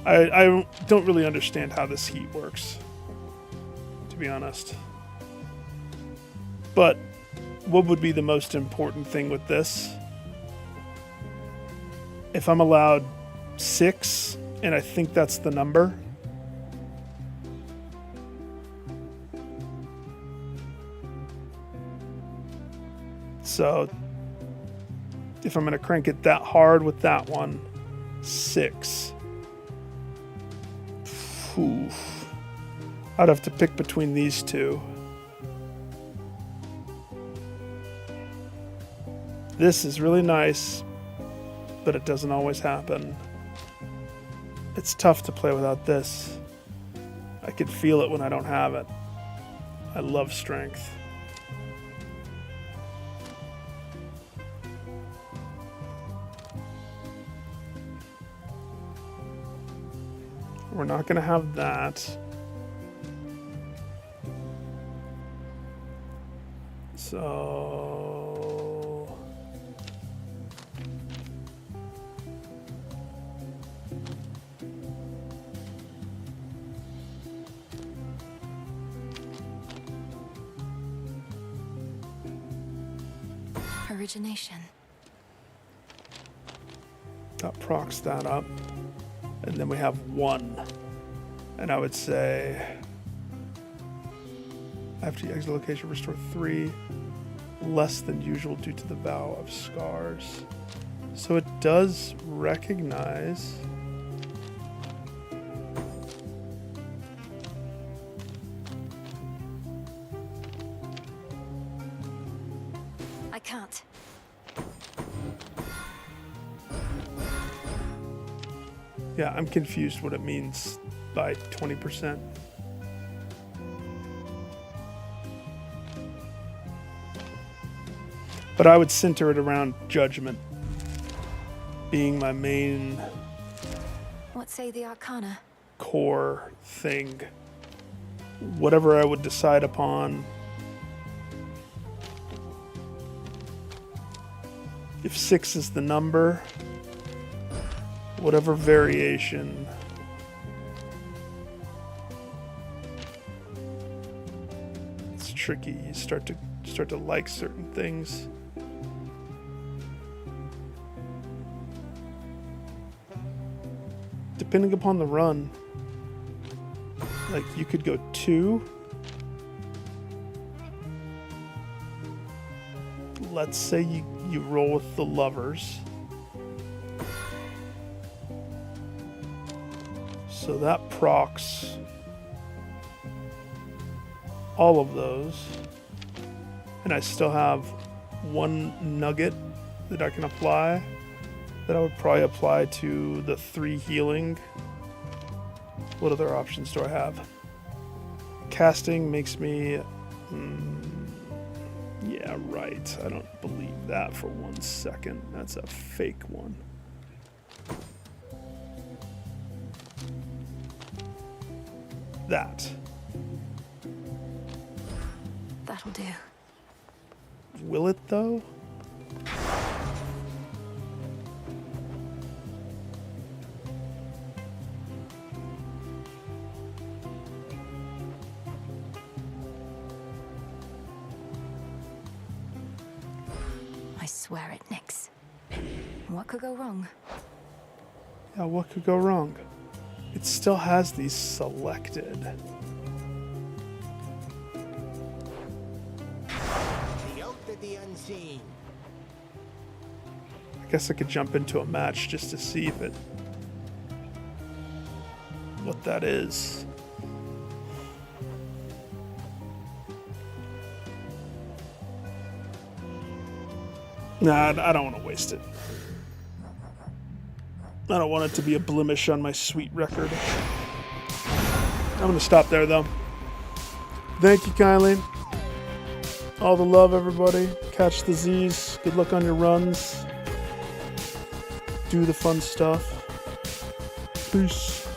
I don't really understand how this heat works, to be honest. But what would be the most important thing with this? If I'm allowed 6, and I think that's the number, so if I'm going to crank it that hard with that one, 6. Oof. I'd have to pick between these two. This is really nice, but it doesn't always happen. It's tough to play without this. I can feel it when I don't have it. I love strength. We're not going to have that. So...
Origination.
That procs that up. And then we have 1. And I would say after you exit the location, restore 3, less than usual due to the vow of scars. So it does recognize.
I can't.
Yeah, I'm confused what it means by 20%. But I would center it around judgment being my main
What say the Arcana?
core thing. Whatever I would decide upon. If 6 is the number, whatever variation. It's tricky. You start to like certain things. Depending upon the run, like you could go 2. Let's say you roll with the lovers. So that procs all of those. And I still have one nugget that I can apply. That I would probably apply to the 3 healing. What other options do I have? Casting makes me... yeah, right. I don't believe that for 1 second. That's a fake one. That.
That'll do.
Will it, though?
I swear it, Nix. What could go wrong?
Yeah, what could go wrong? It still has these selected.
The Oath of the Unseen.
I guess I could jump into a match just to see if it... what that is. Nah, I don't want to waste it. I don't want it to be a blemish on my sweet record. I'm going to stop there, though. Thank you, Kylie. All the love, everybody. Catch the Z's. Good luck on your runs. Do the fun stuff. Peace.